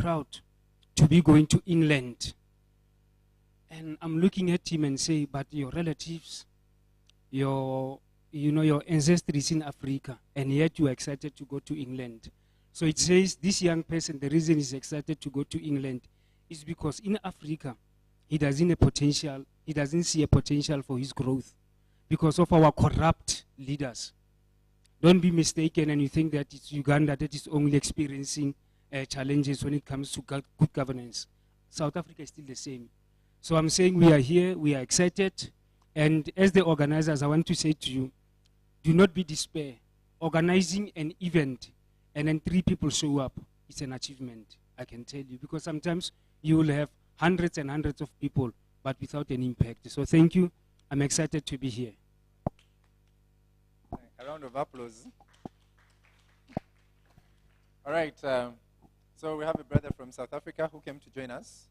proud to be going to England. And I'm looking at him and say, but your relatives, your ancestry is in Africa, and yet you are excited to go to England. So it says this young person, the reason he's excited to go to England is because in Africa, he doesn't see a potential for his growth because of our corrupt leaders. Don't be mistaken and you think that it's Uganda that is only experiencing challenges when it comes to good governance. South Africa is still the same. So I'm saying we are here, we are excited, and as the organizers, I want to say to you, do not be despair. Organizing an event and then 3 people show up, it's an achievement, I can tell you, because sometimes you will have hundreds and hundreds of people, but without an impact. So thank you. I'm excited to be here. A round of applause. All right. So we have a brother from South Africa who came to join us,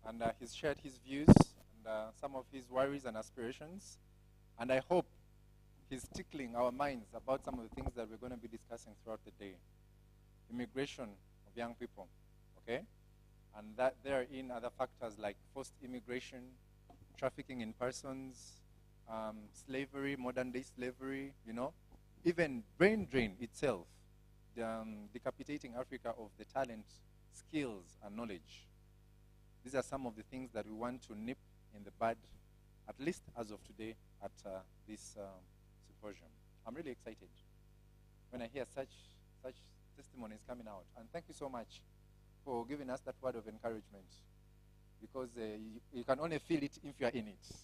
and he's shared his views and some of his worries and aspirations. And I hope he's tickling our minds about some of the things that we're going to be discussing throughout the day. Immigration of young people, okay? And that therein other factors like forced immigration, trafficking in persons, slavery, modern-day slavery, even brain drain itself, decapitating Africa of the talent, skills, and knowledge. These are some of the things that we want to nip in the bud, at least as of today, at this symposium. I'm really excited when I hear such testimonies coming out. And thank you so much for giving us that word of encouragement, because you can only feel it if you are in it.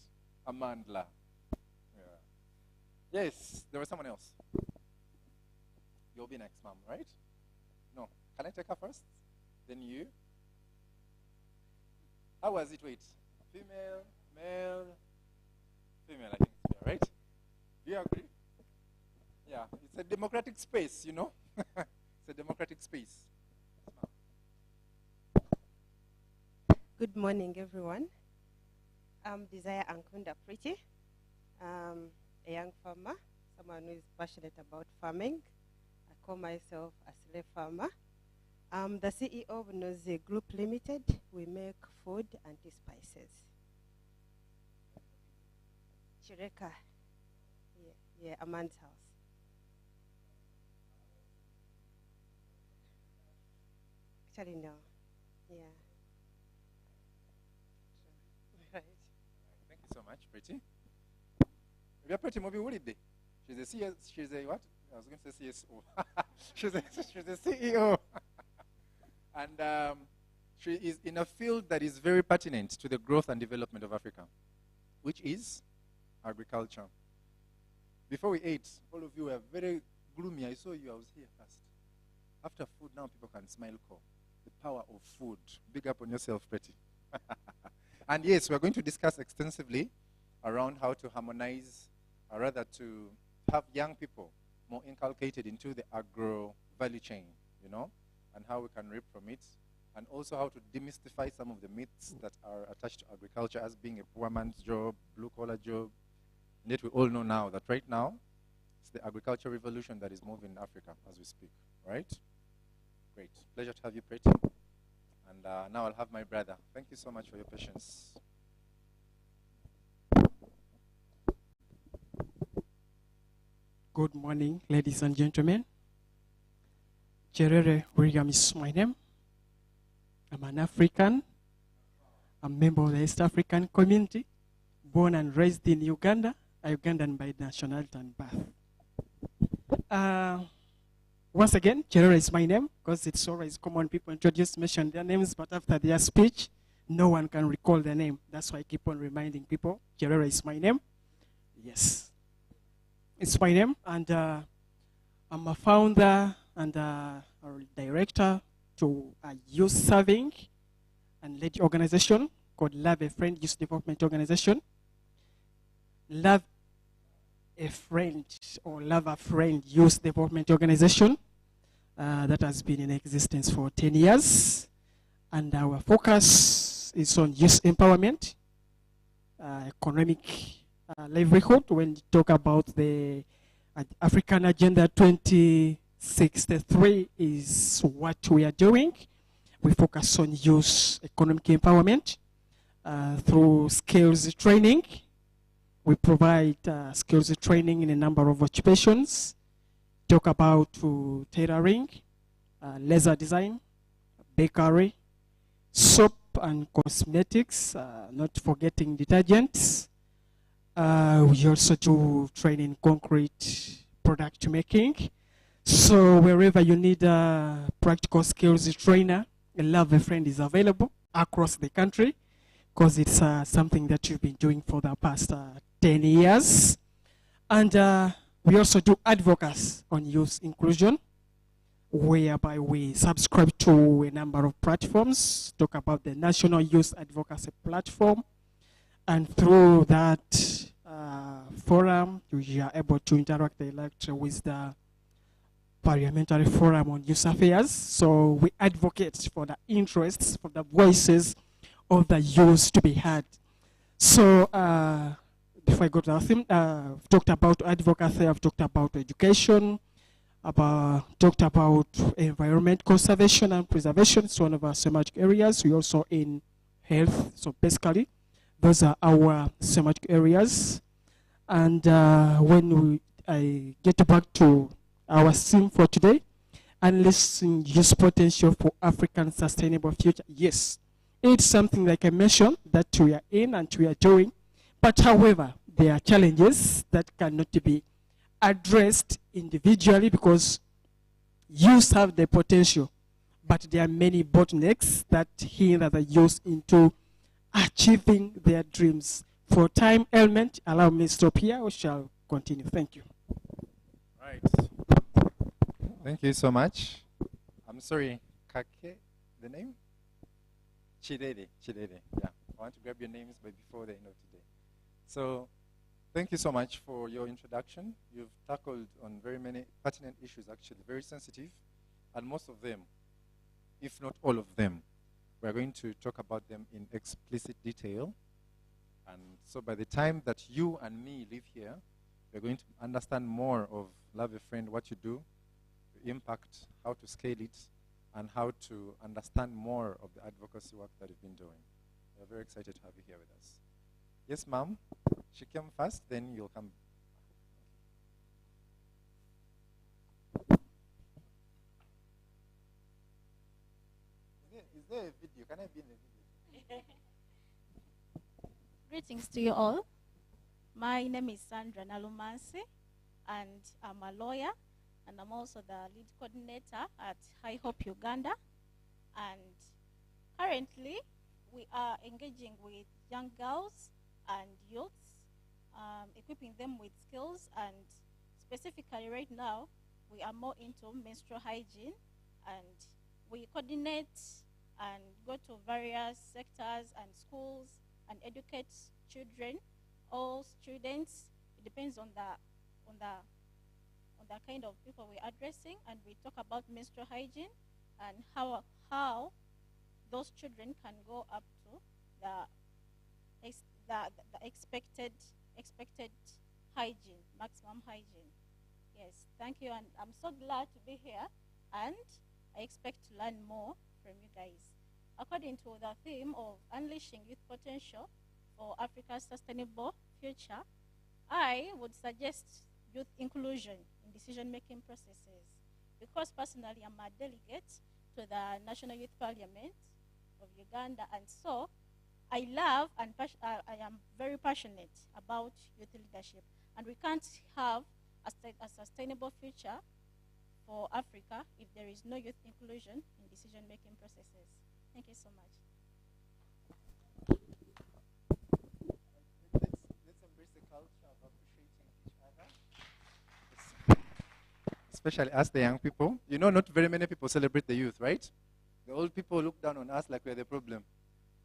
Amandla. Yeah. Yes, there was someone else. You'll be next, ma'am, right? No. Can I take her first? Then you? How was it? Wait. Female, male, female, I think it's fair, right? Do you agree? Yeah. It's a democratic space, It's a democratic space. Good morning, everyone. I'm Desire Ankunda Pretty. A young farmer, someone who is passionate about farming. I call myself a slave farmer. I'm the CEO of Noze Group Limited. We make food and spices. Chireka. Yeah, a man's house. Actually, no. Yeah. Right. Thank you so much, Pretty. We are Pretty Mobi Wulide. She's a what? I was going to say CSO. she's a CEO. And she is in a field that is very pertinent to the growth and development of Africa, which is agriculture. Before we ate, all of you were very gloomy. I saw you, I was here first. After food, now people can smile. The power of food. Big up on yourself, Pretty. And yes, we're going to discuss extensively around how to harmonize, or rather to have young people more inculcated into the agro value chain, and how we can reap from it, and also how to demystify some of the myths that are attached to agriculture as being a poor man's job, blue-collar job. And yet we all know now that right now, it's the agriculture revolution that is moving in Africa as we speak, right? Great. Pleasure to have you, Pretty. And now I'll have my brother. Thank you so much for your patience. Good morning, ladies and gentlemen. Cherere William is my name. I'm an African. I'm a member of the East African community, born and raised in Uganda, a Ugandan by nationality and birth. Once again, Cherere is my name, because it's always common people mention their names, but after their speech, no one can recall their name. That's why I keep on reminding people, Cherere is my name. Yes. It's my name, and I'm a founder and a director to a youth serving and led organization called Love a Friend Youth Development Organization. Love a Friend or Love a Friend Youth Development Organization that has been in existence for 10 years. And our focus is on youth empowerment, economic livelihood. When you talk about the African Agenda 2063 is what we are doing. We focus on youth economic empowerment through skills training. We provide skills training in a number of occupations. Talk about tailoring, laser design, bakery, soap and cosmetics, not forgetting detergents. We also do training concrete product making. So wherever you need a practical skills trainer, a Love a Friend is available across the country because it's something that you've been doing for the past 10 years. And we also do advocacy on youth inclusion, whereby we subscribe to a number of platforms, talk about the National Youth Advocacy Platform, and through that forum, we are able to interact with the Parliamentary Forum on Youth Affairs. So we advocate for the interests, for the voices of the youth to be heard. So before I go to the theme, I've talked about advocacy, I've talked about education, talked about environment conservation and preservation. It's one of our thematic areas. We also in health. So basically, those are our thematic areas. And when I get back to our theme for today, unleashing youth potential for African sustainable future. Yes, it's something like I mentioned that we are in and we are doing. But however, there are challenges that cannot be addressed individually because youth have the potential, but there are many bottlenecks that hinder the youth into achieving their dreams. For time element, allow me to stop here. We shall continue. Thank you. Right. Thank you so much. I'm sorry, Kake, the name? Chidede. Yeah. I want to grab your names by before the end of today. So, thank you so much for your introduction. You've tackled on very many pertinent issues, actually, very sensitive, and most of them, if not all of them, we're going to talk about them in explicit detail. And so by the time that you and me live here, we're going to understand more of Love a Friend, what you do, the impact, how to scale it, and how to understand more of the advocacy work that you've been doing. We're very excited to have you here with us. Yes, ma'am. She came first, then you'll come. Is there a video? Can I be in the video? Greetings to you all. My name is Sandra Nalumansi, and I'm a lawyer, and I'm also the lead coordinator at High Hope Uganda. And currently, we are engaging with young girls and youths, equipping them with skills, and specifically right now, we are more into menstrual hygiene, and we coordinate and go to various sectors and schools and educate children, all students. It depends on the kind of people we're addressing, and we talk about menstrual hygiene and how those children can go up to the expected hygiene, maximum hygiene. Yes, thank you, and I'm so glad to be here, and I expect to learn more from you guys. According to the theme of unleashing youth potential for Africa's sustainable future, I would suggest youth inclusion in decision-making processes, because personally I'm a delegate to the National Youth Parliament of Uganda, and so I love and I am very passionate about youth leadership, and we can't have a sustainable future for Africa if there is no youth inclusion in decision-making processes. Thank you so much. Let's embrace the culture of appreciating each other. Especially us, the young people. You know, not very many people celebrate the youth, right? The old people look down on us like we're the problem.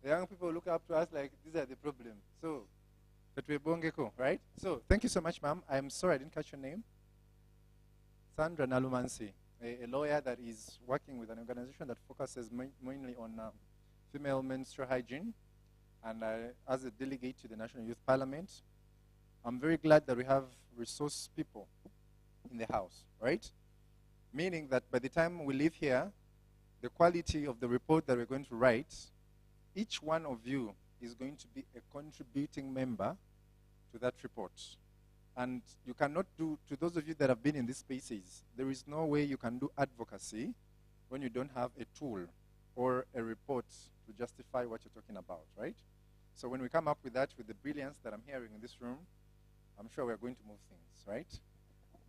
The young people look up to us like these are the problem. So, that we're bongeko, right? So, thank you so much, ma'am. I'm sorry I didn't catch your name. Sandra Nalumansi, a lawyer that is working with an organization that focuses mainly on female menstrual hygiene. And as a delegate to the National Youth Parliament, I'm very glad that we have resource people in the house, right? Meaning that by the time we leave here, the quality of the report that we're going to write, each one of you is going to be a contributing member to that report. And you cannot do, to those of you that have been in these spaces, there is no way you can do advocacy when you don't have a tool or a report to justify what you're talking about, right? So when we come up with that, with the brilliance that I'm hearing in this room, I'm sure we're going to move things, right?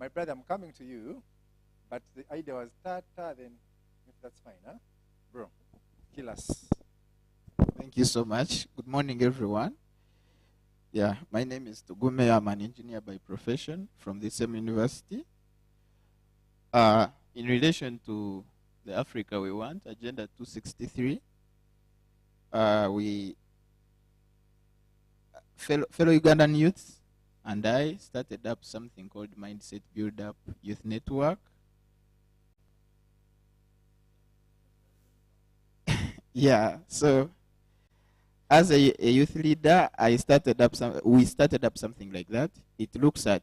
My brother, I'm coming to you, but the idea was then if that's fine, huh? Bro, kill us. Thank you so much. Good morning, everyone. Yeah, my name is Tugume. I'm an engineer by profession from the same university. In relation to the Africa we want, Agenda 263, fellow Ugandan youths and I started up something called Mindset Build Up Youth Network. Yeah, so as a youth leader, we started up something like that. It looks at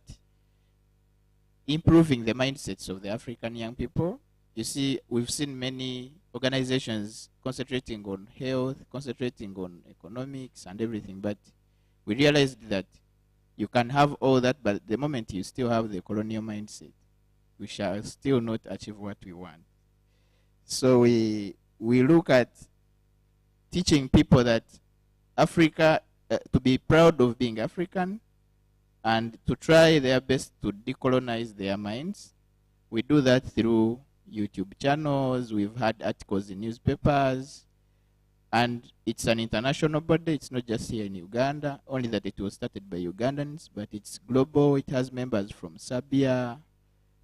improving the mindsets of the African young people. You see, we've seen many organizations concentrating on health, concentrating on economics and everything, but we realized that you can have all that, but the moment you still have the colonial mindset, we shall still not achieve what we want. So we look at teaching people that Africa, to be proud of being African and to try their best to decolonize their minds. We do that through YouTube channels. We've had articles in newspapers, and it's an international body. It's not just here in Uganda, only that it was started by Ugandans, but it's global. It has members from Serbia,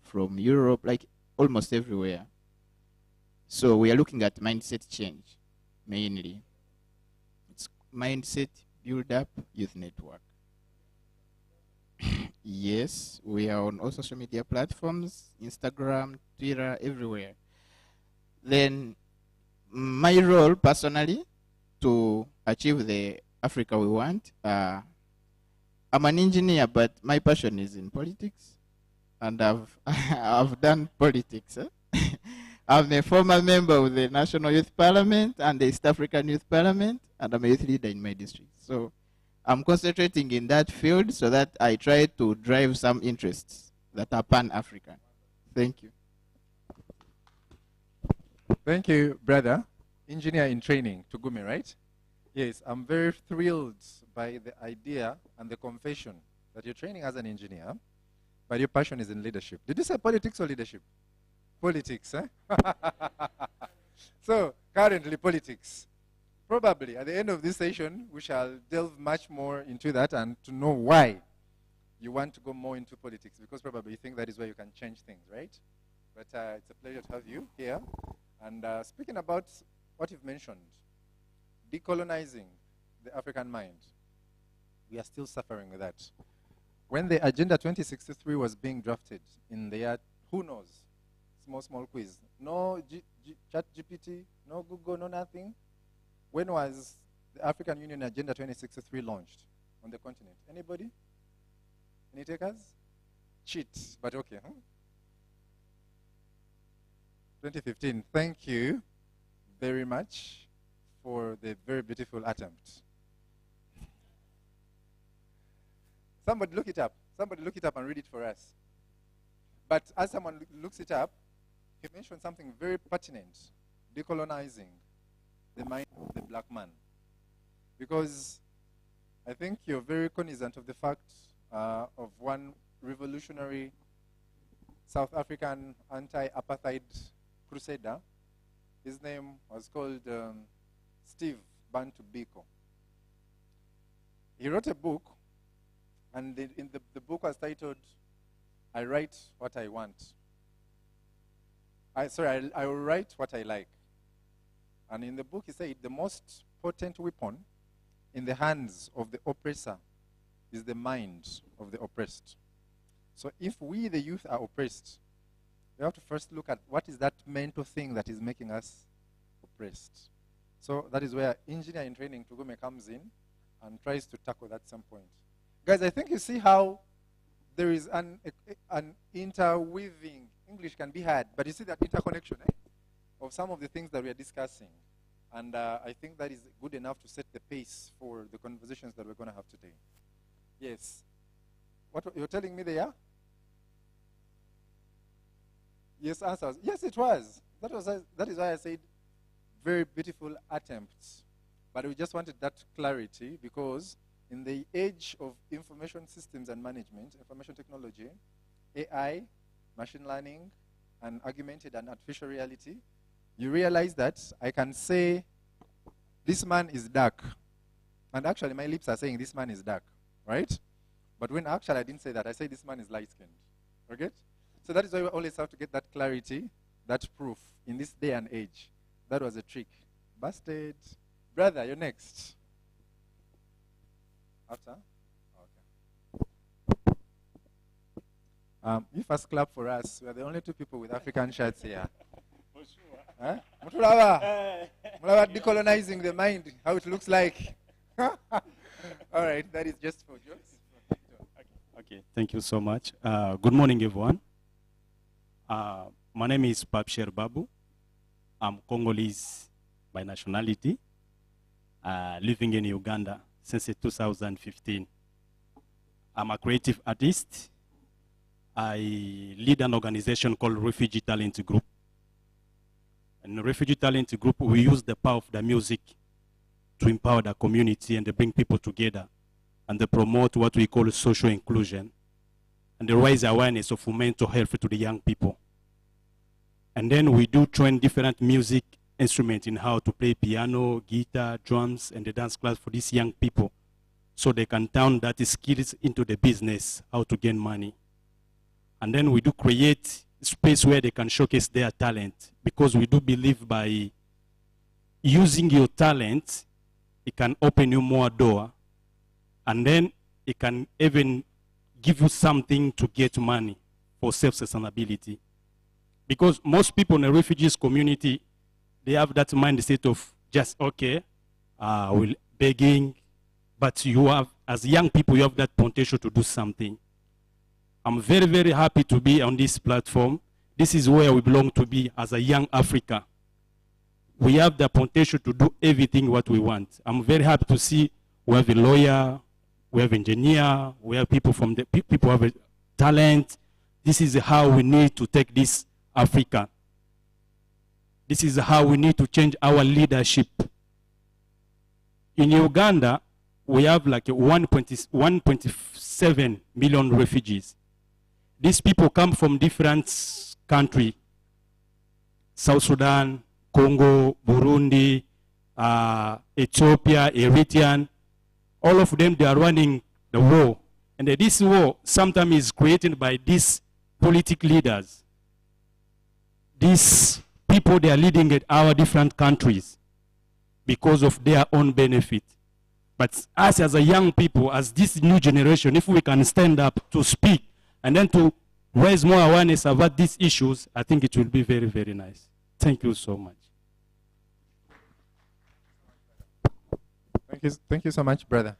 from Europe, like almost everywhere. So we are looking at mindset change, mainly. It's Mindset Build Up Youth Network. Yes, we are on all social media platforms, Instagram, Twitter, everywhere. Then my role personally to achieve the Africa we want, I'm an engineer, but my passion is in politics, and I've done politics. I'm a former member of the National Youth Parliament and the East African Youth Parliament, and I'm a youth leader in my district. So I'm concentrating in that field so that I try to drive some interests that are pan-African. Thank you. Thank you, brother. Engineer in training, Tugume, right? Yes, I'm very thrilled by the idea and the confession that you're training as an engineer, but your passion is in leadership. Did you say politics or leadership? Politics, eh? So, currently politics. Probably at the end of this session, we shall delve much more into that and to know why you want to go more into politics, because probably you think that is where you can change things, right? But it's a pleasure to have you here. And speaking about what you've mentioned, decolonizing the African mind, we are still suffering with that. When the Agenda 2063 was being drafted in the year, who knows? Small quiz. No chat GPT, no Google, no nothing. When was the African Union Agenda 2063 launched on the continent? Anybody? Any takers? Cheat, but okay. Huh? 2015. Thank you very much for the very beautiful attempt. Somebody look it up. Somebody look it up and read it for us. But as someone looks it up, he mentioned something very pertinent, decolonizing the mind of the black man. Because I think you're very cognizant of the fact of one revolutionary South African anti-apartheid crusader. His name was called Steve Bantu Biko. He wrote a book, and the book was titled, I Write What I Want. I will write what I like. And in the book he said, the most potent weapon in the hands of the oppressor is the mind of the oppressed. So if we, the youth, are oppressed, we have to first look at what is that mental thing that is making us oppressed. So that is where engineer in training, Tugume, comes in and tries to tackle that at some point. Guys, I think you see how there is an interweaving. English can be hard, but you see that interconnection, eh? of some of the things that we are discussing. And I think that is good enough to set the pace for the conversations that we're going to have today. Yes. What you're telling me there? Yes, answers. Yes, it was. That is why I said very beautiful attempts. But we just wanted that clarity because in the age of information systems and management, information technology, AI, machine learning, and augmented and artificial reality, you realize that I can say, this man is dark. And actually, my lips are saying this man is dark, right? But when actually I didn't say that, I said this man is light-skinned, okay? So that is why we always have to get that clarity, that proof in this day and age. That was a trick. Busted. Brother, you're next. After? Okay. You first clap for us. We are the only two people with African shirts here. For sure. Huh? Mulava decolonizing the mind, how it looks like. All right, that is just for jokes. Okay, thank you so much. Good morning, everyone. My name is Papsher Babu. I'm Congolese by nationality, living in Uganda since 2015. I'm a creative artist. I lead an organization called Refugee Talent Group. In the Refugee Talent Group, we use the power of the music to empower the community and to bring people together and to promote what we call social inclusion and to raise awareness of mental health to the young people. And then we do train different music instruments in how to play piano, guitar, drums, and the dance class for these young people so they can turn that skills into the business, how to gain money. And then we do create space where they can showcase their talent because we do believe by using your talent, it can open you more door and then it can even give you something to get money for self-sustainability. Because most people in the refugees community, they have that mindset of just, okay, we're begging, but you have, as young people, you have that potential to do something. I'm very, very happy to be on this platform. This is where we belong to be as a young Africa. We have the potential to do everything what we want. I'm very happy to see we have a lawyer, we have an engineer, we have people from the people have a talent. This is how we need to take this Africa. This is how we need to change our leadership. In Uganda, we have like 1.7 million refugees. These people come from different countries. South Sudan, Congo, Burundi, Ethiopia, Eritrean. All of them, they are running the war. And this war sometimes is created by these political leaders. These people, they are leading at our different countries because of their own benefit. But us as a young people, as this new generation, if we can stand up to speak and then to raise more awareness about these issues, I think it will be very, very nice. Thank you so much. Thank you so much, brother.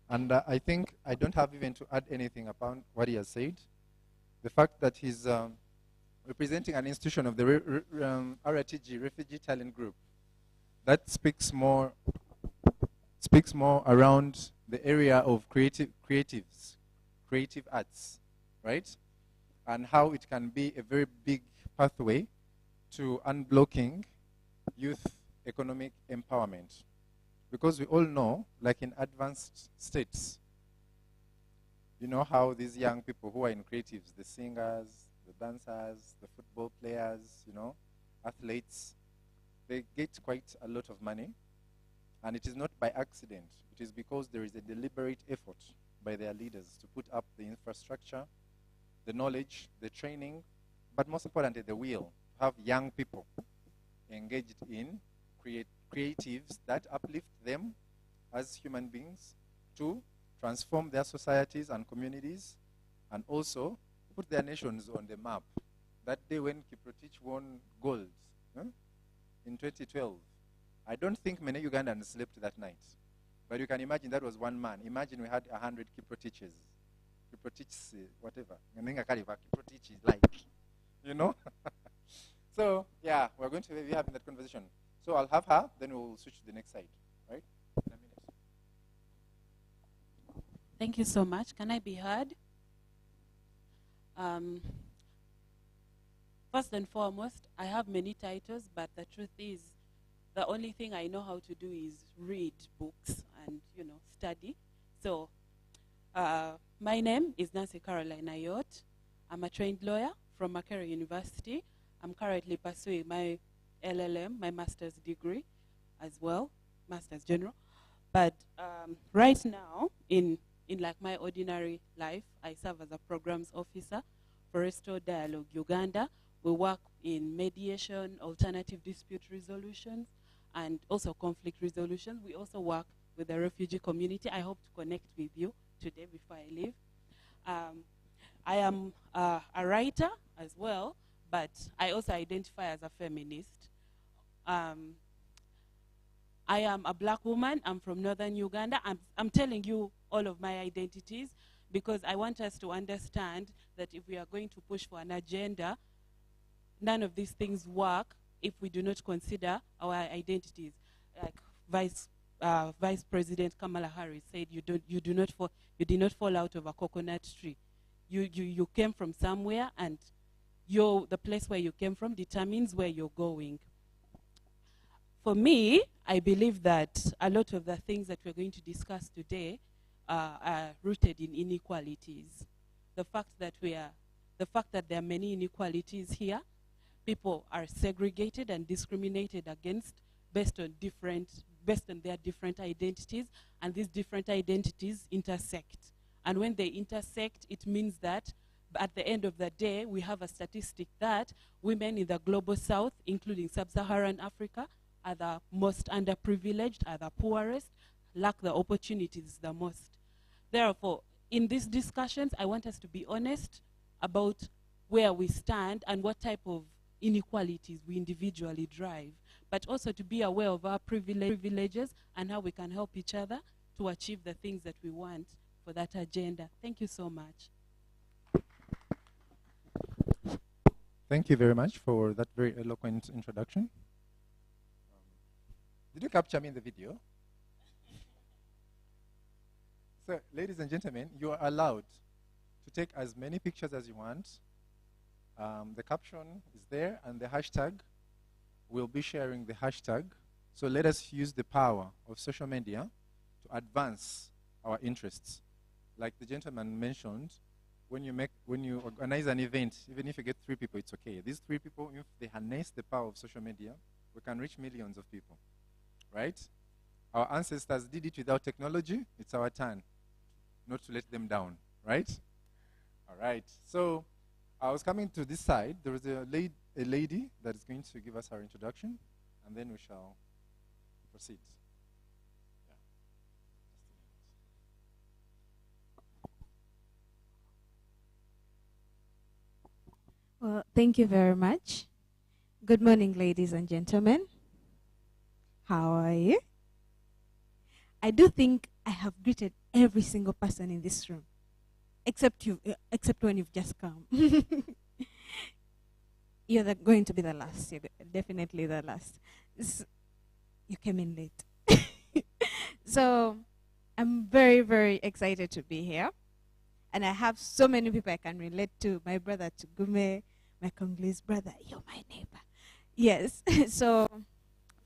And I think I don't have even to add anything upon what he has said. The fact that he's representing an institution of the RTG, Refugee Talent Group, that speaks more around the area of creative arts, right? And how it can be a very big pathway to unblocking youth economic empowerment. Because we all know, like in advanced states, you know how these young people who are in creatives, the singers, the dancers, the football players, you know, athletes, they get quite a lot of money. And it is not by accident. It is because there is a deliberate effort by their leaders to put up the infrastructure, the knowledge, the training, but most importantly, the will to have young people engaged in creatives that uplift them as human beings to transform their societies and communities and also put their nations on the map. That day when Kiprotich won gold in 2012, I don't think many Ugandans slept that night. But you can imagine that was one man. Imagine we had 100 Kiprotiches. Kiprotich, whatever. Kiprotich is like, you know? So, yeah, we're going to be having that conversation. So I'll have her, then we'll switch to the next side, right? In a minute. Thank you so much. Can I be heard? First and foremost, I have many titles, but the truth is, the only thing I know how to do is read books and, study. So, my name is Nancy Caroline Ayot. I'm a trained lawyer from Makerere University. I'm currently pursuing my LLM, my master's degree as well, master's general. But right now, in like my ordinary life, I serve as a programs officer for Restore Dialogue Uganda. We work in mediation, alternative dispute resolutions, and also conflict resolution. We also work with the refugee community. I hope to connect with you today before I leave. I am a writer as well, but I also identify as a feminist. I am a black woman. I'm from northern Uganda. I'm telling you all of my identities because I want us to understand that if we are going to push for an agenda, none of these things work if we do not consider our identities. Like Vice President Kamala Harris said, you did not fall out of a coconut tree. You came from somewhere, and the place where you came from determines where you're going. For me, I believe that a lot of the things that we're going to discuss today are rooted in inequalities. The fact that there are many inequalities here, people are segregated and discriminated against based on their different identities, and these different identities intersect. And when they intersect, it means that at the end of the day, we have a statistic that women in the global south, including sub-Saharan Africa, are the most underprivileged, are the poorest, lack the opportunities the most. Therefore, in these discussions, I want us to be honest about where we stand and what type of inequalities we individually drive, but also to be aware of our privileges and how we can help each other to achieve the things that we want for that agenda. Thank you so much. Thank you very much for that very eloquent introduction. Did you capture me in the video? So, ladies and gentlemen, you are allowed to take as many pictures as you want. The caption is there, and the hashtag, we'll be sharing the hashtag. So let us use the power of social media to advance our interests. Like the gentleman mentioned, when you organize an event, even if you get 3 people, it's okay. These 3 people, if they harness the power of social media, we can reach millions of people, right? Our ancestors did it without technology. It's our turn not to let them down, right? All right. So I was coming to this side. There is a lady that is going to give us her introduction, and then we shall proceed. Well, thank you very much. Good morning, ladies and gentlemen. How are you? I do think I have greeted every single person in this room, except you, except when you've just come. You're going to be the last. You're definitely the last. You came in late. So I'm very, very excited to be here. And I have so many people I can relate to. My brother Tugume, my Congolese brother, you're my neighbor. Yes. So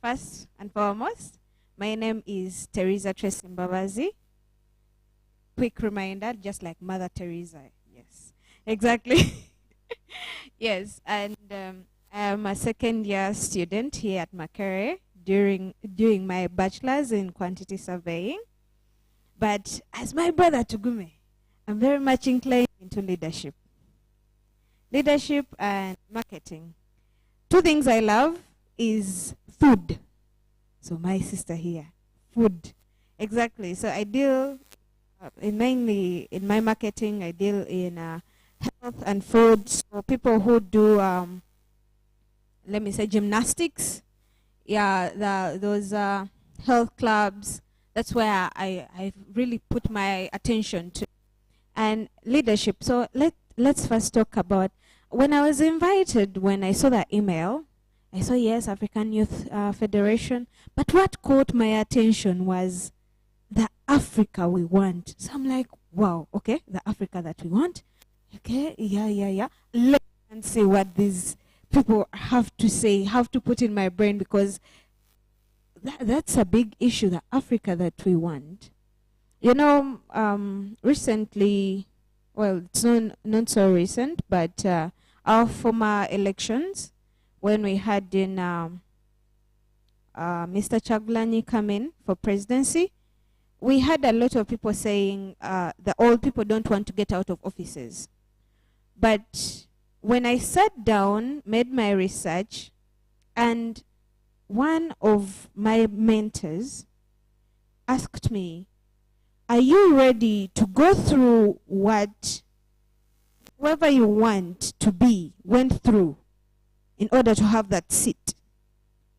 first and foremost, my name is Teresa Tracy Mbabazi. Quick reminder, just like Mother Teresa. Yes, exactly. Yes, and I'm a second-year student here at Makerere doing my bachelor's in quantity surveying. But as my brother Tugume, I'm very much inclined into leadership. Leadership and marketing. 2 things I love is food. So my sister here, food. Exactly. So I deal mainly in my marketing, I deal in health and food. So people who do, let me say, gymnastics, yeah, those health clubs, that's where I really put my attention to. And leadership. So let's first talk about when I was invited, when I saw that email, I saw, yes, African Youth Federation. But what caught my attention was the Africa we want. So I'm like, wow, okay, the Africa that we want. Okay, yeah. Let's see what these people have to say, have to put in my brain, because that's a big issue, the Africa that we want. You know, recently, well, it's not so recent, but our former elections, when we had in Mr. Chagulanyi come in for presidency, we had a lot of people saying the old people don't want to get out of offices. But when I sat down, made my research, and one of my mentors asked me, are you ready to go through what whoever you want to be went through in order to have that seat?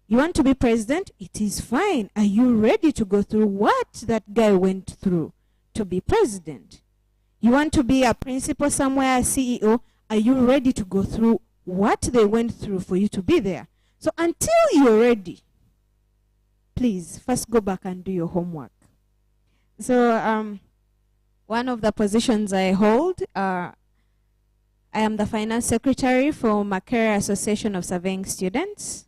You want to be president? It is fine. Are you ready to go through what that guy went through to be president? You want to be a principal somewhere, a CEO? Are you ready to go through what they went through for you to be there? So until you're ready, please first go back and do your homework. So one of the positions I hold, I am the finance secretary for Makerere Association of Surveying Students.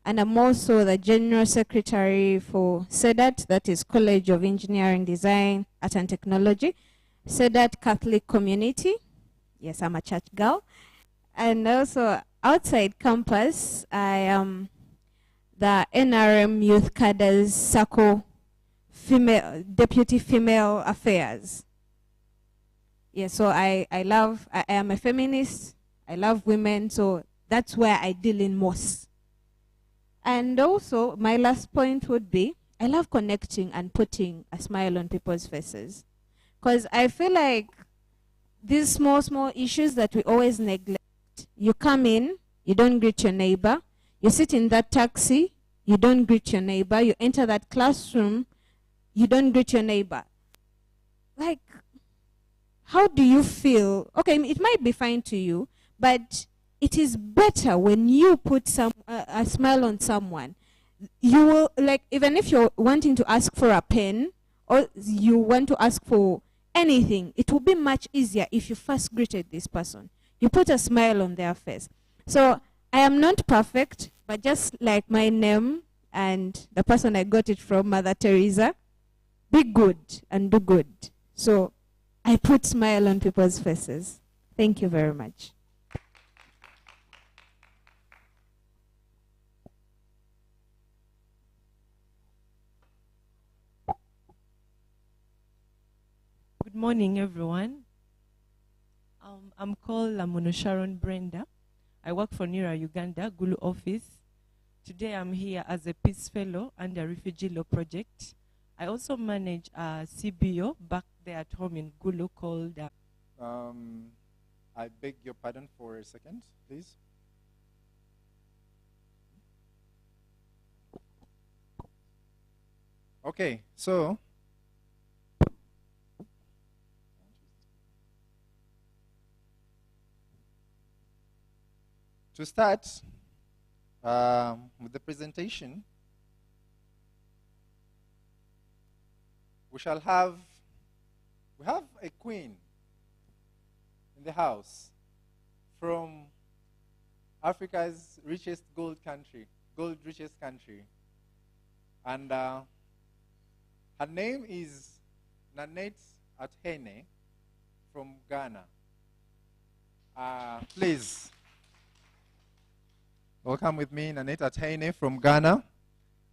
And I'm also the general secretary for SEDAT, that is College of Engineering, Design, Art and Technology, SEDAT Catholic Community. Yes, I'm a church girl. And also outside campus, I am the NRM Youth Cadres Circle Deputy Female Affairs. Yes, so I am a feminist, I love women, so that's where I deal in most. And also, my last point would be, I love connecting and putting a smile on people's faces. Because I feel like these small issues that we always neglect, you come in, you don't greet your neighbor, you sit in that taxi, you don't greet your neighbor, you enter that classroom, you don't greet your neighbor. Like, how do you feel? Okay, it might be fine to you, but it is better when you put a smile on someone. You will, like, even if you're wanting to ask for a pen or you want to ask for anything, it will be much easier if you first greeted this person. You put a smile on their face. So I am not perfect, but just like my name and the person I got it from, Mother Teresa, be good and do good. So I put smile on people's faces. Thank you very much. Good morning, everyone. I'm called Lamuno Sharon Brenda. I work for NIRA Uganda, Gulu office. Today I'm here as a Peace Fellow under Refugee Law Project. I also manage a CBO back there at home in Gulu called... I beg your pardon for a second, please. Okay, so... to start with the presentation, we have a queen in the house from Africa's richest gold richest country. And her name is Nanette Athene from Ghana. Please. Welcome with me, Nanette Athene from Ghana.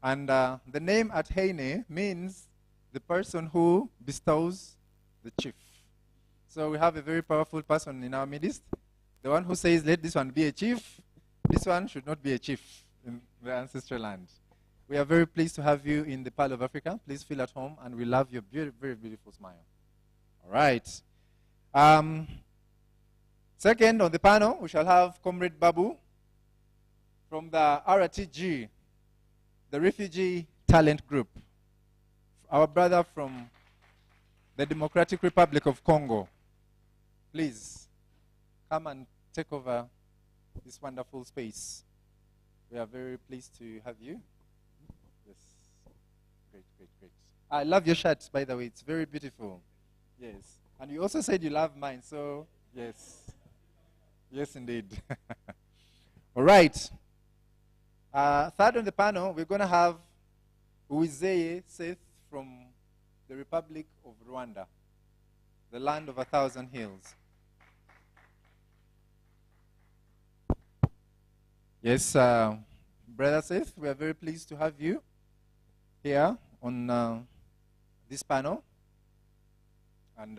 And the name Athene means the person who bestows the chief. So we have a very powerful person in our midst. The one who says, let this one be a chief. This one should not be a chief in the ancestral land. We are very pleased to have you in the Pearl of Africa. Please feel at home, and we love your very beautiful smile. All right. Second on the panel, we shall have Comrade Babu from the RTG, the Refugee Talent Group. Our brother from the Democratic Republic of Congo. Please come and take over this wonderful space. We are very pleased to have you. Yes. Great, great, great. I love your shirt, by the way. It's very beautiful. Yes. And you also said you love mine, so yes. Yes, indeed. All right. Third on the panel, we're going to have Uwizeye Seth from the Republic of Rwanda, the land of 1,000 hills. Yes, Brother Seth, we are very pleased to have you here on this panel. And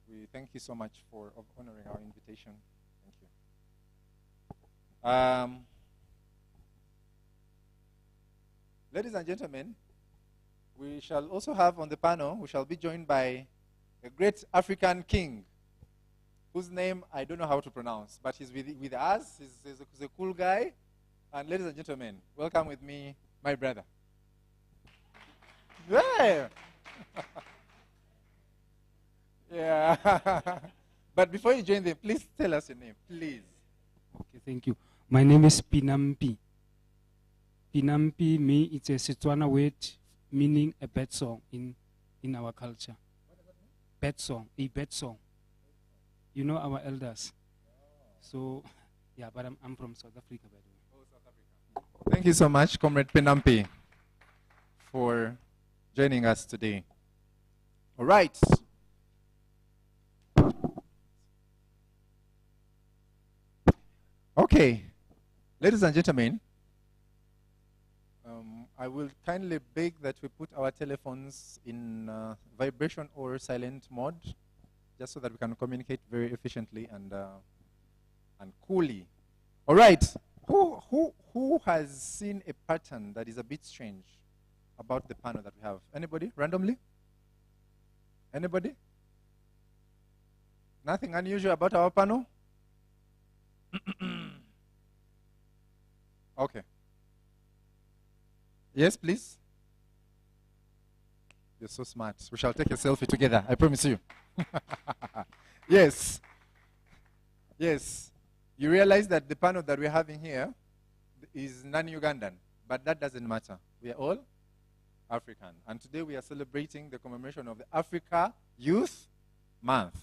we thank you so much for honoring our invitation. Thank you. Ladies and gentlemen, we shall also have on the panel, we shall be joined by a great African king whose name I don't know how to pronounce, but he's with us. He's a cool guy. And ladies and gentlemen, welcome with me, my brother. Yeah. Yeah. But before you join them, please tell us your name, please. Okay, thank you. My name is Pinampi. Pinampi, it's a Setswana word meaning a bird song in our culture. What does that mean? Bird song, a bird song. You know our elders. So, yeah, but I'm from South Africa, by the way. Oh, South Africa. Thank you so much, Comrade Pinampi, for joining us today. All right. Okay. Ladies and gentlemen, I will kindly beg that we put our telephones in vibration or silent mode, just so that we can communicate very efficiently and coolly. All right. Who has seen a pattern that is a bit strange about the panel that we have? Anybody? Randomly? Anybody? Nothing unusual about our panel? Okay. Yes, please. You're so smart. We shall take a selfie together. I promise you. Yes. Yes. You realize that the panel that we're having here is non-Ugandan, but that doesn't matter. We are all African. And today we are celebrating the commemoration of the Africa Youth Month.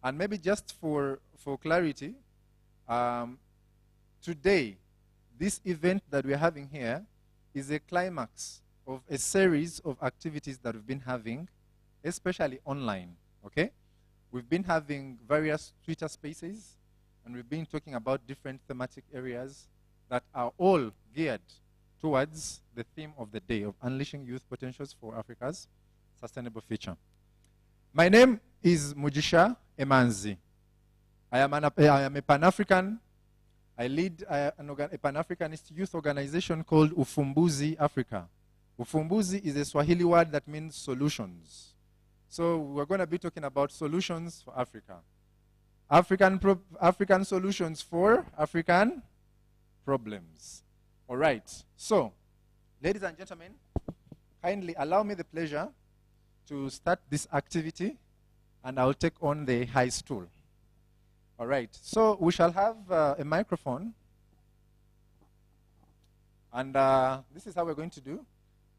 And maybe just for clarity, today, this event that we're having here is a climax of a series of activities that we've been having, especially online, okay? We've been having various Twitter spaces, and we've been talking about different thematic areas that are all geared towards the theme of the day of unleashing youth potentials for Africa's sustainable future. My name is Mujisha Emanzi. I am a Pan-African. I lead a Pan-Africanist youth organization called Ufumbuzi Africa. Ufumbuzi is a Swahili word that means solutions. So we're going to be talking about solutions for Africa. African solutions for African problems. All right. So, ladies and gentlemen, kindly allow me the pleasure to start this activity, and I'll take on the high stool. All right. So we shall have a microphone, and this is how we're going to do.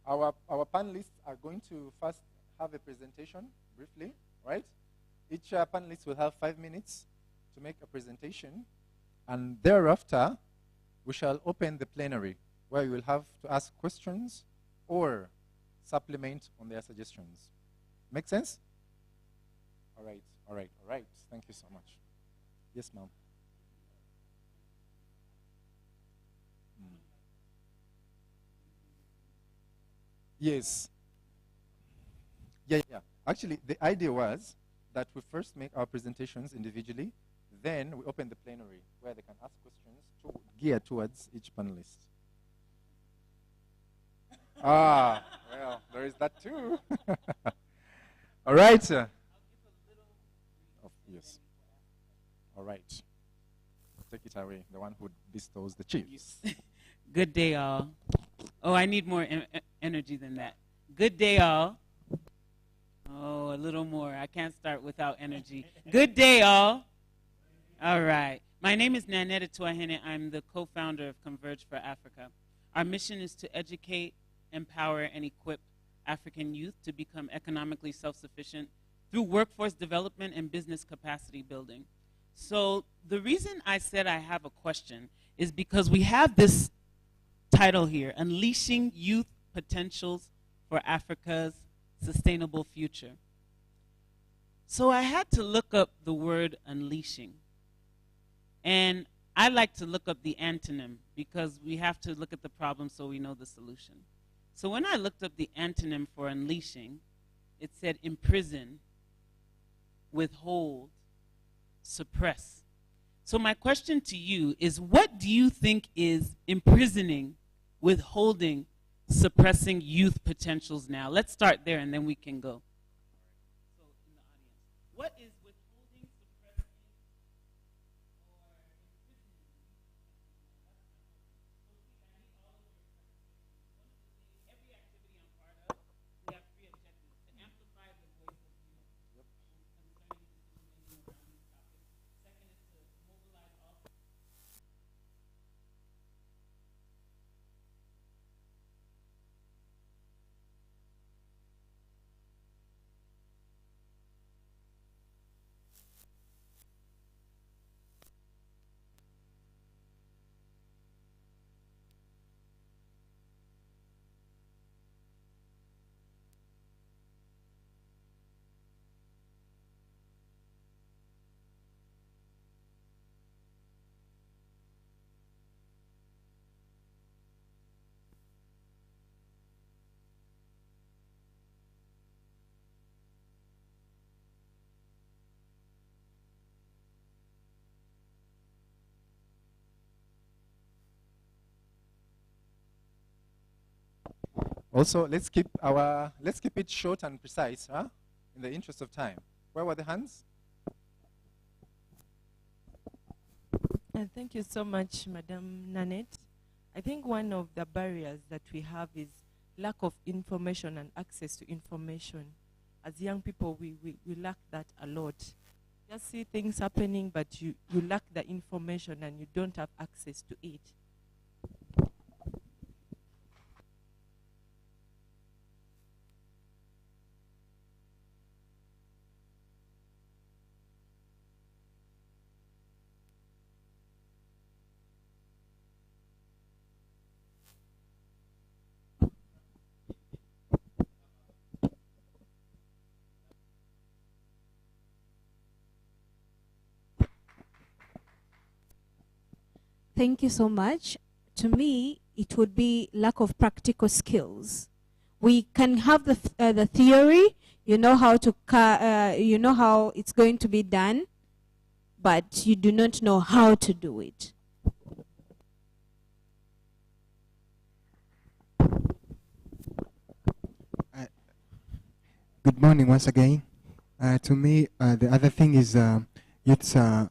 Our panelists are going to first have a presentation briefly, right? Each panelist will have 5 minutes to make a presentation, and thereafter we shall open the plenary, where you will have to ask questions or supplement on their suggestions. Make sense? All right, all right, all right. Thank you so much. Yes, ma'am. Yes. Yeah. Actually, the idea was that we first make our presentations individually, then we open the plenary where they can ask questions geared towards each panelist. Well, there is that too. All right. Yes. All right. Take it away, the one who bestows the chiefs. Good day, all. Oh, I need more energy than that. Good day, all. Oh, a little more. I can't start without energy. Good day, all. All right. My name is Nanette Tuahene. I'm the co-founder of Converge for Africa. Our mission is to educate, empower, and equip African youth to become economically self-sufficient through workforce development and business capacity building. So the reason I said I have a question is because we have this title here, Unleashing Youth Potentials for Africa's Sustainable Future. So I had to look up the word unleashing. And I like to look up the antonym because we have to look at the problem so we know the solution. So when I looked up the antonym for unleashing, it said imprison, withhold, suppress. So my question to you is, what do you think is imprisoning, withholding, suppressing youth potentials now? Let's start there and then we can go. So in the audience, what is withholding, suppressing, or imprisoning? Every activity I'm part of, we have three objectives: to amplify the voice of youth concerning decision-making around these topics. Second is to mobilize all. Also, let's keep it short and precise, huh? In the interest of time. Where were the hands? Thank you so much, Madam Nanette. I think one of the barriers that we have is lack of information and access to information. As young people, we lack that a lot. You see things happening, but you lack the information and you don't have access to it. Thank you so much. To me, it would be lack of practical skills. We can have the theory, you know how it's going to be done, but you do not know how to do it. Good morning once again. To me, the other thing is youths are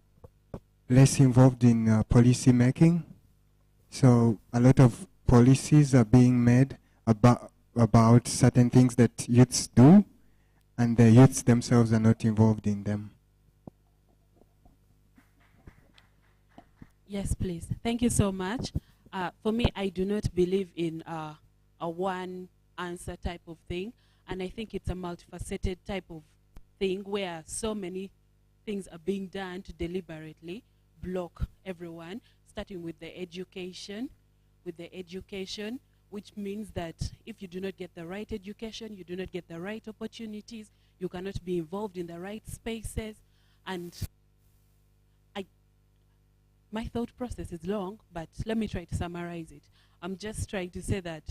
less involved in policy making. So a lot of policies are being made about certain things that youths do, and the youths themselves are not involved in them. Yes, please. Thank you so much. For me, I do not believe in a one answer type of thing, and I think it's a multifaceted type of thing where so many things are being done to deliberately block everyone, starting with the education, which means that if you do not get the right education, you do not get the right opportunities, you cannot be involved in the right spaces. And my thought process is long, but let me try to summarize it. I'm just trying to say that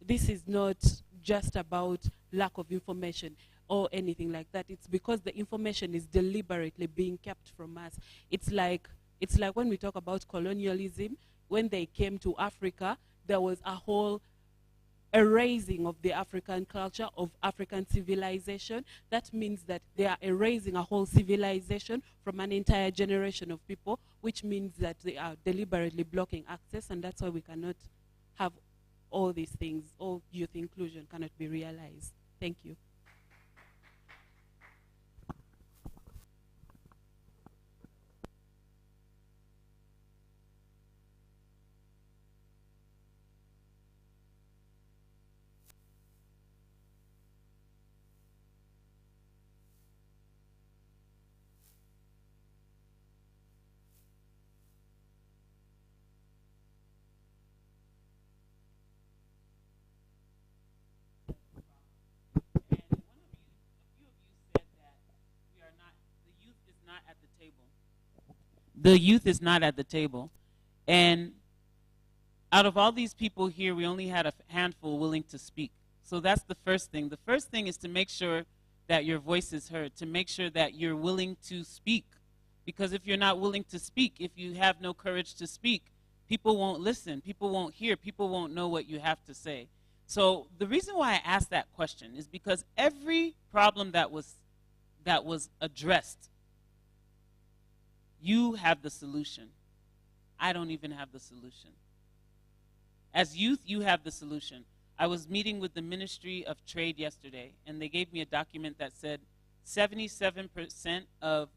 this is not just about lack of information or anything like that. It's because the information is deliberately being kept from us. It's like when we talk about colonialism, when they came to Africa, there was a whole erasing of the African culture, of African civilization. That means that they are erasing a whole civilization from an entire generation of people, which means that they are deliberately blocking access, and that's why we cannot have all these things, all youth inclusion cannot be realized. Thank you. table. The youth is not at the table. And out of all these people here, we only had a handful willing to speak. So that's the first thing. The first thing is to make sure that your voice is heard, to make sure that you're willing to speak. Because if you're not willing to speak, if you have no courage to speak, people won't listen, people won't hear, people won't know what you have to say. So the reason why I asked that question is because every problem that was addressed, you have the solution. I don't even have the solution. As youth, you have the solution. I was meeting with the Ministry of Trade yesterday, and they gave me a document that said 77% of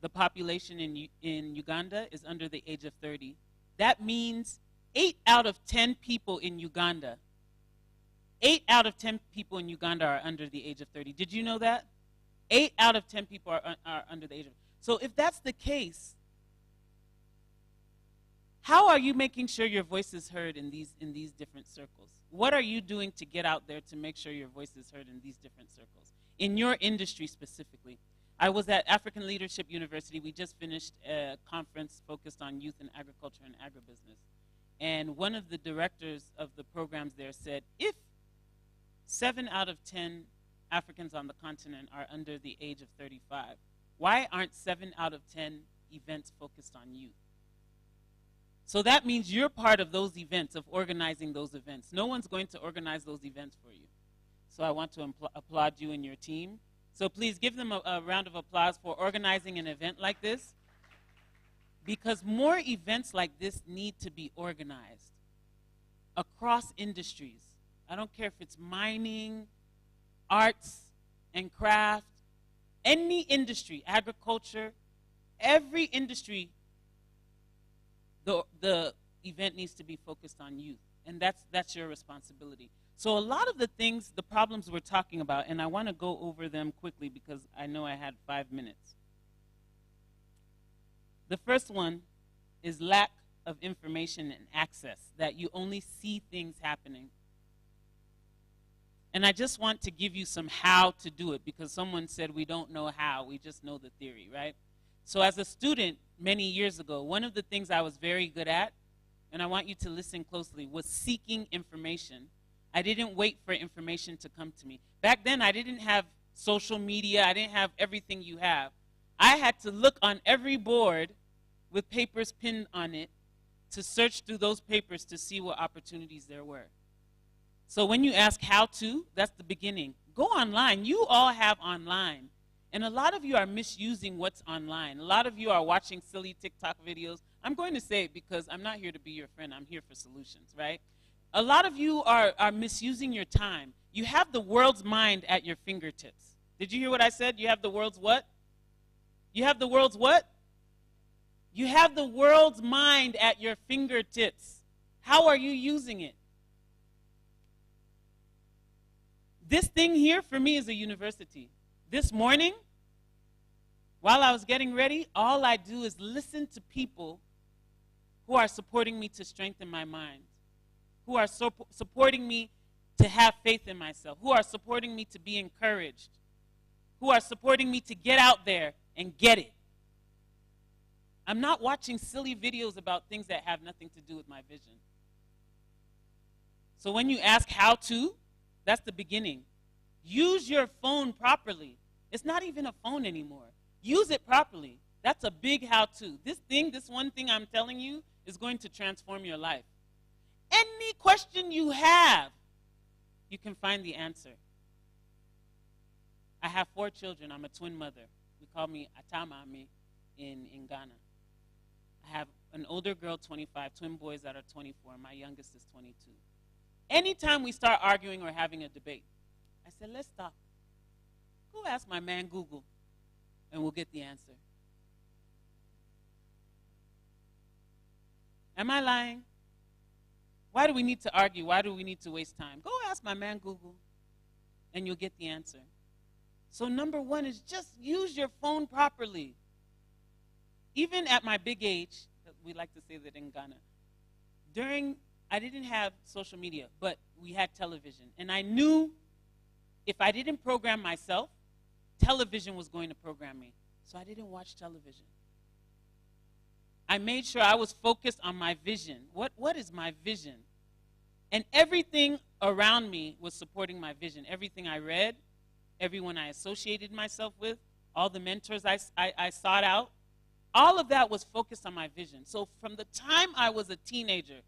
the population in Uganda is under the age of 30. That means 8 out of 10 people in Uganda, 8 out of 10 people in Uganda are under the age of 30. Did you know that? 8 out of 10 people are under the age of 30. So if that's the case, how are you making sure your voice is heard in these different circles? What are you doing to get out there to make sure your voice is heard in these different circles? In your industry specifically. I was at African Leadership University. We just finished a conference focused on youth in agriculture and agribusiness. And one of the directors of the programs there said, if 7 out of 10 Africans on the continent are under the age of 35, why aren't 7 out of 10 events focused on youth? So that means you're part of those events, of organizing those events. No one's going to organize those events for you. So I want to applaud you and your team. So please give them a round of applause for organizing an event like this, because more events like this need to be organized across industries. I don't care if it's mining, arts and craft, any industry, agriculture, every industry, the event needs to be focused on youth, and that's your responsibility. So a lot of the things, the problems we're talking about, and I want to go over them quickly because I know I had 5 minutes. The first one is lack of information and access, that you only see things happening. And I just want to give you some how to do it, because someone said we don't know how, we just know the theory, right? So as a student many years ago, one of the things I was very good at, and I want you to listen closely, was seeking information. I didn't wait for information to come to me. Back then, I didn't have social media. I didn't have everything you have. I had to look on every board with papers pinned on it to search through those papers to see what opportunities there were. So when you ask how to, that's the beginning. Go online. You all have online. And a lot of you are misusing what's online. A lot of you are watching silly TikTok videos. I'm going to say it because I'm not here to be your friend. I'm here for solutions, right? A lot of you are misusing your time. You have the world's mind at your fingertips. Did you hear what I said? You have the world's what? You have the world's what? You have the world's mind at your fingertips. How are you using it? This thing here for me is a university. This morning, while I was getting ready, all I do is listen to people who are supporting me to strengthen my mind, who are supporting me to have faith in myself, who are supporting me to be encouraged, who are supporting me to get out there and get it. I'm not watching silly videos about things that have nothing to do with my vision. So when you ask how to, that's the beginning. Use your phone properly. It's not even a phone anymore. Use it properly. That's a big how-to. This one thing I'm telling you is going to transform your life. Any question you have, you can find the answer. I have 4 children. I'm a twin mother. We call me Atamami in Ghana. I have an older girl, 25, twin boys that are 24. My youngest is 22. Anytime we start arguing or having a debate, I said, let's stop. Go ask my man Google, and we'll get the answer. Am I lying? Why do we need to argue? Why do we need to waste time? Go ask my man Google, and you'll get the answer. So number 1 is just use your phone properly. Even at my big age, we like to say that in Ghana, I didn't have social media, but we had television. And I knew if I didn't program myself, television was going to program me. So I didn't watch television. I made sure I was focused on my vision. What is my vision? And everything around me was supporting my vision. Everything I read, everyone I associated myself with, all the mentors I sought out, all of that was focused on my vision. So from the time I was a teenager,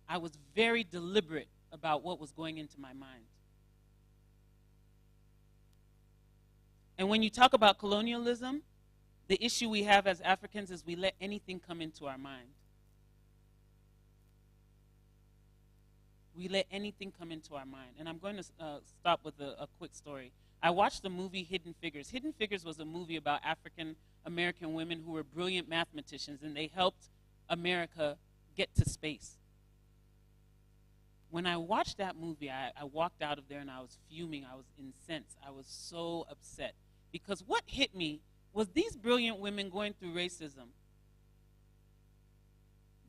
I was very deliberate about what was going into my mind. And when you talk about colonialism, the issue we have as Africans is we let anything come into our mind. We let anything come into our mind. And I'm going to stop with a quick story. I watched the movie Hidden Figures. Hidden Figures was a movie about African American women who were brilliant mathematicians, and they helped America get to space. When I watched that movie, I walked out of there and I was fuming. I was incensed. I was so upset. Because what hit me was these brilliant women going through racism.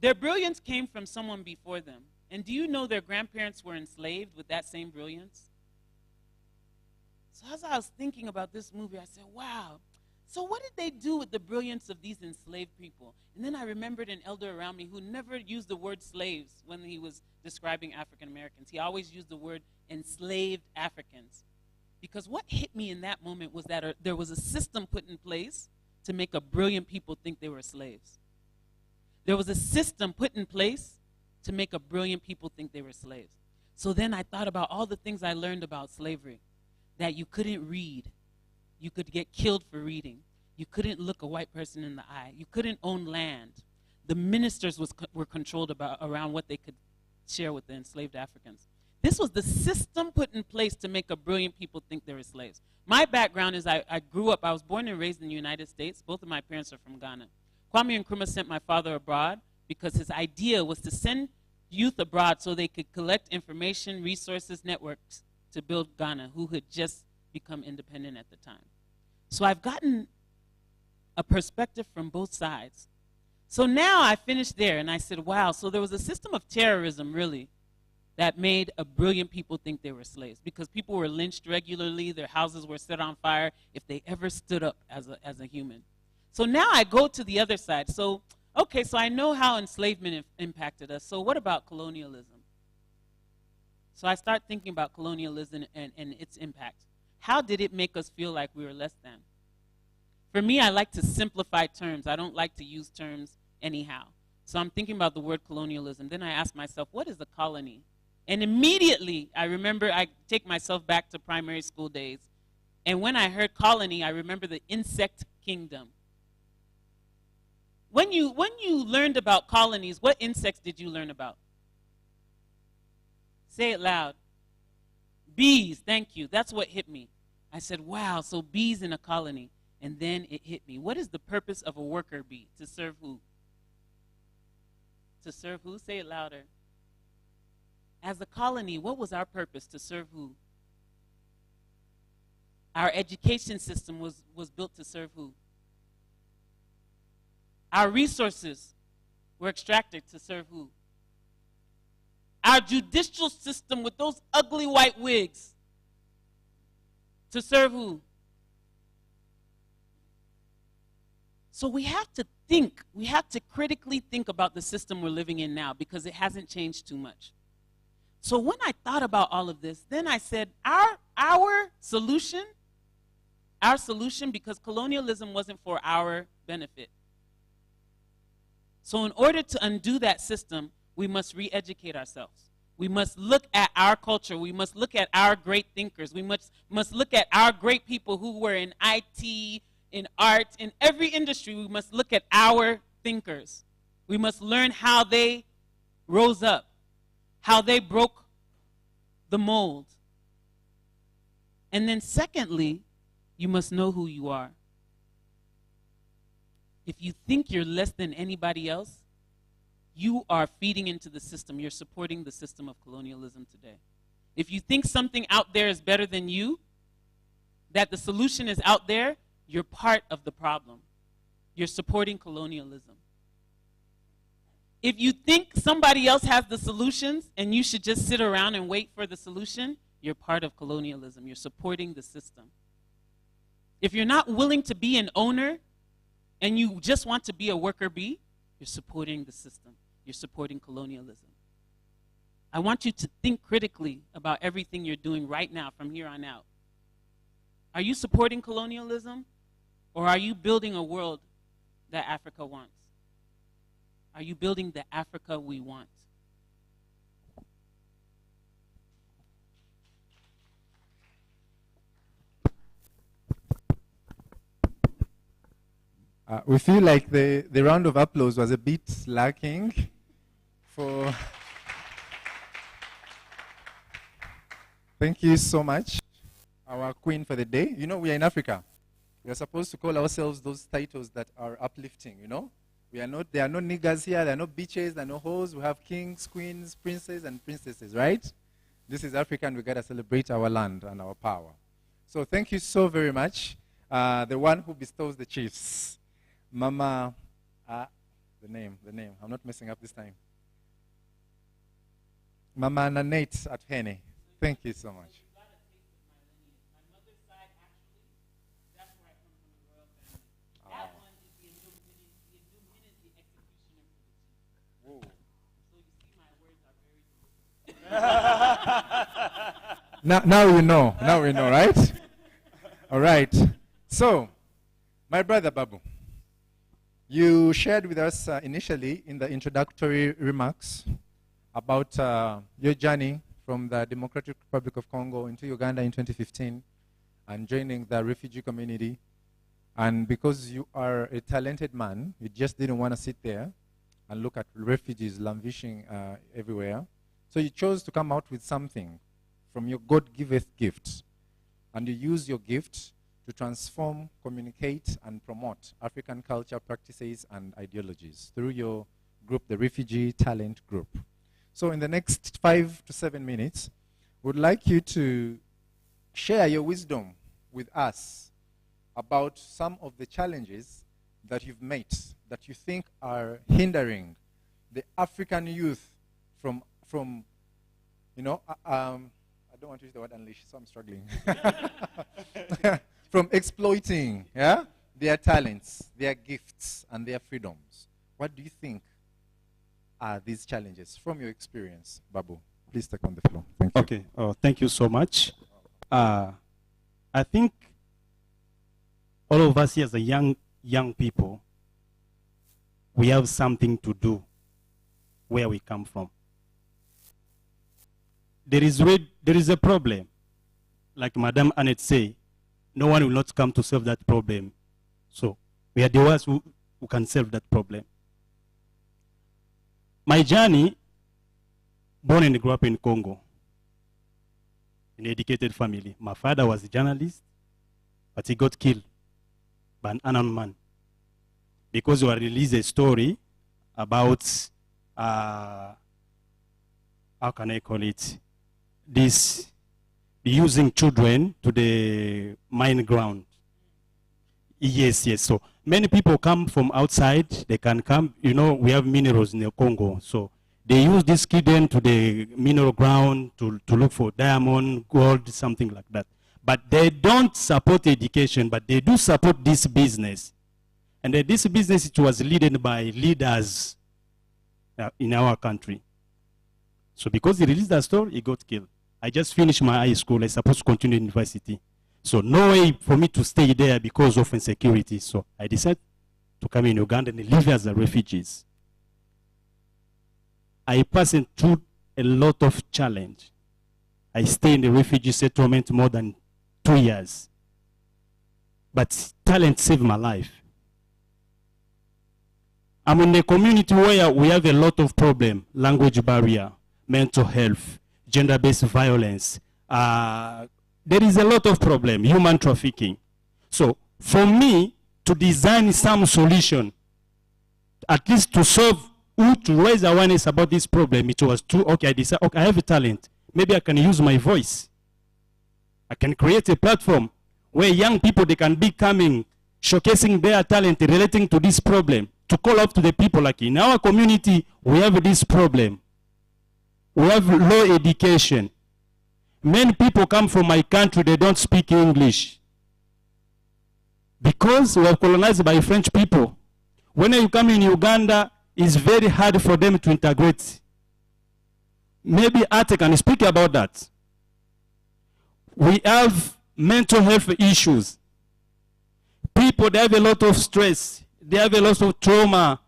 Their brilliance came from someone before them. And do you know their grandparents were enslaved with that same brilliance? So as I was thinking about this movie, I said, wow, so what did they do with the brilliance of these enslaved people? And then I remembered an elder around me who never used the word slaves when he was describing African Americans. He always used the word enslaved Africans. Because what hit me in that moment was that there was a system put in place to make a brilliant people think they were slaves. There was a system put in place to make a brilliant people think they were slaves. So then I thought about all the things I learned about slavery. That you couldn't read. You could get killed for reading. You couldn't look a white person in the eye. You couldn't own land. The ministers were controlled around what they could share with the enslaved Africans. This was the system put in place to make a brilliant people think they were slaves. My background is I grew up, I was born and raised in the United States. Both of my parents are from Ghana. Kwame Nkrumah sent my father abroad because his idea was to send youth abroad so they could collect information, resources, networks to build Ghana, who had just become independent at the time. So I've gotten a perspective from both sides. So now I finished there and I said, wow, so there was a system of terrorism, really, that made a brilliant people think they were slaves because people were lynched regularly, their houses were set on fire if they ever stood up as a human. So now I go to the other side. So, okay, so I know how enslavement impacted us. So what about colonialism? So I start thinking about colonialism and its impact. How did it make us feel like we were less than? For me, I like to simplify terms. I don't like to use terms anyhow. So I'm thinking about the word colonialism. Then I ask myself, what is a colony? And immediately, I remember I take myself back to primary school days. And when I heard colony, I remember the insect kingdom. When you learned about colonies, what insects did you learn about? Say it loud. Bees, thank you. That's what hit me. I said, wow, so bees in a colony. And then it hit me. What is the purpose of a worker bee? To serve who? To serve who? Say it louder. As a colony, what was our purpose? To serve who? Our education system was built to serve who? Our resources were extracted to serve who? Our judicial system with those ugly white wigs to serve who? So we have to think, we have to critically think about the system we're living in now because it hasn't changed too much. So when I thought about all of this, then I said, our solution, because colonialism wasn't for our benefit. So in order to undo that system, we must re-educate ourselves. We must look at our culture. We must look at our great thinkers. We must look at our great people who were in IT, in art, in every industry. We must look at our thinkers. We must learn how they rose up, how they broke the mold. And then secondly, you must know who you are. If you think you're less than anybody else, you are feeding into the system. You're supporting the system of colonialism today. If you think something out there is better than you, that the solution is out there, you're part of the problem. You're supporting colonialism. If you think somebody else has the solutions and you should just sit around and wait for the solution, you're part of colonialism. You're supporting the system. If you're not willing to be an owner and you just want to be a worker bee, you're supporting the system. You're supporting colonialism. I want you to think critically about everything you're doing right now from here on out. Are you supporting colonialism, or are you building a world that Africa wants? Are you building the Africa we want? We feel like the round of applause was a bit lacking for... Thank you so much, our queen for the day. You know, we are in Africa. We are supposed to call ourselves those titles that are uplifting, you know? We are not, there are no niggers here, there are no bitches, there are no hoes. We have kings, queens, princes, and princesses, right? This is Africa, and we got to celebrate our land and our power. So thank you so very much. The one who bestows the chiefs. Mama, the name, I'm not messing up this time. Mama Nanette at Hene. Thank you so much. Now we know. Now we know, right? All right. So, my brother Babu, you shared with us initially in the introductory remarks about your journey from the Democratic Republic of Congo into Uganda in 2015 and joining the refugee community. And because you are a talented man, you just didn't want to sit there and look at refugees languishing everywhere. So you chose to come out with something from your God-given gift. And you use your gift to transform, communicate, and promote African culture, practices, and ideologies through your group, the Refugee Talent Group. So in the next 5 to 7 minutes, we'd like you to share your wisdom with us about some of the challenges that you've met that you think are hindering the African youth from you know, I don't want to use the word unleash, so I'm struggling. From exploiting, yeah, their talents, their gifts, and their freedoms. What do you think are these challenges from your experience, Babu? Please take on the floor. Thank you. Okay. Thank you so much. I think all of us here as a young people, we have something to do where we come from. There is a problem. Like Madame Annette say, no one will not come to solve that problem. So we are the ones who can solve that problem. My journey, born and grew up in Congo, in an educated family. My father was a journalist, but he got killed by an unknown man because we released a story about, how can I call it, this using children to the mine ground. Yes. So many people come from outside. They can come, you know, we have minerals in the Congo. So they use these children to the mineral ground to look for diamond, gold, something like that. But they don't support education, but they do support this business. And this business, it was led by leaders in our country. So because he released that story, he got killed. I just finished my high school. I'm supposed to continue university. So no way for me to stay there because of insecurity. So I decided to come in Uganda and live as a refugee. I passed through a lot of challenge. I stayed in the refugee settlement more than 2 years. But talent saved my life. I'm in a community where we have a lot of problems: language barrier, mental health, gender-based violence. There is a lot of problem, human trafficking. So for me to design some solution, at least to solve, to raise awareness about this problem, it was too, okay, I decided, okay, I have a talent. Maybe I can use my voice. I can create a platform where young people, they can be coming, showcasing their talent relating to this problem, to call up to the people like in our community, we have this problem. We have low education. Many people come from my country, they don't speak English. Because we are colonized by French people. When you come in Uganda, it's very hard for them to integrate. Maybe Ate can speak about that. We have mental health issues. People, they have a lot of stress. They have a lot of trauma.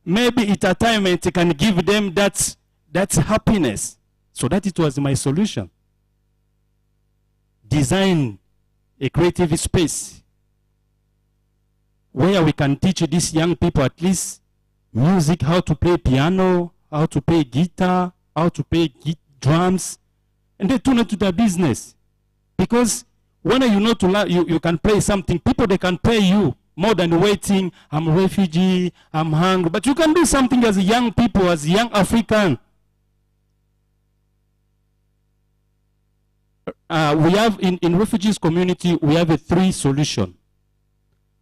Maybe entertainment can give them that happiness. So that it was my solution. Design a creative space where we can teach these young people at least music, how to play piano, how to play guitar, how to play drums, and they turn into their business. Because when you know to learn, you can play something, people, they can pay you more than waiting, I'm a refugee, I'm hungry. But you can do something as young people, as young African. We have, in refugees community, we have a 3 solution.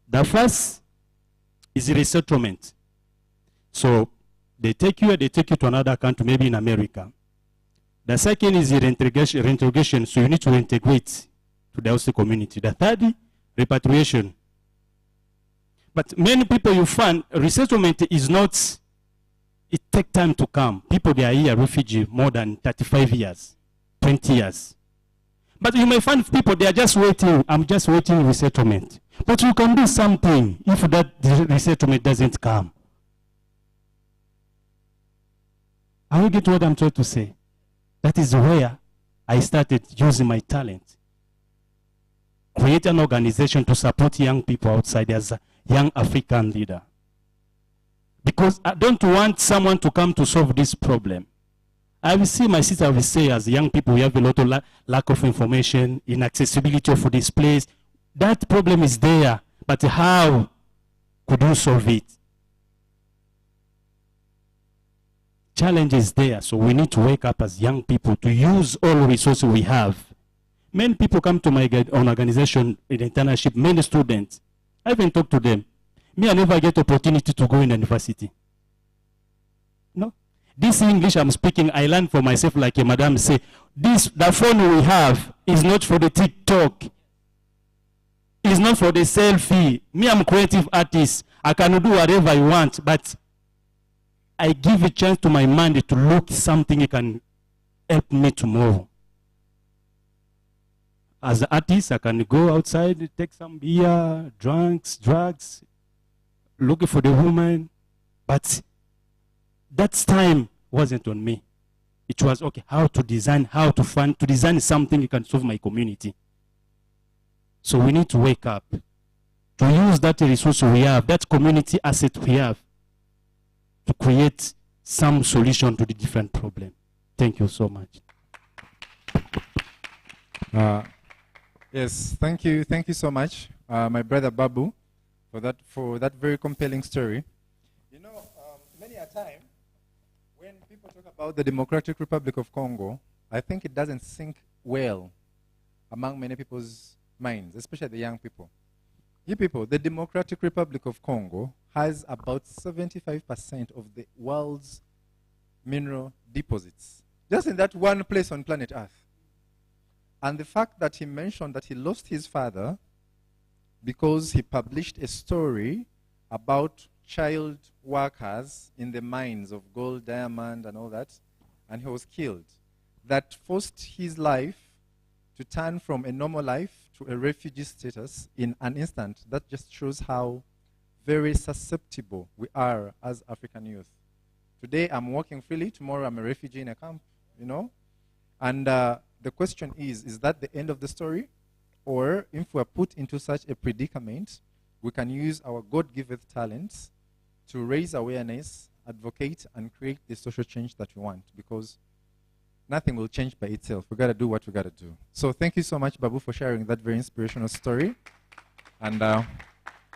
The first is resettlement. So they take you to another country, maybe in America. The second is reintegration, so you need to reintegrate to the host community. The third, repatriation. But many people you find, resettlement is not, it takes time to come. People, they are here, refugee, more than 35 years, 20 years. But you may find people, they are just waiting, I'm just waiting resettlement. But you can do something if that resettlement doesn't come. Are you get what I'm trying to say? That is where I started using my talent. Create an organization to support young people outside as a young African leader. Because I don't want someone to come to solve this problem. I will see, my sister will say, as young people, we have a lot of lack of information, inaccessibility of this place. That problem is there, but how could you solve it? Challenge is there, so we need to wake up as young people to use all resources we have. Many people come to my organization in internship, many students. I even talk to them. Me, I never get opportunity to go in university. No. This English I'm speaking, I learned for myself, like a madam say, the phone we have is not for the TikTok. It's not for the selfie. Me, I'm a creative artist. I can do whatever I want, but I give a chance to my mind to look something that can help me tomorrow. As an artist, I can go outside, take some beer, drugs, looking for the woman. But that time wasn't on me. It was, okay, how to design, to design something that can solve my community. So we need to wake up, to use that resource we have, that community asset we have, to create some solution to the different problem. Thank you so much. Yes, thank you so much, my brother Babu, for that very compelling story. You know, many a time when people talk about the Democratic Republic of Congo, I think it doesn't sink well among many people's minds, especially the young people. You people, the Democratic Republic of Congo has about 75% of the world's mineral deposits, just in that one place on planet Earth. And the fact that he mentioned that he lost his father because he published a story about child workers in the mines of gold, diamond, and all that, and he was killed. That forced his life to turn from a normal life to a refugee status in an instant. That just shows how very susceptible we are as African youth. Today I'm walking freely, tomorrow I'm a refugee in a camp, you know? And the question is that the end of the story? Or if we're put into such a predicament, we can use our God-given talents to raise awareness, advocate, and create the social change that we want, because nothing will change by itself. We got to do what we got to do. So thank you so much, Babu, for sharing that very inspirational story. And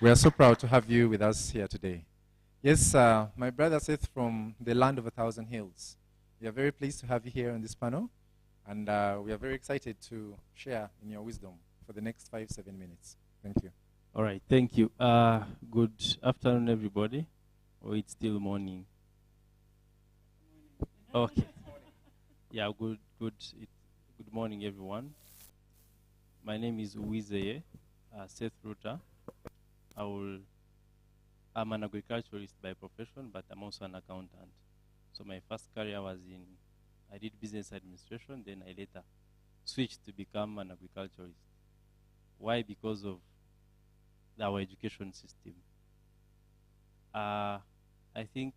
we are so proud to have you with us here today. Yes, my brother Seth from the land of 1,000 hills. We are very pleased to have you here on this panel. And we are very excited to share in your wisdom for the next 5-7 minutes. Thank you. All right, thank you. Good afternoon, everybody. Oh, it's still morning. Okay. Yeah, good morning, everyone. My name is Uwizeye. Seth Ruta. I'm an agriculturist by profession, but I'm also an accountant. So my first career was I did business administration, then I later switched to become an agriculturist. Why? Because of our education system. I think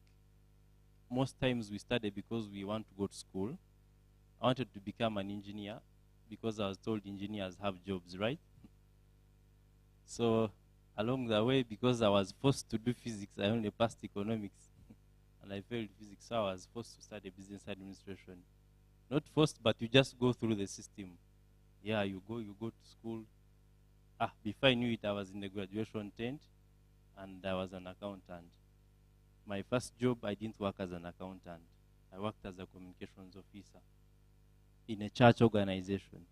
most times we study because we want to go to school. I wanted to become an engineer because I was told engineers have jobs, right? So along the way, because I was forced to do physics, I only passed economics and I failed physics, so I was forced to study business administration. Not forced, but you just go through the system. Yeah, you go to school. Before I knew it, I was in the graduation tent and I was an accountant. My first job, I didn't work as an accountant. I worked as a communications officer in a church organization.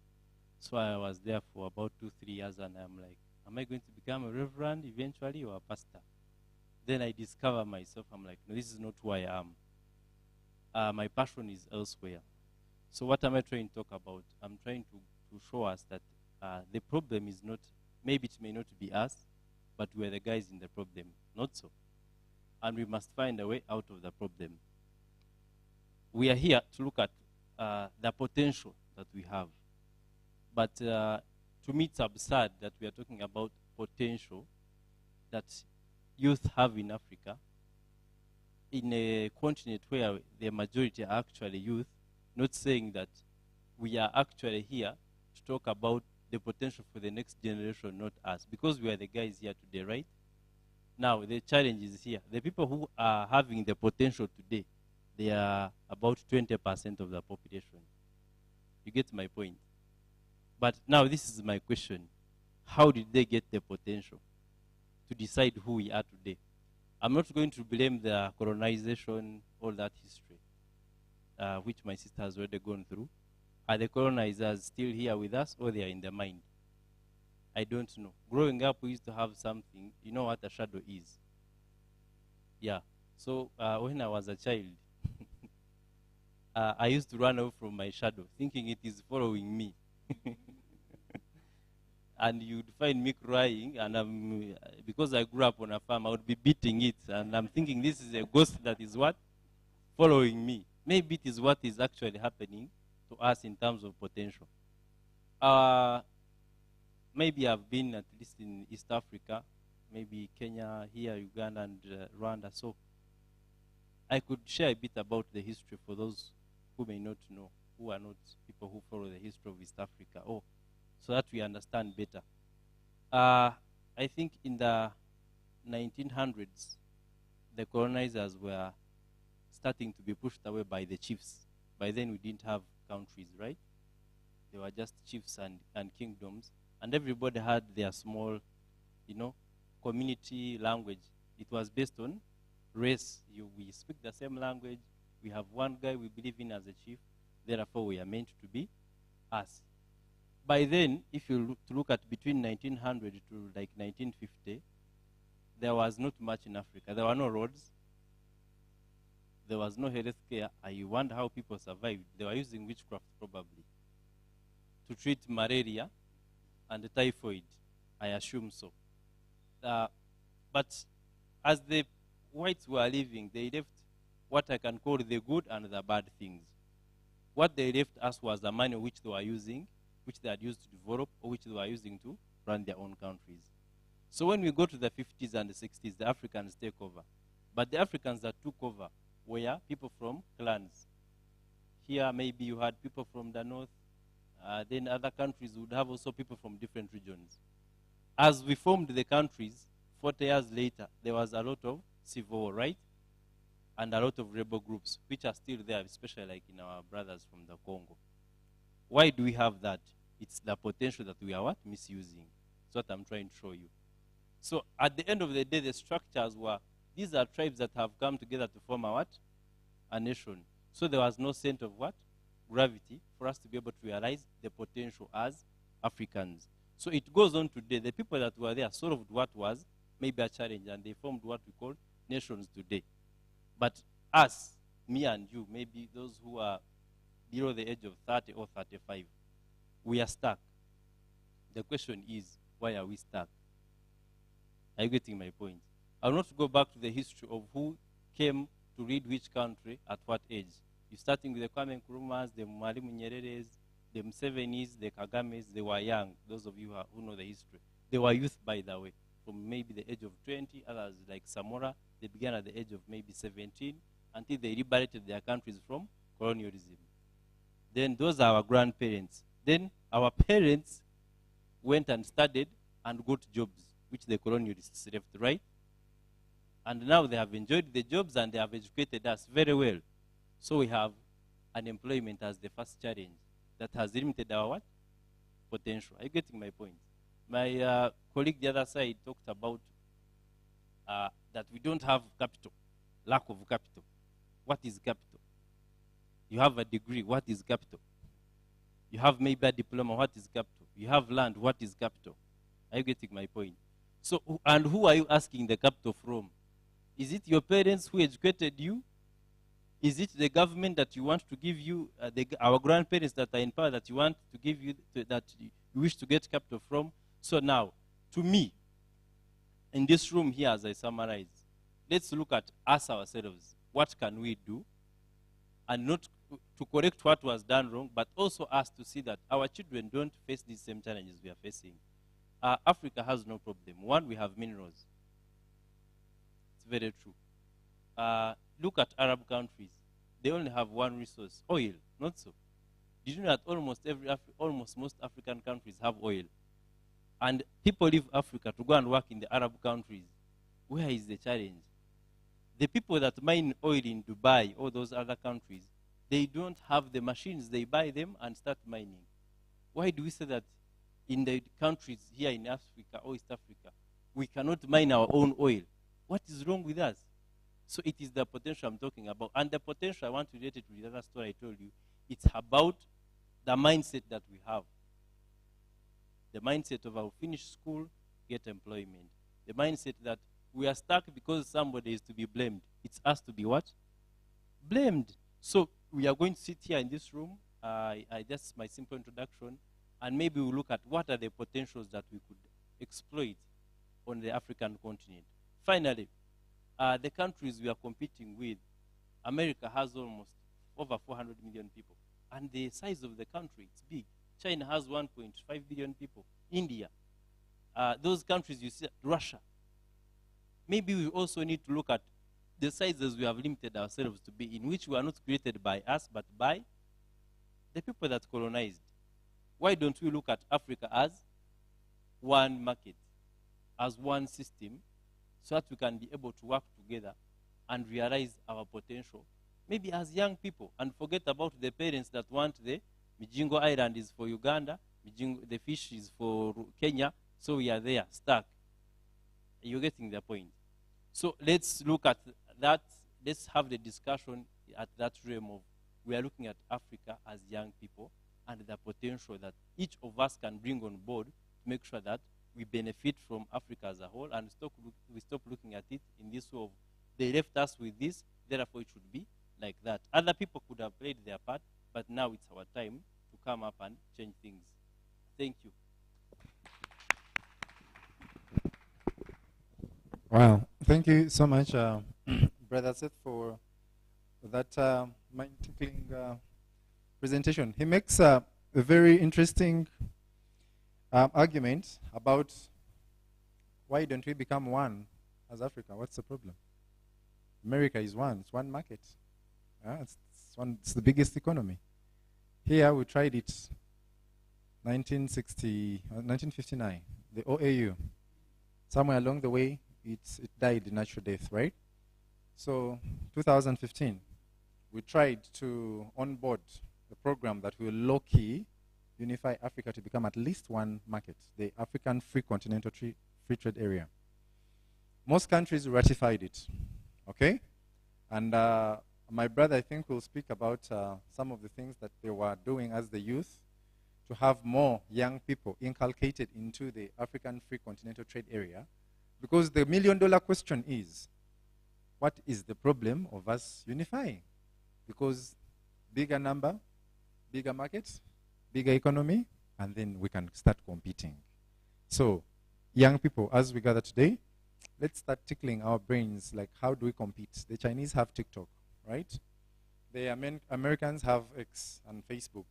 So I was there for about 2-3 years and I'm like, am I going to become a reverend eventually or a pastor? Then I discover myself, I'm like, no, this is not who I am. My passion is elsewhere. So what am I trying to talk about? I'm trying to show us that the problem is not, maybe it may not be us, but we're the guys in the problem. Not so. And we must find a way out of the problem. We are here to look at the potential that we have. But to me, it's absurd that we are talking about potential that youth have in Africa, in a continent where the majority are actually youth, not saying that we are actually here to talk about the potential for the next generation, not us, because we are the guys here today, right? Now, the challenge is here. The people who are having the potential today, they are about 20% of the population. You get my point? But now this is my question. How did they get the potential to decide who we are today? I'm not going to blame the colonization, all that history, which my sister has already gone through. Are the colonizers still here with us or they are in the mind? I don't know. Growing up, we used to have something. You know what a shadow is? Yeah. So when I was a child, I used to run away from my shadow, thinking it is following me. And you'd find me crying, and because I grew up on a farm, I would be beating it, and I'm thinking this is a ghost that is what? Following me. Maybe it is what is actually happening to us in terms of potential. Maybe I've been at least in East Africa, maybe Kenya, here, Uganda, and Rwanda, so I could share a bit about the history for those who may not know, who are not people who follow the history of East Africa, so that we understand better. I think in the 1900s, the colonizers were starting to be pushed away by the chiefs. By then, we didn't have countries, right? They were just chiefs and kingdoms, and everybody had their small, community language. It was based on race. We speak the same language. We have one guy we believe in as a chief. Therefore, we are meant to be us. By then, if you look at between 1900 to like 1950, there was not much in Africa. There were no roads. There was no health care. I wonder how people survived. They were using witchcraft probably to treat malaria and typhoid. I assume so. But as the whites were living, they left what I can call the good and the bad things. What they left us was the money which they were using, which they had used to develop, or which they were using to run their own countries. So when we go to the 50s and the 60s, the Africans take over. But the Africans that took over were people from clans. Here, maybe you had people from the north. Then other countries would have also people from different regions. As we formed the countries, 40 years later, there was a lot of civil war, right? And a lot of rebel groups, which are still there, especially like in our brothers from the Congo. Why do we have that? It's the potential that we are what? Misusing. That's what I'm trying to show you. So at the end of the day, the structures were, these are tribes that have come together to form a what? A nation. So there was no sense of what? Gravity for us to be able to realize the potential as Africans. So it goes on today. The people that were there solved what was maybe a challenge, and they formed what we call nations today. But us, me and you, maybe those who are below the age of 30 or 35, we are stuck. The question is, Why are we stuck? Are you getting my point? I will not go back to the history of who came to lead which country at what age. You're starting with the Kwame Nkrumahs, the Mwalimu Nyereres, the Musevenis, the Kagames. They were young. Those of you who know the history. They were youth, by the way, from maybe the age of 20. Others, like Samora, they began at the age of maybe 17 until they liberated their countries from colonialism. Then those are our grandparents. Then our parents went and studied and got jobs, which the colonialists left, right? And now they have enjoyed the jobs and they have educated us very well. So we have unemployment as the first challenge that has limited our what? Potential. Are you getting my point? My colleague the other side talked about that we don't have capital, lack of capital. What is capital? You have a degree, what is capital? You have maybe a diploma, what is capital? You have land, what is capital? Are you getting my point? So, and who are you asking the capital from? Is it your parents who educated you? Is it the government that you want to give you, our grandparents that are in power that you want to give you, that you wish to get capital from? So now, to me, in this room here, as I summarize, let's look at us ourselves. What can we do? And not to correct what was done wrong, but also us to see that our children don't face these same challenges we are facing. Africa has no problem. One, we have minerals. It's very true. Look at Arab countries. They only have one resource, oil, not so. Did you know that almost most African countries have oil? And people leave Africa to go and work in the Arab countries. Where is the challenge? The people that mine oil in Dubai or those other countries, they don't have the machines. They buy them and start mining. Why do we say that in the countries here in Africa or East Africa, we cannot mine our own oil? What is wrong with us? So it is the potential I'm talking about. And the potential, I want to relate it to the other story I told you. It's about the mindset that we have. The mindset of our finish school, get employment. The mindset that we are stuck because somebody is to be blamed. It's us to be what? Blamed. So we are going to sit here in this room. That's my simple introduction. And maybe we'll look at what are the potentials that we could exploit on the African continent. Finally, the countries we are competing with, America has almost over 400 million people. And the size of the country, it's big. China has 1.5 billion people. India. Those countries you see, Russia. Maybe we also need to look at the sizes we have limited ourselves to be, in which we are not created by us, but by the people that colonized. Why don't we look at Africa as one market, as one system, so that we can be able to work together and realize our potential, maybe as young people, and forget about the parents that want the Mijingo Island is for Uganda, the fish is for Kenya, so we are there, stuck. You're getting the point. So let's look at that. Let's have the discussion at that realm of we are looking at Africa as young people and the potential that each of us can bring on board to make sure that we benefit from Africa as a whole, and we stop looking at it in this way of they left us with this, therefore it should be like that. Other people could have played their part, but now it's our time to come up and change things. Thank you. Wow. Thank you so much, Brother Seth, for that mind-tickling presentation. He makes a very interesting argument about why don't we become one as Africa? What's the problem? America is one. It's one market. It's the biggest economy. Here we tried it 1959, the OAU. Somewhere along the way, it died natural death, right? So 2015, we tried to onboard a program that will low-key unify Africa to become at least one market, the African Free Continental Free Trade Area. Most countries ratified it, okay? And my brother, I think, will speak about some of the things that they were doing as the youth to have more young people inculcated into the African Free Continental Trade Area. Because the million-dollar question is, what is the problem of us unifying? Because bigger number, bigger markets, bigger economy, and then we can start competing. So, young people, as we gather today, let's start tickling our brains, like how do we compete? The Chinese have TikTok, right? The Americans have X and Facebook.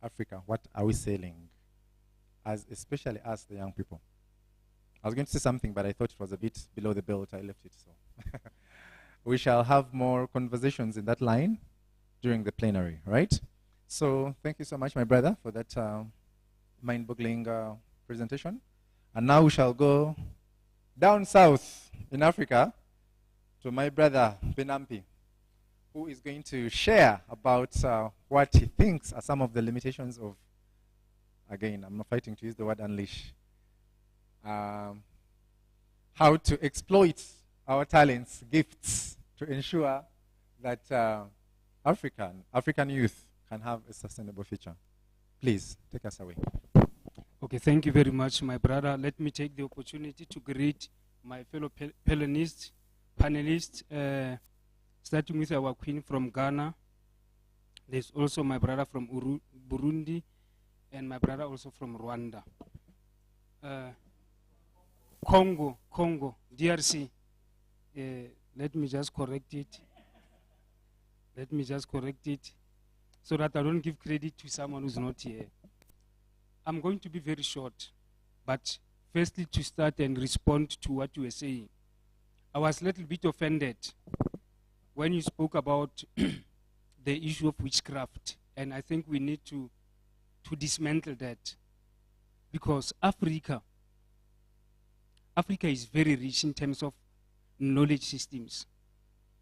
Africa, what are we selling? Especially us, the young people. I was going to say something, but I thought it was a bit below the belt. I left it, so. We shall have more conversations in that line during the plenary, right? So thank you so much, my brother, for that mind-boggling presentation. And now we shall go down south in Africa to my brother, Benampi, who is going to share about what he thinks are some of the limitations of, again, I'm not fighting to use the word unleash, how to exploit our talents, gifts, to ensure that African youth can have a sustainable future. Please, take us away. Okay, thank you very much, my brother. Let me take the opportunity to greet my fellow panelists, starting with our queen from Ghana. There's also my brother from Burundi, and my brother also from Rwanda. Congo, DRC. Let me just correct it. So that I don't give credit to someone who's not here. I'm going to be very short, but firstly to start and respond to what you were saying. I was a little bit offended when you spoke about the issue of witchcraft, and I think we need to dismantle that, because Africa is very rich in terms of knowledge systems.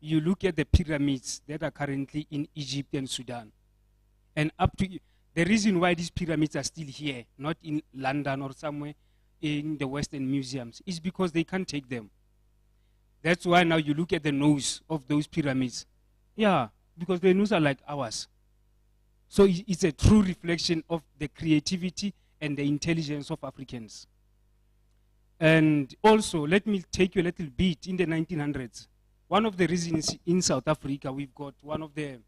You look at the pyramids that are currently in Egypt and Sudan, and up to the reason why these pyramids are still here, not in London or somewhere in the Western museums, is because they can't take them. That's why now you look at the nose of those pyramids. Yeah, because the nose are like ours. So it's a true reflection of the creativity and the intelligence of Africans. And also, let me take you a little bit in the 1900s. One of the reasons in South Africa, we've got one of the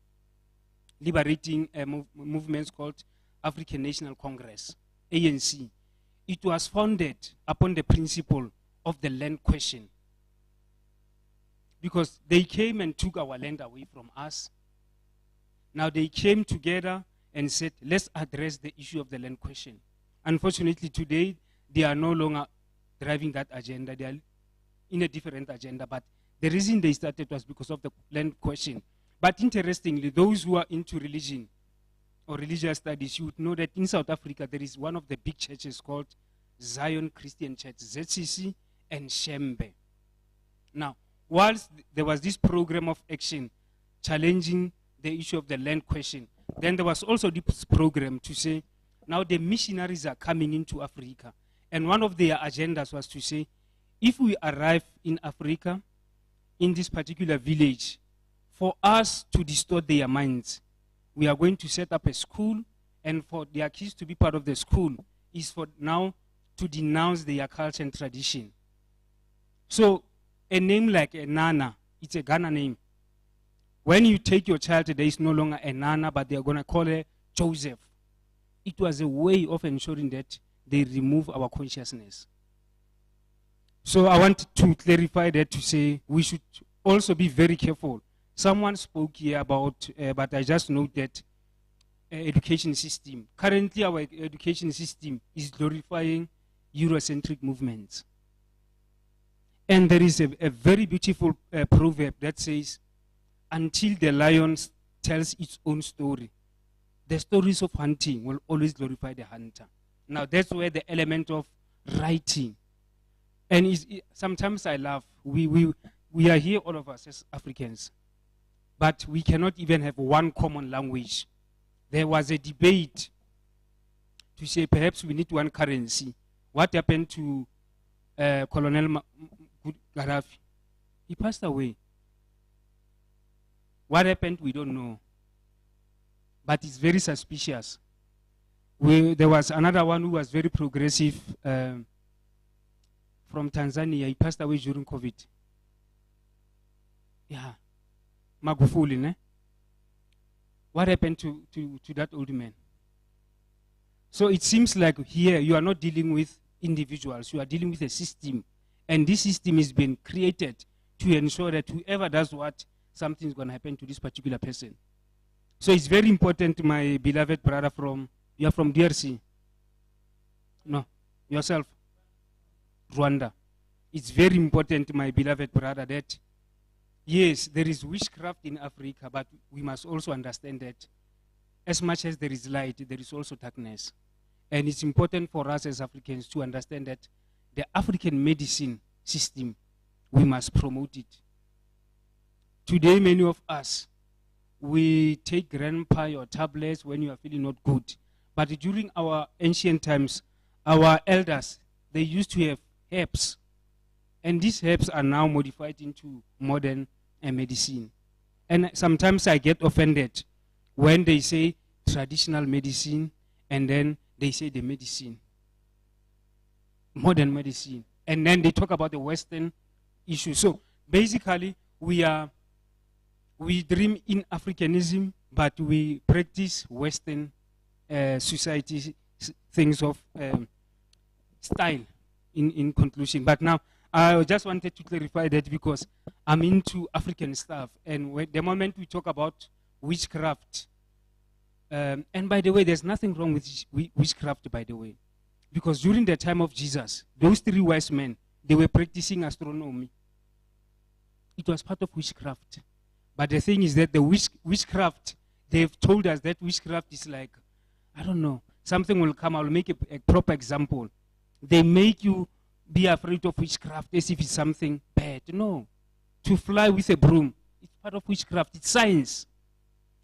liberating movements called African National Congress, ANC. It was founded upon the principle of the land question. Because they came and took our land away from us. Now they came together and said, let's address the issue of the land question. Unfortunately, today, they are no longer driving that agenda. They are in a different agenda. But the reason they started was because of the land question. But interestingly, those who are into religion or religious studies, you would know that in South Africa, there is one of the big churches called Zion Christian Church, ZCC, and Shembe. Now, whilst there was this program of action challenging the issue of the land question, then there was also this program to say, now the missionaries are coming into Africa. And one of their agendas was to say, if we arrive in Africa, in this particular village, for us to distort their minds, we are going to set up a school, and for their kids to be part of the school is for now to denounce their culture and tradition. So a name like a Nana, it's a Ghana name. When you take your child today, it's no longer a Nana, but they're going to call her Joseph. It was a way of ensuring that they remove our consciousness. So I want to clarify that to say we should also be very careful. Someone spoke here about, but I just note that education system. Currently, our education system is glorifying Eurocentric movements. And there is a very beautiful proverb that says, until the lion tells its own story, the stories of hunting will always glorify the hunter. Now, that's where the element of writing, and sometimes I laugh, we are here, all of us as Africans, but we cannot even have one common language. There was a debate to say perhaps we need one currency. What happened to Colonel Gaddafi? He passed away. What happened, we don't know. But it's very suspicious. There was another one who was very progressive from Tanzania. He passed away during COVID. Yeah. Magufuli, ne? What happened to that old man? So it seems like here you are not dealing with individuals. You are dealing with a system. And this system is being created to ensure that whoever does what, something is going to happen to this particular person. So it's very important, my beloved brother you are from DRC? No, yourself? Rwanda. It's very important, my beloved brother, that yes, there is witchcraft in Africa, but we must also understand that as much as there is light, there is also darkness. And it's important for us as Africans to understand that the African medicine system, we must promote it. Today, many of us, we take grandpa or tablets when you are feeling not good. But during our ancient times, our elders, they used to have herbs. And these herbs are now modified into modern medicine. And sometimes I get offended when they say traditional medicine and then they say the medicine, modern medicine. And then they talk about the Western issue. So basically, we dream in Africanism, but we practice Western society things of style in conclusion. But now, I just wanted to clarify that because I'm into African stuff. And the moment we talk about witchcraft, and by the way, there's nothing wrong with witchcraft, by the way. Because during the time of Jesus, those 3 wise men, they were practicing astronomy. It was part of witchcraft. But the thing is that the witchcraft, they've told us that witchcraft is like, I don't know, something will come, I'll make a proper example. They make you be afraid of witchcraft as if it's something bad. No. To fly with a broom, it's part of witchcraft, it's science.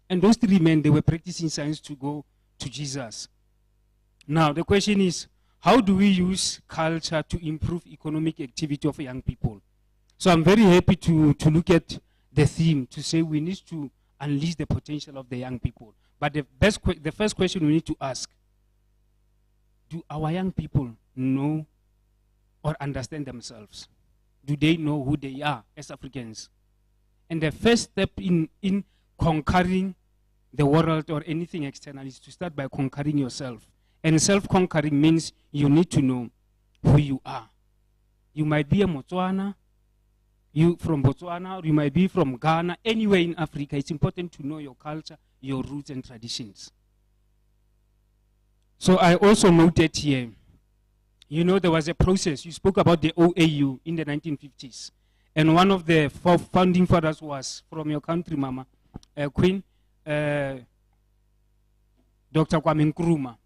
And those 3 men, they were practicing science to go to Jesus. Now, the question is, how do we use culture to improve economic activity of young people? So I'm very happy to look at the theme, to say we need to unleash the potential of the young people. But the first question we need to ask, do our young people know or understand themselves? Do they know who they are as Africans? And the first step in conquering the world or anything external is to start by conquering yourself. And self-conquering means you need to know who you are. You might be a Botswana, you from Botswana, or you might be from Ghana, anywhere in Africa. It's important to know your culture, your roots and traditions. So I also noted here, you know, there was a process. You spoke about the OAU in the 1950s. And one of the founding fathers was from your country, Mama, Queen, Dr. Kwame Nkrumah.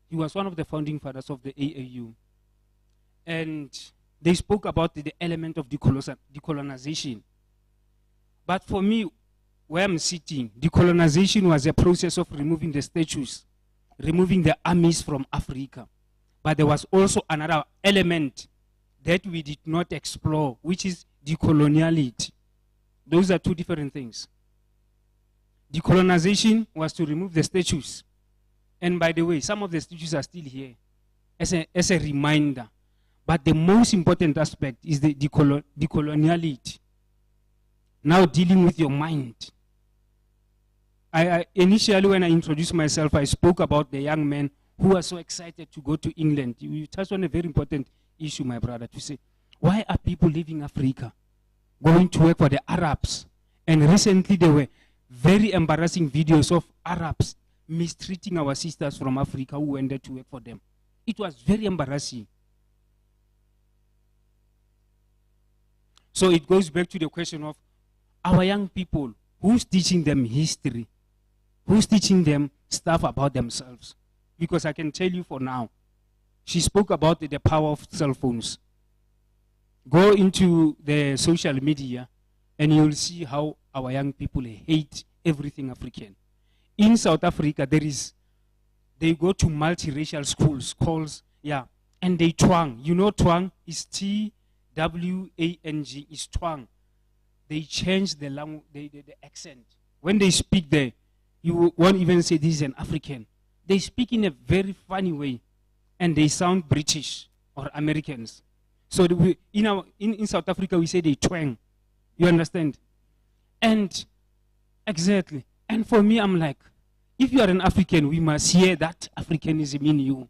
He was one of the founding fathers of the AAU. And they spoke about the element of decolonization. But for me, where I'm sitting, decolonization was a process of removing the statues, removing the armies from Africa. But there was also another element that we did not explore, which is decoloniality. Those are 2 different things. Decolonization was to remove the statues. And by the way, some of the statues are still here as a reminder. But the most important aspect is the decoloniality. Now dealing with your mind. Initially, when I introduced myself, I spoke about the young men who are so excited to go to England. You touched on a very important issue, my brother, to say, why are people leaving Africa, going to work for the Arabs? And recently, there were very embarrassing videos of Arabs mistreating our sisters from Africa who went there to work for them. It was very embarrassing. So it goes back to the question of our young people, who's teaching them history? Who's teaching them stuff about themselves? Because I can tell you for now, she spoke about the power of cell phones. Go into the social media and you'll see how our young people hate everything African. In South Africa, they go to multiracial schools, and they twang. You know twang is Twang, is twang. They change the language, the accent. When they speak there, you won't even say this is an African. They speak in a very funny way, and they sound British or Americans. So in South Africa, we say they twang. You understand? And exactly. And for me, I'm like, if you are an African, we must hear that Africanism in you.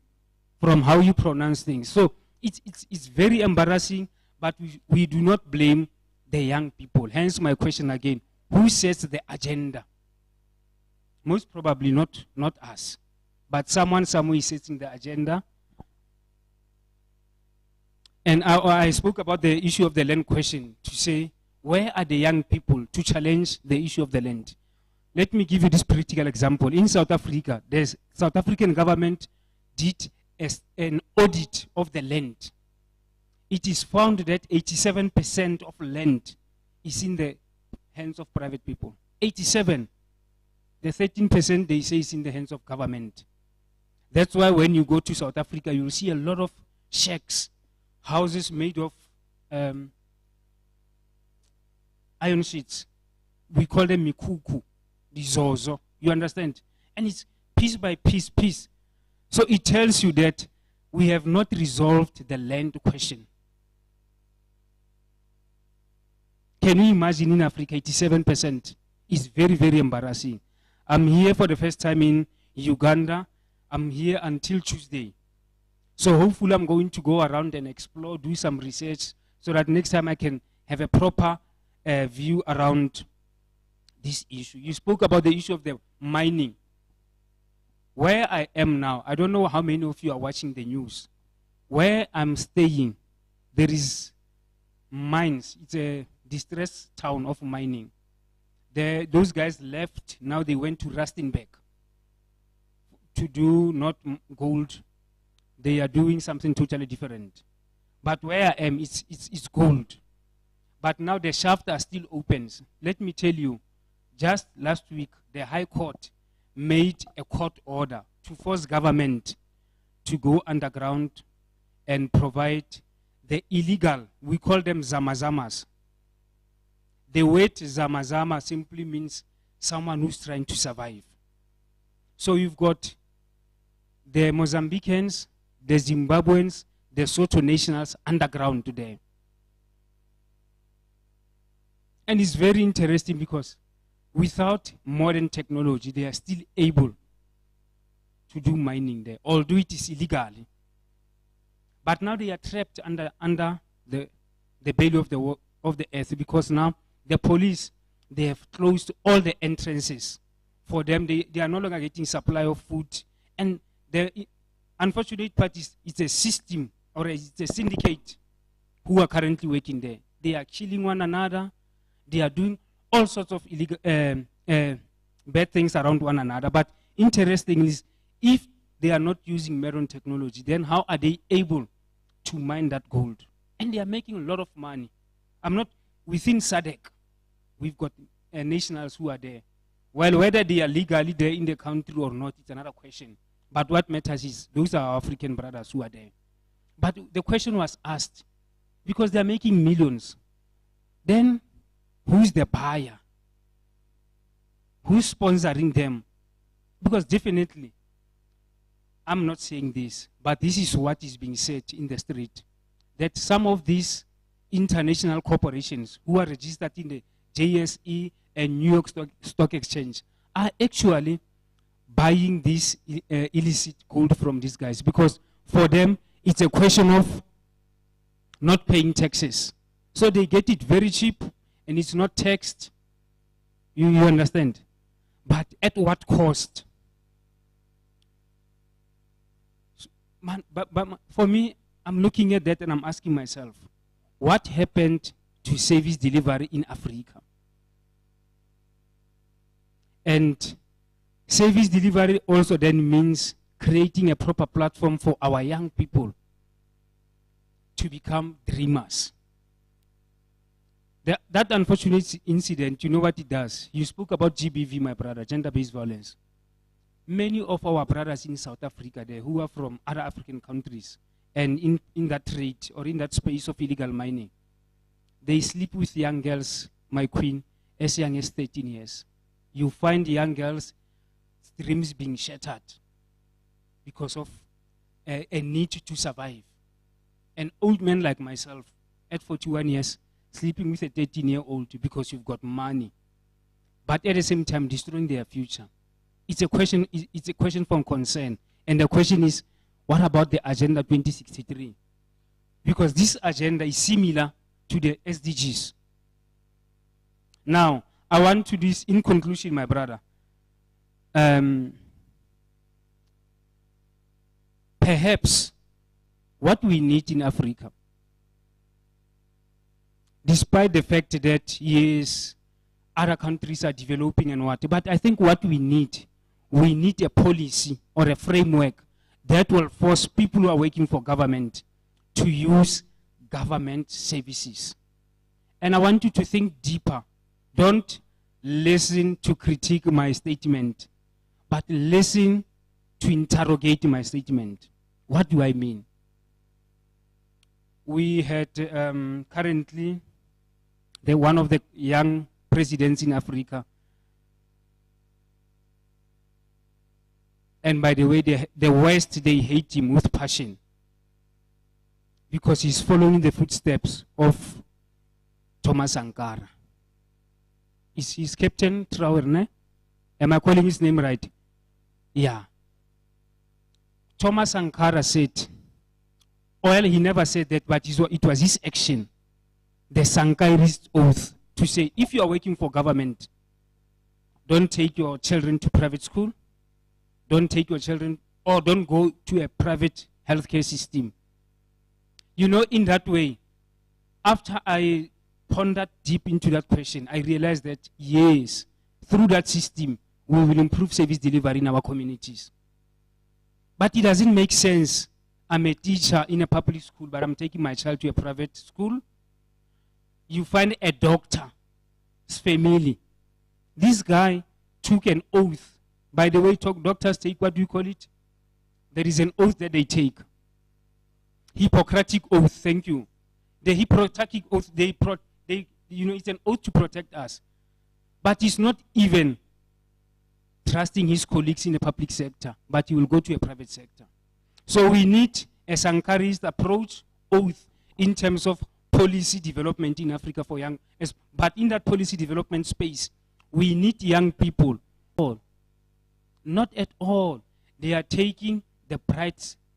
from how you pronounce things. So it's very embarrassing, but we do not blame the young people. Hence my question again, who sets the agenda? Most probably not us, but someone somewhere is setting the agenda. And I spoke about the issue of the land question to say, where are the young people to challenge the issue of the land? Let me give you this practical example. In South Africa, the South African government did an audit of the land. It is found that 87% of land is in the hands of private people. 87. The 13% they say is in the hands of government. That's why when you go to South Africa, you'll see a lot of shacks, houses made of iron sheets. We call them mikuku, the zozo. You understand? And it's piece by piece. So it tells you that we have not resolved the land question. Can you imagine in Africa, 87% is very, very embarrassing. I'm here for the first time in Uganda. I'm here until Tuesday. So hopefully I'm going to go around and explore, do some research, so that next time I can have a proper view around this issue. You spoke about the issue of the mining. Where I am now, I don't know how many of you are watching the news. Where I'm staying, there is mines. It's a distressed town of mining. Those guys left, now they went to Rustenburg to do not gold. They are doing something totally different. But where I am, it's gold. But now the shafts are still open. Let me tell you, just last week, the High Court made a court order to force government to go underground and provide the illegal, we call them zamazamas. The word zamazama simply means someone who's trying to survive. So you've got the Mozambicans, the Zimbabweans, the Soto nationals underground today. And it's very interesting because without modern technology, they are still able to do mining there, although it is illegal. But now they are trapped under the belly of the earth, because now the police, they have closed all the entrances. For them, they are no longer getting supply of food. And the unfortunate part is it's a system, or it's a syndicate who are currently working there. They are killing one another. They are doing all sorts of illegal, bad things around one another. But interestingly, if they are not using modern technology, then how are they able to mine that gold? And they are making a lot of money. I'm not within SADC. We've got nationals who are there. Well, whether they are legally there in the country or not, it's another question. But what matters is those are our African brothers who are there. But the question was asked, because they are making millions, then who's the buyer? Who's sponsoring them? Because definitely, I'm not saying this, but this is what is being said in the street, that some of these international corporations who are registered in the JSE and New York Stock Exchange are actually buying this illicit gold from these guys, because for them, it's a question of not paying taxes. So they get it very cheap, and it's not taxed. You understand? But at what cost? But for me, I'm looking at that and I'm asking myself, what happened to service delivery in Africa? And service delivery also then means creating a proper platform for our young people to become dreamers. That unfortunate incident, you know what it does? You spoke about GBV, my brother, gender-based violence. Many of our brothers in South Africa there who are from other African countries and in that trade or in that space of illegal mining, they sleep with young girls, my queen, as young as 13 years. You find young girls' dreams being shattered because of a need to survive. An old man like myself at 41 years, sleeping with a 13-year-old because you've got money, but at the same time destroying their future. It's a question from concern. And the question is, What about the Agenda 2063? Because this agenda is similar to the SDGs. Now, I want to do this in conclusion, my brother. Perhaps what we need in Africa, despite the fact that, yes, other countries are developing and what, but I think what we need a policy or a framework that will force people who are working for government to use government services. And I want you to think deeper. Don't listen to critique my statement, but listen to interrogate my statement. What do I mean? We had currently one of the young presidents in Africa. And by the way, the West, they hate him with passion because he's following the footsteps of Thomas Sankara. Is Captain Traore, ne? Am I calling his name right? Yeah. Thomas Sankara said, well, he never said that, but it was his action, the Sankarist oath, to say, if you are working for government, don't take your children to private school, don't take your children, or don't go to a private healthcare system. You know, in that way, after I pondered deep into that question, I realized that, yes, through that system, we will improve service delivery in our communities. But it doesn't make sense. I'm a teacher in a public school, but I'm taking my child to a private school. You find a doctor's family. This guy took an oath. By the way, doctors take, what do you call it? There is an oath that they take. Hippocratic oath, thank you. The Hippocratic oath, it's an oath to protect us. But it's not even trusting his colleagues in the public sector, but he will go to a private sector. So we need a Sankarist approach, oath, in terms of policy development in Africa for young. But in that policy development space, we need young people. Not at all. They are taking the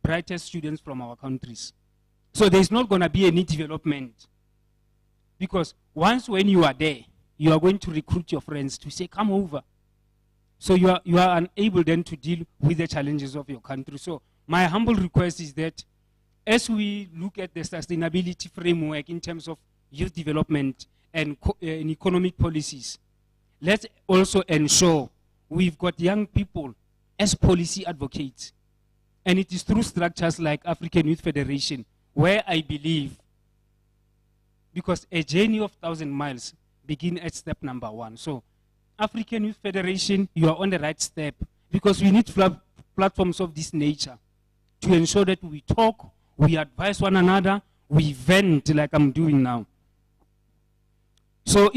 brightest students from our countries. So there's not going to be any development. Because when you are there, you are going to recruit your friends to say, come over. So you are unable then to deal with the challenges of your country. So my humble request is that as we look at the sustainability framework in terms of youth development and economic policies, let's also ensure we've got young people as policy advocates. And it is through structures like African Youth Federation where I believe, because a journey of 1,000 miles begins at step number 1. So African Youth Federation, you are on the right step because we need platforms of this nature to ensure that we talk, we advise one another, we vent like I'm doing now. So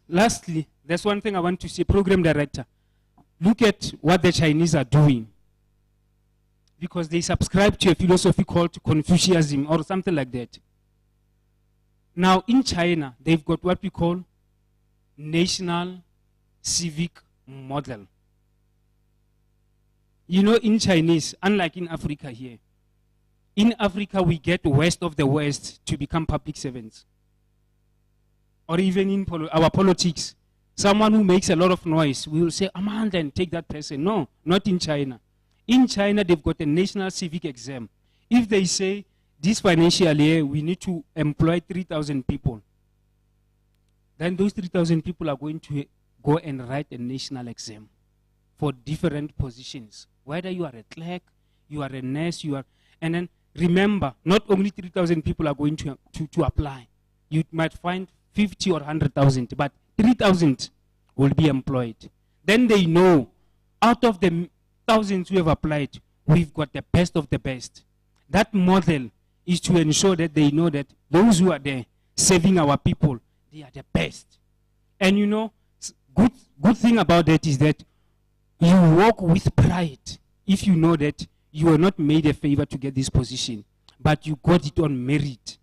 lastly, there's one thing I want to say, program director. Look at what the Chinese are doing. Because they subscribe to a philosophy called Confucianism or something like that. Now in China, they've got what we call national civic model. You know, in Chinese, unlike in Africa here, in Africa we get west of the West to become public servants. Or even in our politics, someone who makes a lot of noise, we will say, Amanda, and take that person. No, not in China. In China, they've got a national civic exam. If they say, this financial year, we need to employ 3,000 people, then those 3,000 people are going to go and write a national exam for different positions. Whether you are a clerk, you are a nurse, and then remember, not only 3,000 people are going to apply. You might find 50 or 100,000, but 3,000 will be employed. Then they know, out of the thousands who have applied, we've got the best of the best. That model is to ensure that they know that those who are there serving our people, they are the best. And you know, good thing about that is that you walk with pride if you know that you were not made a favor to get this position, but you got it on merit.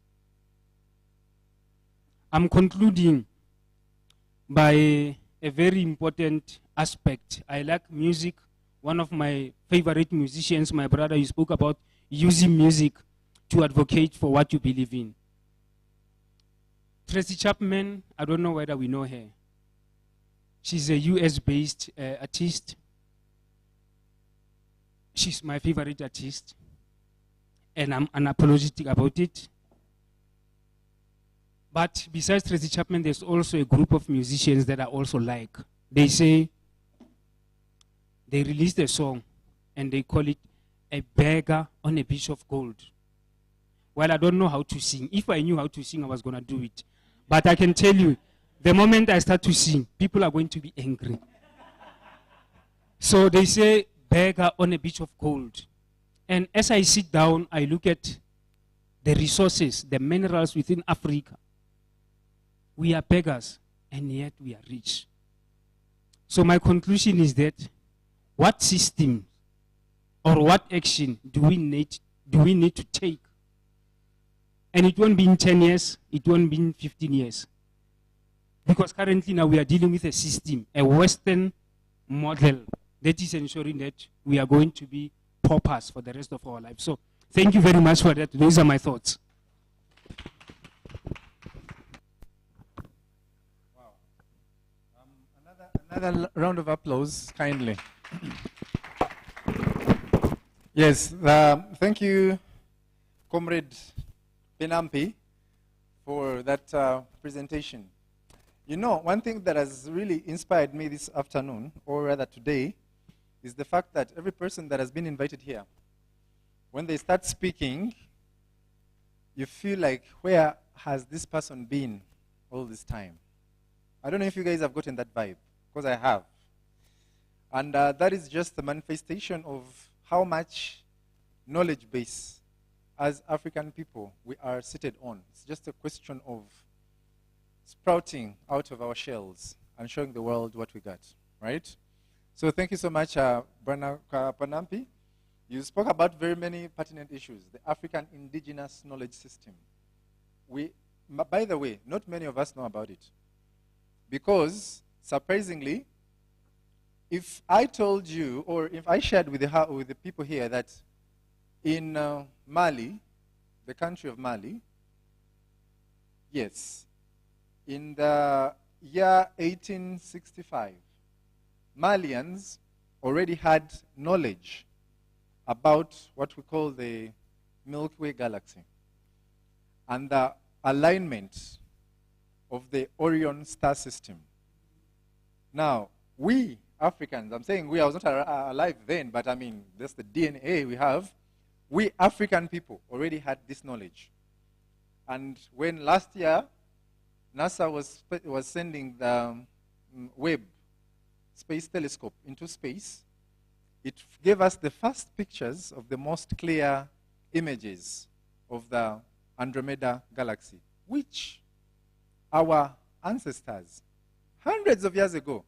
I'm concluding by a very important aspect. I like music. One of my favorite musicians, my brother, you spoke about using music to advocate for what you believe in. Tracy Chapman, I don't know whether we know her. She's a US-based artist. She's my favorite artist, and I'm unapologetic about it. But besides Tracy Chapman, there's also a group of musicians that I also like. They say, they released a song, and they call it A Beggar on a Beach of Gold. Well, I don't know how to sing. If I knew how to sing, I was going to do it. But I can tell you, the moment I start to sing, people are going to be angry. So they say, beggar on a beach of gold. And as I sit down, I look at the resources, the minerals within Africa. We are beggars, and yet we are rich. So my conclusion is that what system or what action do we need to take? And it won't be in 10 years, it won't be in 15 years. Because currently now we are dealing with a system, a Western model that is ensuring that we are going to be paupers for the rest of our lives. So thank you very much for that. Those are my thoughts. Wow. Another round of applause, kindly. Yes, thank you, Comrade Penampi, for that presentation. You know, one thing that has really inspired me this afternoon, or rather today, is the fact that every person that has been invited here, when they start speaking, you feel like, where has this person been all this time? I don't know if you guys have gotten that vibe, because I have. And that is just the manifestation of how much knowledge base as African people we are seated on. It's just a question of sprouting out of our shells and showing the world what we got, right? So thank you so much, Bwana Panampi. You spoke about very many pertinent issues, the African indigenous knowledge system. By the way, not many of us know about it. Because, surprisingly, if I told you, or if I shared with the people here that in Mali, the country of Mali, yes, in the year 1865, Malians already had knowledge about what we call the Milky Way galaxy and the alignment of the Orion star system. Now, we Africans, I'm saying we, I was not alive then, but I mean, that's the DNA we have. We African people already had this knowledge. And when last year, NASA was sending the Webb space telescope into space, it gave us the first pictures of the most clear images of the Andromeda galaxy, which our ancestors, hundreds of years ago,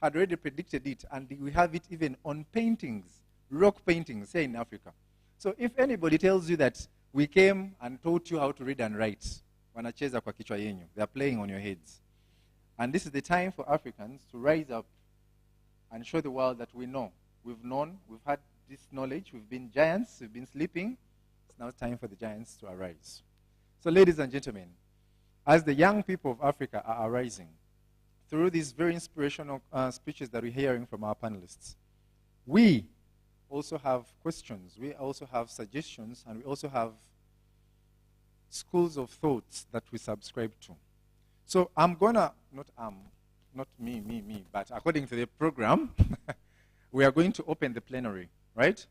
had already predicted it, and we have it even on paintings, rock paintings here in Africa. So if anybody tells you that we came and taught you how to read and write, wanacheza kwa kichwa yenyu, they are playing on your heads. And this is the time for Africans to rise up and show the world that we know. We've known, we've had this knowledge, we've been giants, we've been sleeping. It's now time for the giants to arise. So ladies and gentlemen, as the young people of Africa are arising, through these very inspirational speeches that we're hearing from our panelists, we also have questions, we also have suggestions, and we also have schools of thoughts that we subscribe to. So I'm gonna, not me, but according to the program, we are going to open the plenary, right?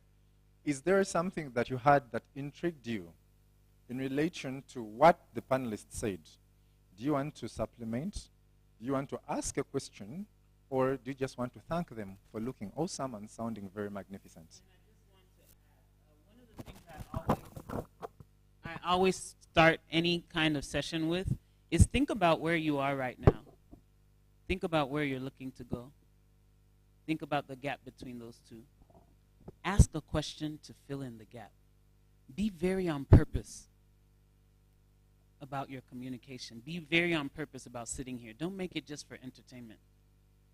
Is there something that you had that intrigued you in relation to what the panelists said? Do you want to supplement? Do you want to ask a question? Or do you just want to thank them for looking awesome and sounding very magnificent? One of the things I always start any kind of session with is think about where you are right now. Think about where you're looking to go. Think about the gap between those two. Ask a question to fill in the gap. Be very on purpose about your communication. Be very on purpose about sitting here. Don't make it just for entertainment.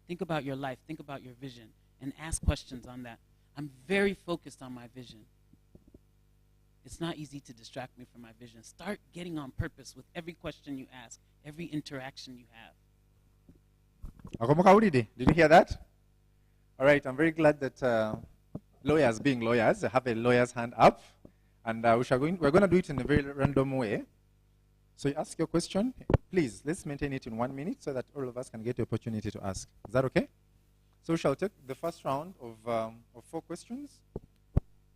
Think about your life. Think about your vision. And ask questions on that. I'm very focused on my vision. It's not easy to distract me from my vision. Start getting on purpose with every question you ask, every interaction you have. Did you hear that? All right, I'm very glad that lawyers being lawyers, have a lawyer's hand up. And we're going to do it in a very random way. So you ask your question. Please, let's maintain it in 1 minute so that all of us can get the opportunity to ask. Is that okay? So we shall take the first round of 4 questions.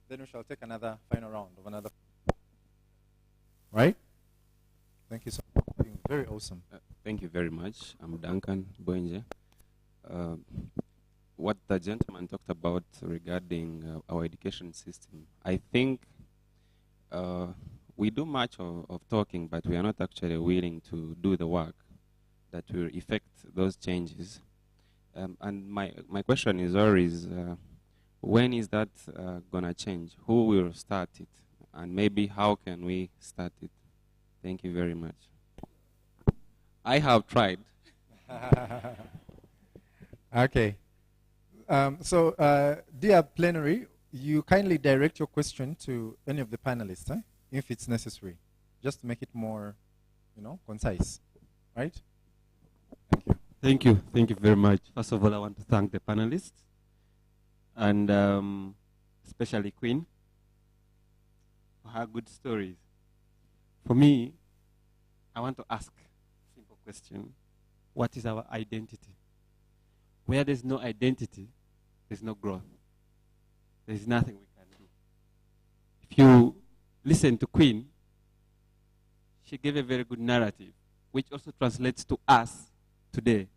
Then we shall take another final round of another. Right? Thank you so much. Very awesome. Thank you very much. I'm Duncan Boenje. What the gentleman talked about regarding our education system, I think we do much of talking, but we are not actually willing to do the work that will effect those changes. And my question is always, when is that going to change? Who will start it? And maybe how can we start it? Thank you very much. I have tried. Okay. So, dear plenary, you kindly direct your question to any of the panelists, if it's necessary, just to make it more, concise, right? Thank you. Thank you. Thank you very much. First of all, I want to thank the panelists, and especially Queen, for her good stories. For me, I want to ask a simple question. What is our identity? Where there's no identity, there's no growth. There's nothing we can do. If you listen to Queen, she gave a very good narrative, which also translates to us today.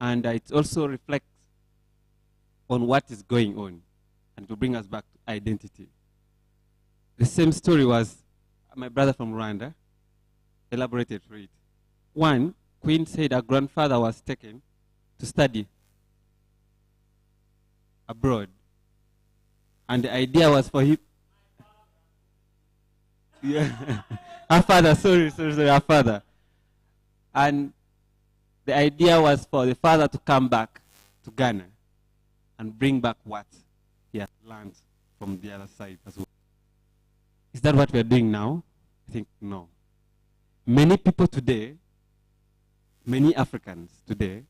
And it also reflects on what is going on and to bring us back to identity. The same story was my brother from Rwanda elaborated for it. One, Queen said her grandfather was taken to study abroad. And the idea was for him. Yeah. Her father, sorry, her father. And the idea was for the father to come back to Ghana and bring back what he had learned from the other side as well. Is that what we are doing now? I think no. Many people today, many Africans today,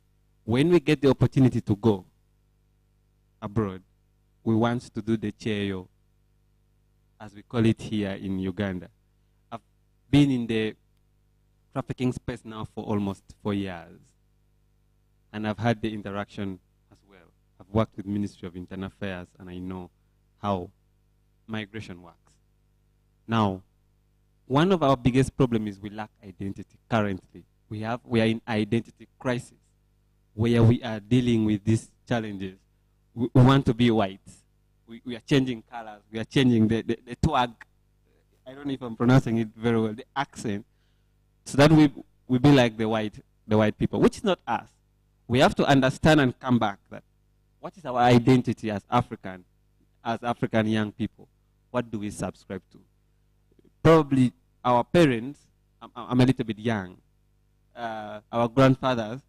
when we get the opportunity to go abroad, we want to do the cheyo, as we call it here in Uganda. I've been in the trafficking space now for almost 4 years, and I've had the interaction as well. I've worked with Ministry of Internal Affairs, and I know how migration works. Now, one of our biggest problems is we lack identity currently. We are in identity crisis, where we are dealing with these challenges. We want to be white. We are changing colors. We are changing the twag. I don't know if I'm pronouncing it very well, the accent, so that we be like the white people, which is not us. We have to understand and come back that what is our identity as African young people? What do we subscribe to? Probably our parents, I'm a little bit young, our grandfathers,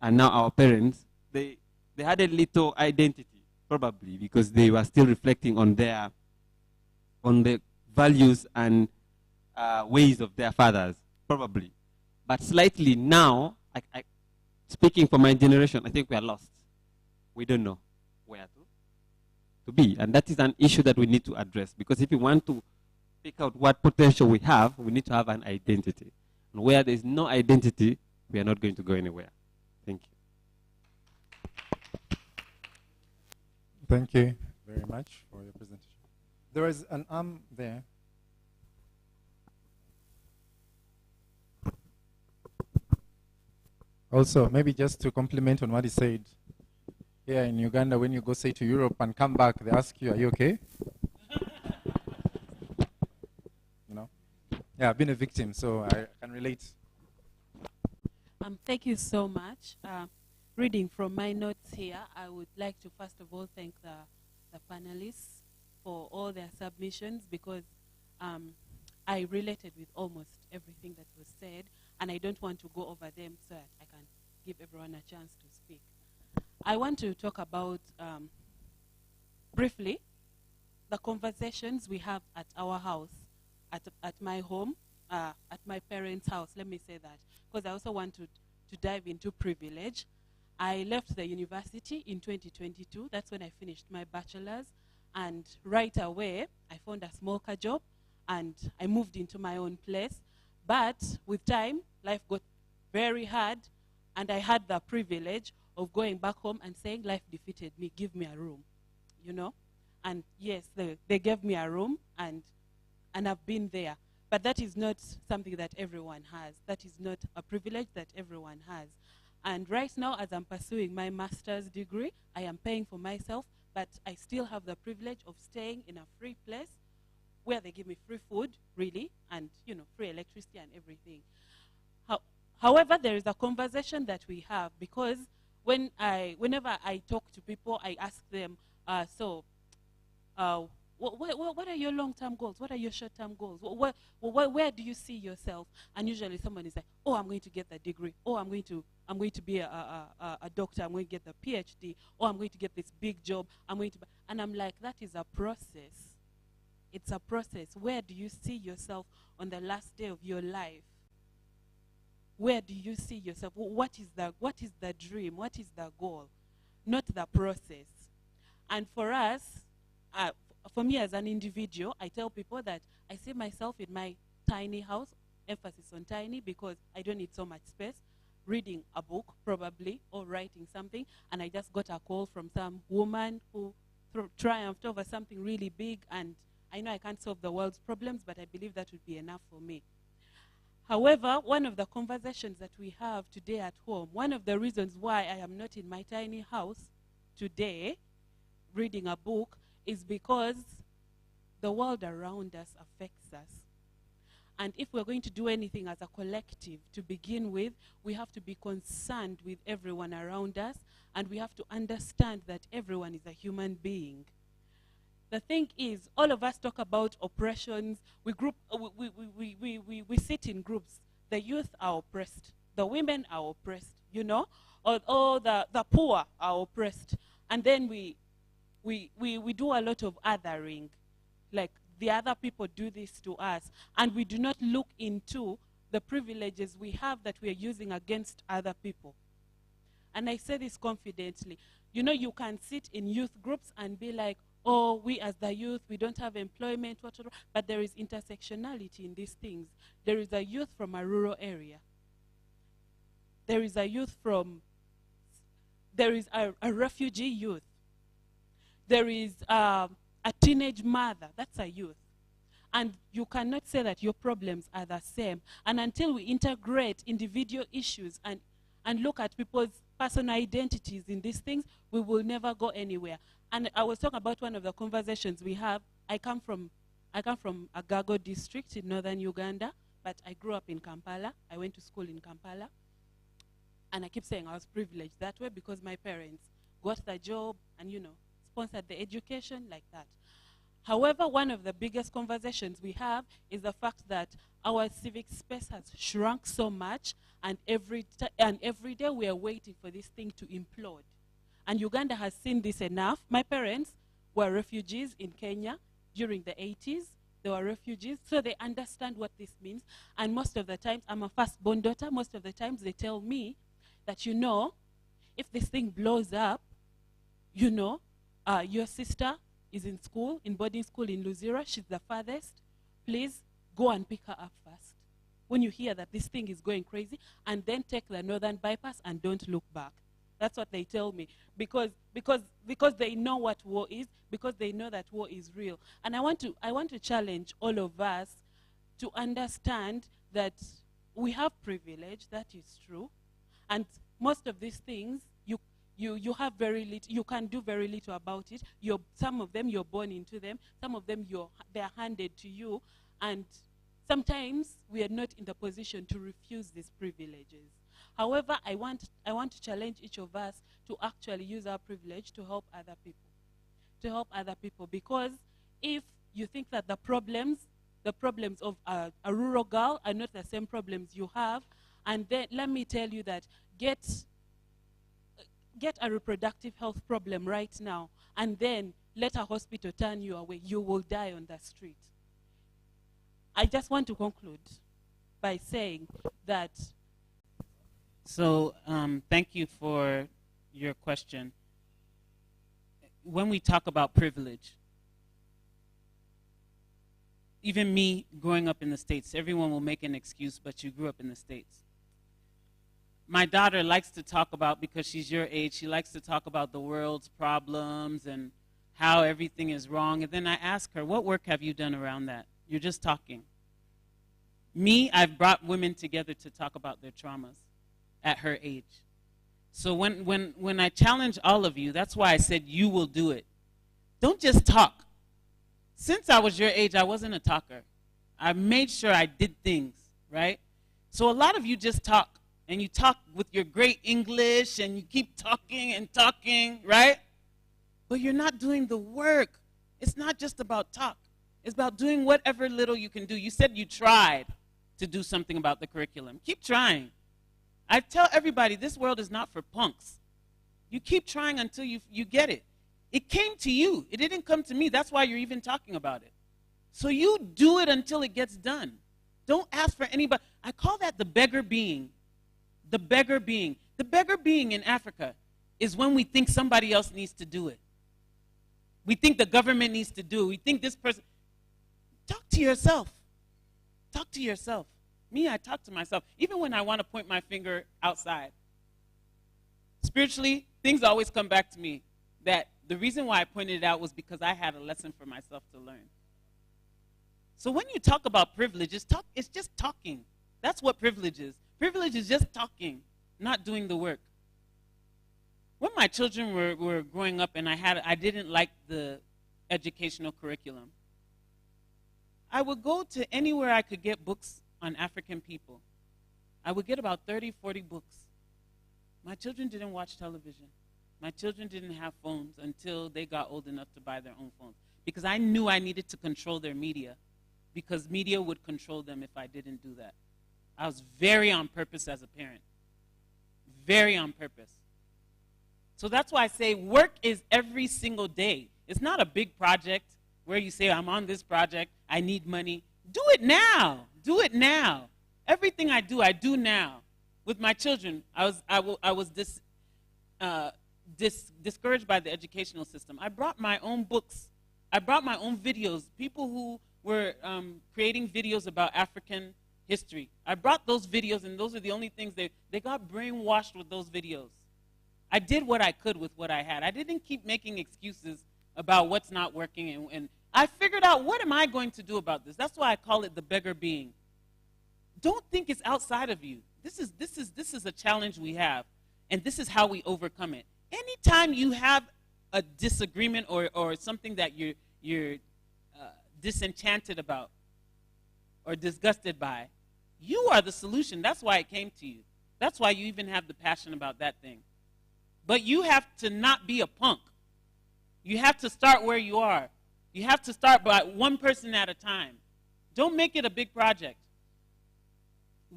and now our parents, they had a little identity, probably, because they were still reflecting on the values and ways of their fathers, probably. But slightly now, speaking for my generation, I think we are lost. We don't know where to be. And that is an issue that we need to address, because if we want to pick out what potential we have, we need to have an identity. And where there is no identity, we are not going to go anywhere. Thank you. Thank you very much for your presentation. There is an arm there. Also, maybe just to compliment on what he said, here in Uganda, when you go, say, to Europe and come back, they ask you, are you okay? Yeah, I've been a victim, so I can relate. Thank you so much. Reading from my notes here, I would like to first of all thank the panelists for all their submissions, because I related with almost everything that was said, and I don't want to go over them so that I can give everyone a chance to speak. I want to talk about, briefly, the conversations we have at our house, at my home, at my parents' house, let me say that, because I also want to dive into privilege. I left the university in 2022. That's when I finished my bachelor's. And right away, I found a smoker job and I moved into my own place. But with time, life got very hard, and I had the privilege of going back home and saying, life defeated me, give me a room, you know? And yes, they gave me a room, and I've been there. But that is not something that everyone has. That is not a privilege that everyone has. And right now, as I'm pursuing my master's degree, I am paying for myself, but I still have the privilege of staying in a free place where they give me free food, really, and, you know, free electricity and everything. However, there is a conversation that we have, because whenever I talk to people, I ask them, what are your long-term goals? What are your short-term goals? Where do you see yourself? And usually someone is like, oh, I'm going to get the degree. Oh, I'm going to be a doctor. I'm going to get the PhD. Oh, I'm going to get this big job. And I'm like, that is a process. It's a process. Where do you see yourself on the last day of your life? Where do you see yourself? What is the dream? What is the goal? Not the process. And for us, for me as an individual, I tell people that I see myself in my tiny house, emphasis on tiny, because I don't need so much space, reading a book probably, or writing something, and I just got a call from some woman who triumphed over something really big, and I know I can't solve the world's problems, but I believe that would be enough for me. However, one of the conversations that we have today at home, one of the reasons why I am not in my tiny house today reading a book, is because the world around us affects us. And if we're going to do anything as a collective to begin with, we have to be concerned with everyone around us, and we have to understand that everyone is a human being. The thing is, all of us talk about oppressions. We sit in groups. The youth are oppressed. The women are oppressed, you know? Or the poor are oppressed. And then we do a lot of othering. Like, the other people do this to us. And we do not look into the privileges we have that we are using against other people. And I say this confidently. You know, you can sit in youth groups and be like, oh, we as the youth, we don't have employment, whatever. But there is intersectionality in these things. There is a youth from a rural area. There is a youth there is a refugee youth. There is a teenage mother. That's a youth. And you cannot say that your problems are the same. And until we integrate individual issues and look at people's personal identities in these things, we will never go anywhere. And I was talking about one of the conversations we have. I come from Agago district in northern Uganda, but I grew up in Kampala. I went to school in Kampala. And I keep saying I was privileged that way because my parents got the job and, you know, sponsored the education like that. However, one of the biggest conversations we have is the fact that our civic space has shrunk so much, and every day we are waiting for this thing to implode. And Uganda has seen this enough. My parents were refugees in Kenya during the 80s. They were refugees, so they understand what this means. And most of the times, I'm a first-born daughter, most of the times they tell me that, you know, if this thing blows up, you know, your sister is in school, in boarding school in Luzira, she's the farthest. Please go and pick her up first. When you hear that this thing is going crazy, and then take the northern bypass and don't look back. That's what they tell me, because they know what war is, because they know that war is real. And I want to challenge all of us to understand that we have privilege, that is true, and most of these things you have very little, you can do very little about it. Some of them you're born into them, some of them they're handed to you, and sometimes we are not in the position to refuse these privileges. However, I want to challenge each of us to actually use our privilege to help other people. Because if you think that the problems of a rural girl are not the same problems you have, and then let me tell you that get a reproductive health problem right now, and then let a hospital turn you away, you will die on that street. I just want to conclude by saying that. So thank you for your question. When we talk about privilege, even me growing up in the States, everyone will make an excuse, but you grew up in the States. My daughter likes to talk about, because she's your age, she likes to talk about the world's problems and how everything is wrong. And then I ask her, what work have you done around that? You're just talking. Me, I've brought women together to talk about their traumas at her age. So when I challenge all of you, that's why I said you will do it. Don't just talk. Since I was your age, I wasn't a talker. I made sure I did things, right? So a lot of you just talk, and you talk with your great English, and you keep talking and talking, right? But you're not doing the work. It's not just about talk. It's about doing whatever little you can do. You said you tried to do something about the curriculum. Keep trying. I tell everybody, this world is not for punks. You keep trying until you get it. It came to you. It didn't come to me. That's why you're even talking about it. So you do it until it gets done. Don't ask for anybody. I call that the beggar being. The beggar being. The beggar being in Africa is when we think somebody else needs to do it. We think the government needs to do it. We think this person. Talk to yourself. Talk to yourself. Me, I talk to myself. Even when I want to point my finger outside. Spiritually, things always come back to me. That the reason why I pointed it out was because I had a lesson for myself to learn. So when you talk about privilege, it's just talking. That's what privilege is. Privilege is just talking, not doing the work. When my children were growing up and I didn't like the educational curriculum, I would go to anywhere I could get books on African people. I would get about 30, 40 books. My children didn't watch television. My children didn't have phones until they got old enough to buy their own phones. Because I knew I needed to control their media. Because media would control them if I didn't do that. I was very on purpose as a parent. Very on purpose. So that's why I say work is every single day. It's not a big project where you say, I'm on this project, I need money. Do it now. Do it now. Everything I do now. With my children, I was discouraged by the educational system. I brought my own books. I brought my own videos. People who were creating videos about African history. I brought those videos, and those are the only things they got brainwashed with those videos. I did what I could with what I had. I didn't keep making excuses about what's not working, and I figured out, what am I going to do about this? That's why I call it the beggar being. Don't think it's outside of you. This is a challenge we have, and this is how we overcome it. Anytime you have a disagreement or something that you're disenchanted about or disgusted by, you are the solution. That's why it came to you. That's why you even have the passion about that thing. But you have to not be a punk. You have to start where you are. You have to start by one person at a time. Don't make it a big project.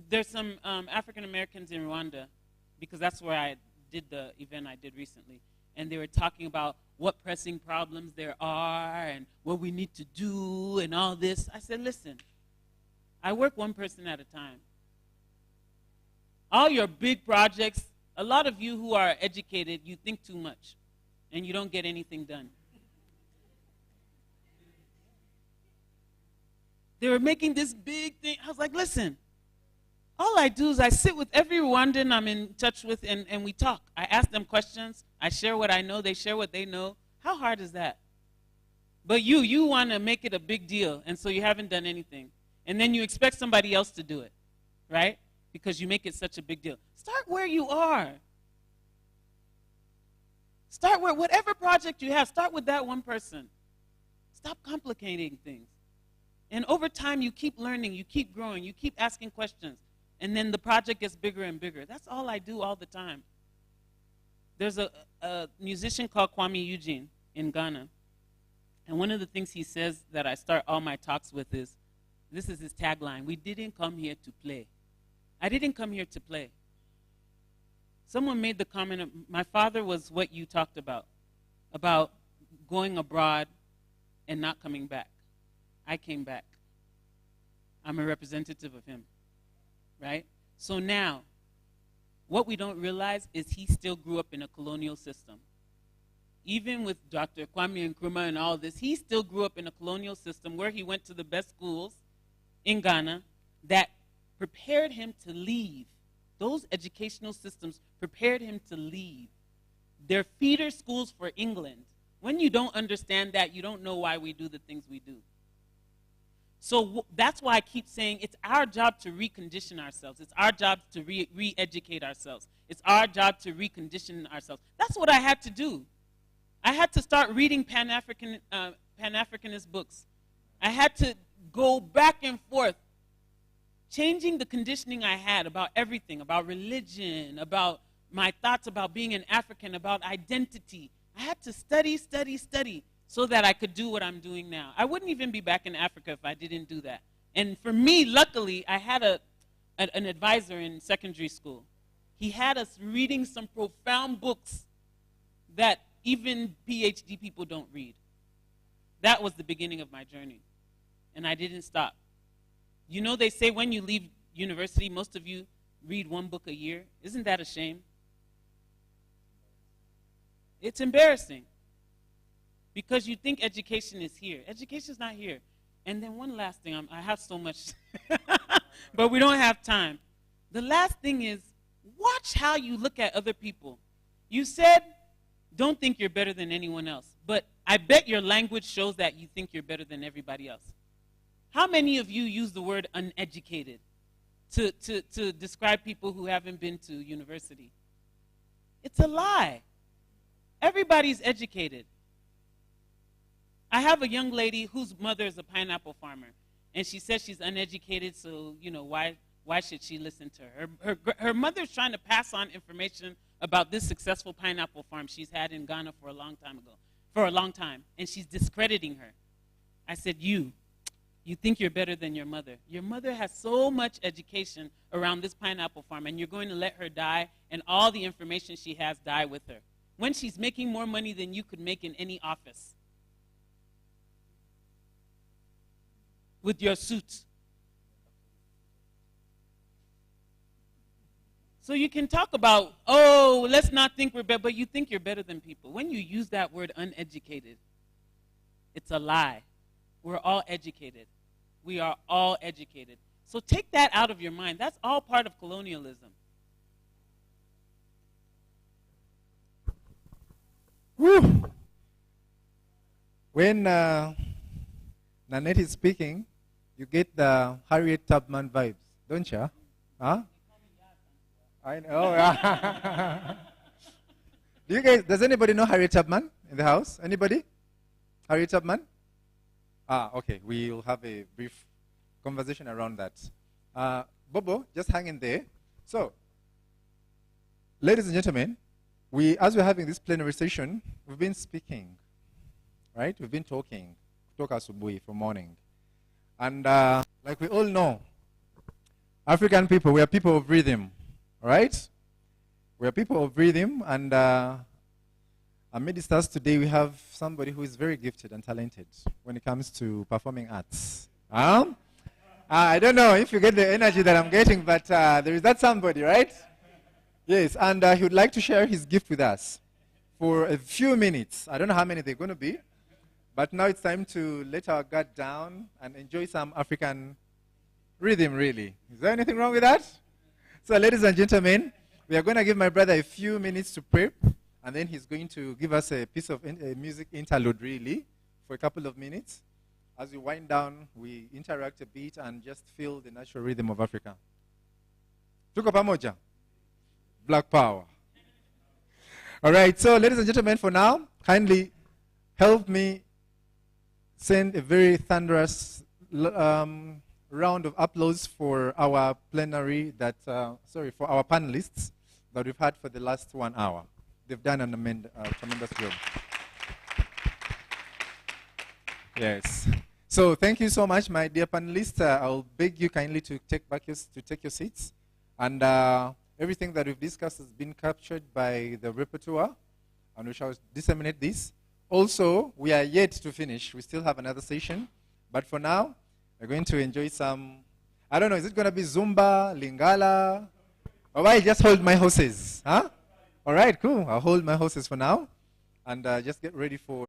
There's some African Americans in Rwanda, because that's where I did the event I did recently, and they were talking about what pressing problems there are and what we need to do and all this. I said, listen, I work one person at a time. All your big projects, a lot of you who are educated, you think too much, and you don't get anything done. They were making this big thing. I was like, listen, all I do is I sit with every Rwandan I'm in touch with, and we talk. I ask them questions. I share what I know. They share what they know. How hard is that? But you want to make it a big deal, and so you haven't done anything. And then you expect somebody else to do it, right? Because you make it such a big deal. Start where you are. Start where, whatever project you have, start with that one person. Stop complicating things. And over time, you keep learning, you keep growing, you keep asking questions. And then the project gets bigger and bigger. That's all I do all the time. There's a musician called Kwame Eugene in Ghana. And one of the things he says that I start all my talks with is, this is his tagline: we didn't come here to play. I didn't come here to play. Someone made the comment, my father was what you talked about going abroad and not coming back. I came back. I'm a representative of him, right? So now, what we don't realize is he still grew up in a colonial system. Even with Dr. Kwame Nkrumah and all this, he still grew up in a colonial system where he went to the best schools in Ghana that prepared him to leave. Those educational systems prepared him to leave. They're feeder schools for England. When you don't understand that, you don't know why we do the things we do. So that's why I keep saying it's our job to recondition ourselves. It's our job to re-educate ourselves. It's our job to recondition ourselves. That's what I had to do. I had to start reading Pan-Africanist books. I had to go back and forth, changing the conditioning I had about everything, about religion, about my thoughts about being an African, about identity. I had to study, so that I could do what I'm doing now. I wouldn't even be back in Africa if I didn't do that. And for me, luckily, I had an advisor in secondary school. He had us reading some profound books that even PhD people don't read. That was the beginning of my journey. And I didn't stop. You know, they say when you leave university, most of you read one book a year. Isn't that a shame? It's embarrassing. Because you think education is here. Education is not here. And then one last thing, I have so much, but we don't have time. The last thing is, watch how you look at other people. You said, don't think you're better than anyone else. But I bet your language shows that you think you're better than everybody else. How many of you use the word uneducated to describe people who haven't been to university? It's a lie. Everybody's educated. I have a young lady whose mother is a pineapple farmer, and she says she's uneducated, so, you know, why should she listen to her? Her mother's trying to pass on information about this successful pineapple farm she's had in Ghana for a long time, and she's discrediting her. I said, you think you're better than your mother. Your mother has so much education around this pineapple farm, and you're going to let her die, and all the information she has die with her, when she's making more money than you could make in any office. With your suit. So you can talk about, oh, let's not think we're better, but you think you're better than people. When you use that word uneducated, it's a lie. We're all educated. We are all educated. So take that out of your mind. That's all part of colonialism. Woo! When Nanette is speaking, you get the Harriet Tubman vibes, don't you? Huh? I know. Does anybody know Harriet Tubman in the house? Anybody? Harriet Tubman? Okay. We'll have a brief conversation around that. Bobo, just hang in there. So, ladies and gentlemen, as we're having this plenary session, we've been speaking, right? We've been talking. Toka Subui for morning. And like we all know, African people, we are people of rhythm, right? We are people of rhythm, and amidst us today, we have somebody who is very gifted and talented when it comes to performing arts. I don't know if you get the energy that I'm getting, but there is that somebody, right? Yes, and he would like to share his gift with us for a few minutes. I don't know how many they're going to be. But now it's time to let our guard down and enjoy some African rhythm, really. Is there anything wrong with that? So, ladies and gentlemen, we are going to give my brother a few minutes to prep, and then he's going to give us a piece of music interlude, really, for a couple of minutes. As we wind down, we interact a bit and just feel the natural rhythm of Africa. Tuko pamoja? Black power. All right, so ladies and gentlemen, for now, kindly help me send a very thunderous round of applause for our plenary for our panelists that we've had for the last 1 hour. They've done a tremendous job. Yes. So thank you so much, my dear panelists. I'll beg you kindly to take your seats. And everything that we've discussed has been captured by the repertoire, and we shall disseminate this Also, we are yet to finish. We still have another session. But for now, we're going to enjoy some, I don't know, is it going to be Zumba, Lingala? Or I just hold my horses? Huh? All right, cool. I'll hold my horses for now. And just get ready for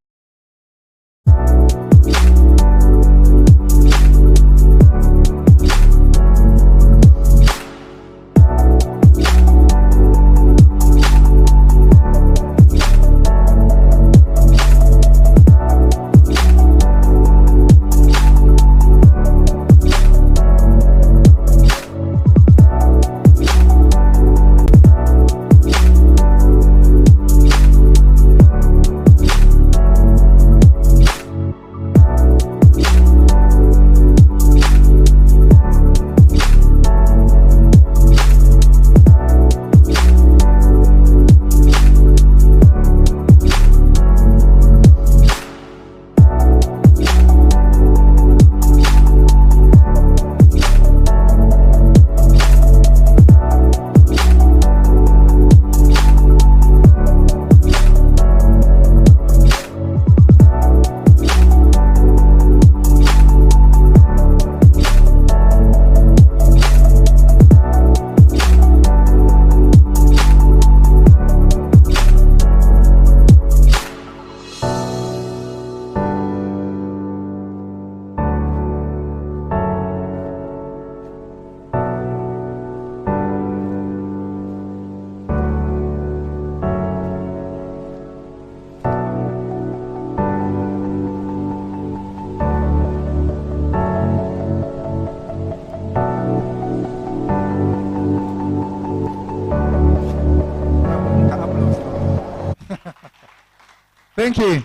Thank you.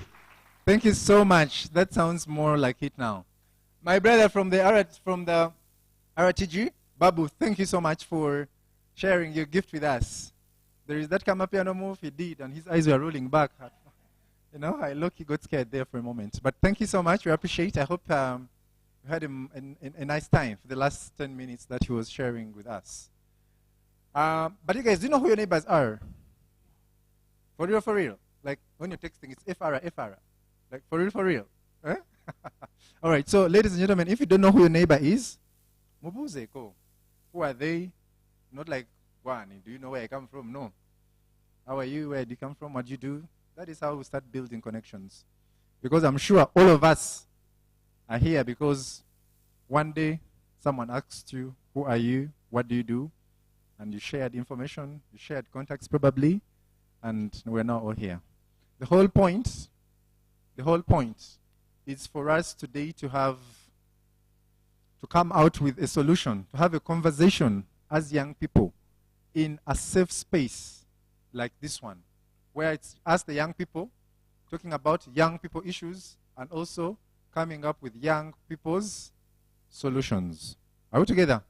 Thank you so much. That sounds more like it now. My brother from the RTG, Babu, thank you so much for sharing your gift with us. There is that Kama piano move he did, and his eyes were rolling back. You know, I look, he got scared there for a moment. But thank you so much. We appreciate it. I hope you had a nice time for the last 10 minutes that he was sharing with us. But you guys, do you know who your neighbors are? For real, for real. Like when you're texting, it's FR. Like for real. Eh? All right, so ladies and gentlemen, if you don't know who your neighbor is, mubuze ko. Who are they? Not like, Gwani, do you know where I come from? No. How are you? Where do you come from? What do you do? That is how we start building connections. Because I'm sure all of us are here because one day someone asked you, who are you? What do you do? And you shared information, you shared contacts probably, and we're now all here. The whole point is for us today to come out with a solution, to have a conversation as young people in a safe space like this one, where it's us, the young people, talking about young people issues and also coming up with young people's solutions. Are we together?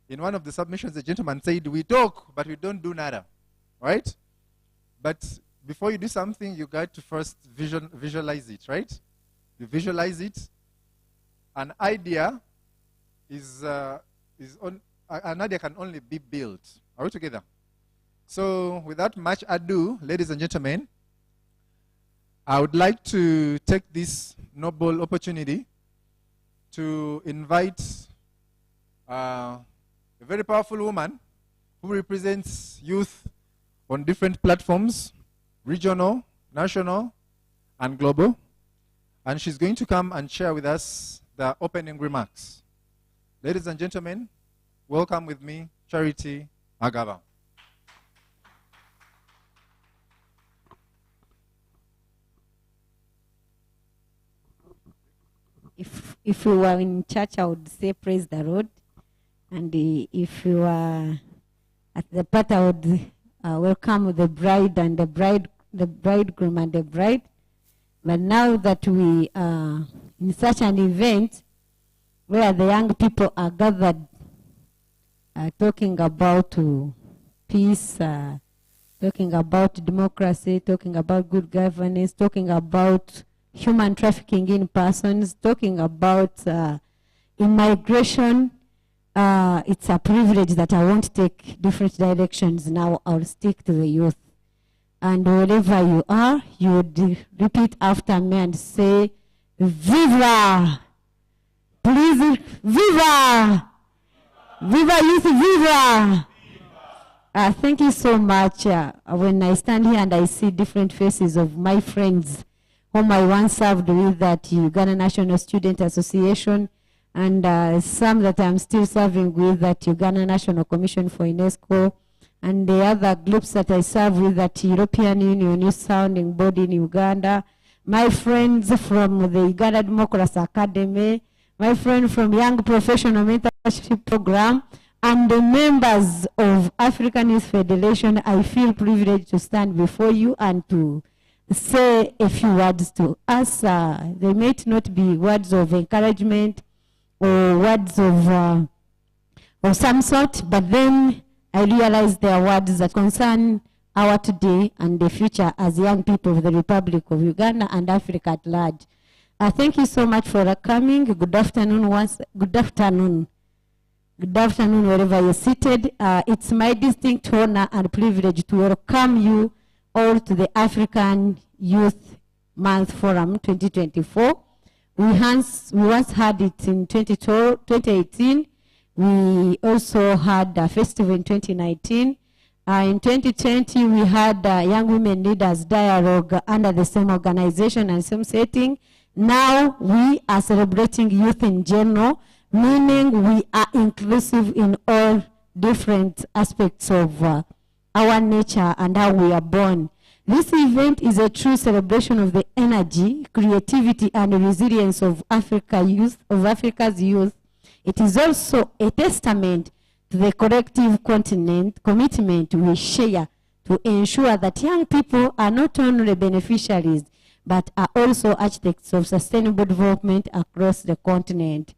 In one of the submissions, the gentleman said, we talk, but we don't do nada, right? But before you do something, you got to first visualize it, right? You visualize it. An idea an idea can only be built. Are we together? So without much ado, ladies and gentlemen, I would like to take this noble opportunity to invite a very powerful woman who represents youth on different platforms, regional, national, and global. And she's going to come and share with us the opening remarks. Ladies and gentlemen, welcome with me, Charity Agaba. If we were in church, I would say praise the Lord. And if you are at the part, I would welcome the bride and the bridegroom and the bride. But now that we are in such an event where the young people are gathered, talking about peace, talking about democracy, talking about good governance, talking about human trafficking in persons, talking about immigration, it's a privilege that I won't take different directions now. I'll stick to the youth. And wherever you are, you would repeat after me and say, Viva! Please, Viva! Viva Youth, Viva! Thank you so much. When I stand here and I see different faces of my friends whom I once served with at Uganda National Student Association, and some that I'm still serving with at Uganda National Commission for UNESCO, and the other groups that I serve with at European Union Youth Sounding Body in Uganda, my friends from the Uganda Democracy Academy, my friend from Young Professional Mentorship Program, and the members of African Youth Federation, I feel privileged to stand before you and to say a few words to us. They might not be words of encouragement or words of some sort, but then I realize they are words that concern our today and the future as young people of the Republic of Uganda and Africa at large. Thank you so much for coming. Good afternoon Good afternoon. Good afternoon wherever you're seated. It's my distinct honor and privilege to welcome you all to the African Youth Month Forum 2024. We once had it in 2018. We also had a festival in 2019. In 2020, we had Young Women Leaders Dialogue under the same organization and same setting. Now we are celebrating youth in general, meaning we are inclusive in all different aspects of our nature and how we are born. This event is a true celebration of the energy, creativity, and resilience of Africa's youth. It is also a testament to the collective commitment we share to ensure that young people are not only beneficiaries, but are also architects of sustainable development across the continent.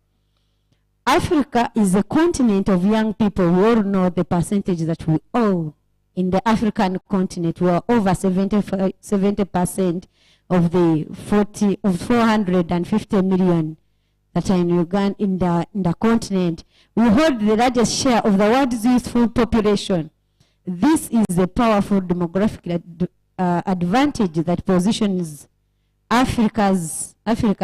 Africa is a continent of young people. We all know the percentage that we all in the African continent. We are over 70% of the 450 million that are in Uganda, in the continent. We hold the largest share of the world's youthful population. This is a powerful demographic advantage that positions Africa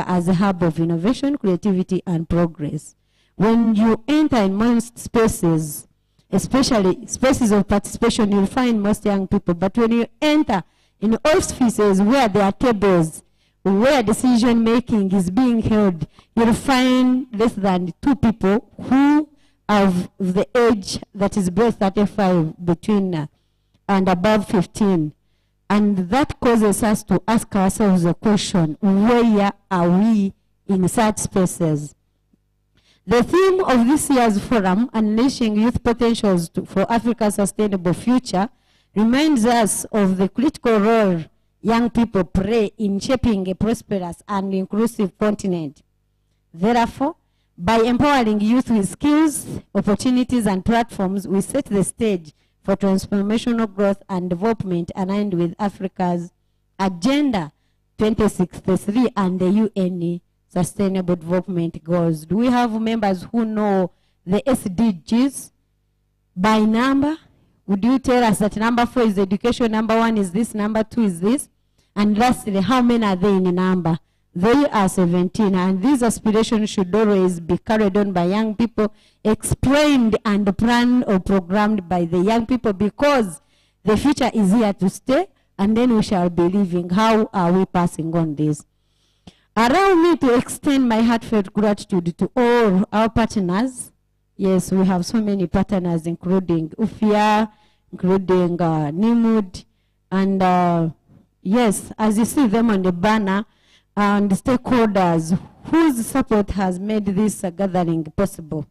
as a hub of innovation, creativity, and progress. When you enter in most spaces, especially spaces of participation, you'll find most young people. But when you enter in offices where there are tables, where decision making is being held, you'll find less than 2 people who have the age that is below 35 between and above 15. And that causes us to ask ourselves the question, where are we in such spaces? The theme of this year's forum, Unleashing Youth Potentials for Africa's Sustainable Future, reminds us of the critical role young people play in shaping a prosperous and inclusive continent. Therefore, by empowering youth with skills, opportunities, and platforms, we set the stage for transformational growth and development aligned with Africa's Agenda 2063 and the UN Sustainable Development Goals. Do we have members who know the SDGs by number? Would you tell us that number 4 is education, number 1 is this, number 2 is this? And lastly, how many are they in number? They are 17, and these aspirations should always be carried on by young people, explained and planned or programmed by the young people, because the future is here to stay, and then we shall be living. How are we passing on this? Allow me to extend my heartfelt gratitude to all our partners. Yes, we have so many partners, including UFIA, including NIMUD, and yes, as you see them on the banner, and stakeholders whose support has made this gathering possible.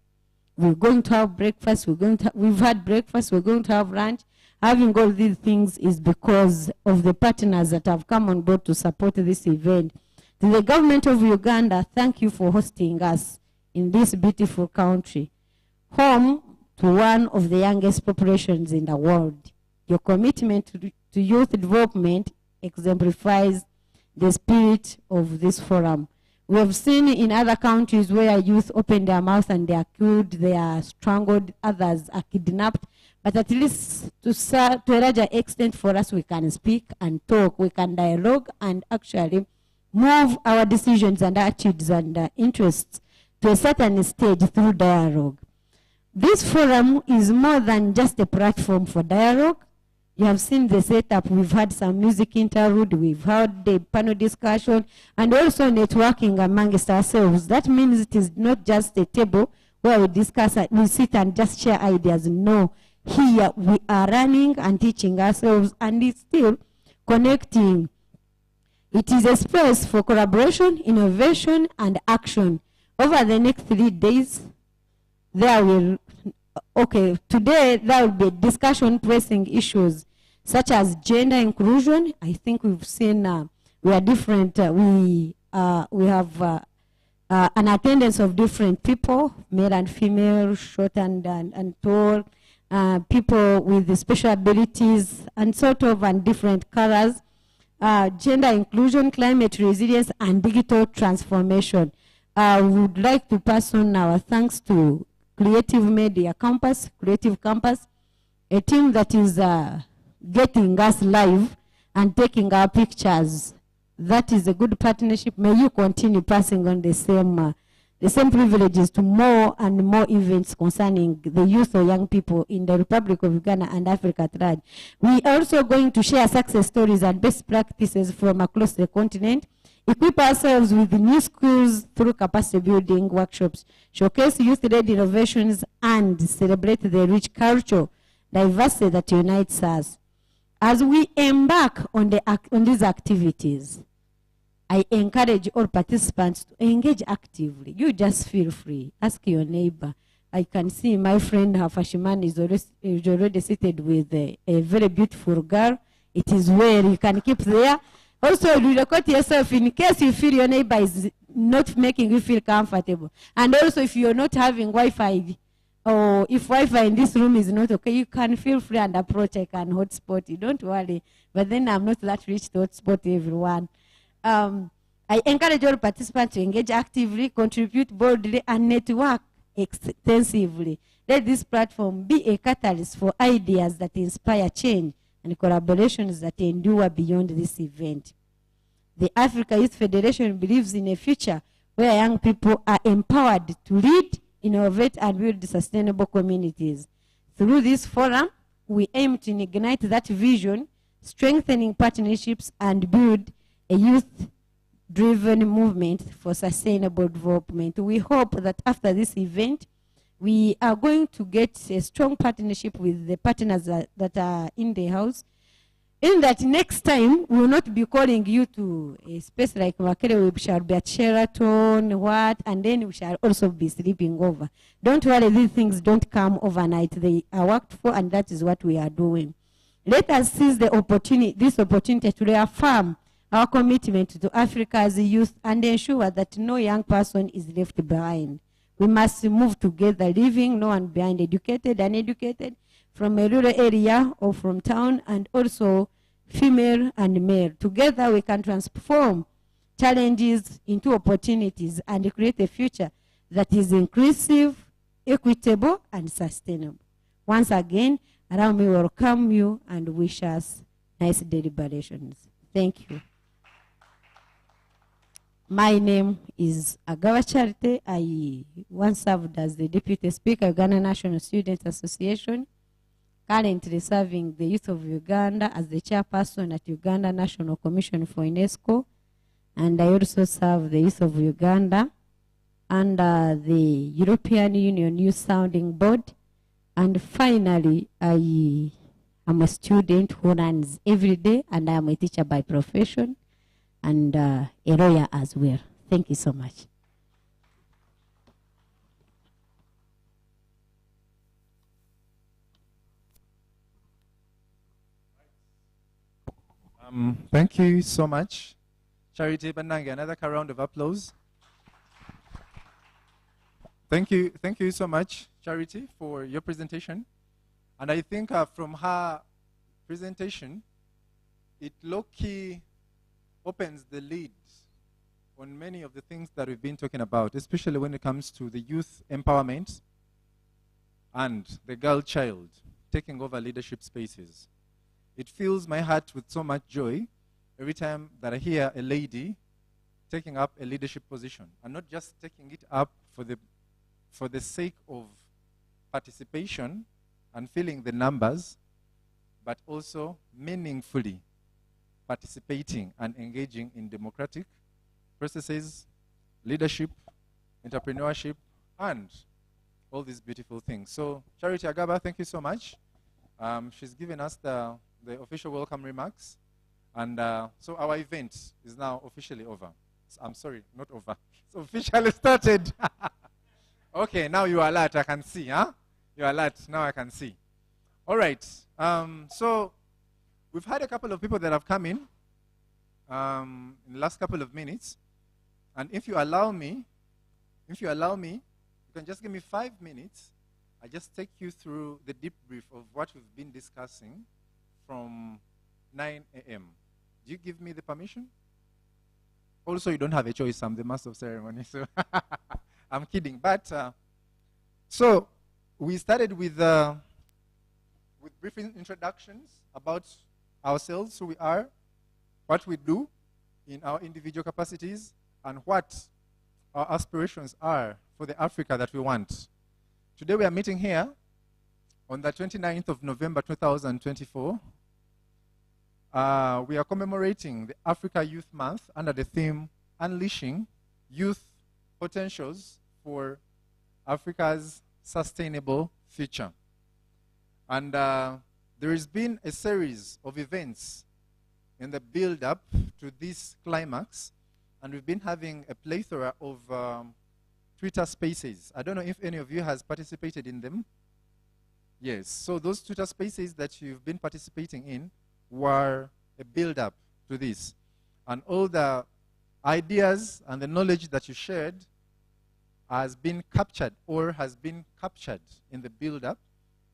We're going to have breakfast, we've had breakfast, we're going to have lunch. Having all these things is because of the partners that have come on board to support this event. To the government of Uganda, thank you for hosting us in this beautiful country, home to one of the youngest populations in the world. Your commitment to youth development exemplifies the spirit of this forum. We have seen in other countries where youth open their mouth and they are killed, they are strangled, others are kidnapped. But at least to a larger extent for us, we can speak and talk, we can dialogue and actually move our decisions and attitudes and interests to a certain stage through dialogue. This forum is more than just a platform for dialogue. You have seen the setup. We've had some music interlude, we've had the panel discussion, and also networking amongst ourselves. That means it is not just a table where we discuss, we sit and just share ideas. No, here we are running and teaching ourselves, and it's still connecting. It is a space for collaboration, innovation, and action. Over the next 3 days, there will, today there will be discussion pressing issues such as gender inclusion. I think we've seen we are different. We have an attendance of different people, male and female, short and tall, people with special abilities and and different colors. Gender inclusion, climate resilience, and digital transformation. I would like to pass on our thanks to Creative Media Campus, Creative Campus, a team that is getting us live and taking our pictures. That is a good partnership. May you continue passing on the same privileges to more and more events concerning the youth or young people in the Republic of Uganda and Africa at large. We are also going to share success stories and best practices from across the continent, equip ourselves with new skills through capacity building workshops, showcase youth-led innovations, and celebrate the rich cultural diversity that unites us. As we embark on these activities, I encourage all participants to engage actively. You just feel free. Ask your neighbor. I can see my friend Hafashiman is already seated with a very beautiful girl. It is where you can keep there. Also, you record yourself in case you feel your neighbor is not making you feel comfortable. And also, if you're not having Wi-Fi, or if Wi-Fi in this room is not okay, you can feel free and approach. I can hotspot you. Don't worry. But then I'm not that rich to hotspot everyone. I encourage all participants to engage actively, contribute boldly, and network extensively. Let this platform be a catalyst for ideas that inspire change and collaborations that endure beyond this event. The Africa Youth Federation believes in a future where young people are empowered to lead, innovate, and build sustainable communities. Through this forum, we aim to ignite that vision, strengthening partnerships, and build a youth-driven movement for sustainable development. We hope that after this event, we are going to get a strong partnership with the partners that are in the house. In that next time, we will not be calling you to a space like Makere, we shall be at Sheraton, and then we shall also be sleeping over. Don't worry, these things don't come overnight. They are worked for, and that is what we are doing. Let us seize this opportunity to reaffirm our commitment to Africa's youth and ensure that no young person is left behind. We must move together, leaving no one behind, educated, uneducated, from a rural area or from town, and also female and male. Together we can transform challenges into opportunities and create a future that is inclusive, equitable, and sustainable. Once again, allow me to welcome you and wish us nice deliberations. Thank you. My name is Agawa Charity. I once served as the Deputy Speaker, Uganda National Student Association, currently serving the youth of Uganda as the chairperson at Uganda National Commission for UNESCO, and I also serve the youth of Uganda under the European Union Youth Sounding Board, and finally, I am a student who runs every day, and I am a teacher by profession, and a lawyer as well. Thank you so much. Thank you so much. Charity Banange, another round of applause. Thank you so much, Charity, for your presentation. And I think from her presentation, it low-key opens the lead on many of the things that we've been talking about, especially when it comes to the youth empowerment and the girl child taking over leadership spaces. It fills my heart with so much joy every time that I hear a lady taking up a leadership position, and not just taking it up for the sake of participation and filling the numbers, but also meaningfully participating and engaging in democratic processes, leadership, entrepreneurship, and all these beautiful things. So Charity Agaba, thank you so much. She's given us the official welcome remarks. And so our event is now officially over. I'm sorry, not over. It's officially started. Okay, now you are alert, I can see, huh? You're alert, now I can see. All right, so we've had a couple of people that have come in the last couple of minutes. And if you allow me, you can just give me 5 minutes. I just take you through the deep brief of what we've been discussing from 9 a.m. Do you give me the permission? Also, you don't have a choice. I'm the master of ceremony, so I'm kidding. But so we started with brief introductions about ourselves, who we are, what we do in our individual capacities, and what our aspirations are for the Africa that we want. Today we are meeting here on the 29th of November 2024. We are commemorating the Africa Youth Month under the theme Unleashing Youth Potentials for Africa's Sustainable Future. And there has been a series of events in the build-up to this climax, and we've been having a plethora of Twitter spaces. I don't know if any of you has participated in them. Yes, so those Twitter spaces that you've been participating in were a build-up to this. And all the ideas and the knowledge that you shared has been captured in the build-up,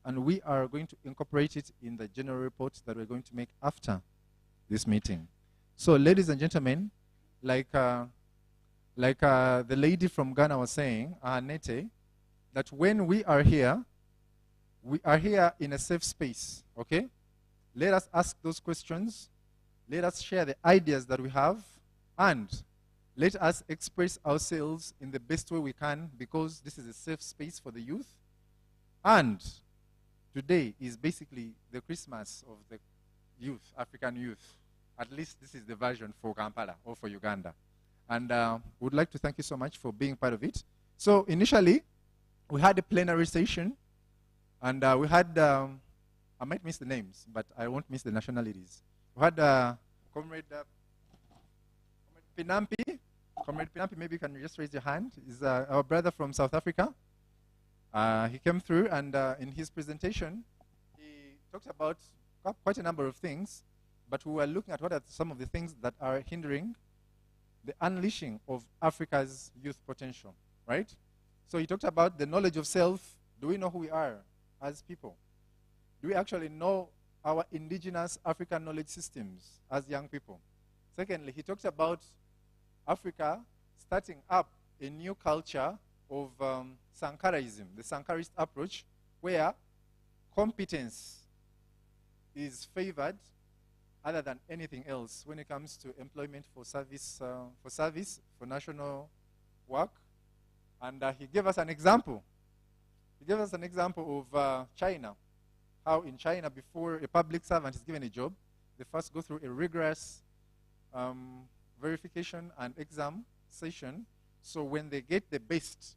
and we are going to incorporate it in the general report that we're going to make after this meeting. So, ladies and gentlemen, like the lady from Ghana was saying, Nete, that when we are here in a safe space, okay? Let us ask those questions. Let us share the ideas that we have, and let us express ourselves in the best way we can, because this is a safe space for the youth. And today is basically the Christmas of the youth, African youth. At least this is the version for Kampala or for Uganda. And would like to thank you so much for being part of it. So initially, we had a plenary session, and we had, I might miss the names, but I won't miss the nationalities. We had Comrade Pinampi. Comrade Pinampi, maybe you can just raise your hand. He's our brother from South Africa. He came through, and in his presentation, he talked about quite a number of things, but we were looking at what are some of the things that are hindering the unleashing of Africa's youth potential, right? So he talked about the knowledge of self. Do we know who we are as people? Do we actually know our indigenous African knowledge systems as young people? Secondly, he talked about Africa starting up a new culture of Sankaraism, the Sankarist approach, where competence is favored other than anything else when it comes to employment for service, for national work. And he gave us an example. He gave us an example of China. How in China, before a public servant is given a job, they first go through a rigorous verification and exam session. So when they get the best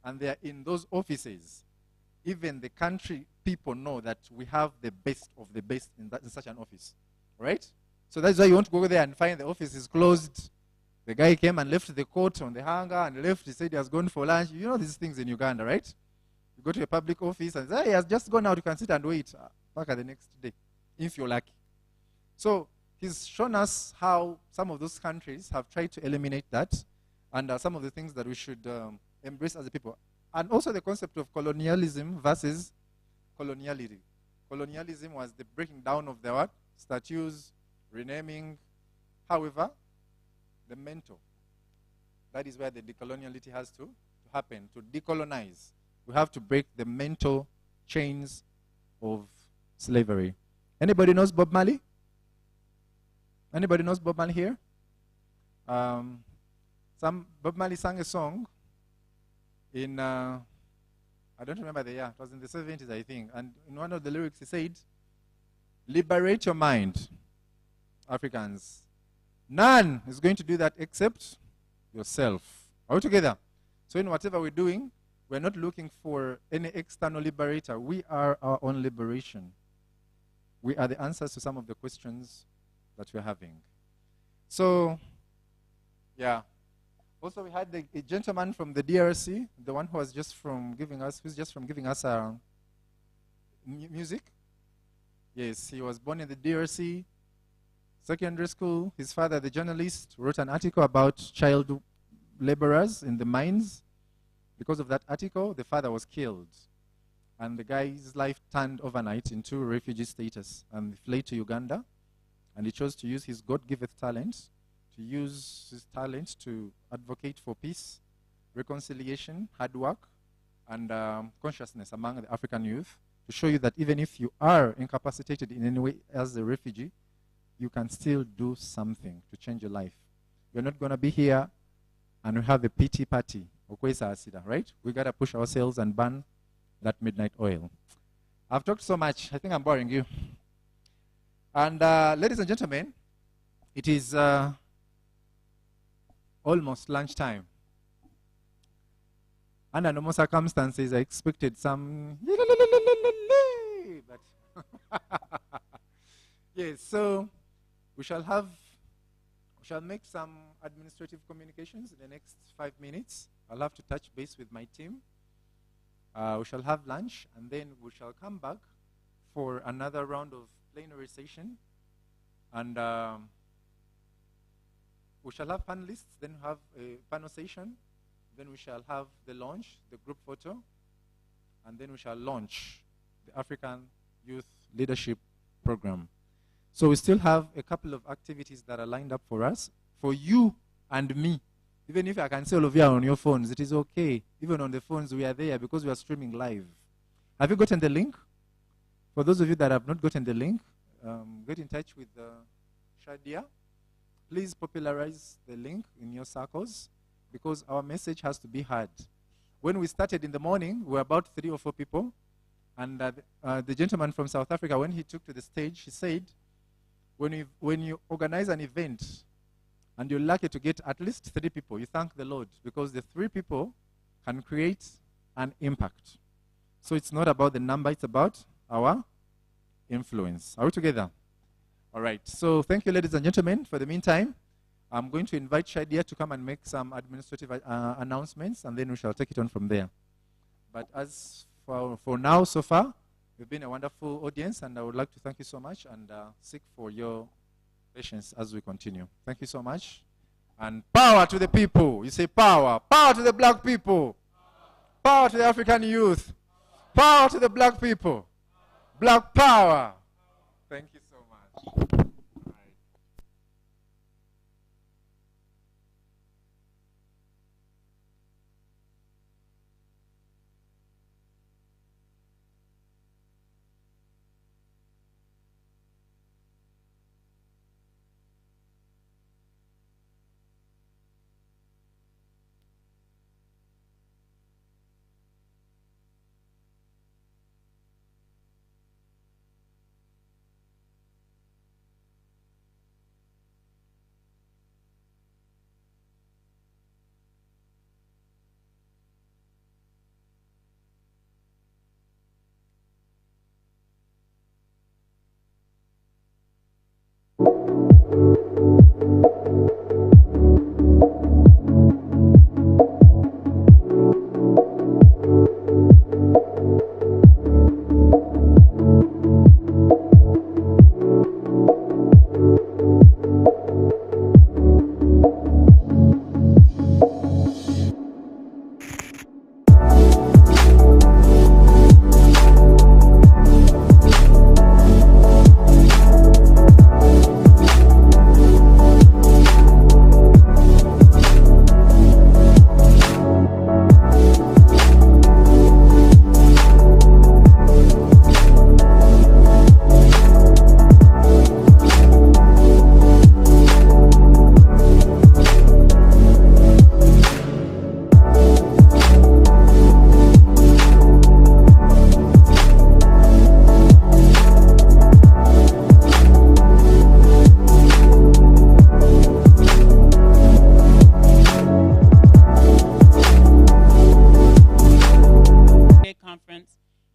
and they are in those offices, even the country people know that we have the best of the best in such an office, right? So that's why you want to go there and find the office is closed. The guy came and left the coat on the hanger and left. He said he has gone for lunch. You know these things in Uganda, right? You go to a public office and say, he has just gone out. You can sit and wait back at the next day, if you're lucky. So he's shown us how some of those countries have tried to eliminate that, and some of the things that we should embrace as a people. And also the concept of colonialism versus coloniality. Colonialism was the breaking down of the what? Statues, renaming. However, the mentor, That is where the decoloniality has to happen, to decolonize. We have to break the mental chains of slavery. Anybody knows Bob Marley? Anybody knows Bob Marley here? Bob Marley sang a song in, I don't remember the year, it was in the 70s, I think. And in one of the lyrics, he said, "Liberate your mind, Africans. None is going to do that except yourself." Are we together? So in whatever we're doing, we're not looking for any external liberator. We are our own liberation. We are the answers to some of the questions that we're having. So, yeah. Also, we had a gentleman from the DRC, the one who was just from giving us, music. Yes, he was born in the DRC, secondary school. His father, the journalist, wrote an article about child laborers in the mines. Because of that article, the father was killed. And the guy's life turned overnight into refugee status. And he fled to Uganda. And he chose to use his God-given talent, to advocate for peace, reconciliation, hard work, and consciousness among the African youth, to show you that even if you are incapacitated in any way as a refugee, you can still do something to change your life. You're not going to be here and we have a pity party, right? We got to push ourselves and burn that midnight oil. I've talked so much. I think I'm boring you. And ladies and gentlemen, it is almost lunchtime. Under normal circumstances, I expected some, but yes, so we shall make some administrative communications in the next 5 minutes. I'll have to touch base with my team. We shall have lunch, and then we shall come back for another round of plenary session. And we shall have panelists, then have a panel session. Then we shall have the launch, the group photo. And then we shall launch the African Youth Leadership Program. So we still have a couple of activities that are lined up for us, for you and me. Even if I can see all of you on your phones, it is okay. Even on the phones, we are there because we are streaming live. Have you gotten the link? For those of you that have not gotten the link, get in touch with Shadia. Please popularize the link in your circles because our message has to be heard. When we started in the morning, we were about 3 or 4 people. And the gentleman from South Africa, when he took to the stage, he said, when you organize an event and you're lucky to get at least 3 people, you thank the Lord because the 3 people can create an impact. So it's not about the number, it's about our influence. Are we together? All right. So thank you, ladies and gentlemen. For the meantime, I'm going to invite Shadia to come and make some administrative announcements, and then we shall take it on from there. But as for now, so far, you've been a wonderful audience, and I would like to thank you so much and seek for your patience as we continue. Thank you so much. And power to the people. You say power. Power to the black people. Power to the African youth. Power to the black people. Black power. Thank you so much.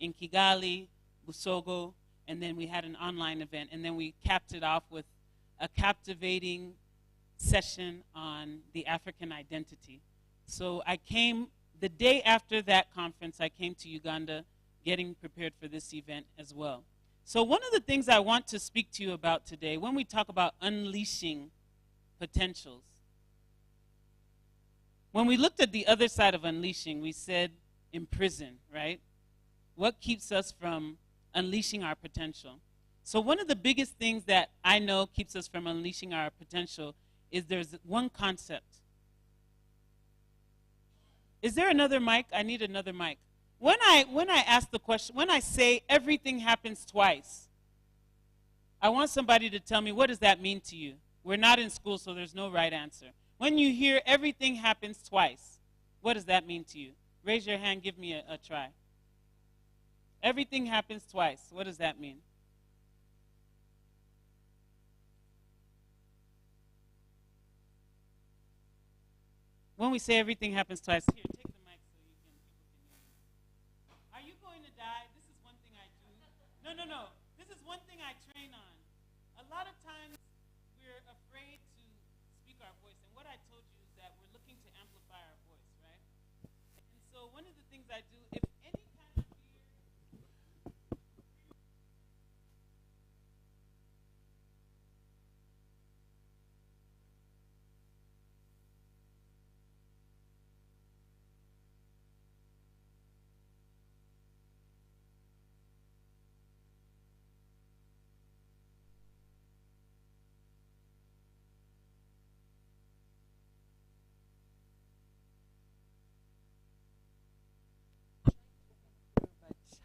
in Kigali, Busogo, and then we had an online event, and then we capped it off with a captivating session on the African identity. So I came, the day after that conference, I came to Uganda getting prepared for this event as well. So one of the things I want to speak to you about today, when we talk about unleashing potentials, when we looked at the other side of unleashing, we said imprison, right? What keeps us from unleashing our potential? So one of the biggest things that I know keeps us from unleashing our potential is there's one concept. Is there another mic? I need another mic. When I ask the question, when I say everything happens twice, I want somebody to tell me, what does that mean to you? We're not in school, so there's no right answer. When you hear everything happens twice, what does that mean to you? Raise your hand, give me a try. Everything happens twice. What does that mean? When we say everything happens twice, here, take the mic so people can hear you. Are you going to die? This is one thing I do. No. This is one thing I train on. A lot of times we're afraid to speak our voice. And what I told you is that we're looking to amplify our voice, right? And so one of the things I do, if any kind of fear, but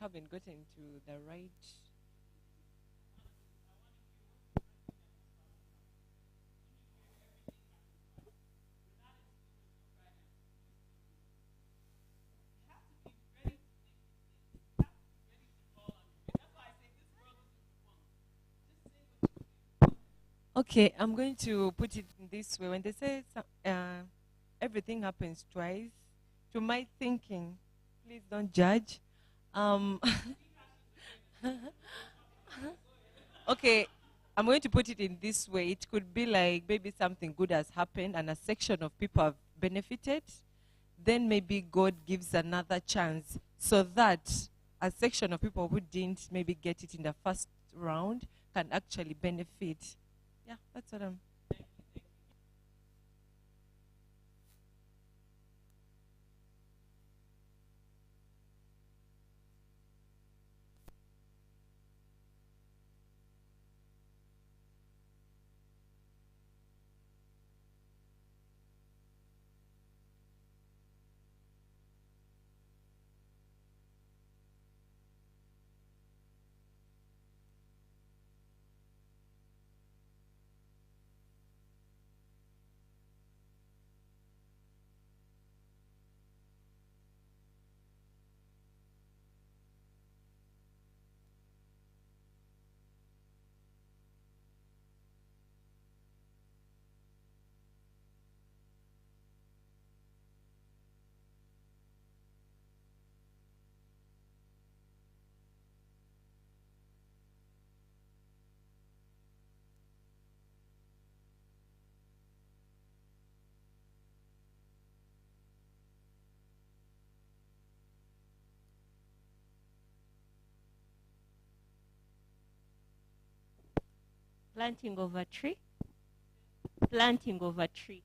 haven't gotten to the right. Okay, I'm going to put it in this way. When they say everything happens twice, to my thinking, please don't judge. Okay, I'm going to put it in this way. It could be like maybe something good has happened and a section of people have benefited. Then maybe God gives another chance so that a section of people who didn't maybe get it in the first round can actually benefit. Yeah, that's what I'm. Planting of a tree. Planting of a tree.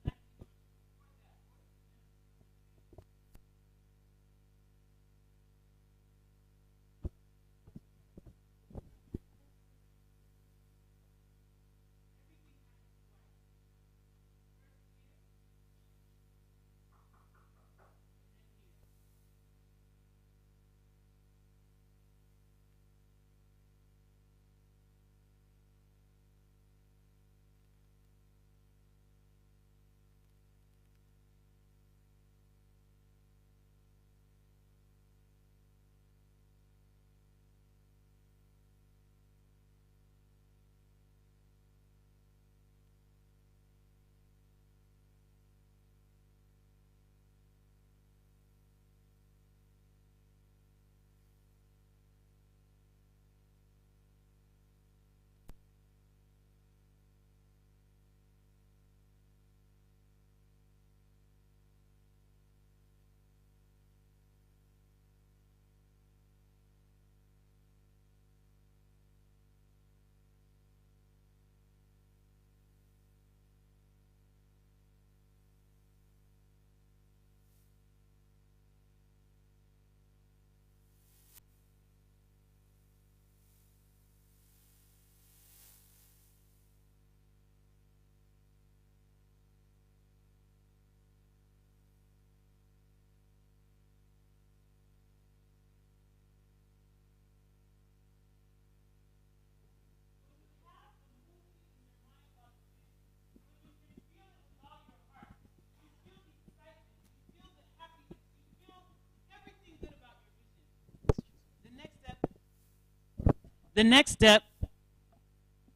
The next step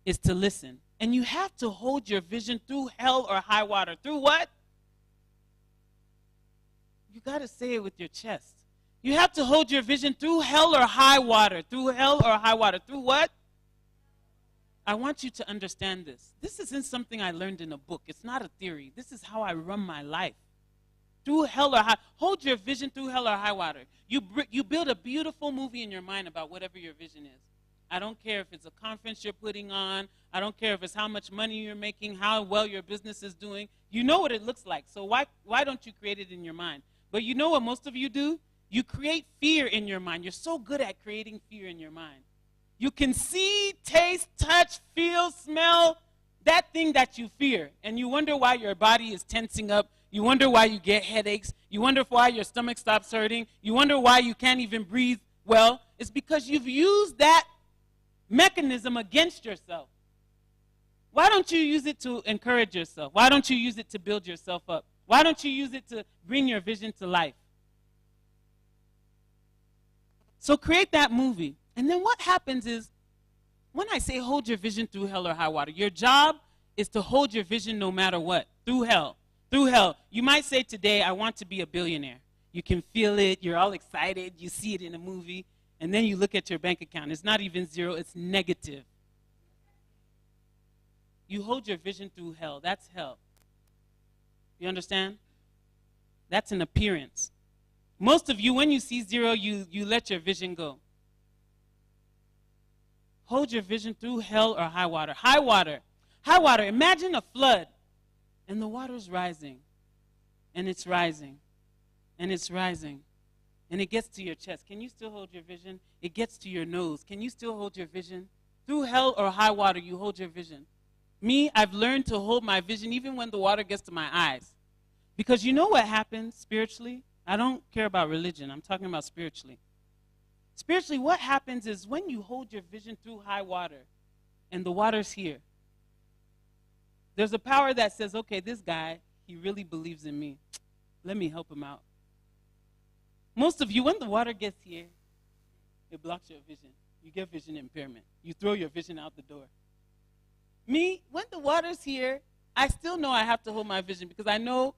is to listen. And you have to hold your vision through hell or high water. Through what? You got to say it with your chest. You have to hold your vision through hell or high water. Through hell or high water. Through what? I want you to understand this. This isn't something I learned in a book. It's not a theory. This is how I run my life. Through hell or high. Hold your vision through hell or high water. You build a beautiful movie in your mind about whatever your vision is. I don't care if it's a conference you're putting on. I don't care if it's how much money you're making, how well your business is doing. You know what it looks like. So why don't you create it in your mind? But you know what most of you do? You create fear in your mind. You're so good at creating fear in your mind. You can see, taste, touch, feel, smell that thing that you fear. And you wonder why your body is tensing up. You wonder why you get headaches. You wonder why your stomach stops hurting. You wonder why you can't even breathe well. It's because you've used that mechanism against yourself. Why don't you use it to encourage yourself? Why don't you use it to build yourself up? Why don't you use it to bring your vision to life? So create that movie. And then what happens is, when I say hold your vision through hell or high water, your job is to hold your vision no matter what. Through hell. Through hell. You might say today, I want to be a billionaire. You can feel it. You're all excited. You see it in a movie. And then you look at your bank account. It's not even zero. It's negative. You hold your vision through hell. That's hell. You understand? That's an appearance. Most of you, when you see zero, you let your vision go. Hold your vision through hell or high water. High water. High water. Imagine a flood. And the water's rising. And it's rising. And it's rising. And it gets to your chest. Can you still hold your vision? It gets to your nose. Can you still hold your vision? Through hell or high water, you hold your vision. Me, I've learned to hold my vision even when the water gets to my eyes. Because you know what happens spiritually? I don't care about religion. I'm talking about spiritually. Spiritually, what happens is when you hold your vision through high water and the water's here, there's a power that says, okay, this guy, he really believes in me. Let me help him out. Most of you, when the water gets here, it blocks your vision. You get vision impairment. You throw your vision out the door. Me, when the water's here, I still know I have to hold my vision because I know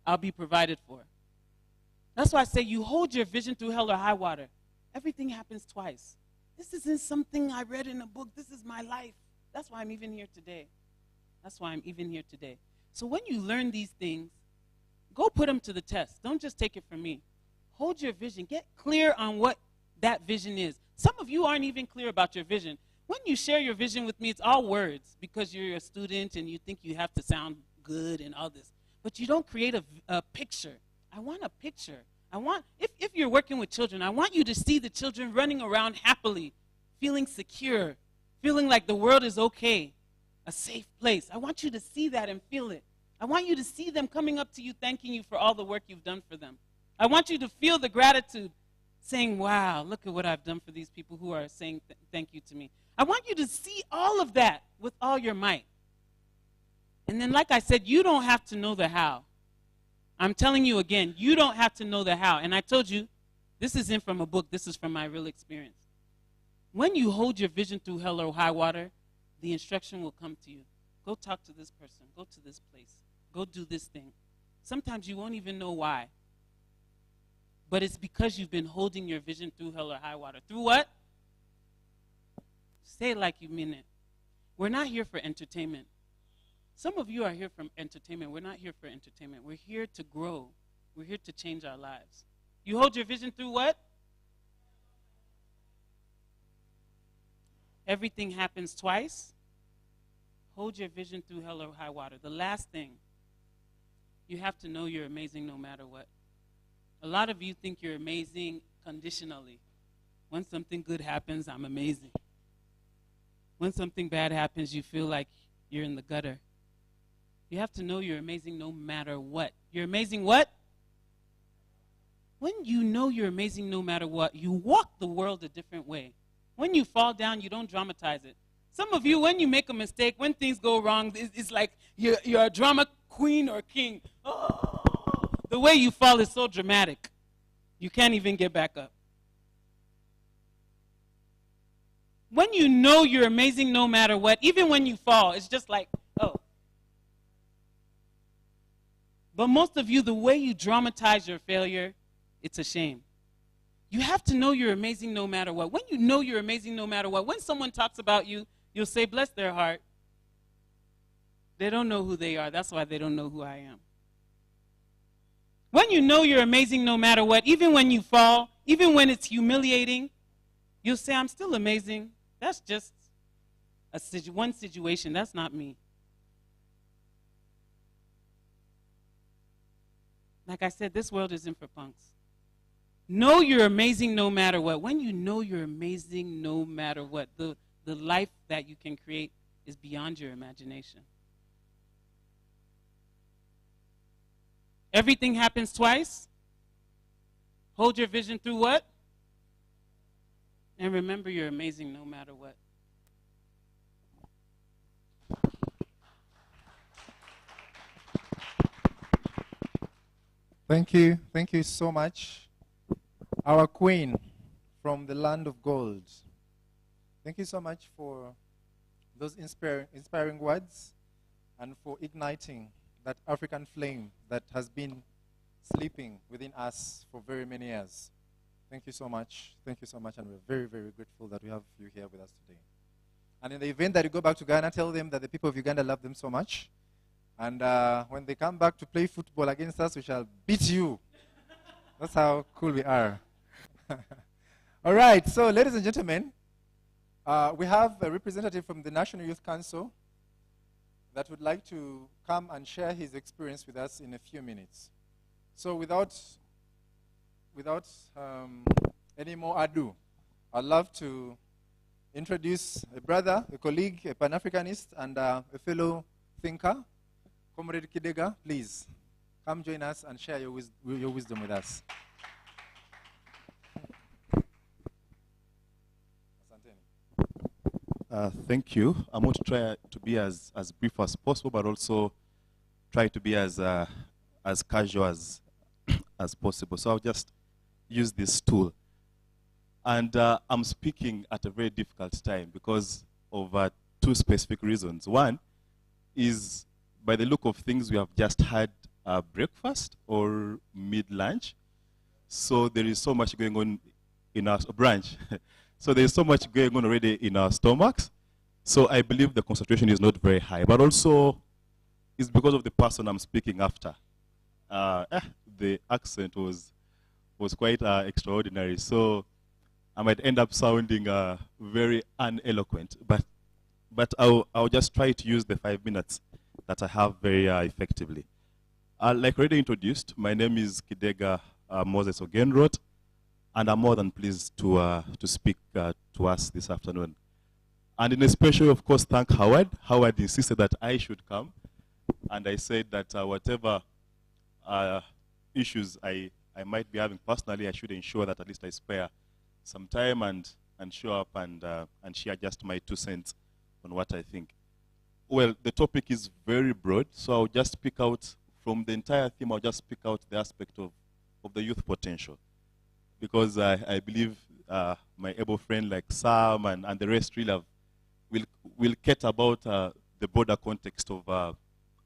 I'll be provided for. That's why I say you hold your vision through hell or high water. Everything happens twice. This isn't something I read in a book. This is my life. That's why I'm even here today. That's why I'm even here today. So when you learn these things, go put them to the test. Don't just take it from me. Hold your vision. Get clear on what that vision is. Some of you aren't even clear about your vision. When you share your vision with me, it's all words because you're a student and you think you have to sound good and all this. But you don't create a picture. I want a picture. I want, if you're working with children, I want you to see the children running around happily, feeling secure, feeling like the world is okay, a safe place. I want you to see that and feel it. I want you to see them coming up to you, thanking you for all the work you've done for them. I want you to feel the gratitude, saying, wow, look at what I've done for these people who are saying thank you to me. I want you to see all of that with all your might. And then, like I said, you don't have to know the how. I'm telling you again, you don't have to know the how. And I told you, this isn't from a book. This is from my real experience. When you hold your vision through hell or high water, the instruction will come to you. Go talk to this person. Go to this place. Go do this thing. Sometimes you won't even know why. But it's because you've been holding your vision through hell or high water. Through what? Say it like you mean it. We're not here for entertainment. Some of you are here for entertainment. We're not here for entertainment. We're here to grow. We're here to change our lives. You hold your vision through what? Everything happens twice. Hold your vision through hell or high water. The last thing, you have to know you're amazing no matter what. A lot of you think you're amazing conditionally. When something good happens, I'm amazing. When something bad happens, you feel like you're in the gutter. You have to know you're amazing no matter what. You're amazing what? When you know you're amazing no matter what, you walk the world a different way. When you fall down, you don't dramatize it. Some of you, when you make a mistake, when things go wrong, it's like you're a drama queen or king. Oh, the way you fall is so dramatic. You can't even get back up. When you know you're amazing no matter what, even when you fall, it's just like, oh. But most of you, the way you dramatize your failure, it's a shame. You have to know you're amazing no matter what. When you know you're amazing no matter what, when someone talks about you, you'll say, bless their heart. They don't know who they are. That's why they don't know who I am. When you know you're amazing no matter what, even when you fall, even when it's humiliating, you'll say, I'm still amazing. That's just one situation. That's not me. Like I said, this world isn't for punks. Know you're amazing no matter what. When you know you're amazing no matter what, the life that you can create is beyond your imagination. Everything happens twice. Hold your vision through what? And remember you're amazing no matter what. Thank you. Thank you so much. Our queen from the land of gold. Thank you so much for those inspiring words and for igniting that African flame that has been sleeping within us for very many years. Thank you so much. Thank you so much. And we're very, very grateful that we have you here with us today. And in the event that you go back to Ghana, tell them that the people of Uganda love them so much. And when they come back to play football against us, we shall beat you. That's how cool we are. All right, so ladies and gentlemen, we have a representative from the National Youth Council that would like to come and share his experience with us in a few minutes. So without any more ado, I'd love to introduce a brother, a colleague, a Pan-Africanist, and a fellow thinker, Comrade Kidega. Please come join us and share your wisdom with us. Thank you. I'm going to try to be as brief as possible, but also try to be as casual as possible. So I'll just use this tool. And I'm speaking at a very difficult time because of two specific reasons. One is, by the look of things, we have just had breakfast or mid-lunch. So there is so much going on in our brunch. So there's so much going on already in our stomachs. So I believe the concentration is not very high. But also, it's because of the person I'm speaking after. The accent was quite extraordinary. So I might end up sounding very uneloquent. But I'll just try to use the 5 minutes that I have very effectively. Like already introduced, my name is Kidega Moses Ogenrot. And I'm more than pleased to speak to us this afternoon. And in a special way, of course, thank Howard. Howard insisted that I should come. And I said that whatever issues I might be having personally, I should ensure that at least I spare some time and show up and share just my 2 cents on what I think. Well, the topic is very broad, so I'll just pick out from the entire theme, I'll just pick out the aspect of the youth potential. Because I believe my able friend like Sam and the rest really will care about the broader context of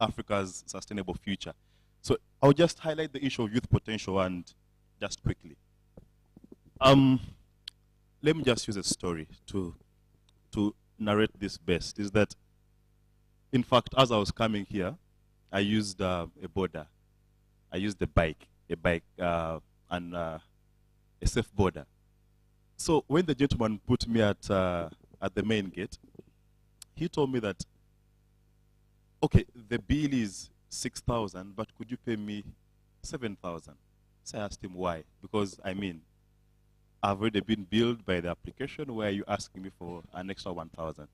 Africa's sustainable future. So I'll just highlight the issue of youth potential and just quickly. Let me just use a story to narrate this best. Is that, in fact, as I was coming here, I used a border. I used a bike and a safe border. So when the gentleman put me at the main gate, he told me that, okay, the bill is 6,000, but could you pay me 7,000? So I asked him why. Because, I mean, I've already been billed by the application. Why are you asking me for an extra 1,000?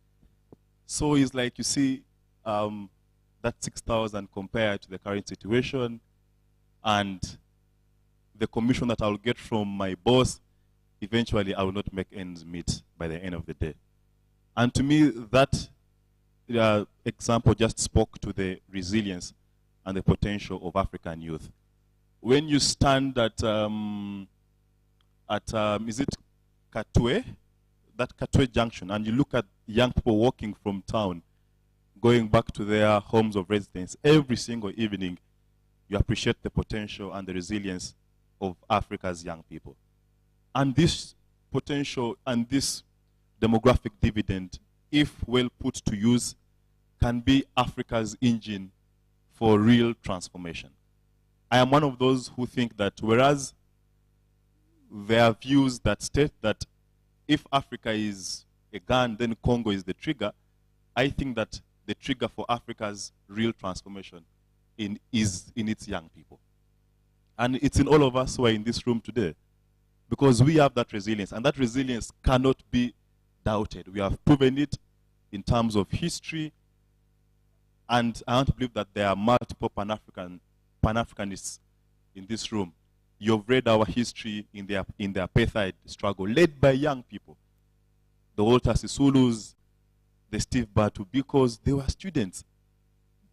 So he's like, you see, that 6,000 compared to the current situation and the commission that I'll get from my boss, eventually I will not make ends meet by the end of the day. And to me, that example just spoke to the resilience and the potential of African youth. When you stand at is it Katwe, that Katwe Junction and you look at young people walking from town, going back to their homes of residence every single evening, you appreciate the potential and the resilience of Africa's young people. And this potential and this demographic dividend, if well put to use, can be Africa's engine for real transformation. I am one of those who think that whereas there are views that state that if Africa is a gun, then Congo is the trigger, I think that the trigger for Africa's real transformation is in its young people. And it's in all of us who are in this room today, because we have that resilience, and that resilience cannot be doubted. We have proven it in terms of history, and I want to believe that there are multiple Pan-Africanists in this room. You've read our history in the apartheid struggle, led by young people. The Walter Sisulus, the Steve Batu, because they were students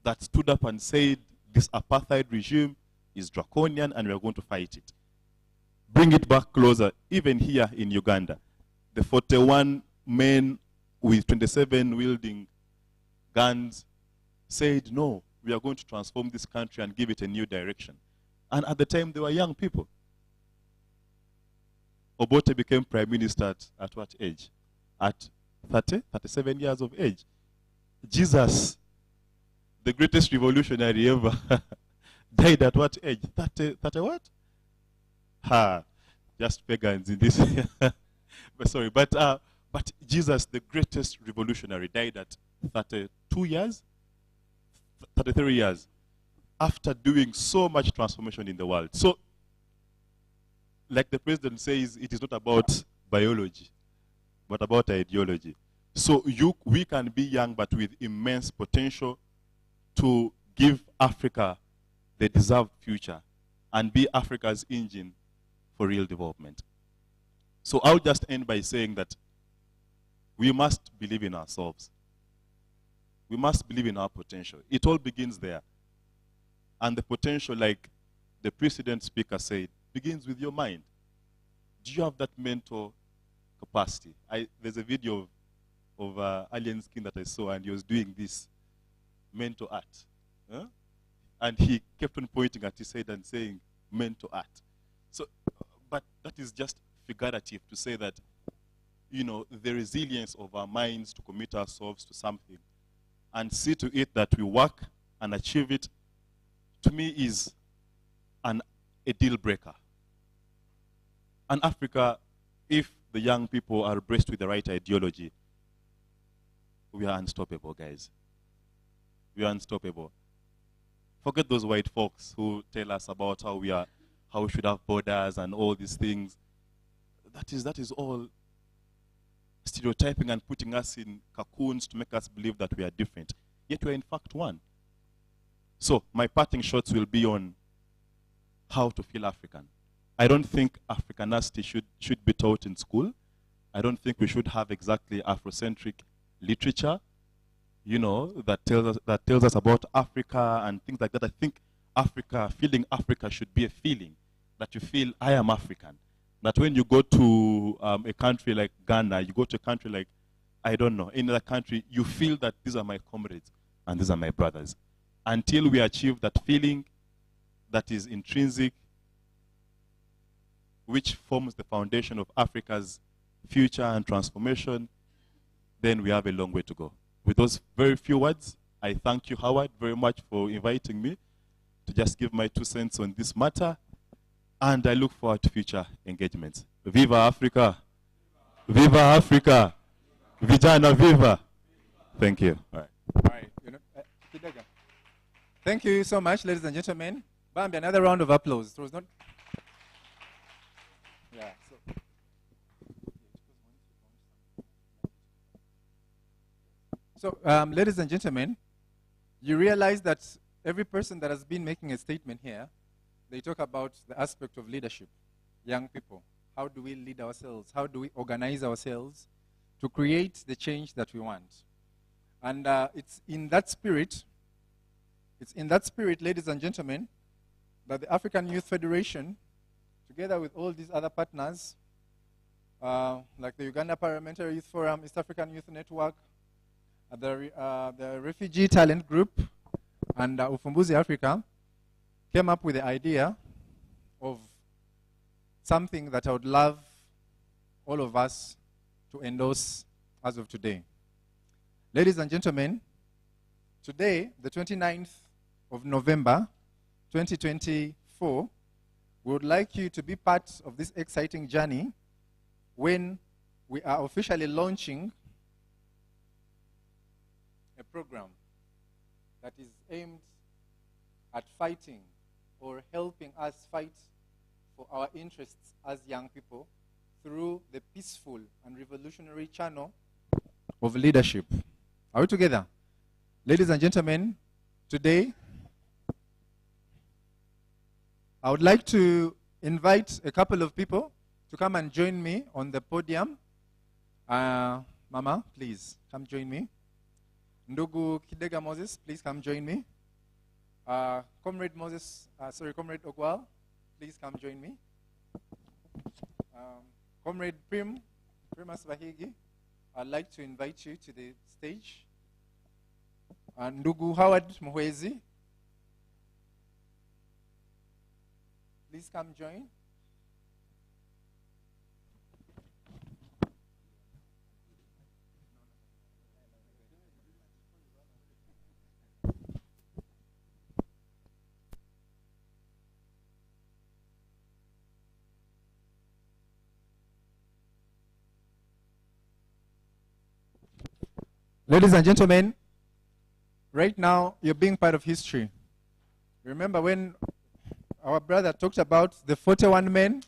that stood up and said, this apartheid regime is draconian and we are going to fight it. Bring it back closer, even here in Uganda. The 41 men with 27 wielding guns said, no, we are going to transform this country and give it a new direction. And at the time, they were young people. Obote became prime minister at what age? At 37 years of age. Jesus, the greatest revolutionary ever, died at what age? 30 what? Ha, just pagans in this. But sorry, but Jesus, the greatest revolutionary, died at 32 years, 33 years, after doing so much transformation in the world. So, like the president says, it is not about biology, but about ideology. So we can be young, but with immense potential to give Africa the deserved future and be Africa's engine for real development. So I'll just end by saying that we must believe in ourselves. We must believe in our potential. It all begins there. And the potential, like the precedent speaker said, begins with your mind. Do you have that mental capacity? There's a video of Alien Skin that I saw, and he was doing this mental art. Huh? And he kept on pointing at his head and saying, mental art. So, but that is just figurative to say that, you know, the resilience of our minds to commit ourselves to something and see to it that we work and achieve it, to me is a deal breaker. And Africa, if the young people are braced with the right ideology, we are unstoppable, guys. We are unstoppable. Forget those white folks who tell us about how we should have borders and all these things. That is all stereotyping and putting us in cocoons to make us believe that we are different. Yet we are in fact one. So my parting shots will be on how to feel African. I don't think Africanity should be taught in school. I don't think we should have exactly Afrocentric literature, you know, that tells us about Africa and things like that. I think feeling Africa should be a feeling that you feel, I am African. That when you go to a country like Ghana, you go to a country like, I don't know, in another country, you feel that these are my comrades and these are my brothers. Until we achieve that feeling that is intrinsic, which forms the foundation of Africa's future and transformation, then we have a long way to go. With those very few words, I thank you, Howard, very much for inviting me to just give my 2 cents on this matter, and I look forward to future engagements. Viva Africa! Viva Africa! Vijana Viva! Thank you. All right. Thank you so much, ladies and gentlemen. Bambi, another round of applause. It was not. Yeah. So, ladies and gentlemen, you realize that every person that has been making a statement here, they talk about the aspect of leadership, young people. How do we lead ourselves? How do we organize ourselves to create the change that we want? And it's in that spirit, ladies and gentlemen, that the African Youth Federation, together with all these other partners, like the Uganda Parliamentary Youth Forum, East African Youth Network, the Refugee Talent Group, and Ufumbuzi Africa came up with the idea of something that I would love all of us to endorse as of today. Ladies and gentlemen, today, the 29th of November, 2024, we would like you to be part of this exciting journey when we are officially launching a program that is aimed at fighting or helping us fight for our interests as young people through the peaceful and revolutionary channel of leadership. Are we together? Ladies and gentlemen, today I would like to invite a couple of people to come and join me on the podium. Mama, please come join me. Ndugu Kidega Moses, please come join me. Comrade Ogwal, please come join me. Comrade Primas Bahigi, I'd like to invite you to the stage. And Ndugu Howard Muhwezi, please come join. Ladies and gentlemen, right now you're being part of history. Remember when our brother talked about the 41 men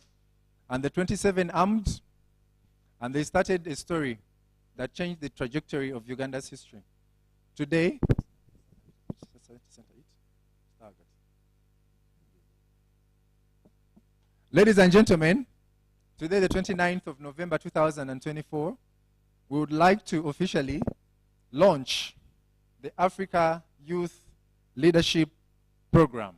and the 27 armed, and they started a story that changed the trajectory of Uganda's history. Today, ladies and gentlemen, today the 29th of November 2024, we would like to officially launch the Africa Youth Leadership Program.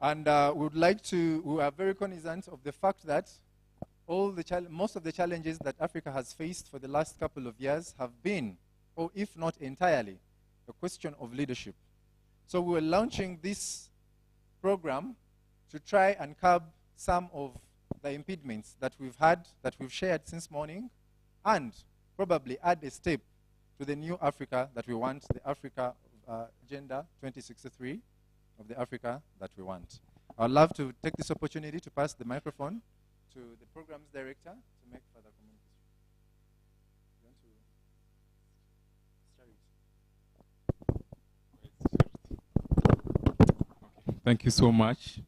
And we are very cognizant of the fact that most of the challenges that Africa has faced for the last couple of years have been, or if not entirely, a question of leadership. So we are launching this program to try and curb some of the impediments that we've shared since morning, and probably add a step to the new Africa that we want, the Africa Agenda 2063 of the Africa that we want. I'd love to take this opportunity to pass the microphone to the programs director to make further communication. Thank you so much.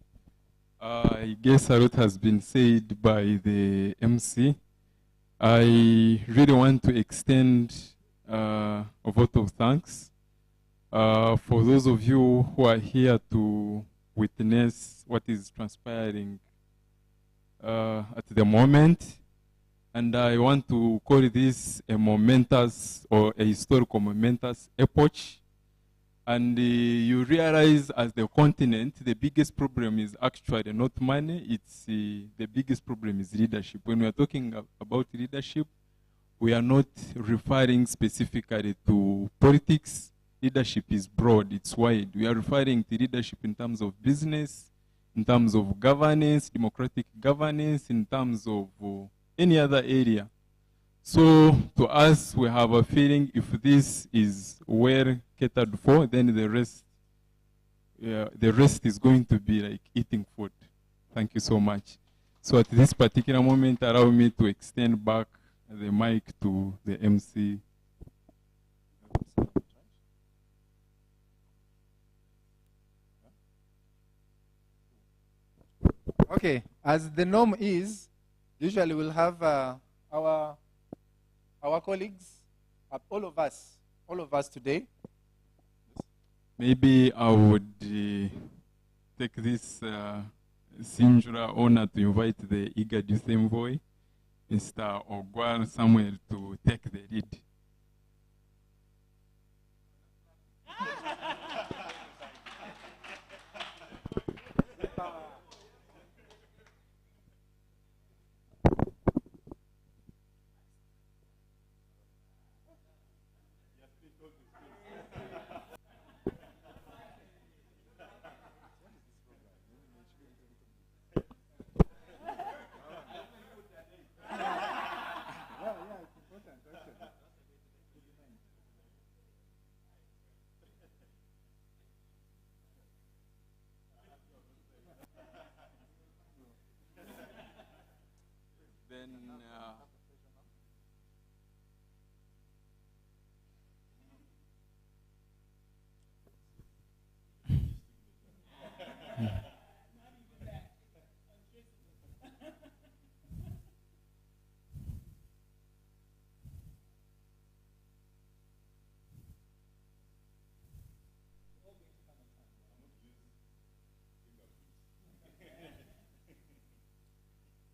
I guess a lot has been said by the MC. I really want to extend a vote of thanks for those of you who are here to witness what is transpiring at the moment. And I want to call this a momentous or a historical momentous epoch. And you realize as the continent, the biggest problem is actually not money, it's the biggest problem is leadership. When we are talking about leadership, we are not referring specifically to politics. Leadership is broad, it's wide. We are referring to leadership in terms of business, in terms of governance, democratic governance, in terms of any other area. So to us, we have a feeling if this is well catered for, then the rest is going to be like eating food. Thank you so much. So at this particular moment, allow me to extend back the mic to the MC. Okay, as the norm is, usually we'll have our colleagues, all of us today. Maybe I would take this singular honor to invite the eager youth envoy, Mr. Ogwal Samuel, to take the lead.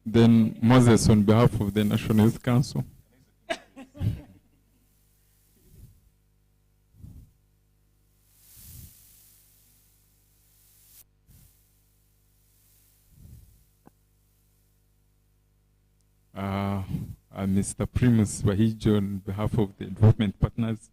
Then Moses on behalf of the National Youth Council. Mr. Primus Wahijo on behalf of the development partners.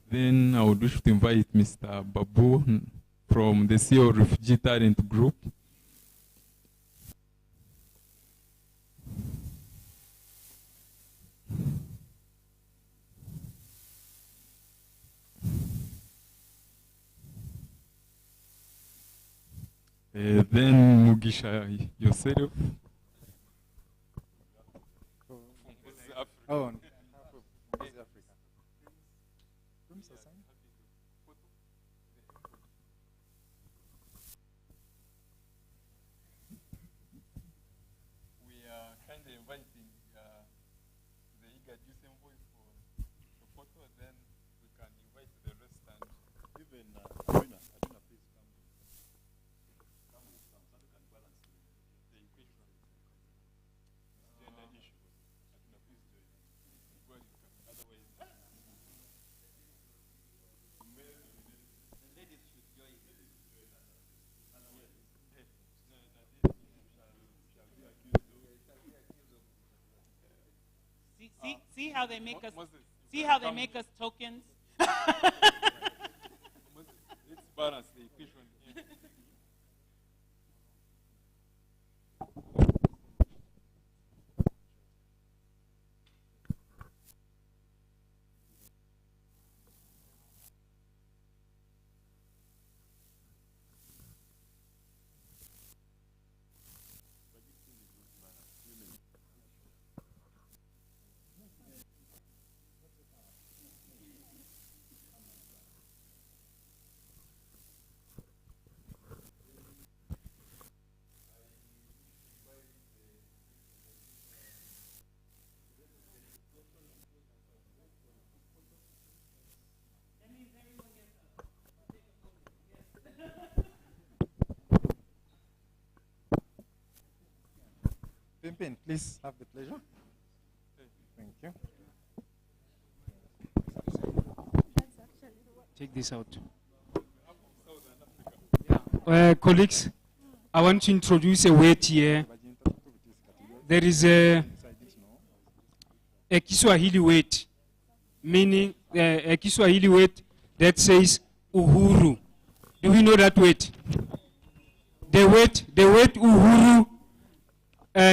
Then I would wish to invite Mr. Babu from the CEO Refugee Talent Group. Then Mugisha yourself. Oh, We are kind of inviting the eager youth envoy for the photo, then we can invite the rest and even Adina, please come. Come with some, so we can balance the equation. Gender issue. Adina, please join. Well, you can. Otherwise, the ladies should join. See how they make us. See how they make us tokens. Let's balance the equation. Pimpin, please have the pleasure. Thank you. Take this out. Colleagues, I want to introduce a word here. There is a Kiswahili word, meaning a Kiswahili word that says uhuru. Do we know that word? The word uhuru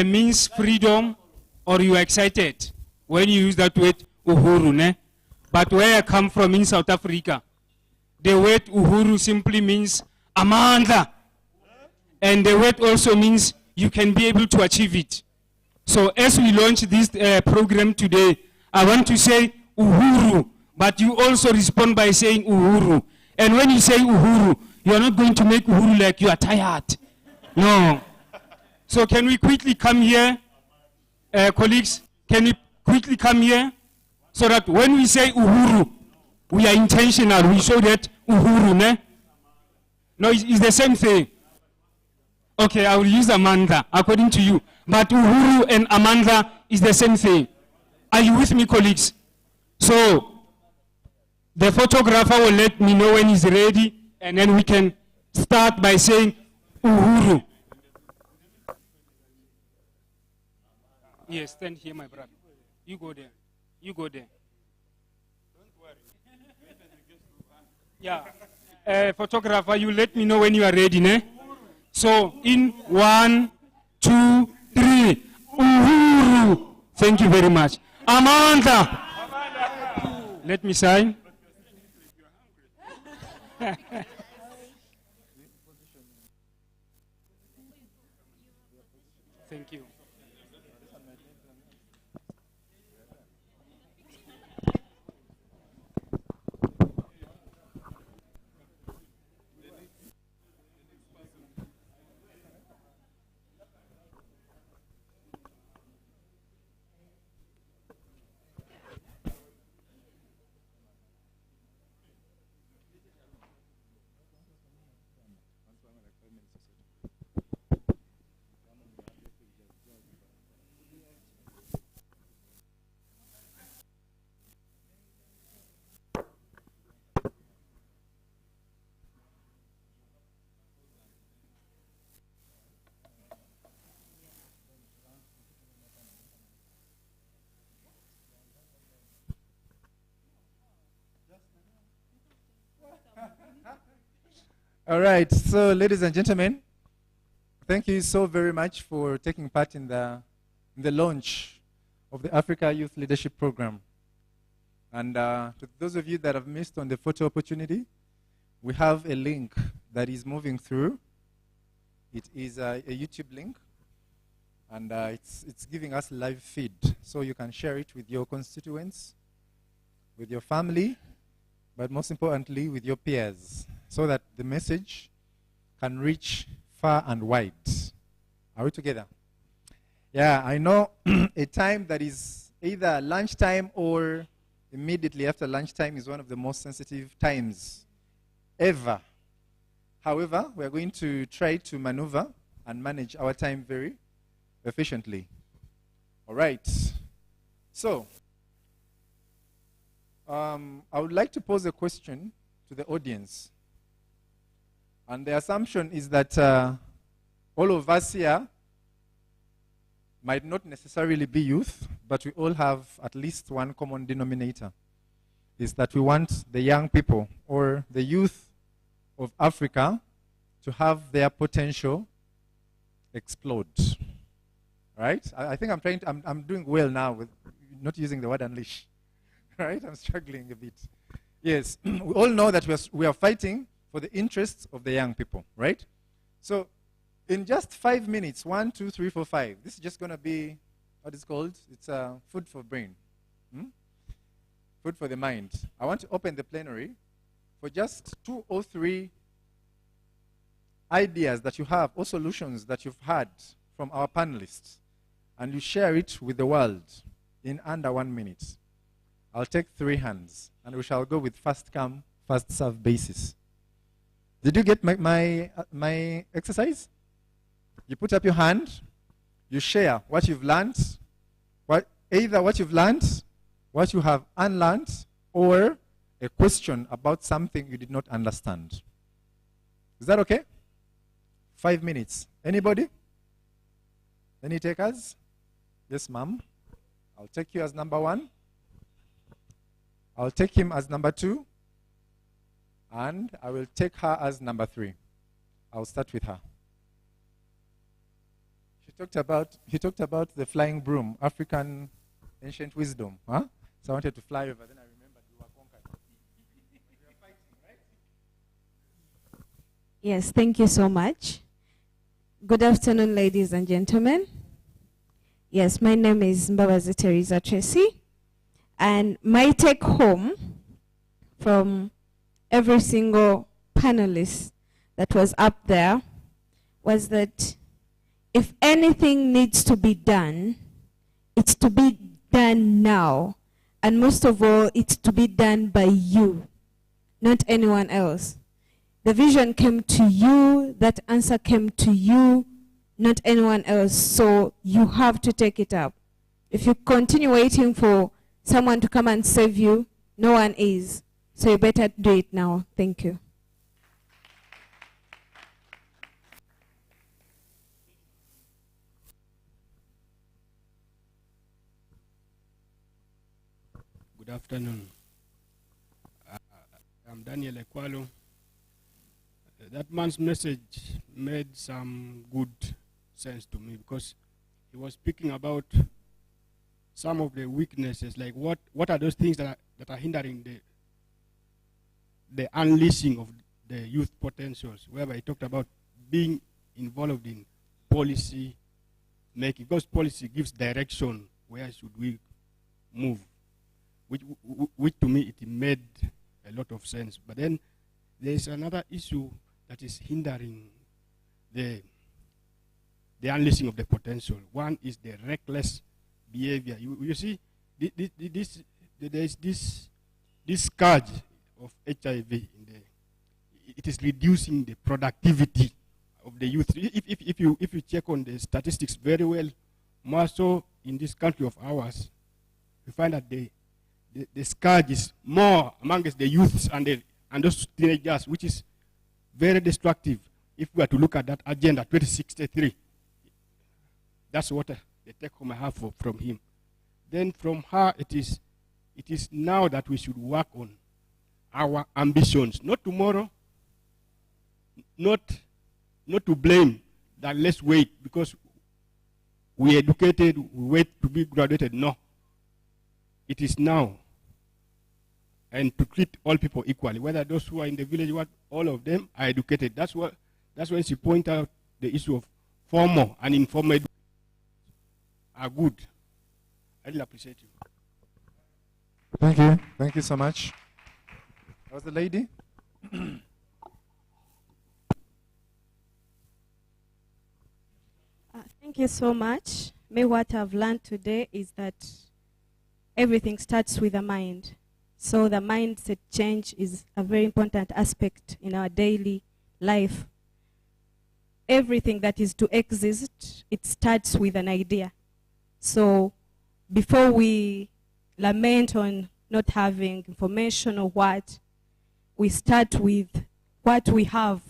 means freedom, or you are excited when you use that word uhuru. Ne? But where I come from in South Africa, the word uhuru simply means amandla. And the word also means you can be able to achieve it. So as we launch this program today, I want to say uhuru, but you also respond by saying uhuru. And when you say uhuru, you are not going to make uhuru like you are tired. No. So can we quickly come here, colleagues? Can we quickly come here? So that when we say uhuru, we are intentional. We show that uhuru, ne? No, it's the same thing. Okay, I will use Amanda according to you. But uhuru and Amanda is the same thing. Are you with me, colleagues? So the photographer will let me know when he's ready, and then we can start by saying uhuru. Yes, stand here, my brother. You go there. You go there. Don't worry. Yeah. Photographer, you let me know when you are ready, ne? So, in 1, 2, 3. Uhuru. Thank you very much. Amanda. Let me sign. Thank you. All right, so ladies and gentlemen, thank you so very much for taking part in the launch of the Africa Youth Leadership Program. And to those of you that have missed on the photo opportunity, we have a link that is moving through. It is a YouTube link, and it's giving us live feed, so you can share it with your constituents, with your family, but most importantly with your peers, so that the message can reach far and wide. Are we together? Yeah, I know a time that is either lunchtime or immediately after lunchtime is one of the most sensitive times ever. However, we are going to try to maneuver and manage our time very efficiently. All right. So, I would like to pose a question to the audience. And the assumption is that all of us here might not necessarily be youth, but we all have at least one common denominator, is that we want the young people or the youth of Africa to have their potential explode. Right? I think I'm doing well now with not using the word unleash. Right? I'm struggling a bit. Yes, we all know that we are fighting for the interests of the young people, right? So in just 5 minutes, 1, 2, 3, 4, 5, this is just going to be what is called, it's food for brain, food for the mind. I want to open the plenary for just 2 or 3 ideas that you have or solutions that you've had from our panelists, and you share it with the world in under 1 minute. I'll take 3 hands, and we shall go with first come, first serve basis. Did you get my exercise? You put up your hand, you share what you've learned, either what you've learned, what you have unlearned, or a question about something you did not understand. Is that okay? 5 minutes. Anybody? Any takers? Yes, ma'am. I'll take you as number 1. I'll take him as number 2. And I will take her as number 3. I'll start with her. He talked about the flying broom, African ancient wisdom. Huh? So I wanted to fly over, then I remembered we were conquered. We were fighting, right? Yes, thank you so much. Good afternoon, ladies and gentlemen. Yes, my name is Mbabazi Teresa Tracy, and my take home from every single panelist that was up there was that if anything needs to be done, it's to be done now. And most of all, it's to be done by you, not anyone else. The vision came to you, that answer came to you, not anyone else. So you have to take it up. If you continue waiting for someone to come and save you, no one is. So you better do it now. Thank you. Good afternoon. I'm Daniel Ekwalo. That man's message made some good sense to me because he was speaking about some of the weaknesses, like what are those things that are hindering the unleashing of the youth potentials, whereby he talked about being involved in policy making, because policy gives direction, where should we move, which to me it made a lot of sense. But then there is another issue that is hindering the unleashing of the potential. One is the reckless behavior. You see, there is this scourge of HIV it is reducing the productivity of the youth. If you check on the statistics very well, more so in this country of ours, you find that the scourge is more amongst the youths and those teenagers, which is very destructive. If we are to look at that agenda 2063, that's what the take home I have from him. Then from her, it is now that we should work on our ambitions, not tomorrow, not to blame that let's wait because we educated, we wait to be graduated. No. It is now. And to treat all people equally, whether those who are in the village, all of them are educated. That's when she pointed out the issue of formal and informal are good. I really appreciate you. Thank you. Thank you so much. That was the lady. Thank you so much. Me, what I've learned today is that everything starts with the mind. So the mindset change is a very important aspect in our daily life. Everything that is to exist, it starts with an idea. So before we lament on not having information or what, we start with what we have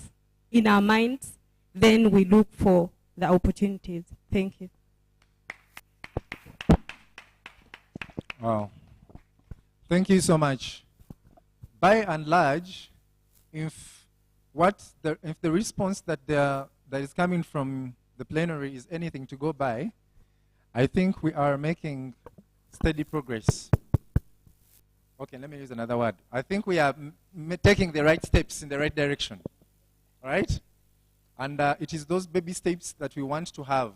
in our minds, then we look for the opportunities. Thank you. Wow. Thank you so much. By and large, if the response that is coming from the plenary is anything to go by, I think we are making steady progress. Okay, let me use another word. I think we are taking the right steps in the right direction. All right? And it is those baby steps that we want to have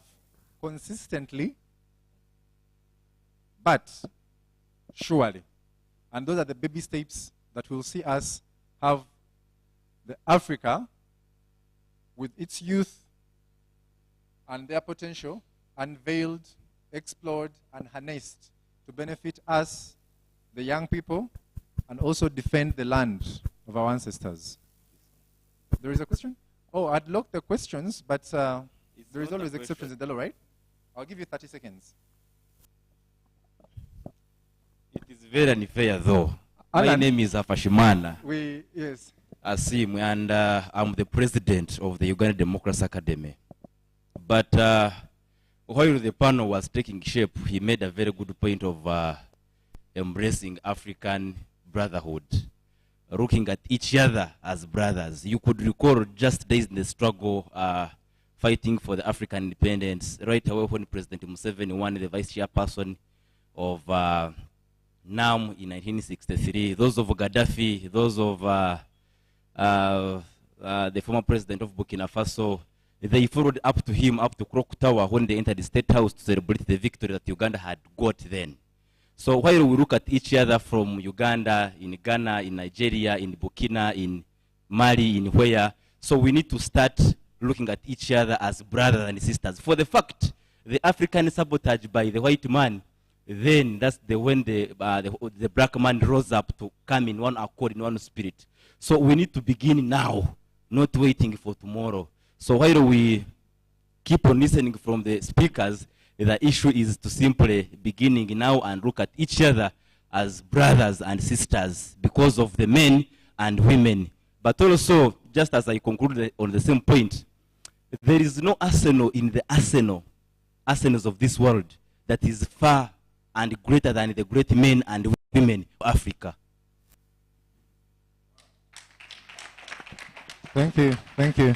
consistently, but surely. And those are the baby steps that will see us have the Africa with its youth and their potential unveiled, explored, and harnessed to benefit us, the young people, and also defend the land of our ancestors. There is a question? Oh, I'd lock the questions, but there is always exceptions in the law, right? I'll give you 30 seconds. It is very unfair, though. Alan, my name is Afashimana yes. Asim, and I'm the president of the Uganda Democracy Academy. But while the panel was taking shape, he made a very good point of embracing African brotherhood, looking at each other as brothers. You could recall just days in the struggle, fighting for the African independence, right away when President Museveni won the vice chairperson of NAM in 1963, those of Gaddafi, those of the former president of Burkina Faso, they followed up to him, up to Clock Tower, when they entered the State House to celebrate the victory that Uganda had got then. So while we look at each other from Uganda, in Ghana, in Nigeria, in Burkina, in Mali, in where, so we need to start looking at each other as brothers and sisters. For the fact, the African sabotage by the white man, then that's when the black man rose up to come in one accord, in one spirit. So we need to begin now, not waiting for tomorrow. So while we keep on listening from the speakers, the issue is to simply beginning now and look at each other as brothers and sisters because of the men and women. But also, just as I concluded on the same point, there is no arsenal in the arsenals of this world that is far and greater than the great men and women of Africa. Thank you. Thank you.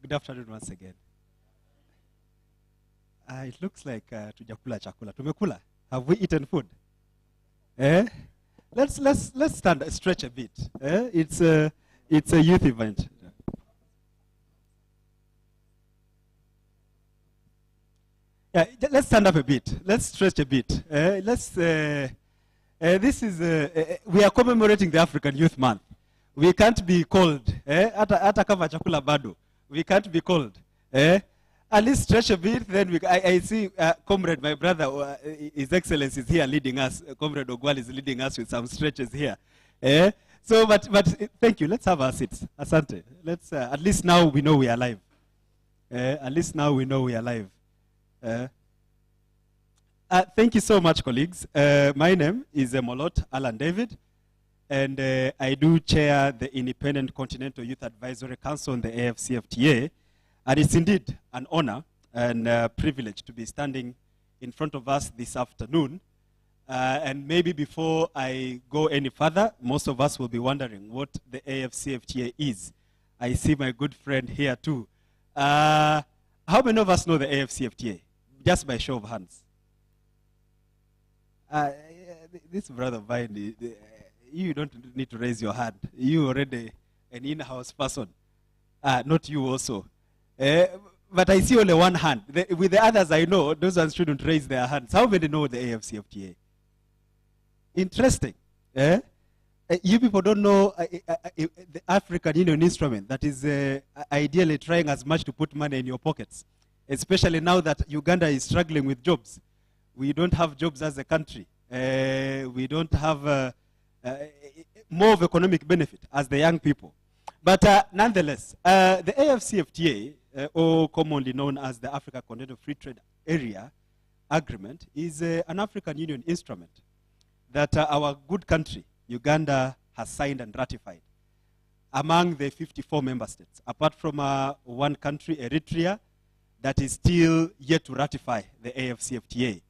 Good afternoon once again. It looks like tujakula chakula. Tumekula? Have we eaten food? Let's stretch a bit. It's a youth event. Yeah, let's stand up a bit. Let's stretch a bit. This is we are commemorating the African Youth Month. We can't be called. Ata kama chakula bado. We can't be called. At least stretch a bit, then I see Comrade, my brother, His Excellency is here leading us. Comrade Ogwal is leading us with some stretches here. So, but thank you. Let's have our seats. Asante. Let's, at least now we know we are live. At least now we know we are live. Thank you so much, colleagues. My name is Molot Alan David. and I do chair the Independent Continental Youth Advisory Council on the AFCFTA. And it's indeed an honor and privilege to be standing in front of us this afternoon. And maybe before I go any further, most of us will be wondering what the AFCFTA is. I see my good friend here too. How many of us know the AFCFTA? Just by show of hands. This brother of mine, you don't need to raise your hand. You already an in-house person. Not you also. But I see only one hand. With the others I know, those ones shouldn't raise their hands. How many know the AFCFTA? Interesting. You people don't know the African Union instrument that is ideally trying as much to put money in your pockets, especially now that Uganda is struggling with jobs. We don't have jobs as a country. We don't have more of economic benefit as the young people. But nonetheless, the AFCFTA, or commonly known as the Africa Continental Free Trade Area Agreement, is an African Union instrument that our good country, Uganda, has signed and ratified among the 54 member states, apart from one country, Eritrea, that is still yet to ratify the AFCFTA.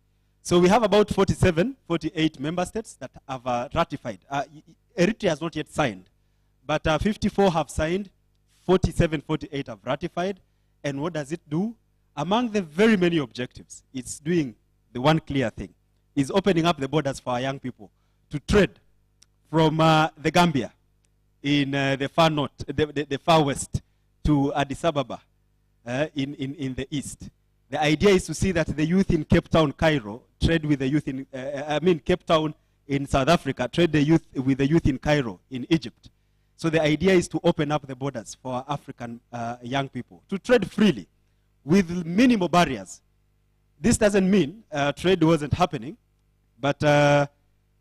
So we have about 47, 48 member states that have ratified. Eritrea has not yet signed, but 54 have signed, 47, 48 have ratified. And what does it do? Among the very many objectives, it's doing the one clear thing, is opening up the borders for our young people to trade from the Gambia in the far north, the far west, to Addis Ababa in the east. The idea is to see that the youth in Cape Town, Cairo, trade with the youth in, Cape Town in South Africa, trade with the youth in Cairo, in Egypt. So the idea is to open up the borders for African young people to trade freely with minimal barriers. This doesn't mean trade wasn't happening, but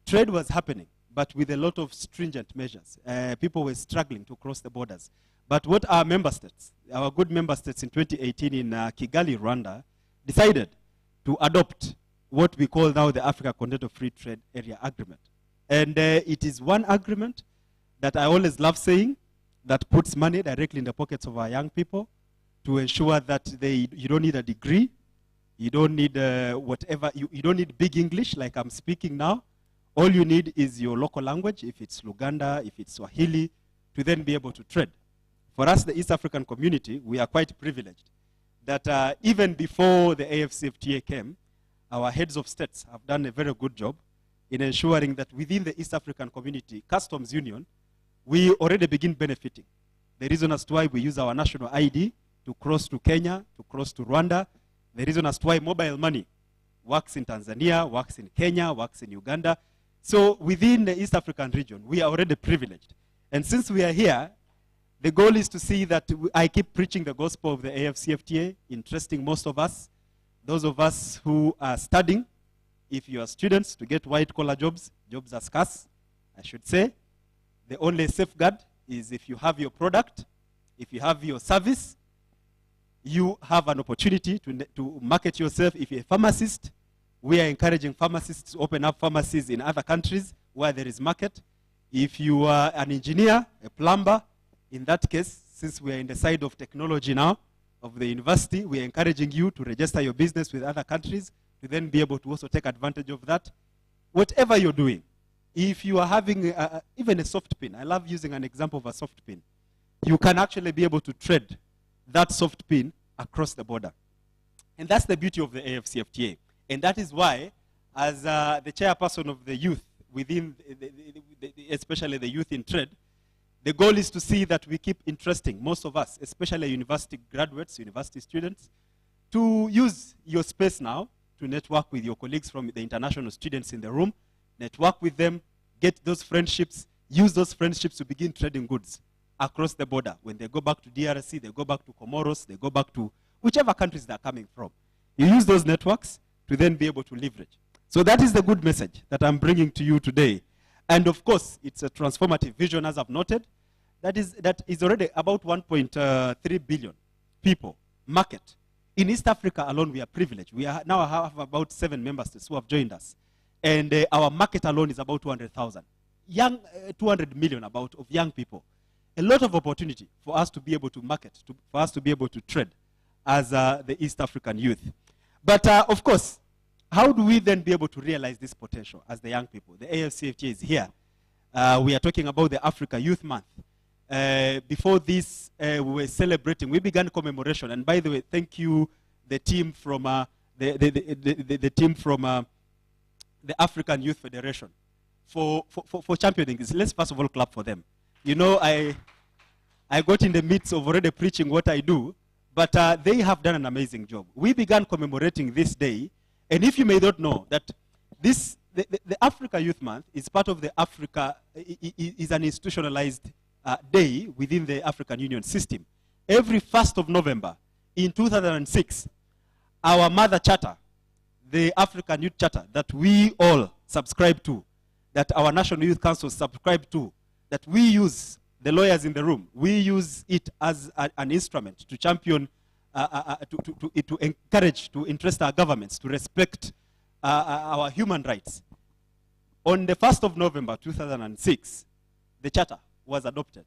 trade was happening, but with a lot of stringent measures. People were struggling to cross the borders. But what our member states, our good member states in 2018 in Kigali, Rwanda, decided to adopt what we call now the Africa Continental Free Trade Area Agreement. And it is one agreement that I always love saying, that puts money directly in the pockets of our young people to ensure that you don't need a degree, you don't need you don't need big English like I'm speaking now. All you need is your local language, if it's Luganda, if it's Swahili, to then be able to trade. For us, the East African community, we are quite privileged that even before the AFCFTA came, our heads of states have done a very good job in ensuring that within the East African community customs union, we already begin benefiting. The reason as to why we use our national ID to cross to Kenya, to cross to Rwanda, the reason as to why mobile money works in Tanzania, works in Kenya, works in Uganda. So within the East African region, we are already privileged. And since we are here, the goal is to see that I keep preaching the gospel of the AFCFTA, interesting most of us, those of us who are studying. If you are students, to get white-collar jobs, jobs are scarce, I should say. The only safeguard is if you have your product, if you have your service, you have an opportunity to market yourself. If you're a pharmacist, we are encouraging pharmacists to open up pharmacies in other countries where there is market. If you are an engineer, a plumber, in that case, since we are in the side of technology now, of the university, we are encouraging you to register your business with other countries to then be able to also take advantage of that. Whatever you're doing, if you are having even a soft pin, I love using an example of a soft pin, you can actually be able to trade that soft pin across the border. And that's the beauty of the AFCFTA. And that is why, as the chairperson of the youth within, especially the youth in trade, the goal is to see that we keep interesting most of us, especially university graduates, university students, to use your space now to network with your colleagues from the international students in the room, network with them, get those friendships, use those friendships to begin trading goods across the border. When they go back to DRC, they go back to Comoros, they go back to whichever countries they're coming from. You use those networks to then be able to leverage. So that is the good message that I'm bringing to you today. And of course, it's a transformative vision, as I've noted. That is already about 1.3 billion people, market. In East Africa alone, we are privileged. We now have about 7 member states who have joined us. And our market alone is about 200,000. young, 200 million about of young people. A lot of opportunity for us to be able to market, for us to be able to trade as the East African youth. But of course, how do we then be able to realize this potential as the young people? The AFCFTA is here. We are talking about the Africa Youth Month. Before this, we were celebrating. We began commemoration. And by the way, thank you, the team from the team from the African Youth Federation for championing this. Let's first of all clap for them. You know, I got in the midst of already preaching what I do, but they have done an amazing job. We began commemorating this day, and if you may not know that the Africa Youth Month is part of the Africa, is an institutionalized day within the African Union system. Every 1st of November in 2006, our mother charter, the African Youth Charter that we all subscribe to, that our National Youth Council subscribe to, that we use, the lawyers in the room, we use it as an instrument to champion, to encourage, to interest our governments, to respect our human rights. On the 1st of November 2006, the charter was adopted.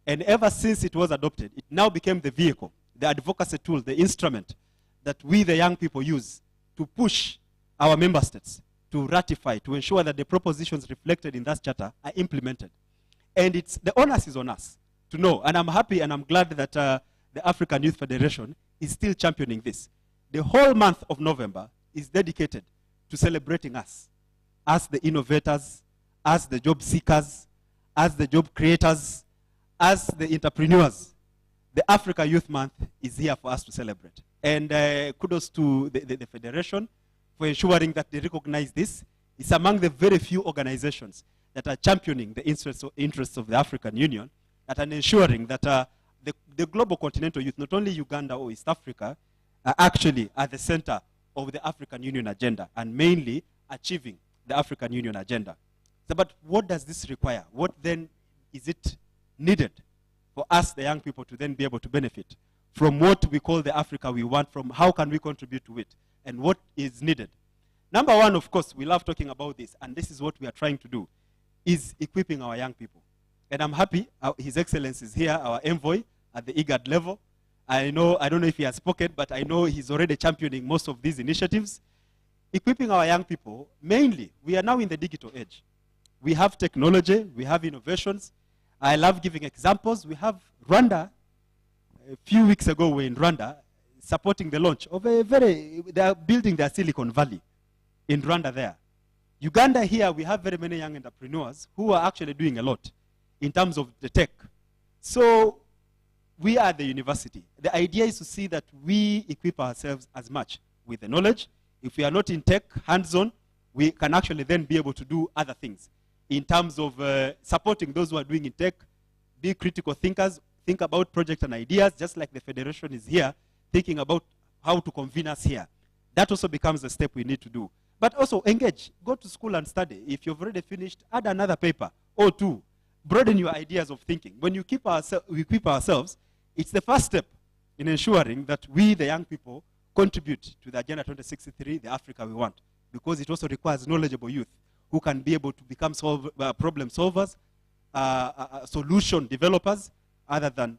And ever since it was adopted, it now became the vehicle, the advocacy tool, the instrument that we, the young people, use to push our member states to ratify, to ensure that the propositions reflected in that charter are implemented. And the onus is on us to know. And I'm happy and I'm glad that the African Youth Federation is still championing this. The whole month of November is dedicated to celebrating us, as the innovators, as the job seekers, as the job creators, as the entrepreneurs. The Africa Youth Month is here for us to celebrate. And kudos to the Federation for ensuring that they recognize this. It's among the very few organizations that are championing the interests of the African Union, that are ensuring that the global continental youth, not only Uganda or East Africa, are actually at the center of the African Union agenda, and mainly achieving the African Union agenda. So, but what does this require? What then is it needed for us, the young people, to then be able to benefit from what we call the Africa we want, from how can we contribute to it, and what is needed? Number one, of course, we love talking about this, and this is what we are trying to do, is equipping our young people. And I'm happy His Excellency is here, our envoy at the IGAD level. I don't know if he has spoken, but I know he's already championing most of these initiatives. Equipping our young people, mainly, we are now in the digital age. We have technology, we have innovations. I love giving examples. We have Rwanda, a few weeks ago we were in Rwanda, supporting the launch of they are building their Silicon Valley in Rwanda there. Uganda here, we have very many young entrepreneurs who are actually doing a lot in terms of the tech. So we are the university. The idea is to see that we equip ourselves as much with the knowledge. If we are not in tech, hands-on, we can actually then be able to do other things in terms of supporting those who are doing in tech, be critical thinkers, think about projects and ideas, just like the Federation is here, thinking about how to convene us here. That also becomes a step we need to do. But also engage, go to school and study. If you've already finished, add another paper or two. Broaden your ideas of thinking. When we equip ourselves, it's the first step in ensuring that we, the young people, contribute to the Agenda 2063, the Africa we want. Because it also requires knowledgeable youth who can be able to become problem solvers, solution developers, other than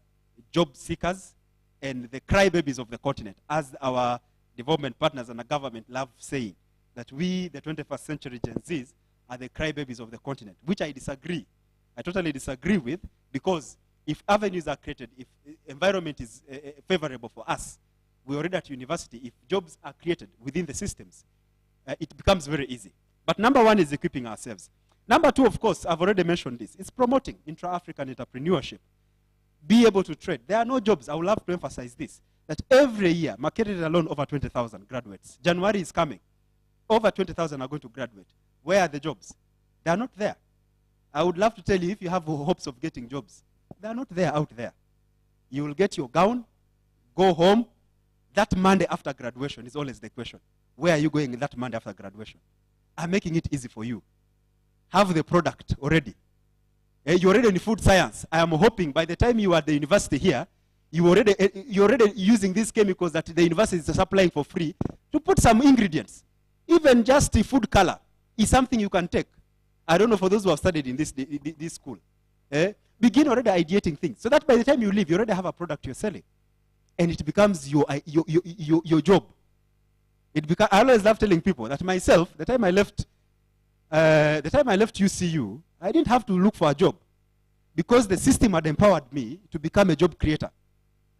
job seekers and the crybabies of the continent, as our development partners and the government love saying, that we, the 21st century Gen Zs, are the crybabies of the continent, which I disagree. I totally disagree with, because if avenues are created, if environment is favorable for us, we're already at university, if jobs are created within the systems, it becomes very easy. But number one is equipping ourselves. Number two, of course, I've already mentioned this, it's promoting intra-African entrepreneurship. Be able to trade. There are no jobs. I would love to emphasize this, that every year, marketed alone over 20,000 graduates. January is coming. Over 20,000 are going to graduate. Where are the jobs? They are not there. I would love to tell you, if you have hopes of getting jobs, they are not there out there. You will get your gown, go home. That Monday after graduation is always the question. Where are you going that Monday after graduation? I'm making it easy for you. Have the product already. You're already in food science. I am hoping by the time you are at the university here, you're already using these chemicals that the university is supplying for free to put some ingredients. Even just the food color is something you can take I don't know for those who have studied in this school. Begin already ideating things so that by the time you leave, you already have a product you're selling. And it becomes your job. I always love telling people that myself, the time I left UCU, I didn't have to look for a job because the system had empowered me to become a job creator.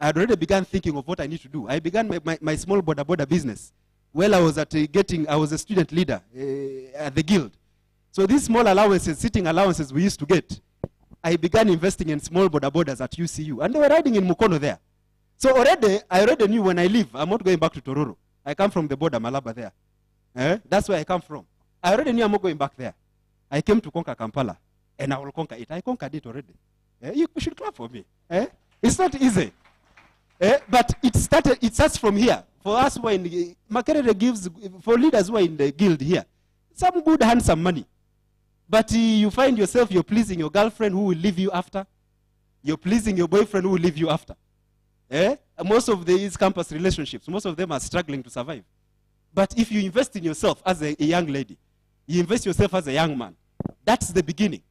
I had already begun thinking of what I need to do. I began my small border business. Well, I was a student leader at the guild. So these small allowances, sitting allowances we used to get, I began investing in small borders at UCU. And they were riding in Mukono there. So I already knew when I leave, I'm not going back to Tororo. I come from the border, Malaba there. That's where I come from. I already knew I'm not going back there. I came to conquer Kampala, and I will conquer it. I conquered it already. You should clap for me. It's not easy. But it starts from here. For us who are in the, Makerere gives, for leaders who are in the guild here, some good handsome money. But you find yourself, you're pleasing your girlfriend who will leave you after. You're pleasing your boyfriend who will leave you after. Most of these campus relationships, most of them are struggling to survive. But if you invest in yourself as a young lady, you invest yourself as a young man, that's the beginning.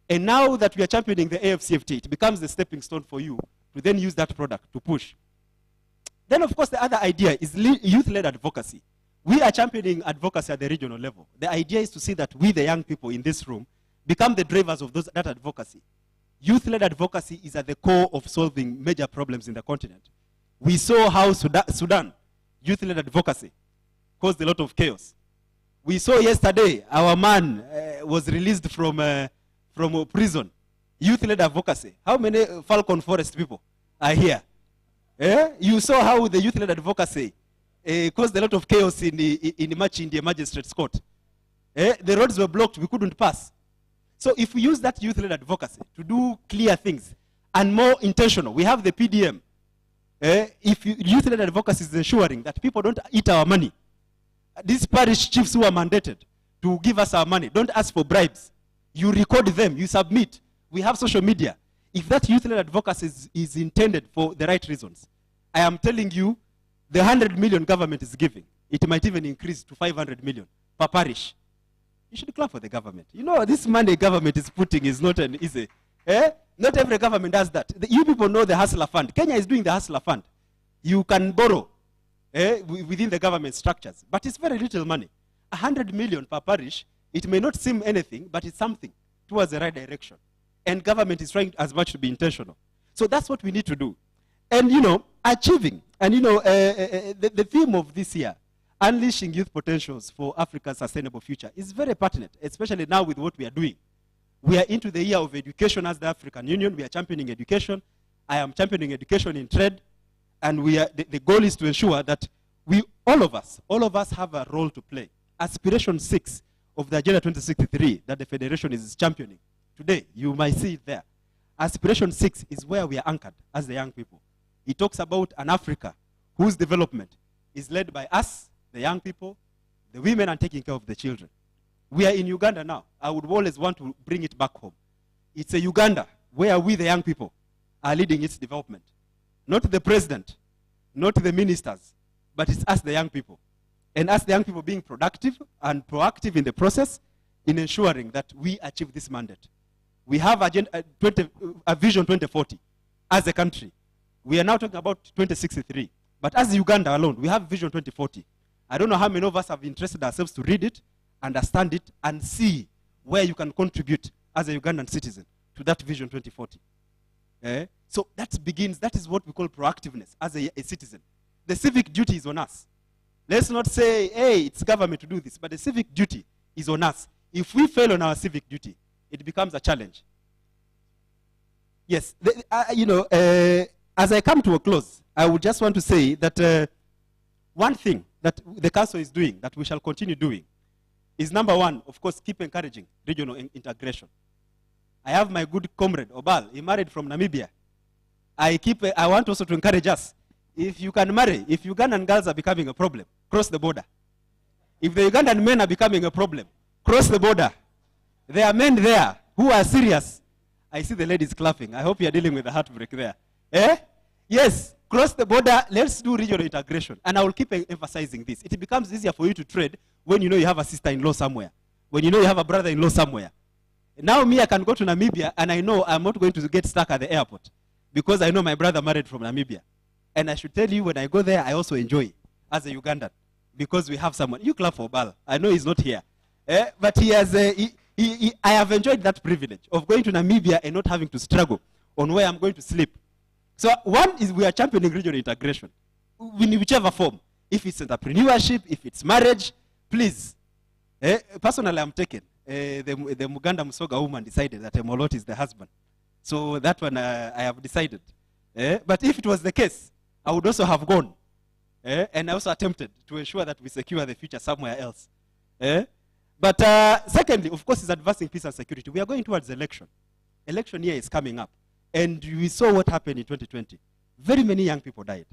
And now that we are championing the AFCFT, it becomes the stepping stone for you to then use that product to push. Then, of course, the other idea is youth-led advocacy. We are championing advocacy at the regional level. The idea is to see that we, the young people in this room, become the drivers of that advocacy. Youth-led advocacy is at the core of solving major problems in the continent. We saw how Sudan, youth-led advocacy, caused a lot of chaos. We saw yesterday our man was released from prison. Youth-led advocacy. How many Falcon Forest people are here? You saw how the youth-led advocacy caused a lot of chaos in the magistrate's court. The roads were blocked, we couldn't pass. So if we use that youth-led advocacy to do clear things and more intentional, we have the PDM. If youth-led advocacy is ensuring that people don't eat our money, these parish chiefs who are mandated to give us our money, don't ask for bribes. You record them, you submit. We have social media. If that youth-led advocacy is intended for the right reasons, I am telling you, the 100 million government is giving, it might even increase to 500 million per parish. You should clap for the government. You know, this money government is putting is not an easy. Not every government does that. You people know the Hustler Fund. Kenya is doing the Hustler Fund. You can borrow within the government structures, but it's very little money. 100 million per parish, it may not seem anything, but it's something towards the right direction. And government is trying as much to be intentional. So that's what we need to do. And, you know, achieving, and, you know, the theme of this year, unleashing youth potentials for Africa's sustainable future, is very pertinent, especially now with what we are doing. We are into the year of education as the African Union. We are championing education. I am championing education in trade. And the goal is to ensure that all of us have a role to play. Aspiration 6 of the Agenda 2063 that the Federation is championing. Today, you might see it there. Aspiration 6 is where we are anchored as the young people. It talks about an Africa whose development is led by us, the young people, the women, and taking care of the children. We are in Uganda now. I would always want to bring it back home. It's a Uganda where we, the young people, are leading its development. Not the president, not the ministers, but it's us, the young people. And us, the young people, being productive and proactive in the process in ensuring that we achieve this mandate. We have a Vision 2040 as a country. We are now talking about 2063. But as Uganda alone, we have Vision 2040. I don't know how many of us have interested ourselves to read it, understand it, and see where you can contribute as a Ugandan citizen to that Vision 2040. So that is what we call proactiveness as a citizen. The civic duty is on us. Let's not say, hey, it's government to do this, but the civic duty is on us. If we fail on our civic duty, it becomes a challenge. Yes, as I come to a close, I would just want to say that one thing that the council is doing, that we shall continue doing, is number one, of course, keep encouraging regional integration. I have my good comrade, Obal. He married from Namibia. I want also to encourage us. If you can marry, if Ugandan girls are becoming a problem, cross the border. If the Ugandan men are becoming a problem, cross the border. There are men there who are serious. I see the ladies clapping. I hope you are dealing with the heartbreak there. Yes, cross the border. Let's do regional integration. And I will keep emphasizing this. It becomes easier for you to trade when you know you have a sister-in-law somewhere. when you know you have a brother-in-law somewhere. Now me, I can go to Namibia and I know I'm not going to get stuck at the airport because I know my brother married from Namibia. And I should tell you, when I go there, I also enjoy as a Ugandan because we have someone. You clap for Bal. I know he's not here. But he has, I have enjoyed that privilege of going to Namibia and not having to struggle on where I'm going to sleep. So one is we are championing regional integration in whichever form. If it's entrepreneurship, if it's marriage, please. Personally, I'm taken. The Muganda Musoga woman decided that Molot is the husband. So that one I have decided. But if it was the case, I would also have gone. And I also attempted to ensure that we secure the future somewhere else. But secondly, of course, is advancing peace and security. We are going towards election. Election year is coming up. And we saw what happened in 2020. Very many young people died.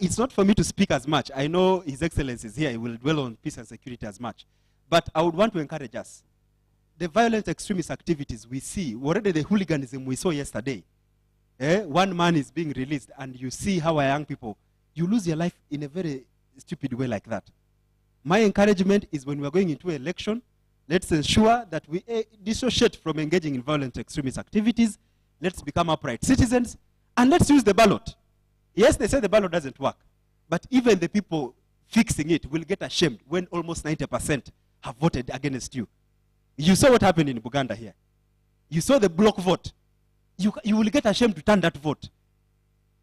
It's not for me to speak as much. I know His Excellency is here. He will dwell on peace and security as much. But I would want to encourage us. The violent extremist activities we see, already the hooliganism we saw yesterday. One man is being released and you see how our young people, you lose your life in a very stupid way like that. My encouragement is when we are going into election, let's ensure that we dissociate from engaging in violent extremist activities. Let's become upright citizens and let's use the ballot. Yes, they say the ballot doesn't work, but even the people fixing it will get ashamed when almost 90% have voted against you. You saw what happened in Buganda here. You saw the block vote. You will get ashamed to turn that vote.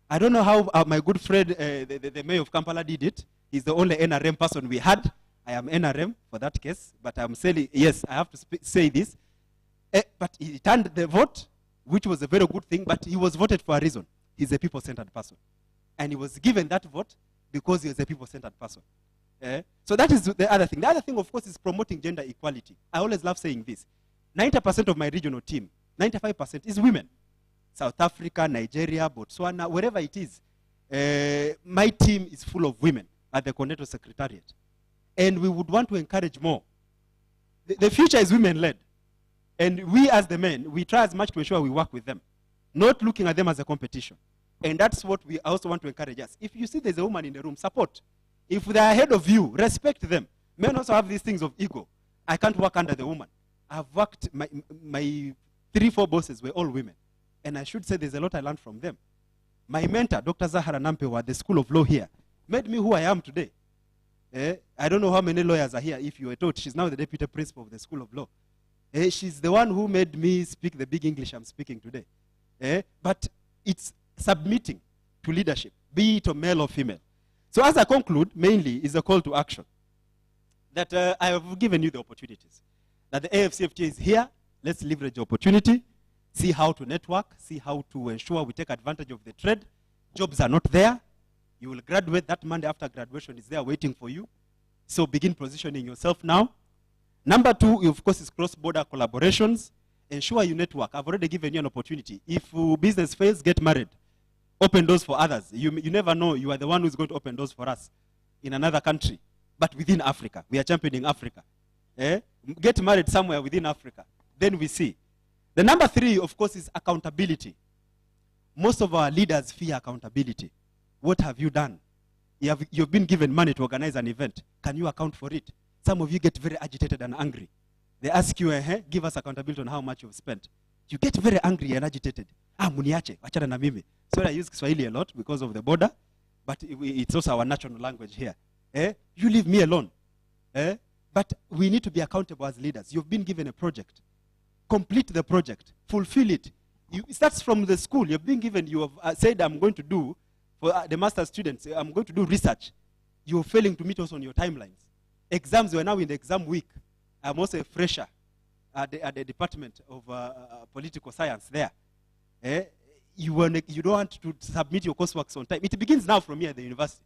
I don't know how my good friend, the mayor of Kampala, did it. He's the only NRM person we had. I am NRM for that case, but I'm saying, yes, I have to say this. But he turned the vote, which was a very good thing, but he was voted for a reason. He's a people-centered person. And he was given that vote because he was a people-centered person. So that is the other thing. The other thing, of course, is promoting gender equality. I always love saying this. 90% of my regional team, 95% is women. South Africa, Nigeria, Botswana, wherever it is. My team is full of women at the Coordinator Secretariat. And we would want to encourage more. The future is women-led. And we as the men, we try as much to ensure we work with them, not looking at them as a competition. And that's what we also want to encourage us. If you see there's a woman in the room, support. If they're ahead of you, respect them. Men also have these things of ego. I can't work under the woman. I've worked, my 3-4 bosses were all women. And I should say there's a lot I learned from them. My mentor, Dr. Zahara Nampewa, at the School of Law here, made me who I am today. I don't know how many lawyers are here. If you were taught, she's now the deputy principal of the School of Law. She's the one who made me speak the big English I'm speaking today. But it's submitting to leadership, be it a male or female. So as I conclude, mainly is a call to action. That I have given you the opportunities. That the AFCFTA is here. Let's leverage the opportunity. See how to network. See how to ensure we take advantage of the trade. Jobs are not there. You will graduate. That Monday after graduation is there waiting for you. So begin positioning yourself now. Number 2, of course, is cross-border collaborations. Ensure you network. I've already given you an opportunity. If business fails, get married. Open doors for others. You never know. You are the one who's going to open doors for us in another country. But within Africa. We are championing Africa. Get married somewhere within Africa. Then we see. The number 3, of course, is accountability. Most of our leaders fear accountability. What have you done? You've been given money to organize an event. Can you account for it? Some of you get very agitated and angry. They ask you, give us accountability on how much you've spent. You get very angry and agitated. Muniache, wachana na mimi. Sorry, I use Swahili a lot because of the border, but it's also our national language here. You leave me alone. But we need to be accountable as leaders. You've been given a project. Complete the project. Fulfill it. It starts from the school. You've been given, you have said, I'm going to do, for the master's students, I'm going to do research. You're failing to meet us on your timelines. Exams, we're now in the exam week. I'm also a fresher at the Department of Political Science there. You don't want to submit your coursework on time. It begins now from here at the university.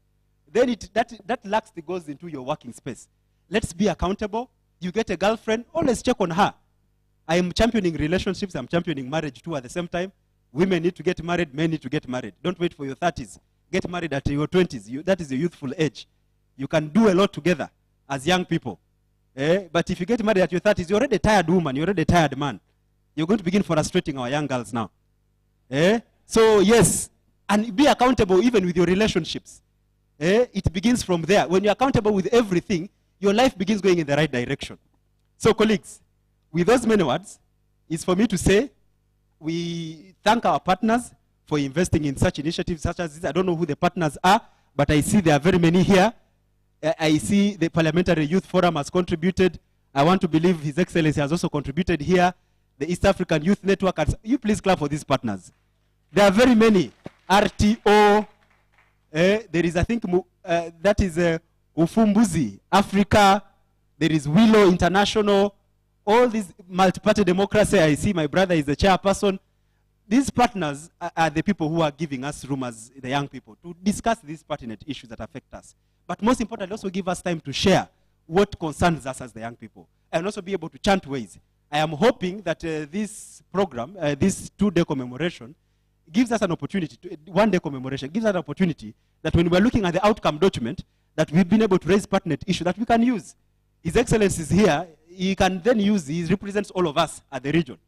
Then that laxity goes into your working space. Let's be accountable. You get a girlfriend, always check on her. I am championing relationships. I'm championing marriage too at the same time. Women need to get married. Men need to get married. Don't wait for your 30s. Get married at your 20s. That is your youthful age. You can do a lot together as young people. But if you get married at your 30s, you're already a tired woman. You're already a tired man. You're going to begin frustrating our young girls now. So yes, and be accountable even with your relationships. It begins from there. When you're accountable with everything, your life begins going in the right direction. So, colleagues, with those many words, it's for me to say we thank our partners for investing in such initiatives such as this. I don't know who the partners are, but I see there are very many here. I see the Parliamentary Youth Forum has contributed. I want to believe His Excellency has also contributed here. The East African Youth Network. You please clap for these partners. There are very many. RTO. There is, I think, that is Ufumbuzi, Africa. There is Willow International. All these multi-party democracy. I see my brother is the chairperson. These partners are the people who are giving us room as the young people to discuss these pertinent issues that affect us. But most importantly, also give us time to share what concerns us as the young people, and also be able to chant ways. I am hoping that this program, this two-day commemoration, gives us an opportunity, one-day commemoration, gives us an opportunity that when we're looking at the outcome document, that we've been able to raise pertinent issues that we can use. His Excellency is here. He can then use, he represents all of us at the region.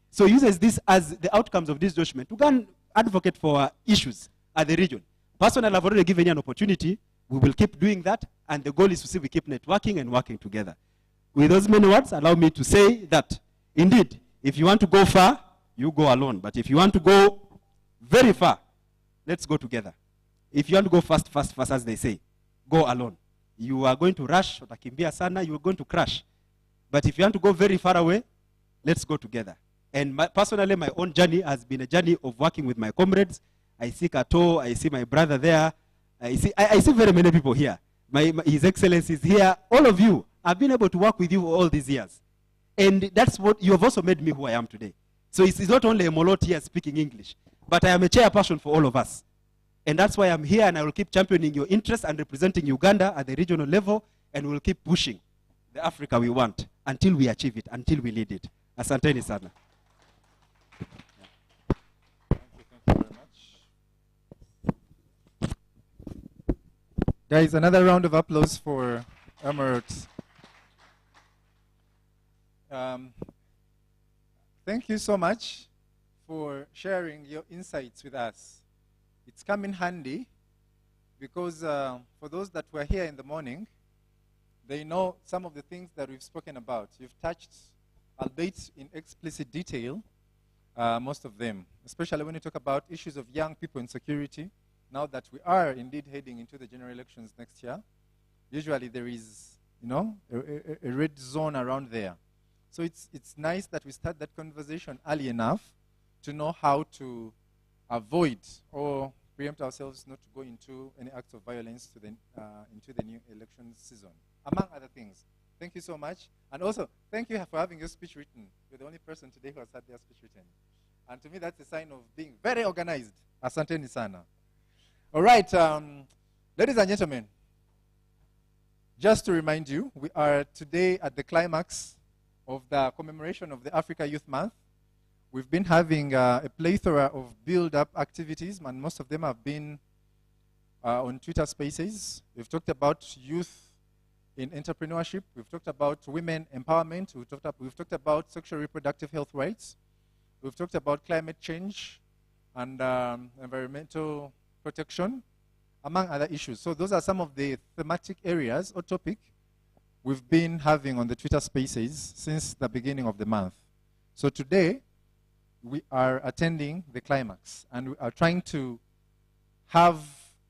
So he uses this as the outcomes of this document to go and advocate for issues at the region. Personally, I've already given you an opportunity. We will keep doing that, and the goal is to see we keep networking and working together. With those many words, allow me to say that, indeed, if you want to go far, you go alone. But if you want to go very far, let's go together. If you want to go fast, fast, fast, as they say, go alone. You are going to rush, utakimbia sana, you are going to crash. But if you want to go very far away, let's go together. And personally, my own journey has been a journey of working with my comrades. I see Kato, I see my brother there. I see very many people here. His Excellency is here. All of you, I've been able to work with you all these years. And that's what, you have also made me who I am today. So it's not only a Molot here speaking English, but I am a chairperson for all of us. And that's why I'm here, and I will keep championing your interests and representing Uganda at the regional level, and we'll keep pushing the Africa we want until we achieve it, until we lead it. Asanteni sana. Guys, another round of applause for Emirates. Thank you so much for sharing your insights with us. It's come in handy because for those that were here in the morning, they know some of the things that we've spoken about. You've touched, albeit in explicit detail, most of them, especially when you talk about issues of young people insecurity. Now that we are indeed heading into the general elections next year, usually there is, a red zone around there. So it's nice that we start that conversation early enough to know how to avoid or preempt ourselves not to go into any acts of violence into the new election season, among other things. Thank you so much. And also, thank you for having your speech written. You're the only person today who has had their speech written. And to me, that's a sign of being very organized. Asanteni sana. All right, ladies and gentlemen, just to remind you, we are today at the climax of the commemoration of the Africa Youth Month. We've been having a plethora of build-up activities, and most of them have been on Twitter Spaces. We've talked about youth in entrepreneurship. We've talked about women empowerment. We've talked about sexual reproductive health rights. We've talked about climate change and environmental protection, among other issues. So those are some of the thematic areas or topic we've been having on the Twitter Spaces since the beginning of the month. So today, we are attending the climax, and we are trying to have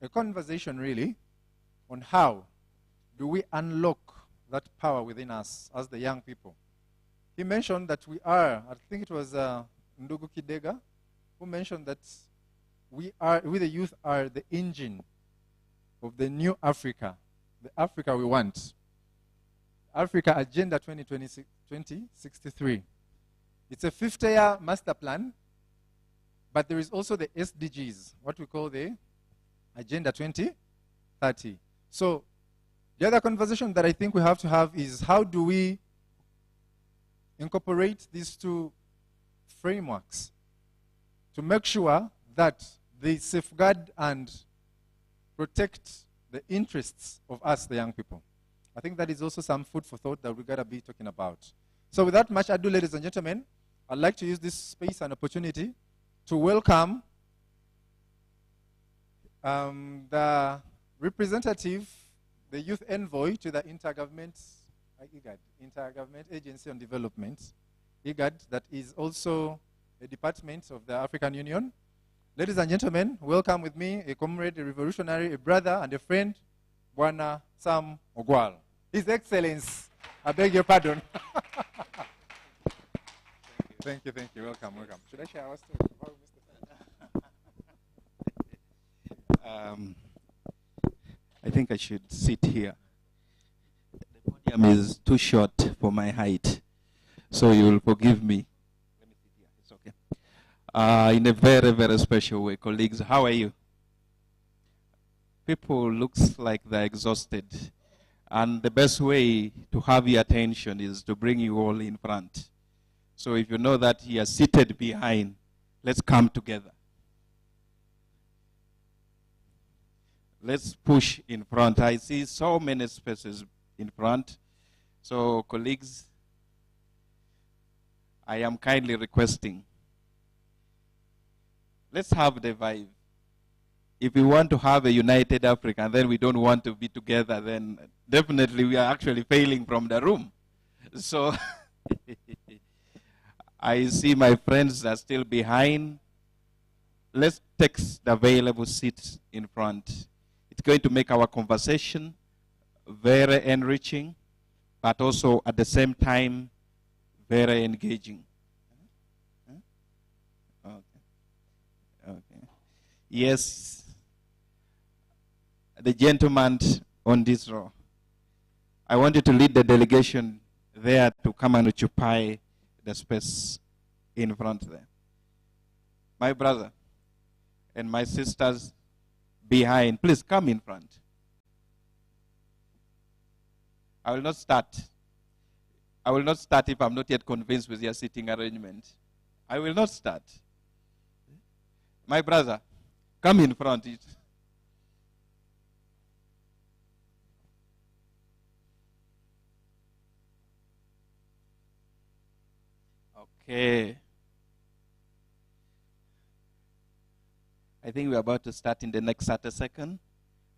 a conversation, really, on how do we unlock that power within us as the young people. He mentioned that we are, I think it was Ndugu Kidega, who mentioned that we the youth are the engine of the new Africa, the Africa we want. Africa Agenda 2063. It's a 50-year master plan, but there is also the SDGs, what we call the Agenda 2030. So the other conversation that I think we have to have is how do we incorporate these two frameworks to make sure that they safeguard and protect the interests of us, the young people. I think that is also some food for thought that we've got to be talking about. So without much ado, ladies and gentlemen, I'd like to use this space and opportunity to welcome the representative, the youth envoy to the IGAD, Intergovernment Agency on Development, IGAD, that is also a department of the African Union. Ladies and gentlemen, welcome with me a comrade, a revolutionary, a brother, and a friend, Bwana Sam Ogwal. His Excellence, I beg your pardon. Thank you, welcome. Should I share our story? I think I should sit here. The podium is too short for my height, so you will forgive me. Let me sit here. It's okay. In a very, very special way, colleagues, how are you? People looks like they're exhausted, and the best way to have your attention is to bring you all in front. So if you know that you are seated behind, let's come together. Let's push in front. I see so many spaces in front. So colleagues, I am kindly requesting, let's have the vibe. If we want to have a united Africa and then we don't want to be together, then definitely we are actually failing from the room. So I see my friends are still behind. Let's take the available seats in front. It's going to make our conversation very enriching, but also at the same time, very engaging. Okay. Yes, the gentleman on this row. I want you to lead the delegation there to come and occupy the space in front there. My brother and my sisters behind, please come in front. I will not start. I will not start if I'm not yet convinced with your seating arrangement. I will not start. My brother, come in front. Okay. I think we're about to start in the next 30 seconds.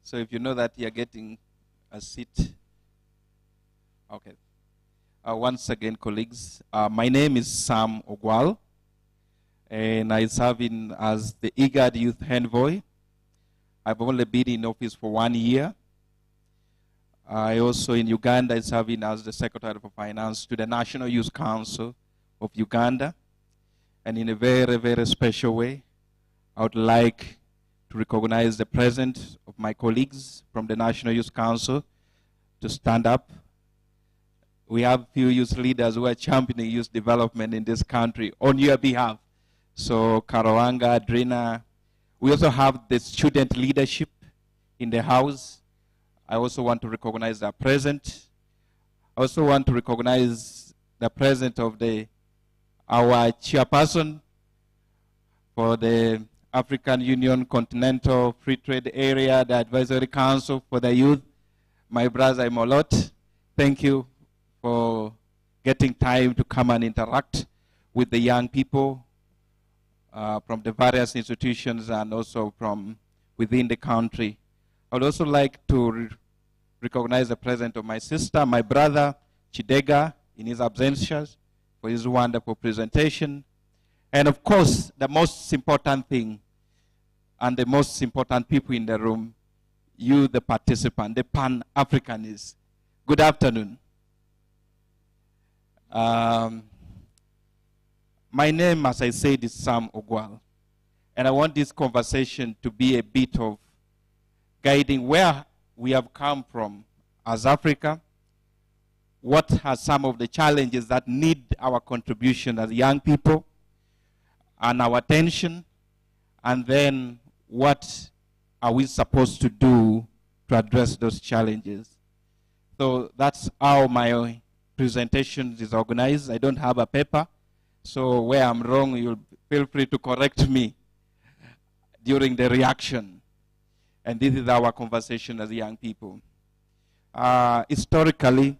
So if you know that you're getting a seat. Okay. Once again, colleagues, my name is Sam Ogwal, and I serve as the IGAD Youth Envoy. I've only been in office for 1 year. I also in Uganda is serving as the Secretary for Finance to the National Youth Council of Uganda. And in a very, very special way, I would like to recognize the presence of my colleagues from the National Youth Council to stand up. We have few youth leaders who are championing youth development in this country on your behalf. So Karawanga, Drina. We also have the student leadership in the house. I also want to recognize their presence. I also want to recognize the presence of our chairperson for the African Union Continental Free Trade Area, the Advisory Council for the Youth, my brother Imolot. Thank you for getting time to come and interact with the young people from the various institutions and also from within the country. I would also like to recognize the presence of my sister, my brother, Chidega, in his absentia, for his wonderful presentation. And of course, the most important thing, and the most important people in the room, you, the participant, the Pan-Africanists. Good afternoon. My name, as I said, is Sam Ogwal. And I want this conversation to be a bit of guiding where we have come from as Africa, what are some of the challenges that need our contribution as young people, and our attention, and then what are we supposed to do to address those challenges. So that's how my presentation is organized. I don't have a paper, so where I'm wrong, you'll feel free to correct me during the reaction. And this is our conversation as young people. Historically,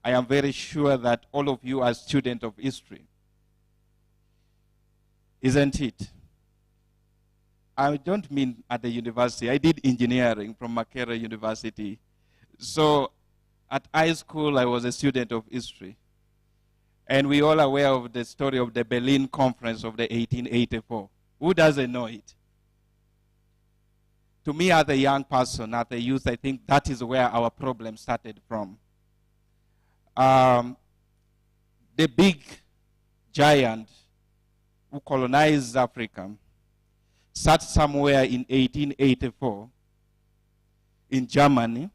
I am very sure that all of you are students of history. Isn't it? I don't mean at the university. I did engineering from Makerere University. So At high school, I was a student of history. And we all aware of the story of the Berlin Conference of the 1884. Who doesn't know it? To me, as a young person, as a youth, I think that is where our problem started from. The big giant who colonized Africa sat somewhere in 1884 in Germany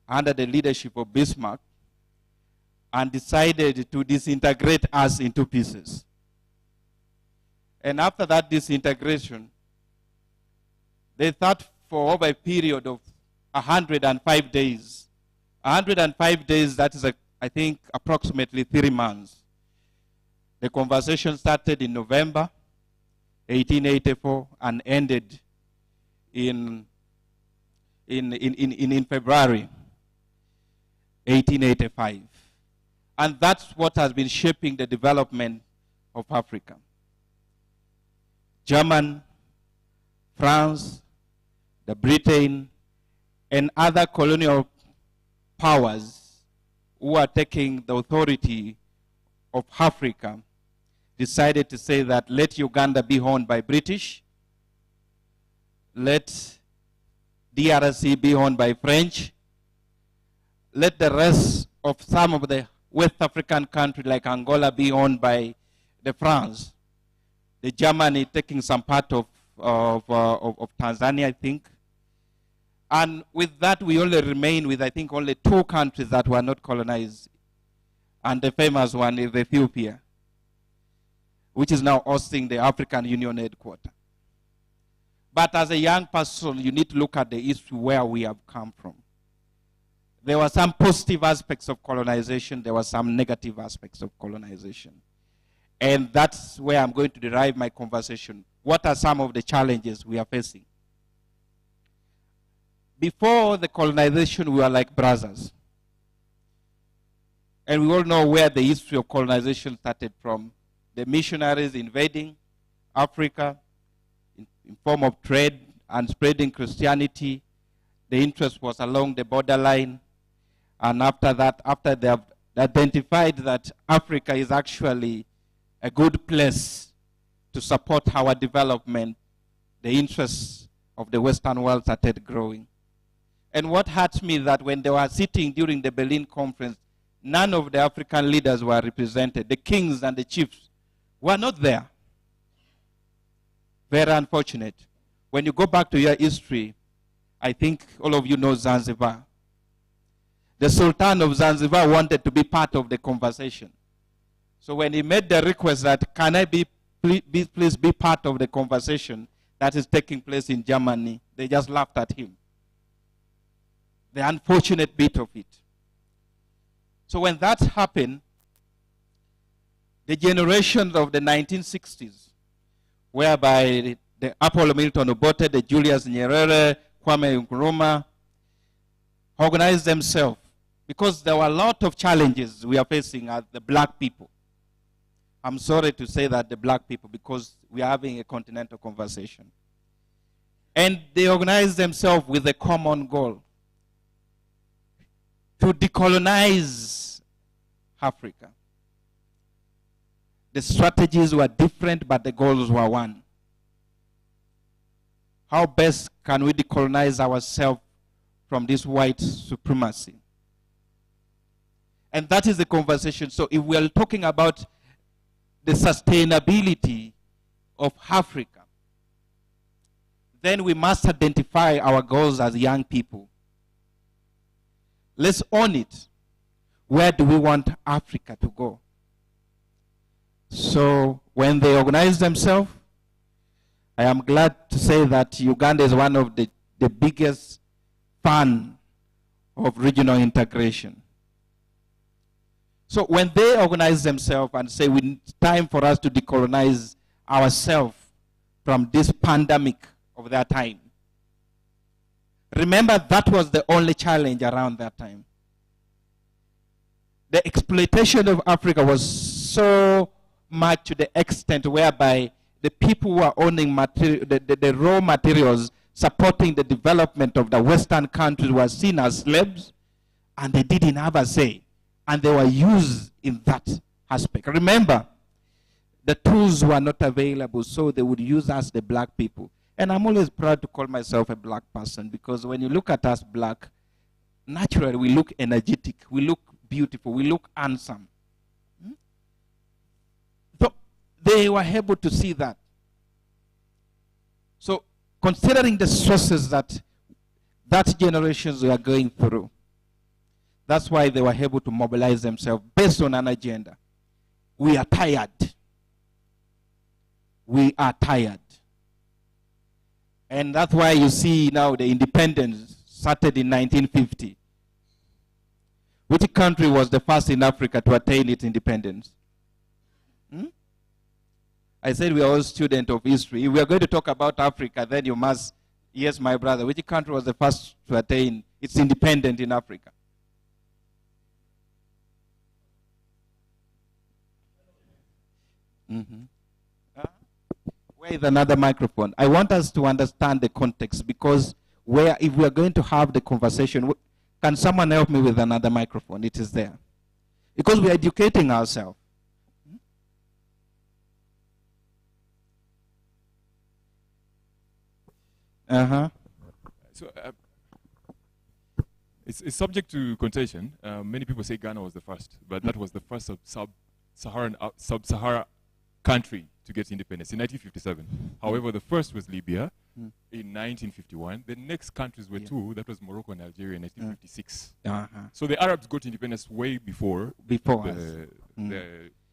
under the leadership of Bismarck and decided to disintegrate us into pieces. And after that disintegration, they thought for over a period of 105 days. 105 days, that is, I think, approximately 3 months. The conversation started in November 1884 and ended in February 1885. And that's what has been shaping the development of Africa. Germany, France, the Britain, and other colonial powers who are taking the authority of Africa decided to say that let Uganda be owned by British, let DRC be owned by French, let the rest of some of the West African countries like Angola be owned by the France, the Germany taking some part of Tanzania, I think. And with that, we only remain with, I think, only 2 countries that were not colonized. And the famous one is Ethiopia, which is now hosting the African Union headquarters. But as a young person, you need to look at the history where we have come from. There were some positive aspects of colonization. There were some negative aspects of colonization. And that's where I'm going to derive my conversation. What are some of the challenges we are facing? Before the colonization, we were like brothers. And we all know where the history of colonization started from. The missionaries invading Africa in form of trade and spreading Christianity. The interest was along the borderline. And after that, after they have identified that Africa is actually a good place to support our development, the interests of the Western world started growing. And what hurt me that when they were sitting during the Berlin conference, none of the African leaders were represented. The kings and the chiefs were not there. Very unfortunate. When you go back to your history, I think all of you know Zanzibar. The Sultan of Zanzibar wanted to be part of the conversation. So when he made the request that, can I please be part of the conversation that is taking place in Germany, they just laughed at him. The unfortunate bit of it. So when that happened, the generation of the 1960s, whereby the Apollo Milton Obote, the Julius Nyerere, Kwame Nkrumah, organized themselves because there were a lot of challenges we are facing as the black people. I'm sorry to say that the black people, because we are having a continental conversation. And they organized themselves with a common goal: to decolonize Africa. The strategies were different, but the goals were one. How best can we decolonize ourselves from this white supremacy? And that is the conversation. So if we are talking about the sustainability of Africa, then we must identify our goals as young people. Let's own it. Where do we want Africa to go? So when they organize themselves, I am glad to say that Uganda is one of the biggest fan of regional integration. So when they organize themselves and say it's time for us to decolonize ourselves from this pandemic of their time, remember that was the only challenge around that time. The exploitation of Africa was so much to the extent whereby the people who are owning the raw materials supporting the development of the Western countries were seen as slaves, and they didn't have a say, and they were used in that aspect. Remember, the tools were not available, so they would use us, the black people. And I'm always proud to call myself a black person, because when you look at us black, naturally we look energetic, we look beautiful, we look handsome. So they were able to see that. So considering the stresses that generations were going through, that's why they were able to mobilize themselves based on an agenda. We are tired. We are tired. And that's why you see now the independence started in 1950. Which country was the first in Africa to attain its independence? I said we are all students of history. If we are going to talk about Africa, then you must, yes, my brother, which country was the first to attain its independence in Africa? Where is another microphone? I want us to understand the context, because if we are going to have the conversation, can someone help me with another microphone? It is there. Because we are educating ourselves. So it's subject to contention. Many people say Ghana was the first, but that was the first sub-Sahara country to get independence in 1957. However, the first was Libya in 1951. The next countries were two. That was Morocco and Algeria in 1956. So the Arabs got independence way before the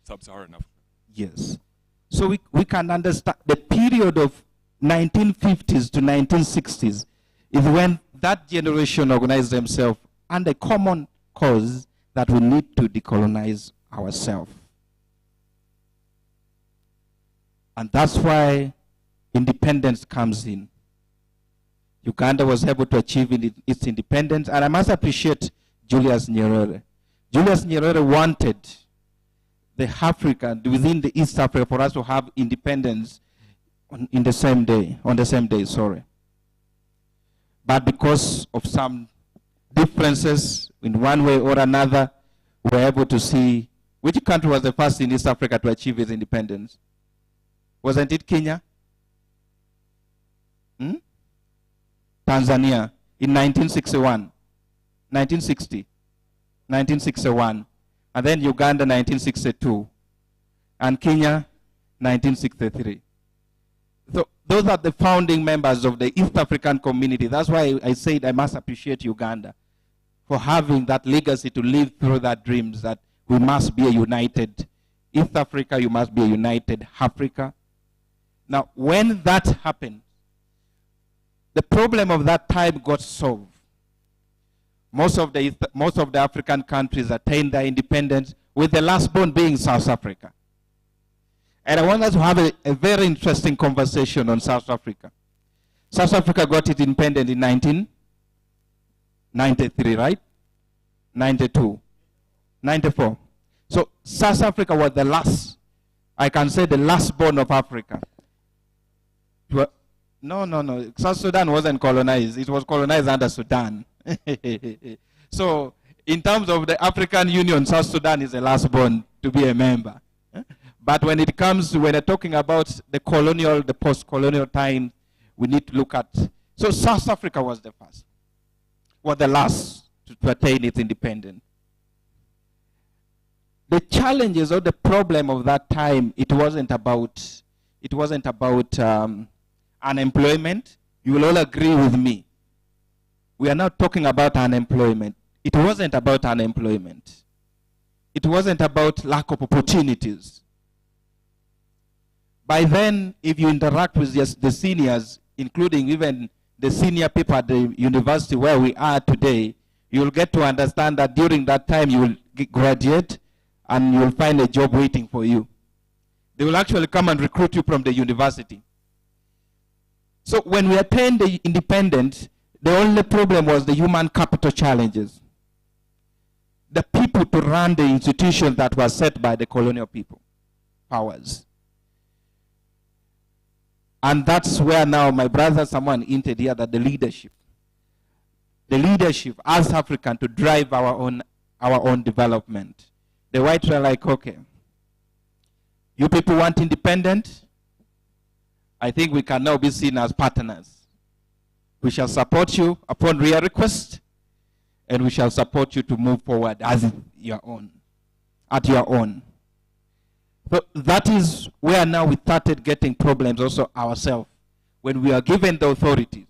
sub-Saharan Africa. Yes. So we can understand the period of 1950s to 1960s is when that generation organized themselves under a common cause that we need to decolonize ourselves. And that's why independence comes in. Uganda was able to achieve its independence, and I must appreciate Julius Nyerere. Julius Nyerere wanted the Africa, within the East Africa, for us to have independence on the same day, But because of some differences in one way or another, we were able to see which country was the first in East Africa to achieve its independence. Wasn't it Kenya? Tanzania in 1961, 1961. And then Uganda 1962. And Kenya 1963. So those are the founding members of the East African community. That's why I said I must appreciate Uganda for having that legacy to live through that dreams that we must be a united East Africa, you must be a united Africa. Now, when that happened, the problem of that time got solved. Most of the African countries attained their independence, with the last born being South Africa. And I want us to have a very interesting conversation on South Africa. South Africa got its independence in 1993, right? 92, 94. So South Africa was the last, I can say the last born of Africa. No. South Sudan wasn't colonized. It was colonized under Sudan. So in terms of the African Union, South Sudan is the last born to be a member. But when it comes to, when they're talking about the colonial, the post-colonial time, we need to look at, so South Africa was the first, was the last to attain its independence. The challenges or the problem of that time, it wasn't about unemployment. You will all agree with me. We are not talking about unemployment. It wasn't about unemployment. It wasn't about lack of opportunities. By then, if you interact with the seniors, including even the senior people at the university where we are today, you'll get to understand that during that time you will graduate and you'll find a job waiting for you. They will actually come and recruit you from the university. So when we attained the independence, the only problem was the human capital challenges. The people to run the institutions that were set by the colonial people, powers. And that's where now my brother, someone hinted here that the leadership. the leadership as African to drive our own development. The whites were like, okay, you people want independent? I think we can now be seen as partners. We shall support you upon real request, and we shall support you to move forward as your own, at your own. So that is where now we started getting problems also ourselves, when we are given the authority.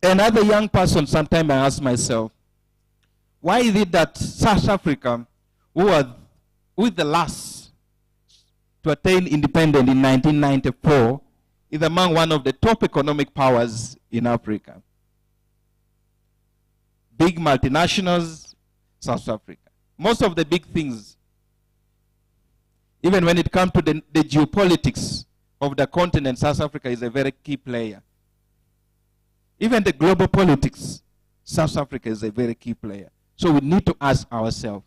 Another young person, sometimes I ask myself, why is it that South Africa, who is the last to attain independence in 1994, is among one of the top economic powers in Africa? Big multinationals, South Africa. Most of the big things, even when it comes to the geopolitics of the continent, South Africa is a very key player. Even the global politics, South Africa is a very key player. So we need to ask ourselves,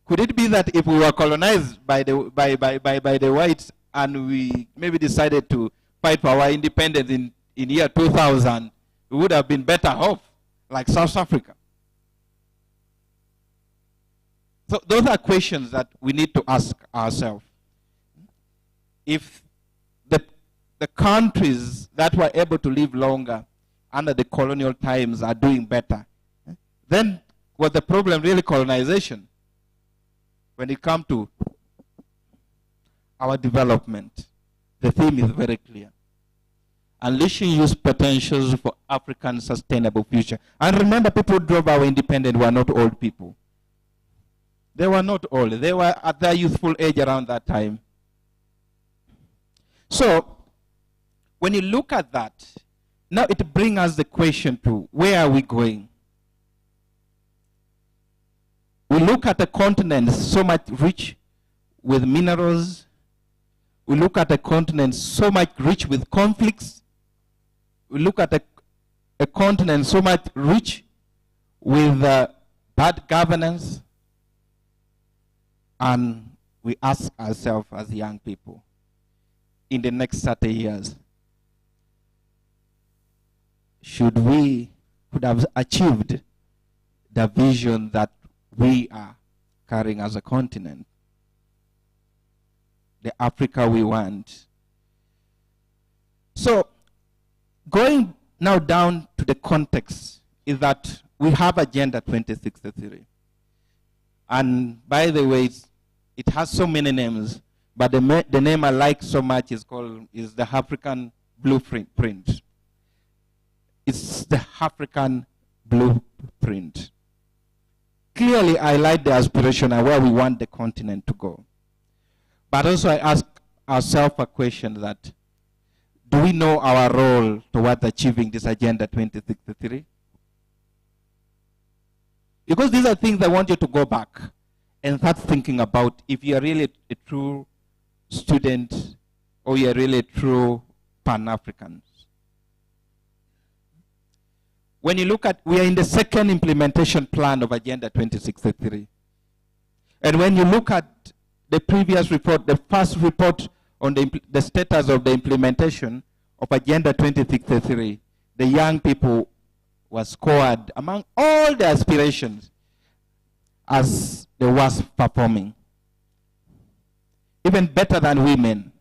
could it be that if we were colonized by the whites and we maybe decided to fight for our independence in year 2000, we would have been better off, like South Africa? So those are questions that we need to ask ourselves. If the countries that were able to live longer under the colonial times are doing better, then was the problem really colonization? When it comes to our development, the theme is very clear. Unleashing youth potentials for African sustainable future. And remember, people who drove our independence were not old people. They were not old. They were at their youthful age around that time. So, when you look at that, now it brings us the question to where are we going? We look at a continent so much rich with minerals. We look at a continent so much rich with conflicts. We look at a continent so much rich with bad governance. And we ask ourselves as young people, in the next 30 years, should have achieved the vision that we are carrying as a continent, the Africa we want. So, going now down to the context is that we have Agenda 2063. And by the way, it has so many names, but the name I like so much is the African Blueprint. It's the African Blueprint. Clearly, I like the aspiration and where we want the continent to go. But also I ask ourselves a question that, do we know our role towards achieving this Agenda 2063? Because these are things I want you to go back and start thinking about if you are really a true student or you are really a true Pan-African. When you look at, we are in the second implementation plan of Agenda 2063. And when you look at the previous report, the first report on the status of the implementation of Agenda 2063, the young people were scored among all the aspirations as the worst performing. Even better than women.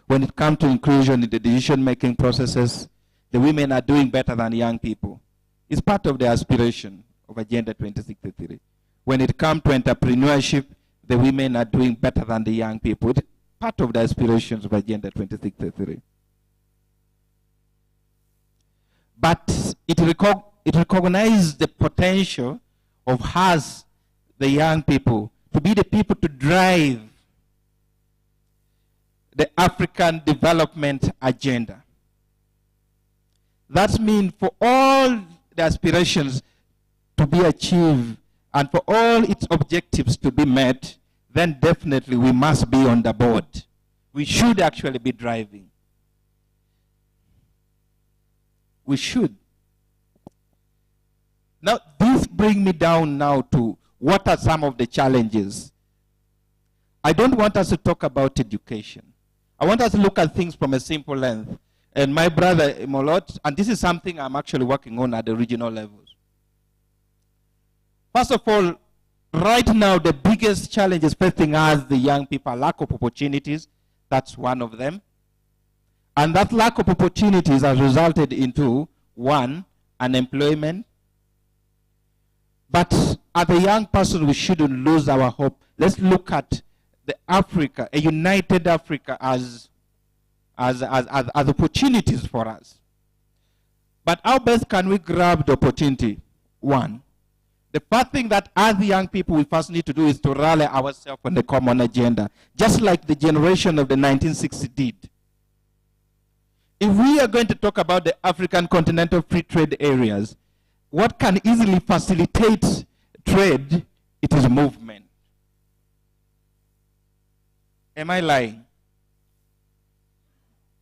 When it comes to inclusion in the decision-making processes, the women are doing better than young people. It's part of the aspiration of Agenda 2063. When it comes to entrepreneurship, the women are doing better than the young people. It's part of the aspirations of Agenda 2063. But it recognizes the potential of us, the young people, to be the people to drive the African development agenda. That means for all the aspirations to be achieved and for all its objectives to be met, then definitely we must be on the board. We should actually be driving. We should. Now, this brings me down now to what are some of the challenges. I don't want us to talk about education. I want us to look at things from a simple lens. And my brother Molot, and this is something I'm actually working on at the regional levels. First of all, right now the biggest challenge is facing us, the young people, lack of opportunities. That's one of them. And that lack of opportunities has resulted into, one, unemployment. But as a young person, we shouldn't lose our hope. Let's look at the Africa, a united Africa, as opportunities for us. But how best can we grab the opportunity? One, the first thing that as young people we first need to do is to rally ourselves on the common agenda, just like the generation of the 1960s did. If we are going to talk about the African continental free trade areas, what can easily facilitate trade? It is movement. Am I lying?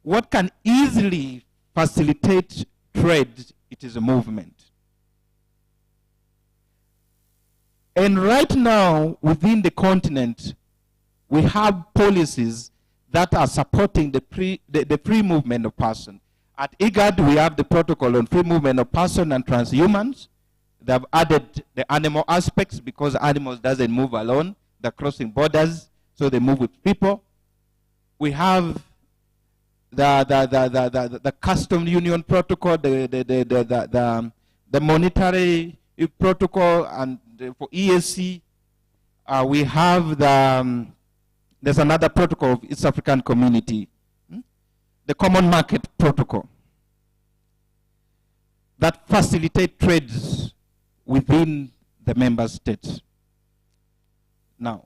What can easily facilitate trade? It is a movement. And right now, within the continent, we have policies that are supporting the free movement of persons. At IGAD, we have the protocol on free movement of persons and transhumans. They have added the animal aspects because animals doesn't move alone. They're crossing borders, so they move with people. We have the custom union protocol, the monetary protocol, and for EAC. We have there's another protocol of East African Community, the Common Market Protocol, that facilitate trades within the member states. Now,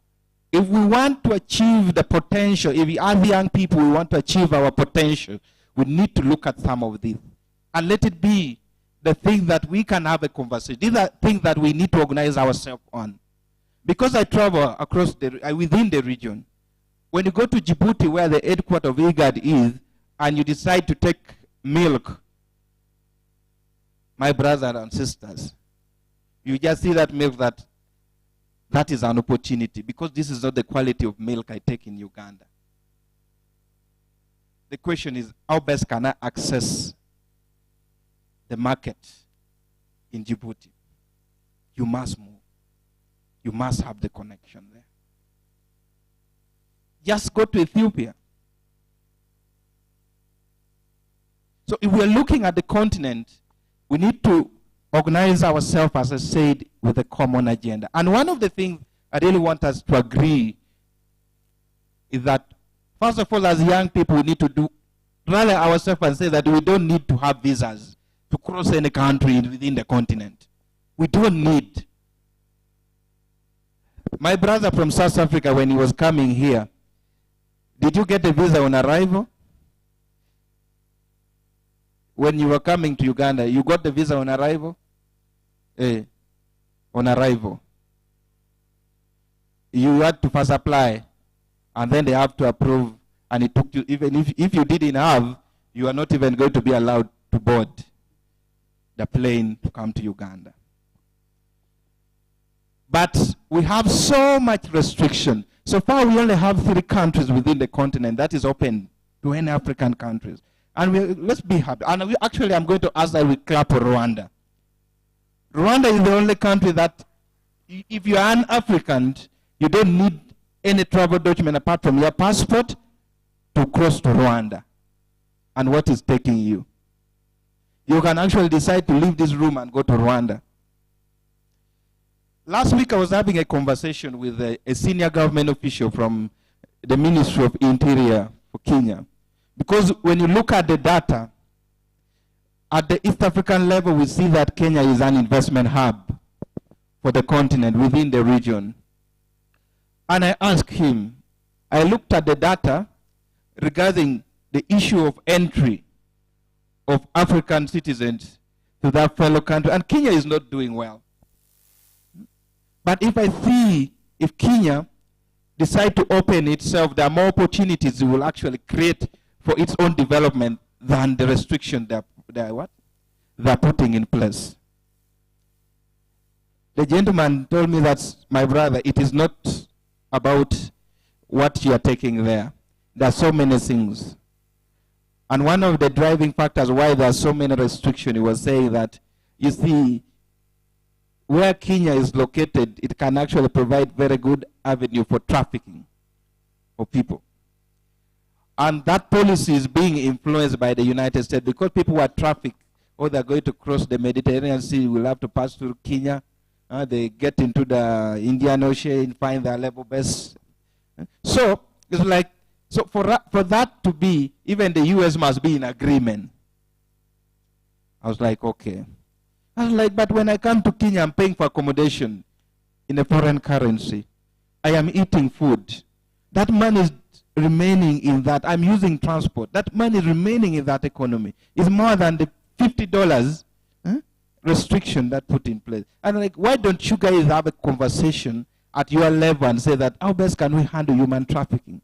if we want to achieve the potential, if we are the young people, we want to achieve our potential, we need to look at some of these. And let it be the thing that we can have a conversation. These are things that we need to organize ourselves on. Because I travel across within the region, when you go to Djibouti, where the headquarters of IGAD is, and you decide to take milk, my brothers and sisters, you just see that milk that is an opportunity, because this is not the quality of milk I take in Uganda. The question is, how best can I access the market in Djibouti? You must move. You must have the connection there. Just go to Ethiopia. So if we are looking at the continent, we need to organize ourselves, as I said, with a common agenda. And one of the things I really want us to agree is that, first of all, as young people, we need to rally ourselves and say that we don't need to have visas to cross any country within the continent. We don't need. My brother from South Africa, when he was coming here, did you get a visa on arrival? When you were coming to Uganda, you got the visa on arrival? On arrival. You had to first apply, and then they have to approve, and it took you, even if you didn't have, you are not even going to be allowed to board the plane to come to Uganda. But we have so much restriction. So far, we only have 3 countries within the continent that is open to any African countries. And let's be happy. And actually, I'm going to ask that we clap for Rwanda. Rwanda is the only country that, if you are an African, you don't need any travel document apart from your passport to cross to Rwanda. And what is taking you? You can actually decide to leave this room and go to Rwanda. Last week I was having a conversation with a senior government official from the Ministry of Interior for Kenya. Because when you look at the data, at the East African level, we see that Kenya is an investment hub for the continent within the region. And I asked him, I looked at the data regarding the issue of entry of African citizens to that fellow country, and Kenya is not doing well. But if I see, if Kenya decide to open itself, there are more opportunities it will actually create for its own development than the restriction they're putting in place. The gentleman told me that, my brother, it is not about what you are taking there. There are so many things. And one of the driving factors why there are so many restrictions, he was saying that, you see, where Kenya is located, it can actually provide very good avenue for trafficking of people. And that policy is being influenced by the United States because people who are trafficked or they're going to cross the Mediterranean Sea will have to pass through Kenya. They get into the Indian Ocean, find their level base. So it's like, so for that to be, even the US must be in agreement. I was like, okay. I was like, but when I come to Kenya, I'm paying for accommodation in a foreign currency. I am eating food. That money is remaining in that. I'm using transport. That money remaining in that economy is more than the $50 restriction that put in place. And like, why don't you guys have a conversation at your level and say that how best can we handle human trafficking?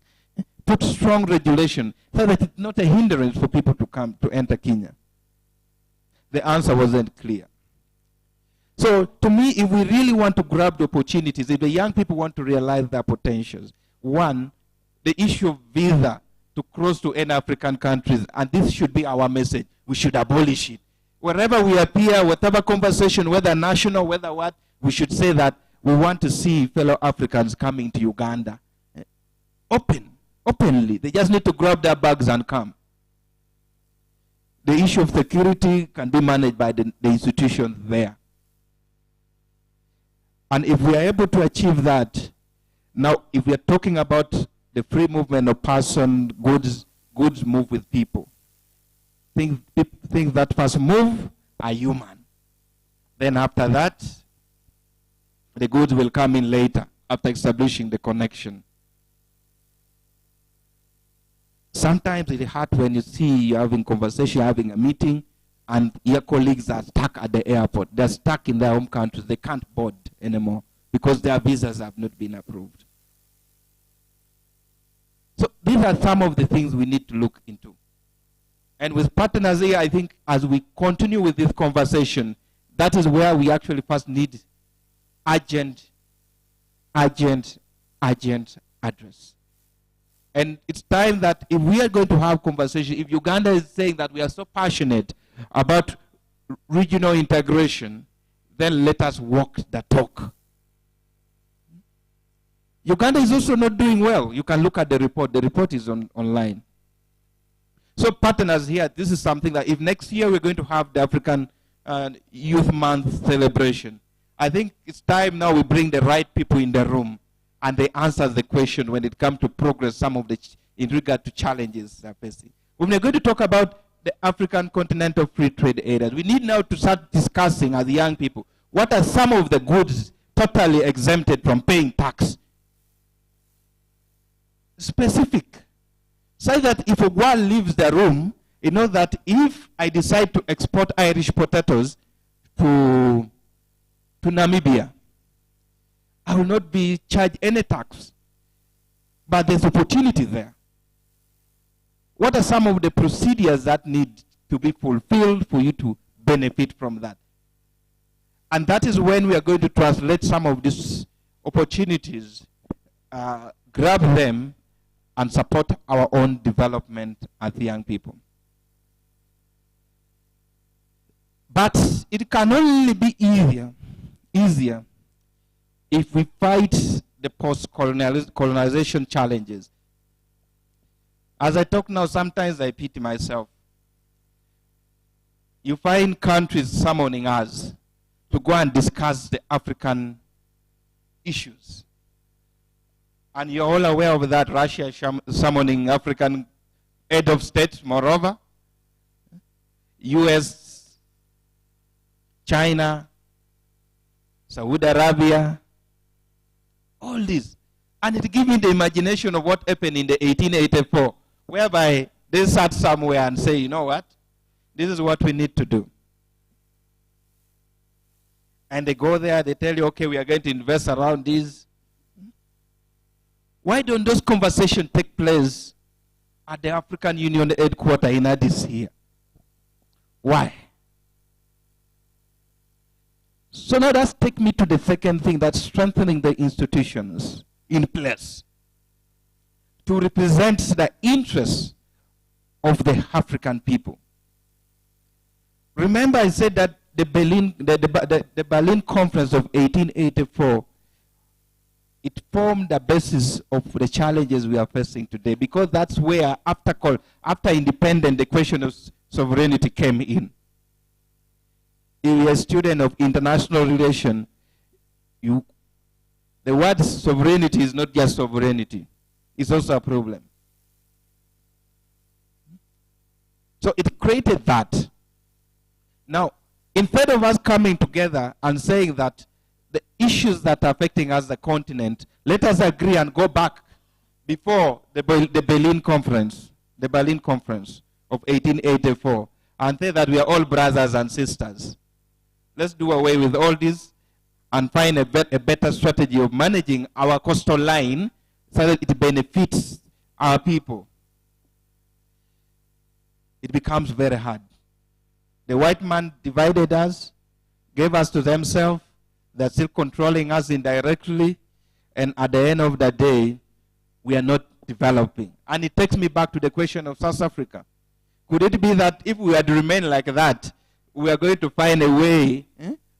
Put strong regulation so that it's not a hindrance for people to come to enter Kenya. The answer wasn't clear. So to me, if we really want to grab the opportunities, if the young people want to realize their potentials, one, the issue of visa to cross to any African countries, and this should be our message, we should abolish it. Wherever we appear, whatever conversation, whether national, whether what, we should say that we want to see fellow Africans coming to Uganda. Openly. They just need to grab their bags and come. The issue of security can be managed by the institutions there. And if we are able to achieve that, now if we are talking about the free movement of person, goods move with people. Things that first move are human. Then after that, the goods will come in later, after establishing the connection. Sometimes it's hard when you see you're having conversation, having a meeting, and your colleagues are stuck at the airport. They're stuck in their home countries. They can't board anymore because their visas have not been approved. So these are some of the things we need to look into. And with partners here, I think as we continue with this conversation, that is where we actually first need urgent address. And it's time that if we are going to have conversation, if Uganda is saying that we are so passionate about regional integration, then let us walk the talk. Uganda is also not doing well. You can look at the report. The report is online. So partners here, this is something that if next year we're going to have the African Youth Month celebration, I think it's time now we bring the right people in the room and they answer the question when it comes to progress, some of the, in regard to challenges they're facing. When we're going to talk about the African Continental Free Trade Areas, we need now to start discussing as young people, what are some of the goods totally exempted from paying tax? Specific. So that if a one leaves the room, you know that if I decide to export Irish potatoes to Namibia, I will not be charged any tax. But there's opportunity there. What are some of the procedures that need to be fulfilled for you to benefit from that? And that is when we are going to translate some of these opportunities, grab them, and support our own development as young people. But it can only be easier if we fight the post-colonization challenges. As I talk now, sometimes I pity myself. You find countries summoning us to go and discuss the African issues. And you're all aware of that, Russia summoning African head of state, moreover. US, China, Saudi Arabia, all this. And it gives me the imagination of what happened in the 1884, whereby they sat somewhere and say, you know what? This is what we need to do. And they go there, they tell you, okay, we are going to invest around this. Why don't those conversations take place at the African Union headquarters in Addis here? Why? So now that's take me to the second thing, that's strengthening the institutions in place to represent the interests of the African people. Remember I said that the Berlin Conference of 1884, it formed the basis of the challenges we are facing today, because that's where, after independence, the question of sovereignty came in. If you're a student of international relations, the word sovereignty is not just sovereignty. It's also a problem. So it created that. Now, instead of us coming together and saying that the issues that are affecting us, the continent, let us agree and go back before the Berlin Conference of 1884, and say that we are all brothers and sisters. Let's do away with all this and find a better strategy of managing our coastal line so that it benefits our people. It becomes very hard. The white man divided us, gave us to themselves. They're still controlling us indirectly. And at the end of the day, we are not developing. And it takes me back to the question of South Africa. Could it be that if we had remained like that, we are going to find a way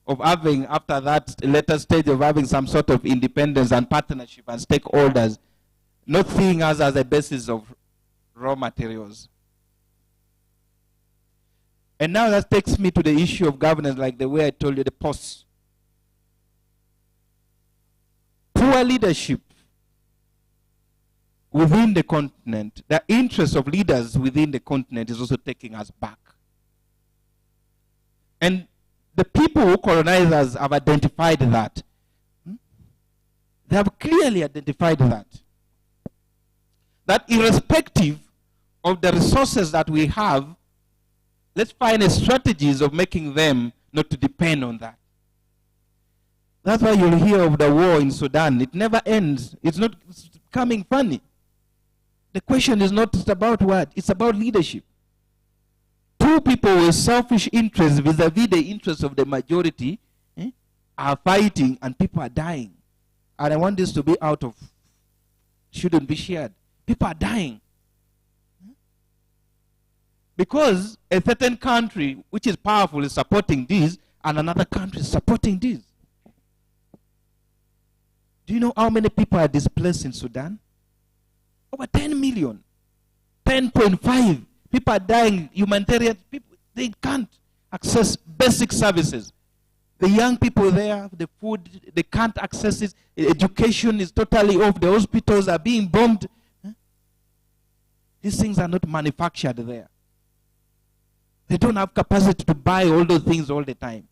of having, after that later stage of having some sort of independence and partnership and stakeholders, not seeing us as a basis of raw materials? And now that takes me to the issue of governance, like the way I told you, the posts. Poor leadership within the continent, the interest of leaders within the continent is also taking us back. And the people who colonize us have identified that. They have clearly identified that. That irrespective of the resources that we have, let's find a strategies of making them not to depend on that. That's why you'll hear of the war in Sudan. It never ends. It's not becoming funny. The question is not about what? It's about leadership. Two people with selfish interests vis-a-vis the interests of the majority are fighting and people are dying. And I want this to be shouldn't be shared. People are dying. Because a certain country which is powerful is supporting this, and another country is supporting this. Do you know how many people are displaced in Sudan? Over 10 million. 10.5. People are dying. Humanitarian people, they can't access basic services. The young people there, the food, they can't access it. Education is totally off. The hospitals are being bombed. These things are not manufactured there. They don't have capacity to buy all those things all the time.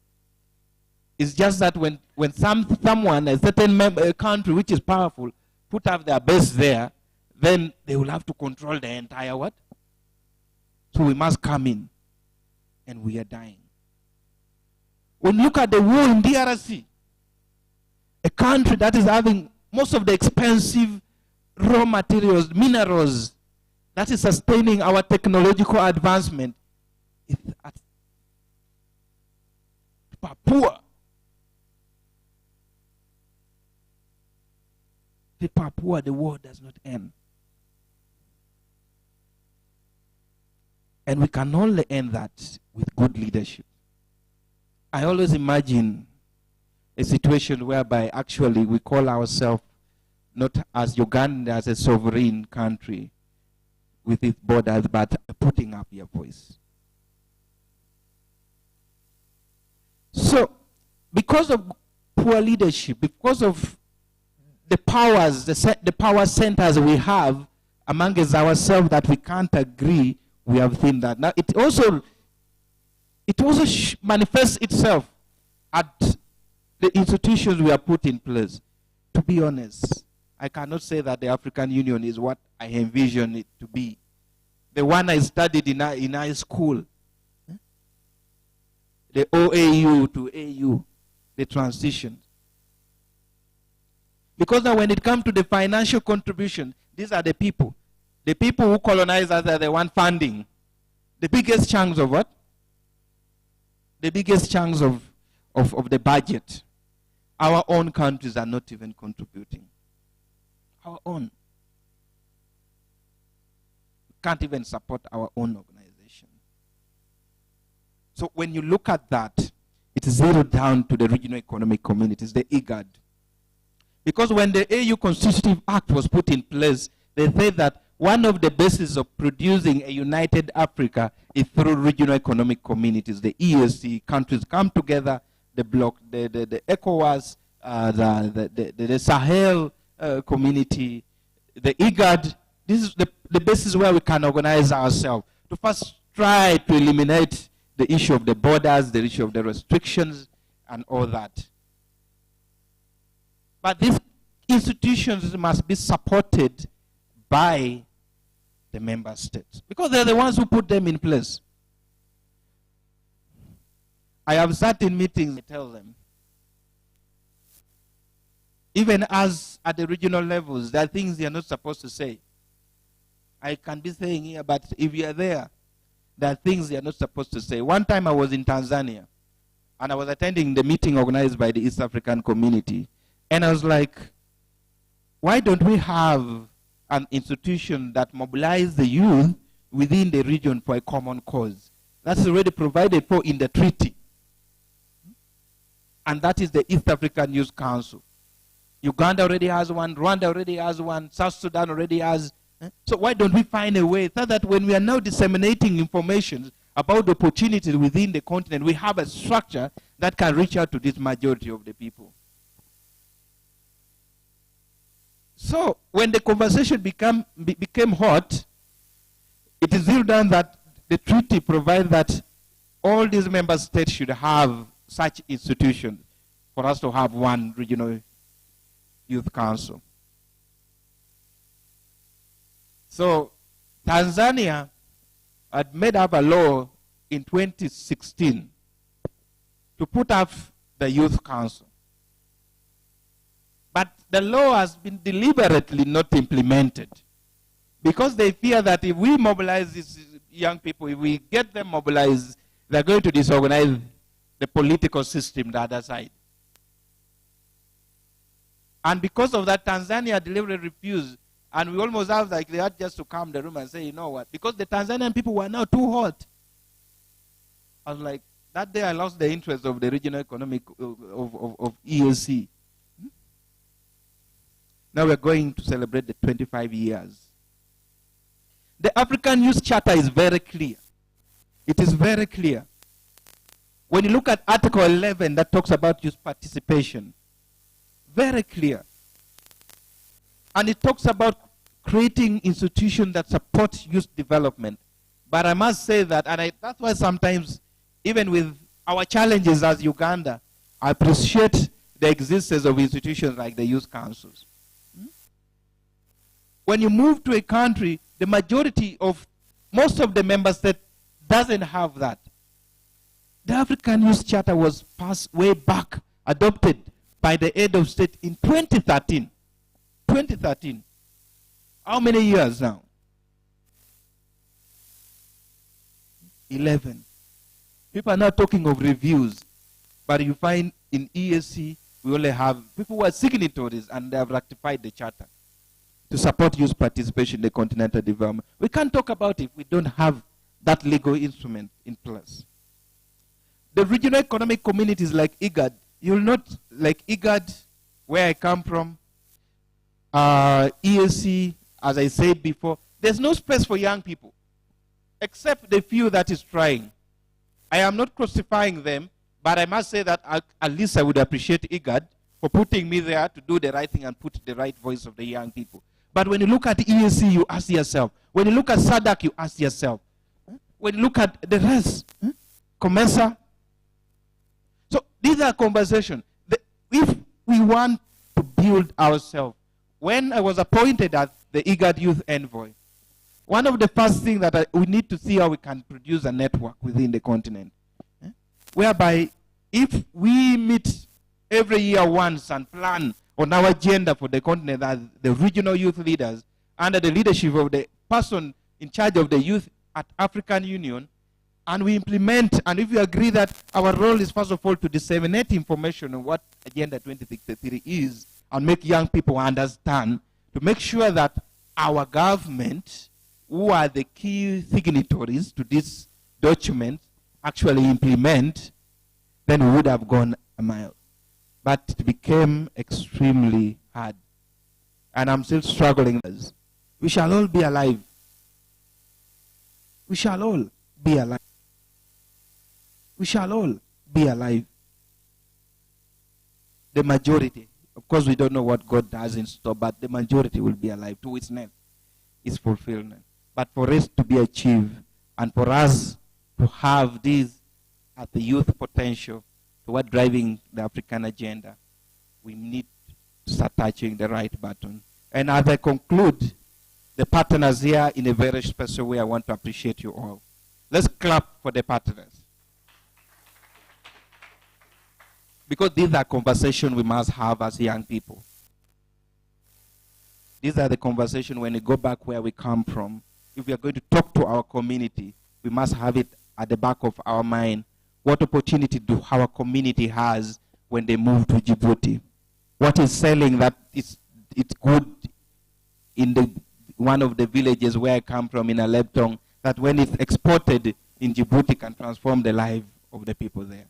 It's just that when someone, a certain country which is powerful, put up their base there, then they will have to control the entire what? So we must come in. And we are dying. When you look at the war in DRC, a country that is having most of the expensive raw materials, minerals, that is sustaining our technological advancement, people are poor. People are poor, the war does not end. And we can only end that with good leadership. I always imagine a situation whereby actually we call ourselves not as Uganda as a sovereign country with its borders, but putting up your voice. So, because of poor leadership, because of the powers, the power centers we have amongst ourselves that we can't agree, we have seen that. Now, it also manifests itself at the institutions we have put in place. To be honest, I cannot say that the African Union is what I envision it to be. The one I studied in high school, the OAU to AU, the transition. Because now when it comes to the financial contribution, these are the people. The people who colonize us are the one funding. The biggest chunks of what? The biggest chunks of the budget. Our own countries are not even contributing. Our own. can't even support our own organization. So when you look at that, it is zeroed down to the regional economic communities, the IGAD. Because when the AU Constitutive Act was put in place, they said that one of the bases of producing a united Africa is through regional economic communities. The EAC countries come together, the bloc, the ECOWAS, the Sahel community, the IGAD. This is the basis where we can organize ourselves to first try to eliminate the issue of the borders, the issue of the restrictions, and all that. But these institutions must be supported by the member states, because they're the ones who put them in place. I have sat in meetings, I tell them, even as at the regional levels, there are things they are not supposed to say. I can be saying here, but if you are there are things they are not supposed to say. One time I was in Tanzania, and I was attending the meeting organized by the East African community, and I was like, why don't we have an institution that mobilizes the youth within the region for a common cause? That's already provided for in the treaty. And that is the East African Youth Council. Uganda already has one, Rwanda already has one, South Sudan already has. So why don't we find a way so that when we are now disseminating information about the opportunities within the continent, we have a structure that can reach out to this majority of the people. So when the conversation became hot, it is still done that the treaty provides that all these member states should have such institutions for us to have one regional youth council. So Tanzania had made up a law in 2016 to put up the youth council. But the law has been deliberately not implemented because they fear that if we mobilize these young people, if we get them mobilized, they're going to disorganize the political system the other side. And because of that, Tanzania deliberately refused. And we almost have like they had just to calm the room and say, you know what? Because the Tanzanian people were now too hot. I was like, that day I lost the interest of the regional economic of EAC. Now we're going to celebrate the 25 years. The African Youth Charter is very clear. It is very clear. When you look at Article 11 that talks about youth participation, very clear. And it talks about creating institutions that support youth development. But I must say that, and that's why sometimes, even with our challenges as Uganda, I appreciate the existence of institutions like the youth councils. When you move to a country, the majority of most of the member states doesn't have that. The African Youth Charter was passed way back, adopted by the head of state in 2013. 2013. How many years now? 11. People are now talking of reviews, but you find in EAC we only have people who are signatories and they have ratified the charter to support youth participation in the continental development. We can't talk about it if we don't have that legal instrument in place. The regional economic communities like IGAD, you'll not, like IGAD, where I come from, EAC, as I said before, there's no space for young people, except the few that is trying. I am not crucifying them, but I must say that at least I would appreciate IGAD for putting me there to do the right thing and put the right voice of the young people. But when you look at EAC, you ask yourself. When you look at SADC, you ask yourself. When you look at the rest, COMESA. So these are conversations. If we want to build ourselves, when I was appointed as the IGAD Youth Envoy, one of the first things that we need to see how we can produce a network within the continent, whereby if we meet every year once and plan on our agenda for the continent as the regional youth leaders under the leadership of the person in charge of the youth at African Union, and we implement, and if we agree that our role is first of all to disseminate information on what Agenda 2063 is and make young people understand, to make sure that our government who are the key signatories to this document actually implement, then we would have gone a mile. But it became extremely hard. And I'm still struggling. We shall all be alive. We shall all be alive. We shall all be alive. The majority, of course we don't know what God does in store, but the majority will be alive to witness its fulfillment. But for it to be achieved, and for us to have this at the youth potential toward driving the African agenda, we need to start touching the right button. And as I conclude, the partners here in a very special way, I want to appreciate you all. Let's clap for the partners. Because these are conversations we must have as young people. These are the conversations when we go back where we come from. If we are going to talk to our community, we must have it at the back of our mind. What opportunity do our community has when they move to Djibouti? What is selling that it's good in one of the villages where I come from in Aleptong, that when it's exported in Djibouti can transform the life of the people there.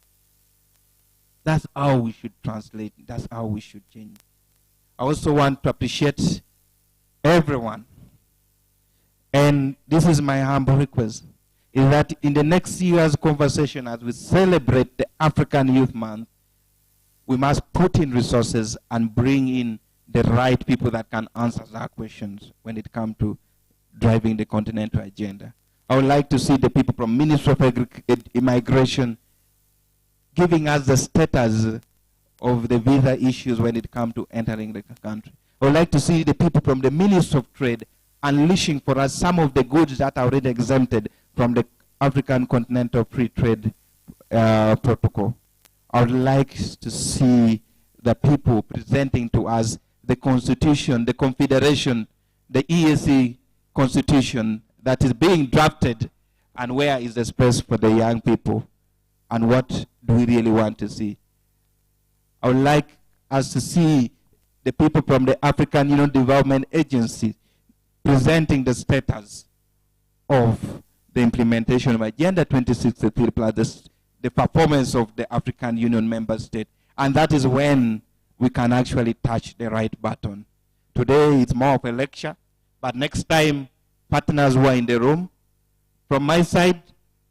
That's how we should translate. That's how we should change. I also want to appreciate everyone. And this is my humble request, is that in the next year's conversation, as we celebrate the African Youth Month, we must put in resources and bring in the right people that can answer our questions when it comes to driving the continental agenda. I would like to see the people from Ministry of Immigration giving us the status of the visa issues when it comes to entering the country. I would like to see the people from the Ministry of Trade unleashing for us some of the goods that are already exempted from the African Continental Free Trade Protocol. I would like to see the people presenting to us the Constitution, the Confederation, the EAC Constitution that is being drafted, and where is the space for the young people, and what do we really want to see. I would like us to see the people from the African Union Development Agency presenting the status of the implementation of Agenda 2063 plus the performance of the African Union member state. And that is when we can actually touch the right button. Today it's more of a lecture, but next time, partners who are in the room, from my side,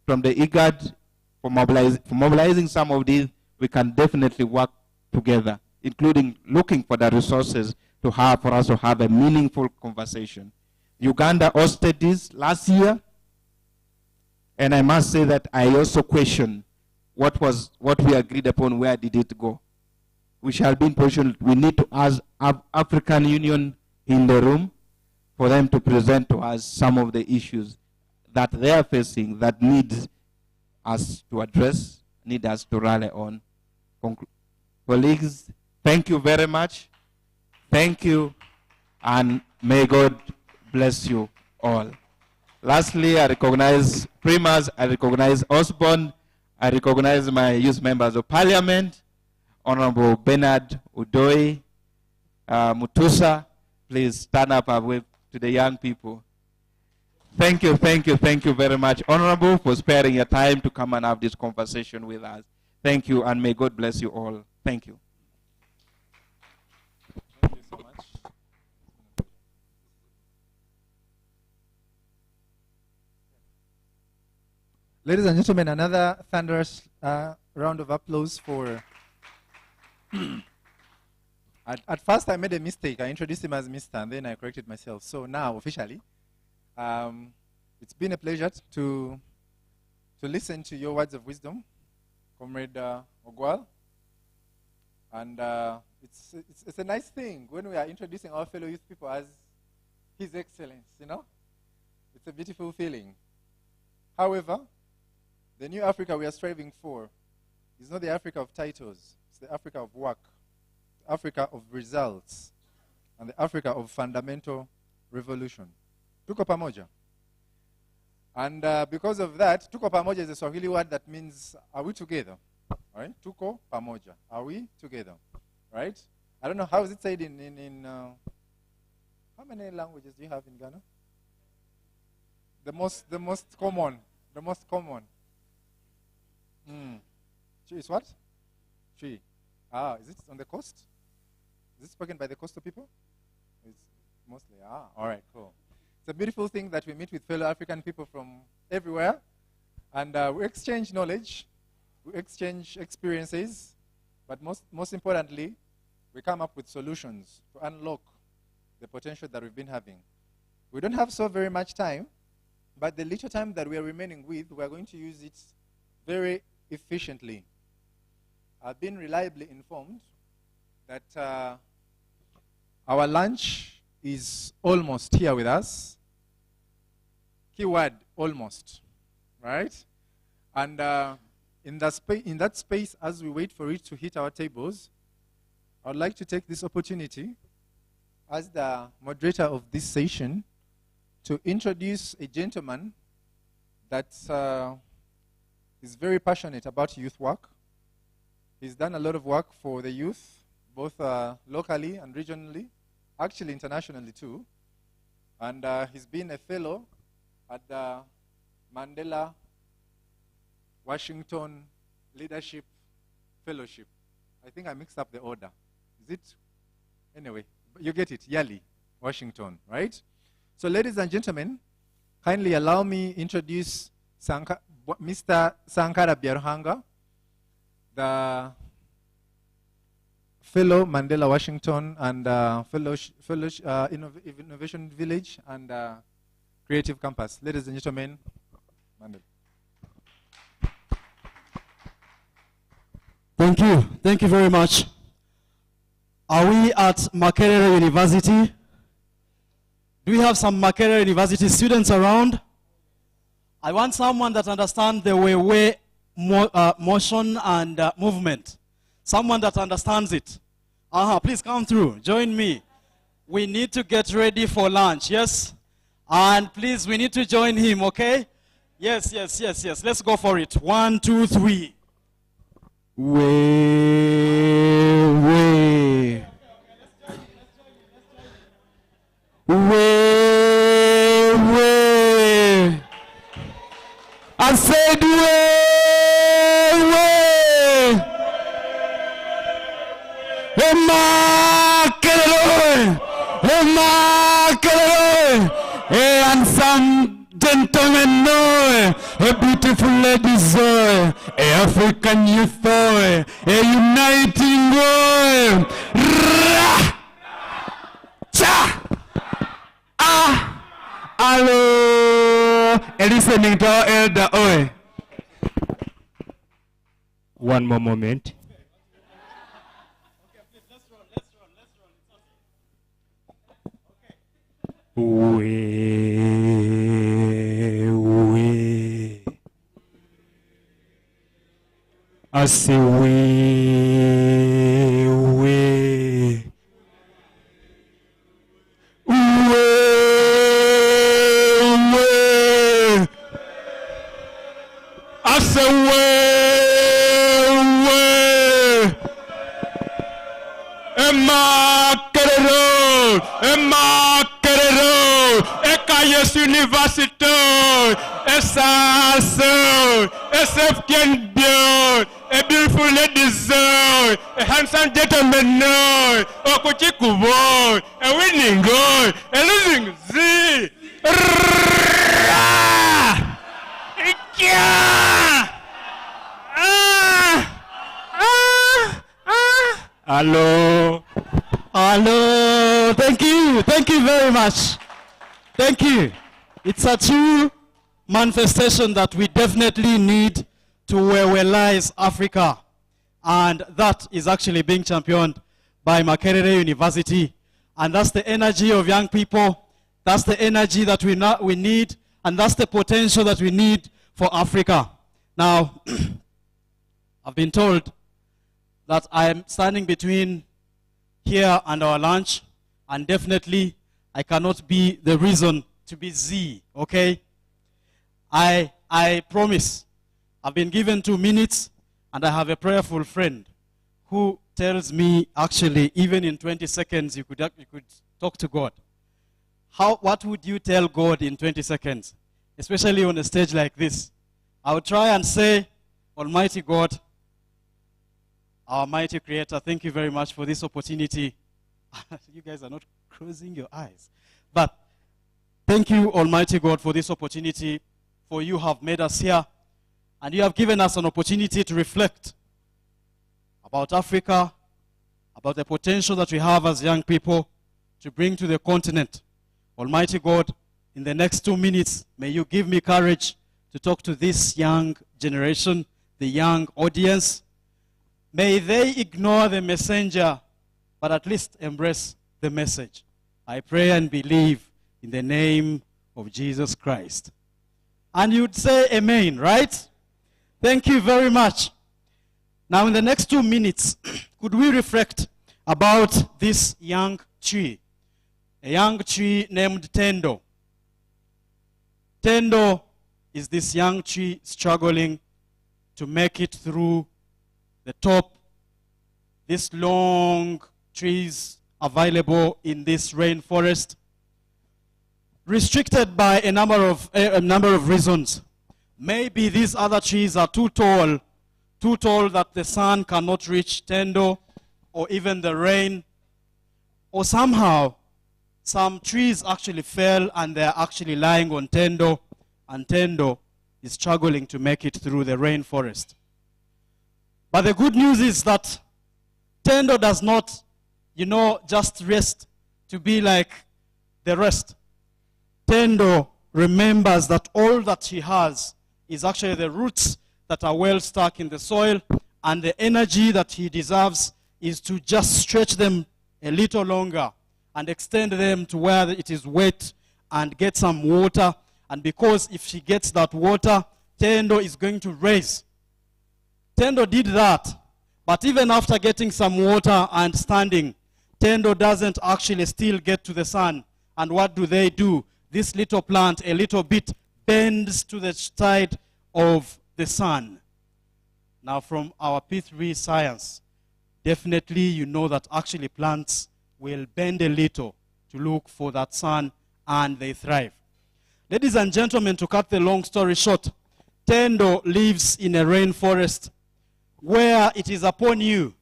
from the IGAD, for mobilizing some of these, we can definitely work together, including looking for the resources to have for us to have a meaningful conversation. Uganda hosted this last year, and I must say that I also question what we agreed upon, where did it go? We shall be in position, we need to ask African Union in the room for them to present to us some of the issues that they are facing that needs us to address, need us to rally on. Colleagues, thank you very much. Thank you, and may God bless you all. Lastly, I recognize Primas, I recognize Osborne, I recognize my youth members of parliament, Honorable Bernard Udoi, Mutusa. Please stand up and wave to the young people. Thank you very much, Honorable, for sparing your time to come and have this conversation with us. Thank you, and may God bless you all. Thank you. Thank you so much. Ladies and gentlemen, another thunderous round of applause for... At first I made a mistake. I introduced him as Mr. and then I corrected myself. So now, officially, it's been a pleasure to listen to your words of wisdom, Comrade Ogwal. And it's a nice thing when we are introducing our fellow youth people as His Excellence, you know? It's a beautiful feeling. However, the new Africa we are striving for is not the Africa of titles. It's the Africa of work, the Africa of results, and the Africa of fundamental revolution. Tuko pamoja. And because of that, tuko pamoja is a Swahili word that means, are we together? All right? Tuko pamoja. Are we together? Right? I don't know, how is it said in how many languages do you have in Ghana? The most common. The most common. Tree is what? Tree. Is it on the coast? Is it spoken by the coastal people? It's mostly. All right, cool. It's a beautiful thing that we meet with fellow African people from everywhere, and we exchange knowledge, we exchange experiences, but most importantly, we come up with solutions to unlock the potential that we've been having. We don't have so very much time, but the little time that we are remaining with, we are going to use it very efficiently. I've been reliably informed that our lunch is almost here with us. Keyword, almost, right? And in that space, as we wait for it to hit our tables, I would like to take this opportunity as the moderator of this session to introduce a gentleman that is very passionate about youth work. He's done a lot of work for the youth, both locally and regionally, actually internationally too. And he's been a fellow at the Mandela Washington Leadership Fellowship. I think I mixed up the order. Is it? Anyway, you get it, Yali, Washington, right? So ladies and gentlemen, kindly allow me introduce Mr. Sankara Biaruhanga, the fellow Mandela Washington and Innovation Village and Creative Campus. Ladies and gentlemen, Mandela. Thank you. Thank you very much. Are we at Makerere University? Do we have some Makerere University students around? I want someone that understands the way motion and movement. Someone that understands it. Please come through. Join me. We need to get ready for lunch, yes? And please, we need to join him, okay? Yes. Let's go for it. 1, 2, 3. Way. I said way. And some gentlemen know, a beautiful ladies, a African youth, a uniting boy. Hello, listening to our elder. One more moment. We. I say we. I say we. Emma Kerero, Ekayes University, SAS, SF Kenbio, a beautiful lady, a handsome gentleman, a Kochiku boy, a winning goal, a losing Z. Hello. Hello. Thank you. Thank you very much. Thank you. It's a true manifestation that we definitely need to realize Africa. And that is actually being championed by Makerere University. And that's the energy of young people. That's the energy that we need. And that's the potential that we need for Africa. Now, I've been told that I am standing between here and our lunch, and definitely I cannot be the reason to be Z, okay? I promise. I've been given 2 minutes, and I have a prayerful friend who tells me, actually, even in 20 seconds, you could talk to God. What would you tell God in 20 seconds? especially on a stage like this. I will try and say, Almighty God, our mighty Creator, thank you very much for this opportunity. You guys are not closing your eyes. But thank you, Almighty God, for this opportunity, for you have made us here, and you have given us an opportunity to reflect about Africa, about the potential that we have as young people to bring to the continent. Almighty God, in the next 2 minutes, may you give me courage to talk to this young generation, the young audience. May they ignore the messenger, but at least embrace the message. I pray and believe in the name of Jesus Christ. And you'd say amen, right? Thank you very much. Now in the next 2 minutes, could we reflect about this young tree? A young tree named Tendo. Tendo is this young tree struggling to make it through the top. These long trees available in this rainforest, restricted by a number of reasons. Maybe these other trees are too tall that the sun cannot reach Tendo, or even the rain, or somehow some trees actually fell and they're actually lying on Tendo, and Tendo is struggling to make it through the rainforest. But the good news is that Tendo does not, just rest to be like the rest. Tendo remembers that all that she has is actually the roots that are well stuck in the soil, and the energy that he deserves is to just stretch them a little longer and extend them to where it is wet and get some water. And because if she gets that water, Tendo is going to raise. Tendo did that, but even after getting some water and standing, Tendo doesn't actually still get to the sun. And what do? This little plant, a little bit, bends to the side of the sun. Now from our P3 science, definitely you know that actually plants will bend a little to look for that sun, and they thrive. Ladies and gentlemen, to cut the long story short, Tendo lives in a rainforest where it is upon you.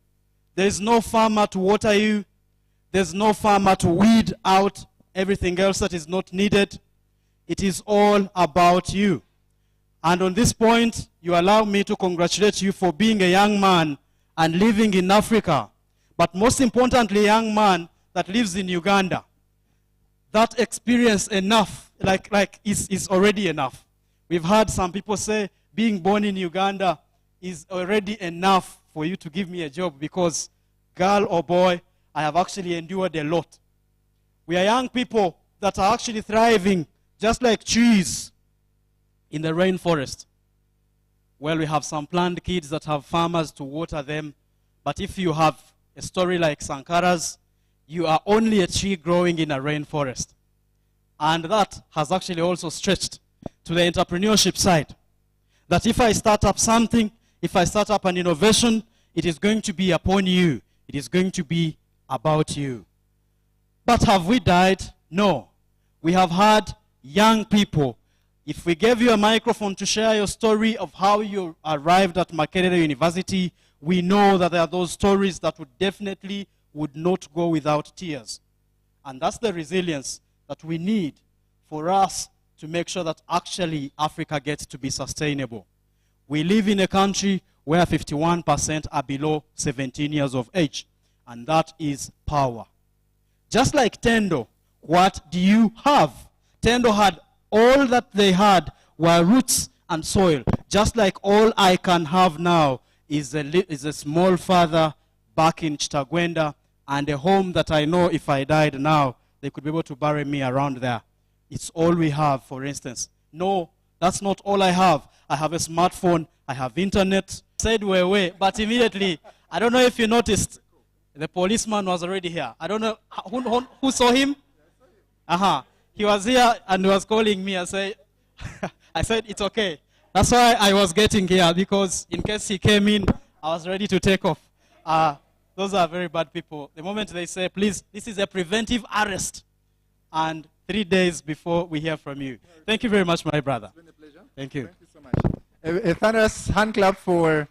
There is no farmer to water you. There's no farmer to weed out everything else that is not needed. It is all about you. And on this point, you allow me to congratulate you for being a young man and living in Africa. But most importantly, a young man that lives in Uganda. That experience enough, is already enough. We've heard some people say being born in Uganda is already enough for you to give me a job, because girl or boy, I have actually endured a lot. We are young people that are actually thriving just like trees in the rainforest. Well, we have some planned kids that have farmers to water them. But if you have a story like Sankara's, you are only a tree growing in a rainforest. And that has actually also stretched to the entrepreneurship side. That if I start up something, if I start up an innovation, it is going to be upon you. It is going to be about you. But have we died? No. We have had young people. If we gave you a microphone to share your story of how you arrived at Makerere University, we know that there are those stories that would not go without tears. And that's the resilience that we need for us to make sure that actually Africa gets to be sustainable. We live in a country where 51% are below 17 years of age, and that is power. Just like Tendo, what do you have? Tendo had all that they had were roots and soil. Just like all I can have now is a small father back in Chitagwenda, and a home that I know if I died now, they could be able to bury me around there. It's all we have, for instance. No, that's not all I have. I have a smartphone, I have internet. Said wewe, but immediately, I don't know if you noticed, the policeman was already here. I don't know, who saw him? He was here and was calling me. I said, it's okay. That's why I was getting here, because in case he came in, I was ready to take off. Those are very bad people. The moment they say, please, this is a preventive arrest, and 3 days before we hear from you. Thank you very much, my brother. It's been a pleasure. Thank you. Thank you so much. A thunderous hand clap for...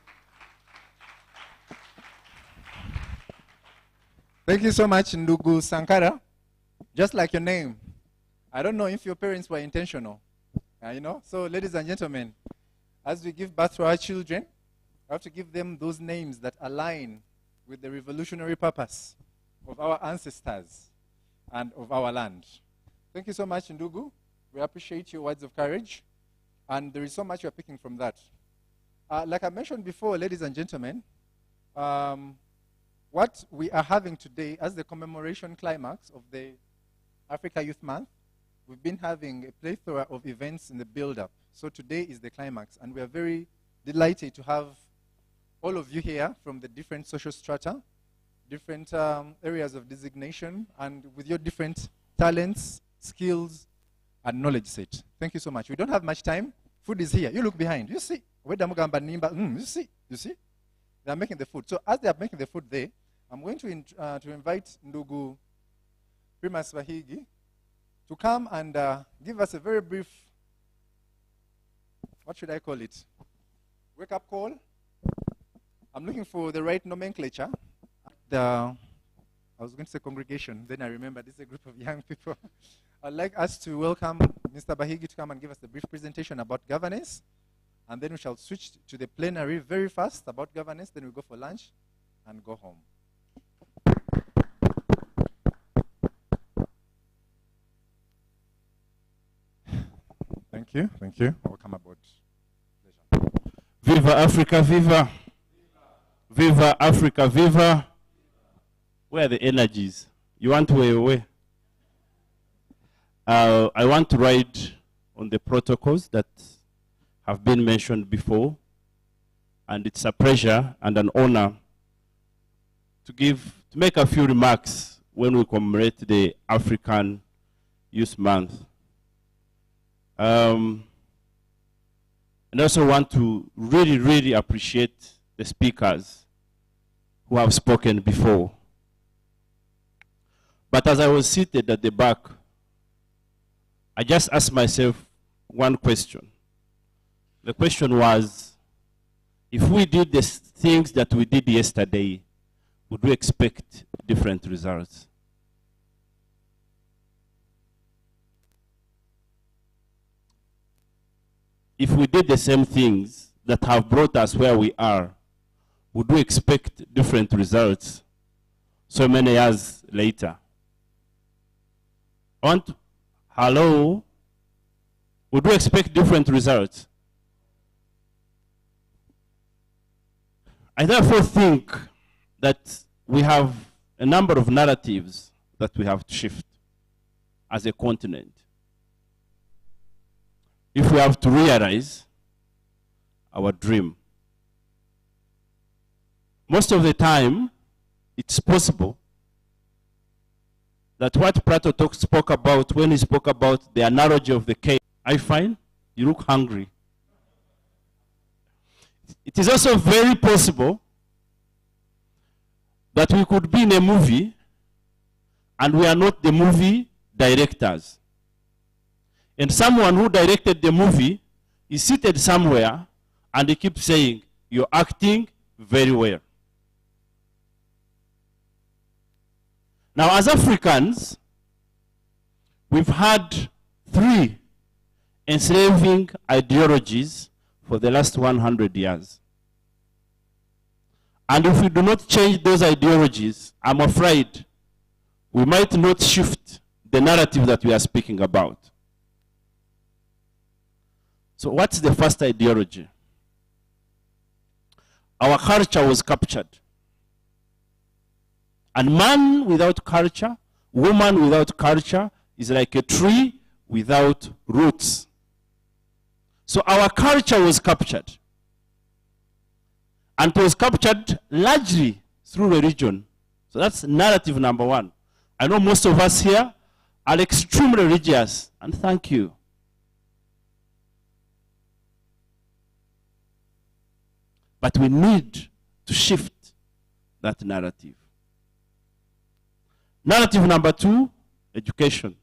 Thank you so much, Ndugu Sankara. Just like your name. I don't know if your parents were intentional. You know? So, ladies and gentlemen, as we give birth to our children, we have to give them those names that align with the revolutionary purpose of our ancestors and of our land. Thank you so much, Ndugu. We appreciate your words of courage. And there is so much you're picking from that. Like I mentioned before, ladies and gentlemen, what we are having today as the commemoration climax of the Africa Youth Month, we've been having a plethora of events in the build-up. So today is the climax, and we are very delighted to have all of you here from the different social strata, different areas of designation, and with your different talents, skills, and knowledge set. Thank you so much. We don't have much time. Food is here. You look behind. You see? You see? They are making the food. So as they are making the food there, I'm going to invite Ndugu Primas Bahigi to come and give us a very brief, what should I call it? Wake-up call. I'm looking for the right nomenclature. I was going to say congregation, then I remember this is a group of young people. I'd like us to welcome Mr. Bahigi to come and give us a brief presentation about governance, and then we shall switch to the plenary very fast about governance, then we'll go for lunch and go home. Thank you, thank you. Welcome aboard. Pleasure. Viva Africa, viva. Viva Africa, viva. Where are the energies? You want to away? I want to ride on the protocols that have been mentioned before, and it's a pleasure and an honor to make a few remarks when we commemorate the African Youth Month. And I also want to really, really appreciate the speakers who have spoken before. But as I was seated at the back, I just asked myself one question. The question was, if we did the things that we did yesterday, would we expect different results? If we did the same things that have brought us where we are, would we expect different results so many years later? Hello? Would we expect different results? I therefore think that we have a number of narratives that we have to shift as a continent. If we have to realize our dream. Most of the time, it's possible that what Plato spoke about when he spoke about the analogy of the cave, I find you look hungry. It is also very possible that we could be in a movie and we are not the movie directors. And someone who directed the movie is seated somewhere and he keeps saying, you're acting very well. Now, as Africans, we've had 3 enslaving ideologies for the last 100 years. And if we do not change those ideologies, I'm afraid we might not shift the narrative that we are speaking about. So what's the first ideology? Our culture was captured. And man without culture, woman without culture is like a tree without roots. So our culture was captured. And it was captured largely through religion. So that's narrative number 1. I know most of us here are extremely religious, and thank you. But we need to shift that narrative. Narrative number 2, education.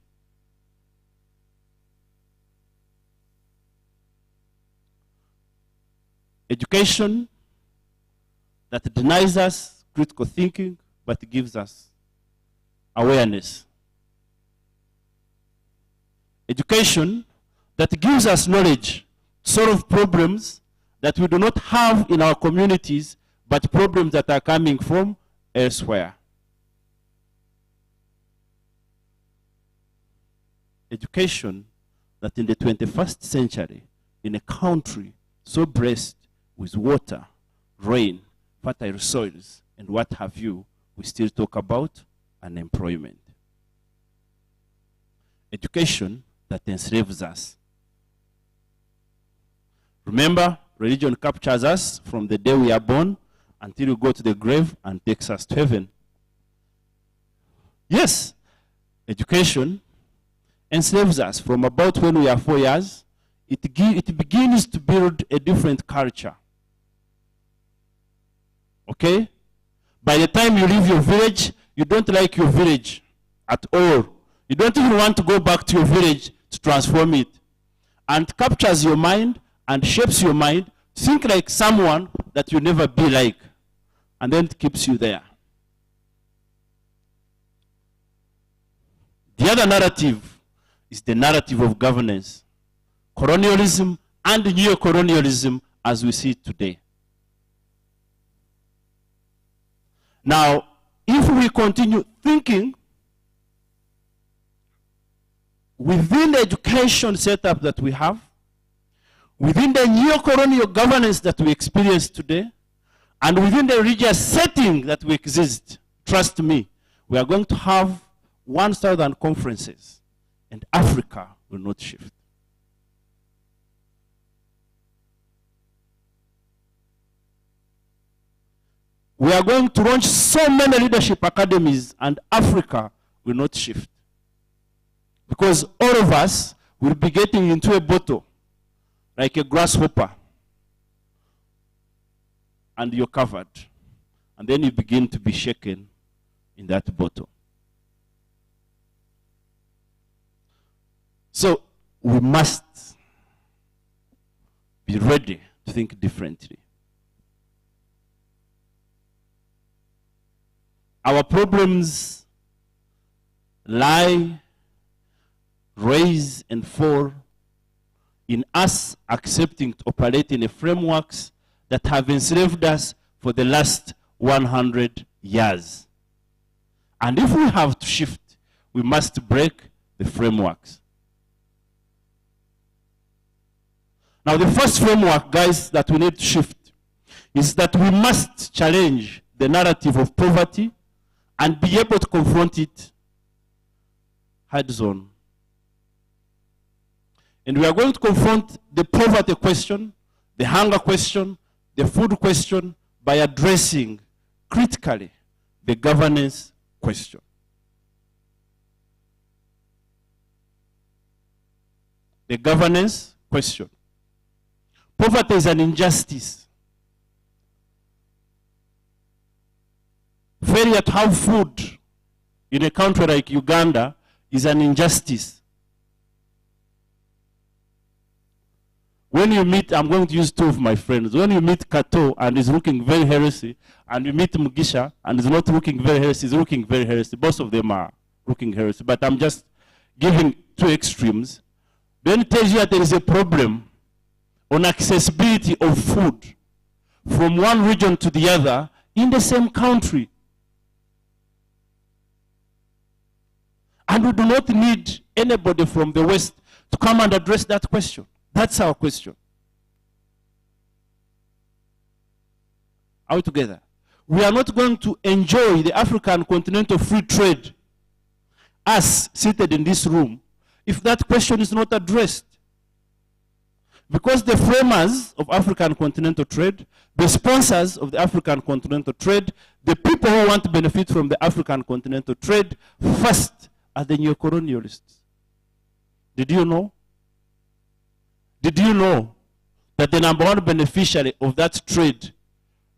Education that denies us critical thinking, but gives us awareness. Education that gives us knowledge to solve problems that we do not have in our communities, but problems that are coming from elsewhere. Education that in the 21st century, in a country so blessed with water, rain, fertile soils, and what have you, we still talk about unemployment. Education that enslaves us. Remember, religion captures us from the day we are born until we go to the grave and takes us to heaven. Yes, education enslaves us from about when we are 4 years. It begins to build a different culture. Okay? By the time you leave your village, you don't like your village at all. You don't even want to go back to your village to transform it. And captures your mind and shapes your mind. Think like someone that you'll never be like. And then it keeps you there. The other narrative is the narrative of governance. Colonialism and neo-colonialism as we see it today. Now, if we continue thinking within the education setup that we have, within the neo-colonial governance that we experience today, and within the religious setting that we exist, trust me, we are going to have 1,000 conferences, and Africa will not shift. We are going to launch so many leadership academies, and Africa will not shift. Because all of us will be getting into a bottle like a grasshopper, and you're covered. And then you begin to be shaken in that bottle. So we must be ready to think differently. Our problems lie, rise, and fall in us accepting to operate in the frameworks that have enslaved us for the last 100 years. And if we have to shift, we must break the frameworks. Now, the first framework, guys, that we need to shift is that we must challenge the narrative of poverty and be able to confront it heads on. And we are going to confront the poverty question, the hunger question, the food question by addressing critically the governance question. The governance question. Poverty is an injustice. Failure to have food in a country like Uganda is an injustice. When you meet, I'm going to use two of my friends. When you meet Kato and he's looking very healthy, and you meet Mugisha and he's not looking very healthy, he's looking very healthy. Both of them are looking healthy. But I'm just giving two extremes. Then it tells you that there is a problem on accessibility of food from one region to the other in the same country. And we do not need anybody from the West to come and address that question. That's our question. Are we together? We are not going to enjoy the African continental free trade, us seated in this room, if that question is not addressed. Because the framers of African continental trade, the sponsors of the African continental trade, the people who want to benefit from the African continental trade, first are the neo-colonialists. Did you know? Did you know that the number one beneficiary of that trade,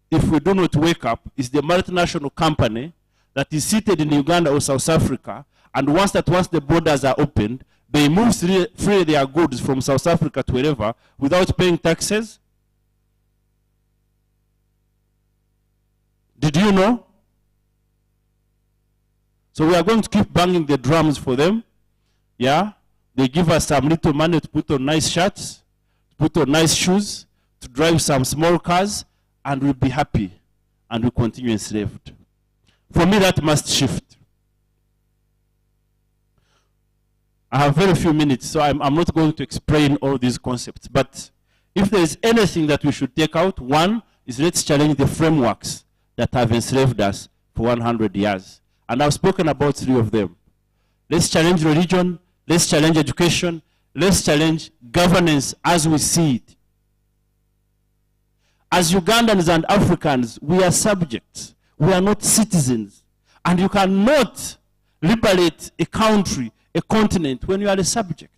if we do not wake up, is the multinational company that is seated in Uganda or South Africa, and once the borders are opened, they move free their goods from South Africa to wherever without paying taxes? Did you know? So we are going to keep banging the drums for them. Yeah? They give us some little money to put on nice shirts, to put on nice shoes, to drive some small cars, and we'll be happy. And we'll continue enslaved. For me, that must shift. I have very few minutes, so I'm not going to explain all these concepts. But if there is anything that we should take out, one is let's challenge the frameworks that have enslaved us for 100 years. And I've spoken about 3 of them. Let's challenge religion, let's challenge education, let's challenge governance as we see it. As Ugandans and Africans, we are subjects. We are not citizens. And you cannot liberate a country, a continent, when you are a subject.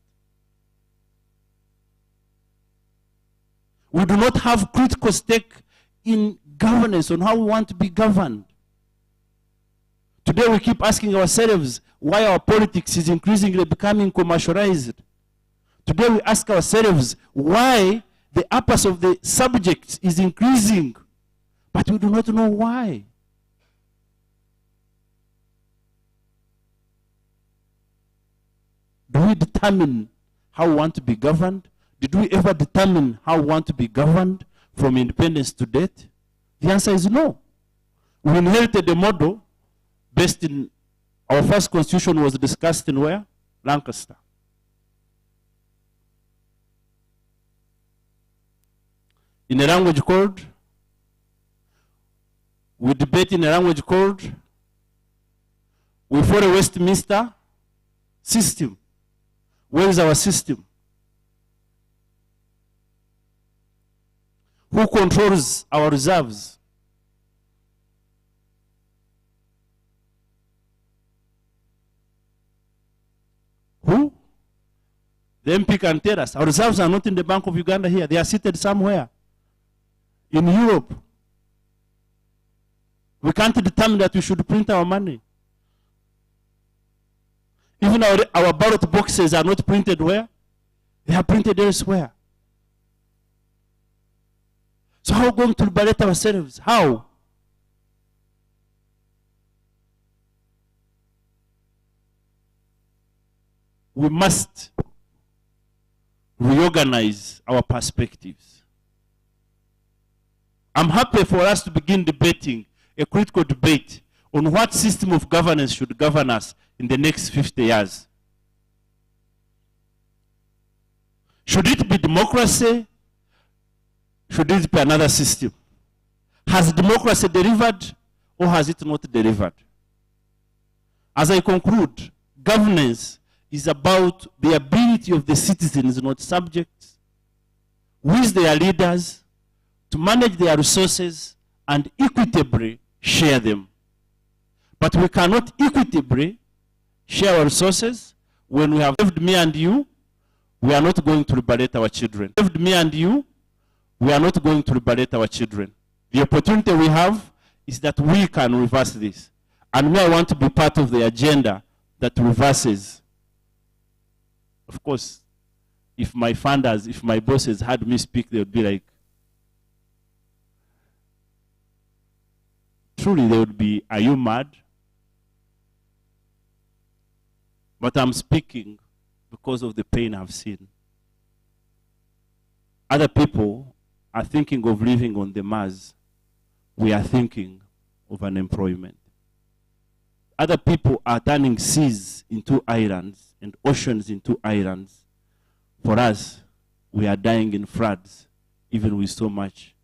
We do not have critical stake in governance on how we want to be governed. Today we keep asking ourselves why our politics is increasingly becoming commercialized. Today we ask ourselves why the appetite of the subjects is increasing, but we do not know why. Do we determine how we want to be governed? Did we ever determine how we want to be governed from independence to date? The answer is no. We inherited a model based in, our first constitution was discussed in where? Lancaster. In a language code, we debate in a language code, we follow Westminster system. Where is our system? Who controls our reserves? Who? The MP can tell us. Our reserves are not in the Bank of Uganda here. They are seated somewhere in Europe. We can't determine that we should print our money. Even our ballot boxes are not printed where? They are printed elsewhere. So how are we going to liberate ourselves? How? We must reorganize our perspectives. I'm happy for us to begin debating a critical debate on what system of governance should govern us in the next 50 years. Should it be democracy? Should it be another system? Has democracy delivered or has it not delivered? As I conclude, governance is about the ability of the citizens, not subjects, with their leaders, to manage their resources and equitably share them. But we cannot equitably share our resources when we have saved me and you. We are not going to liberate our children. Saved me and you, we are not going to liberate our children. The opportunity we have is that we can reverse this. And me, I want to be part of the agenda that reverses. Of course, if my funders, if my bosses had me speak, they would be like, truly they would be, are you mad? But I'm speaking because of the pain I've seen. Other people are thinking of living on the Mars. We are thinking of unemployment. Other people are turning seas into islands and oceans into islands. For us, we are dying in floods, even with so much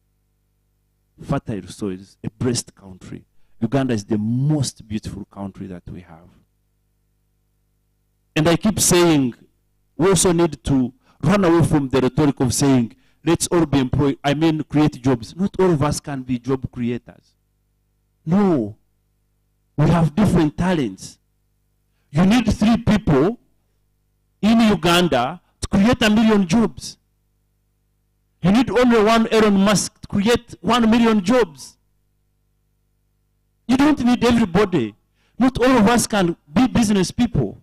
fertile soils, a blessed country. Uganda is the most beautiful country that we have. And I keep saying, we also need to run away from the rhetoric of saying, let's all be employed, create jobs. Not all of us can be job creators. No. We have different talents. You need 3 people in Uganda to create 1 million jobs. You need only 1 Elon Musk to create 1 million jobs. You don't need everybody. Not all of us can be business people.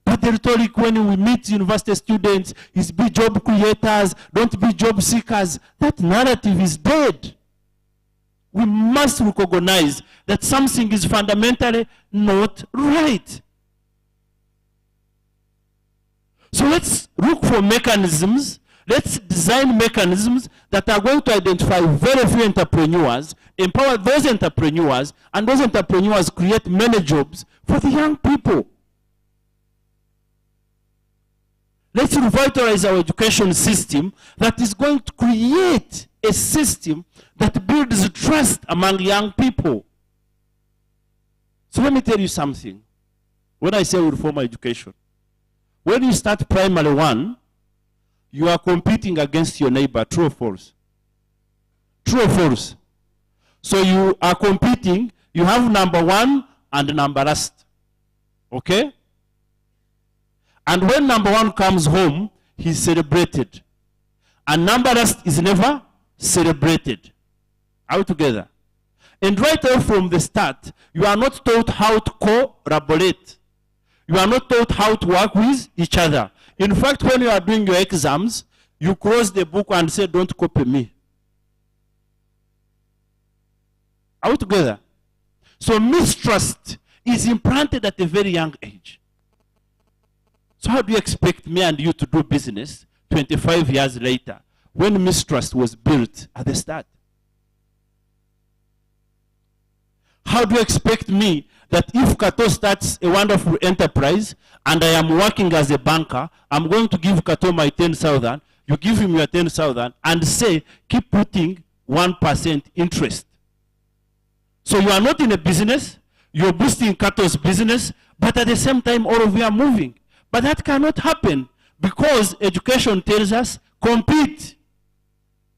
But the rhetoric when we meet university students is be job creators, don't be job seekers. That narrative is dead. we must recognize that something is fundamentally not right. So let's look for mechanisms. Let's design mechanisms that are going to identify very few entrepreneurs, empower those entrepreneurs, and those entrepreneurs create many jobs for the young people. Let's revitalize our education system that is going to create a system that builds trust among young people. So let me tell you something. When I say we reform education, when you start primary one, you are competing against your neighbor. True or false? True or false? So you are competing, you have number one and number last. Okay? And when number one comes home, he's celebrated. And number last is never celebrated. Are we together? And right off from the start, you are not taught how to collaborate. You are not taught how to work with each other. In fact, when you are doing your exams, you close the book and say, don't copy me. Are we together? So mistrust is implanted at a very young age. So how do you expect me and you to do business 25 years later when mistrust was built at the start? How do you expect me that if Kato starts a wonderful enterprise and I am working as a banker, I'm going to give Kato my 10,000, you give him your 10,000 and say, keep putting 1% interest. So you are not in a business, you're boosting Kato's business, but at the same time all of you are moving. But that cannot happen because education tells us, compete.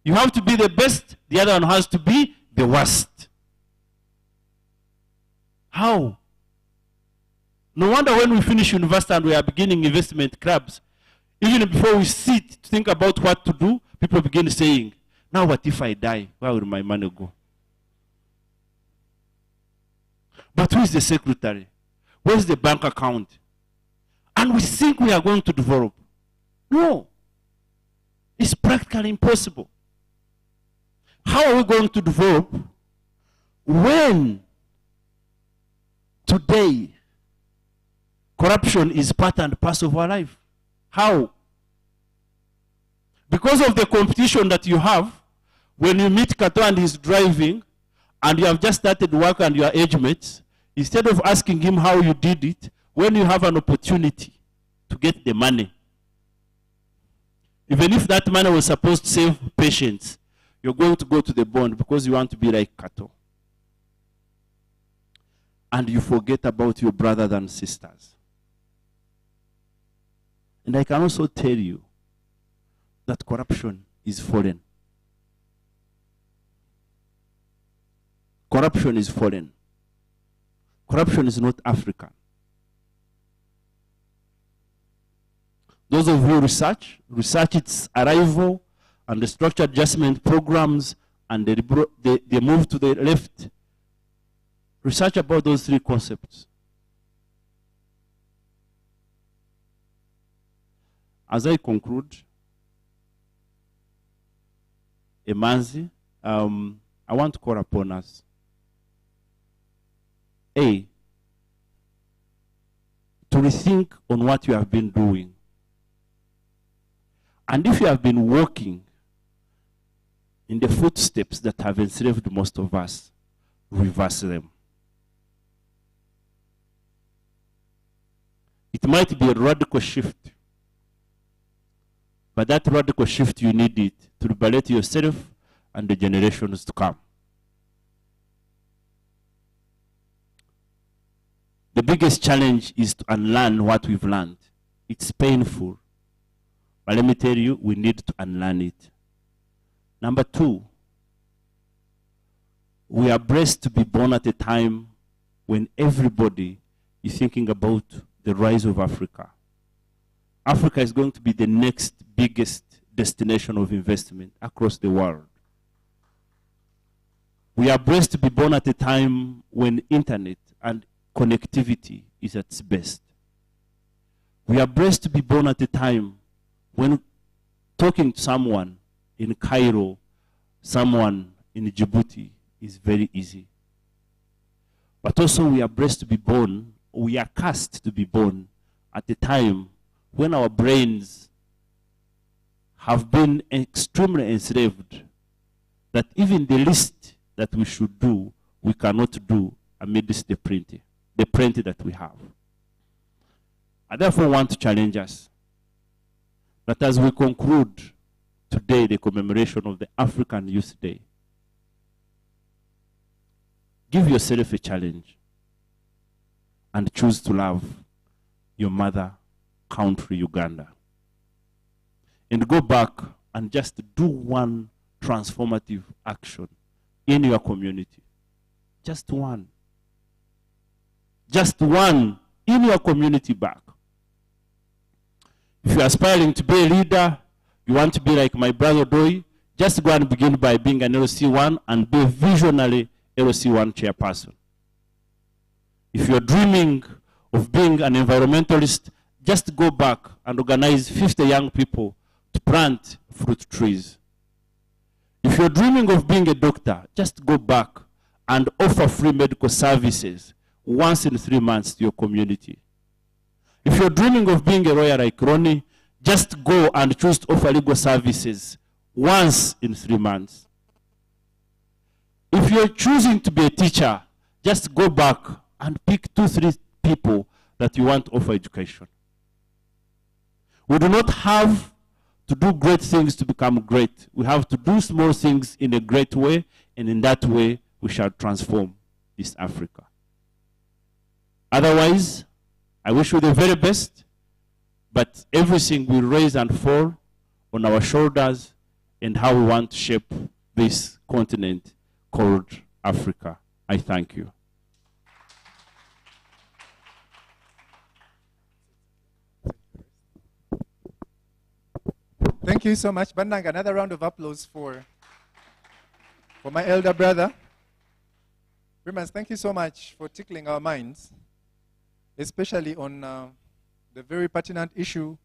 You have to be the best, the other one has to be the worst. How? No wonder when we finish university and we are beginning investment clubs, even before we sit to think about what to do, people begin saying, now what if I die? Where will my money go? But who is the secretary? Where's the bank account? And we think we are going to develop. No. It's practically impossible. How are we going to develop when today corruption is part and parcel of our life? How? Because of the competition that you have, when you meet Kato and he's driving, and you have just started work and your age mates, instead of asking him how you did it, when you have an opportunity to get the money, even if that money was supposed to save patients, you're going to go to the bond because you want to be like Kato. And you forget about your brothers and sisters. And I can also tell you that corruption is foreign. Corruption is foreign. Corruption is not African. Those of you research its arrival and the structure adjustment programs and the move to the left. Research about those three concepts. As I conclude, Emanzi, I want to call upon us. A, to rethink on what you have been doing. And if you have been walking in the footsteps that have enslaved most of us, reverse them. It might be a radical shift, but that radical shift, you need it to liberate yourself and the generations to come. The biggest challenge is to unlearn what we've learned. It's painful, but let me tell you, we need to unlearn it. Number two, we are blessed to be born at a time when everybody is thinking about the rise of Africa. Africa is going to be the next biggest destination of investment across the world. We are blessed to be born at a time when internet and connectivity is at its best. We are blessed to be born at a time when talking to someone in Cairo, someone in Djibouti, is very easy. But also we are blessed to be born, we are cast to be born at a time when our brains have been extremely enslaved, that even the least that we should do, we cannot do amidst the print that we have. I therefore want to challenge us that as we conclude today the commemoration of the African Youth Day, give yourself a challenge and choose to love your mother country, Uganda. And go back and just do one transformative action in your community. Just one. Just one in your community back. If you're aspiring to be a leader, you want to be like my brother Doi, just go and begin by being an LC1 and be a visionary LC1 chairperson. If you're dreaming of being an environmentalist, just go back and organize 50 young people to plant fruit trees. If you're dreaming of being a doctor, just go back and offer free medical services once in 3 months to your community. If you're dreaming of being a lawyer like Ronnie, just go and choose to offer legal services once in 3 months. If you're choosing to be a teacher, just go back and pick 2-3 people that you want to offer education. We do not have to do great things to become great. We have to do small things in a great way, and in that way, we shall transform East Africa. Otherwise, I wish you the very best, but everything will rise and fall on our shoulders and how we want to shape this continent called Africa. I thank you. Thank you so much. Bandang, another round of applause for my elder brother. Remans, thank you so much for tickling our minds, especially on the very pertinent issue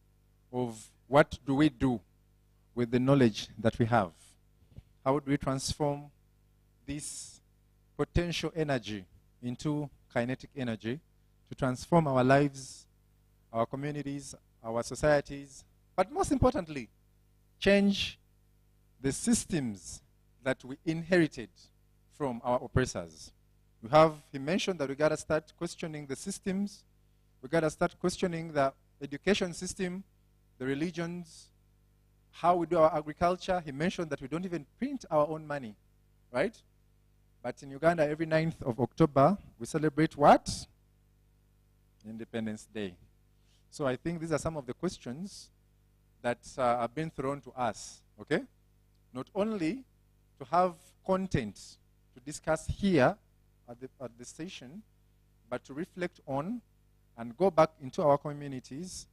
of what do we do with the knowledge that we have? How do we transform this potential energy into kinetic energy to transform our lives, our communities, our societies, but most importantly, change the systems that we inherited from our oppressors. He mentioned that we got to start questioning the systems. We got to start questioning the education system, the religions, how we do our agriculture. He mentioned that we don't even print our own money, right? But in Uganda, every 9th of October, we celebrate what? Independence Day. So I think these are some of the questions that have been thrown to us, okay? Not only to have content to discuss here at the station, but to reflect on and go back into our communities,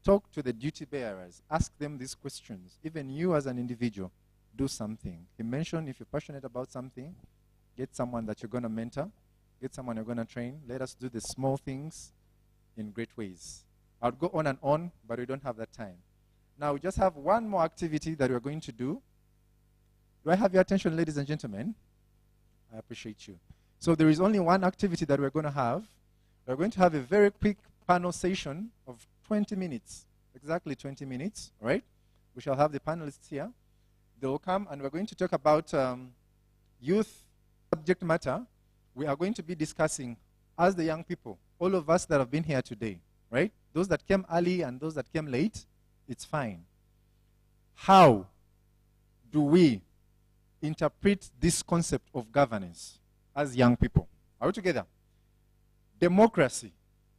talk to the duty bearers, ask them these questions. Even you as an individual, do something. He mentioned if you're passionate about something, get someone that you're going to mentor, get someone you're going to train. Let us do the small things in great ways. I'll go on, but we don't have that time. Now, we just have one more activity that we're going to do. Do I have your attention, ladies and gentlemen? I appreciate you. So there is only one activity that we're going to have. We're going to have a very quick panel session of 20 minutes, exactly 20 minutes, all right? We shall have the panelists here. They will come, and we're going to talk about youth subject matter. We are going to be discussing, as the young people, all of us that have been here today, right? Those that came early and those that came late, it's fine. How do we interpret this concept of governance as young people? Are we together? Democracy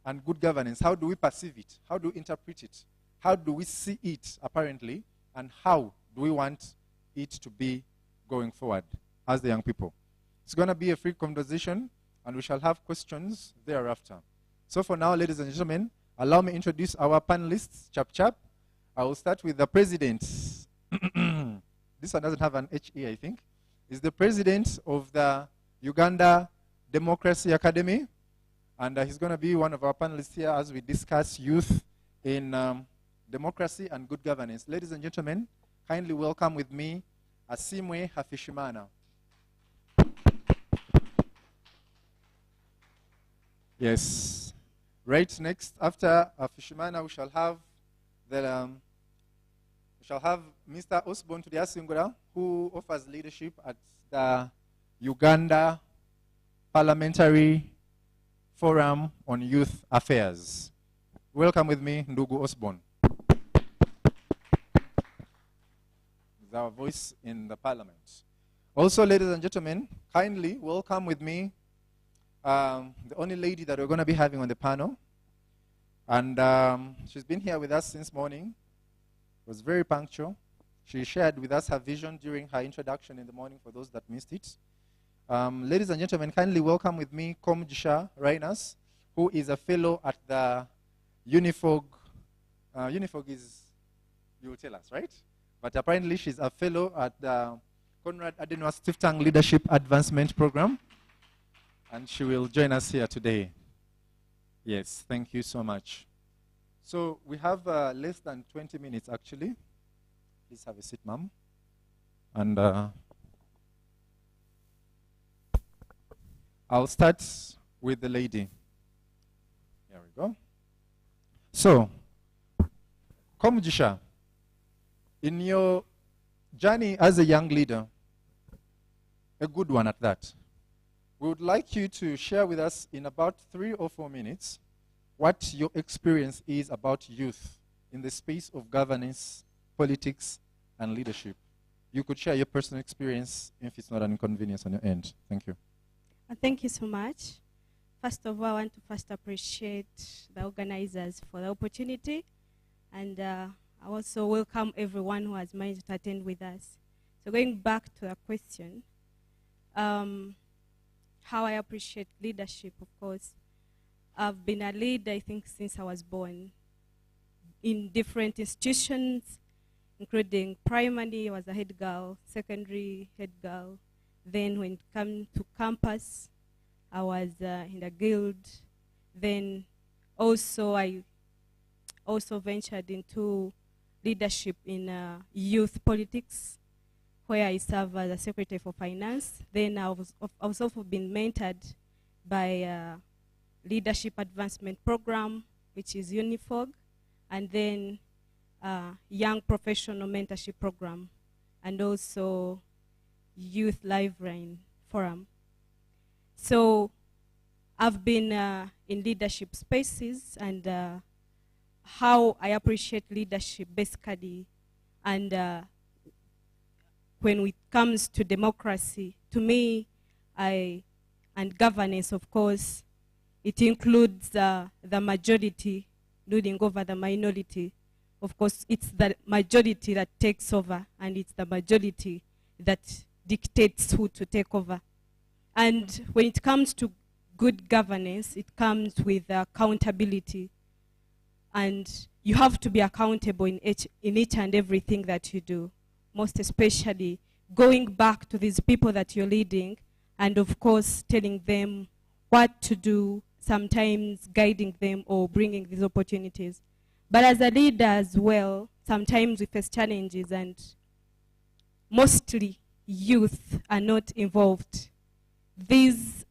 and good governance, how do we perceive it? How do we interpret it? How do we see it, apparently? And how do we want it to be going forward as the young people? It's going to be a free conversation, and we shall have questions thereafter. So for now, ladies and gentlemen, allow me to introduce our panelists, chap. I will start with the president. This one doesn't have an HE, I think. He's the president of the Uganda Democracy Academy. And he's going to be one of our panelists here as we discuss youth in democracy and good governance. Ladies and gentlemen, kindly welcome with me Asimwe Hafishimana. Yes. Right next, after Fishimana, we shall have Mr. Osborne to the Asingura, who offers leadership at the Uganda Parliamentary Forum on Youth Affairs. Welcome with me, Ndugu Osborne. He's our voice in the Parliament. Also, ladies and gentlemen, kindly welcome with me the only lady that we're going to be having on the panel. And she's been here with us since morning. Was very punctual. She shared with us her vision during her introduction in the morning for those that missed it. Ladies and gentlemen, kindly welcome with me Komjisha Rainas, who is a fellow at the UNIFOG. UNIFOG is, you will tell us, right? But apparently she's a fellow at the Konrad Adenauer Stiftung Leadership Advancement Program. And she will join us here today. Yes, thank you so much. So we have less than 20 minutes, actually. Please have a seat, ma'am. And I'll start with the lady. Here we go. So, Komjisha, in your journey as a young leader, a good one at that, we would like you to share with us in about 3 or 4 minutes what your experience is about youth in the space of governance, politics, and leadership. You could share your personal experience if it's not an inconvenience on your end. Thank you. Thank you so much. First of all, I want to first appreciate the organizers for the opportunity, and I also welcome everyone who has managed to attend with us. So going back to the question, how I appreciate leadership, of course. I've been a leader, I think, since I was born in different institutions, including primary, I was a head girl, secondary head girl. Then when it came to campus, I was in a guild. Then also I also ventured into leadership in youth politics, where I serve as a secretary for finance. Then I was also been mentored by Leadership Advancement Program, which is UNIFOG, and then Young Professional Mentorship Program, and also Youth Lifeline Forum. So I've been in leadership spaces, and how I appreciate leadership basically, and when it comes to democracy, to me, and governance, of course, it includes the majority ruling over the minority. Of course, it's the majority that takes over, and it's the majority that dictates who to take over. And when it comes to good governance, it comes with accountability. And you have to be accountable in each and everything that you do, most especially going back to these people that you're leading, and of course telling them what to do, sometimes guiding them or bringing these opportunities. But as a leader as well, sometimes we face challenges, and mostly youth are not involved. These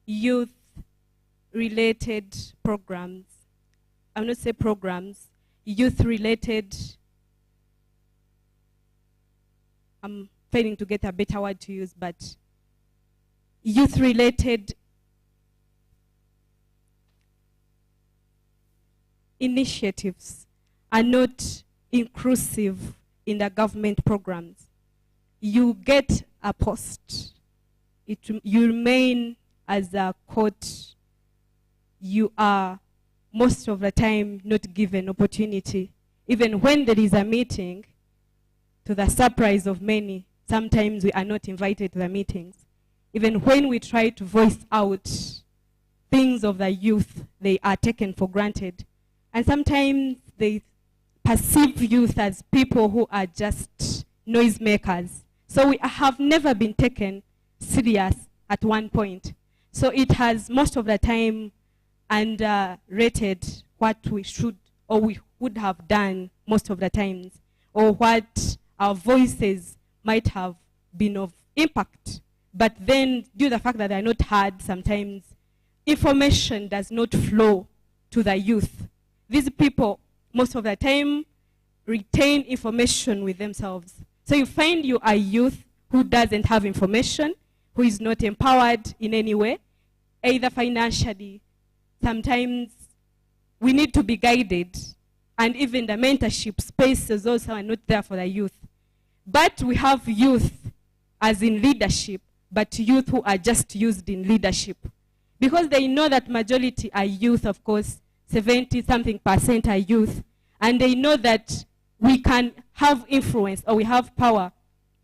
youth-related programs, I will not say programs, youth-related, I'm failing to get a better word to use, but youth-related initiatives are not inclusive in the government programs. You get a post, you remain as a court, you are most of the time not given opportunity. Even when there is a meeting, to the surprise of many, sometimes we are not invited to the meetings. Even when we try to voice out things of the youth, they are taken for granted. And sometimes they perceive youth as people who are just noisemakers. So we have never been taken serious at one point. So it has most of the time underrated what we should or we would have done most of the times, or what our voices might have been of impact. But then, due to the fact that they are not heard, sometimes information does not flow to the youth. These people, most of the time, retain information with themselves. So you find you are youth who doesn't have information, who is not empowered in any way, either financially. Sometimes we need to be guided, and even the mentorship spaces also are not there for the youth. But we have youth as in leadership, but youth who are just used in leadership. Because they know that majority are youth, of course, 70-something% are youth, and they know that we can have influence or we have power,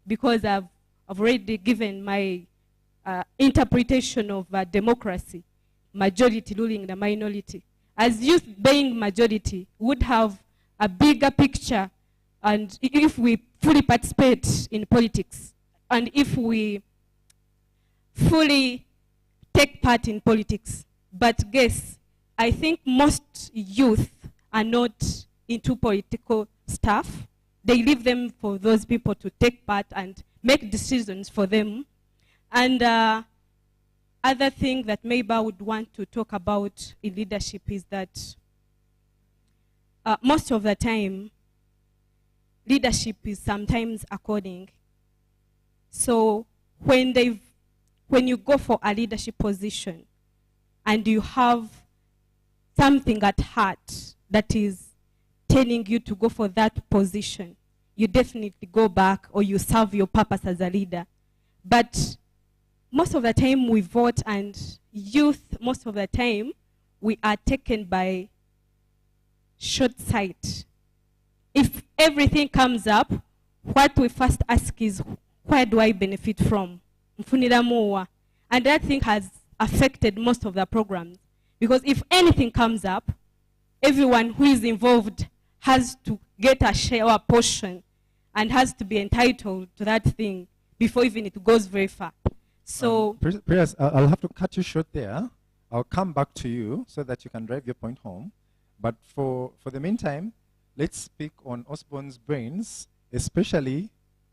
because I've already given my interpretation of democracy, majority ruling the minority. As youth being majority, would have a bigger picture, and if we fully participate in politics, and if we fully take part in politics. But guess, I think most youth are not into political stuff. They leave them for those people to take part and make decisions for them. And other thing that maybe I would want to talk about in leadership is that most of the time, leadership is sometimes according. So when you go for a leadership position and you have something at heart that is telling you to go for that position, you definitely go back or you serve your purpose as a leader. But most of the time we vote, and youth, most of the time, we are taken by short sight. If everything comes up, what we first ask is, where do I benefit from? And that thing has affected most of the programs. Because if anything comes up, everyone who is involved has to get a share or a portion and has to be entitled to that thing before even it goes very far. So, Prayers, I'll have to cut you short there. I'll come back to you so that you can drive your point home. But for the meantime, let's speak on Osborne's brains, especially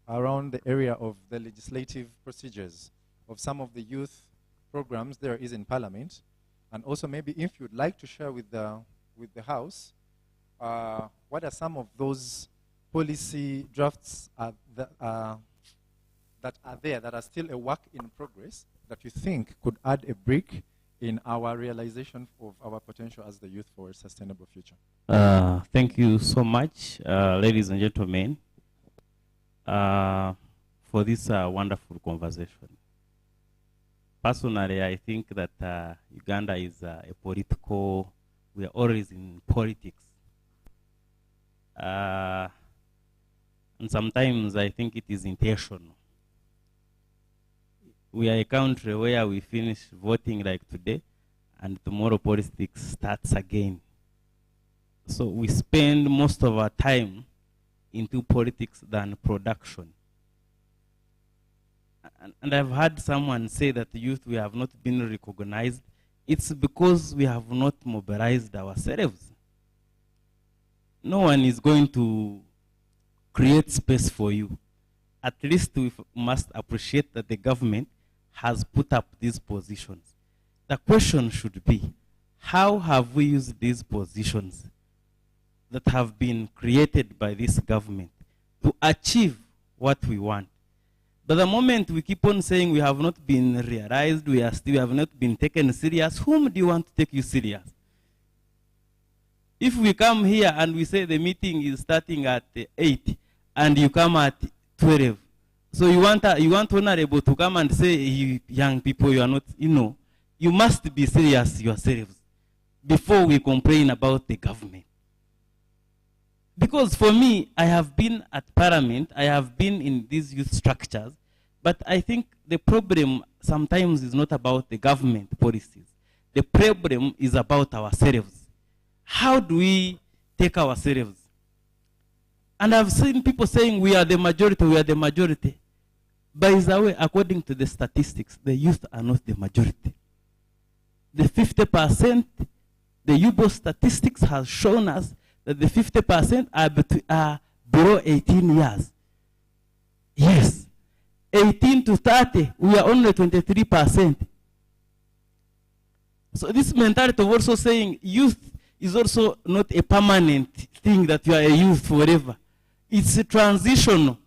around the area of the legislative procedures of some of the youth programs there is in Parliament. And also maybe if you'd like to share with the House, what are some of those policy drafts that are there, that are still a work in progress, that you think could add a brick in our realization of our potential as the youth for a sustainable future? Thank you so much, ladies and gentlemen, for this wonderful conversation. Personally, I think that Uganda is a political, we are always in politics. And sometimes I think it is intentional. We are a country where we finish voting like today, and tomorrow politics starts again. So we spend most of our time into politics than production. And I've heard someone say that the youth, we have not been recognized. It's because we have not mobilized ourselves. No one is going to create space for you. At least we must appreciate that the government has put up these positions. The question should be, how have we used these positions that have been created by this government to achieve what we want? But the moment we keep on saying we have not been realized, we have not been taken serious, whom do you want to take you serious? If we come here and we say the meeting is starting at 8 and you come at 12, so you want Honorable to come and say, you young people, you are not, you must be serious yourselves before we complain about the government. Because for me, I have been at Parliament, I have been in these youth structures, but I think the problem sometimes is not about the government policies. The problem is about ourselves. How do we take ourselves? And I've seen people saying we are the majority, we are the majority. By the way, according to the statistics, the youth are not the majority. The 50%, the UBO statistics has shown us that the 50% are below 18 years. Yes. 18 to 30, we are only 23%. So this mentality of also saying youth is also not a permanent thing that you are a youth forever. It's a transitional.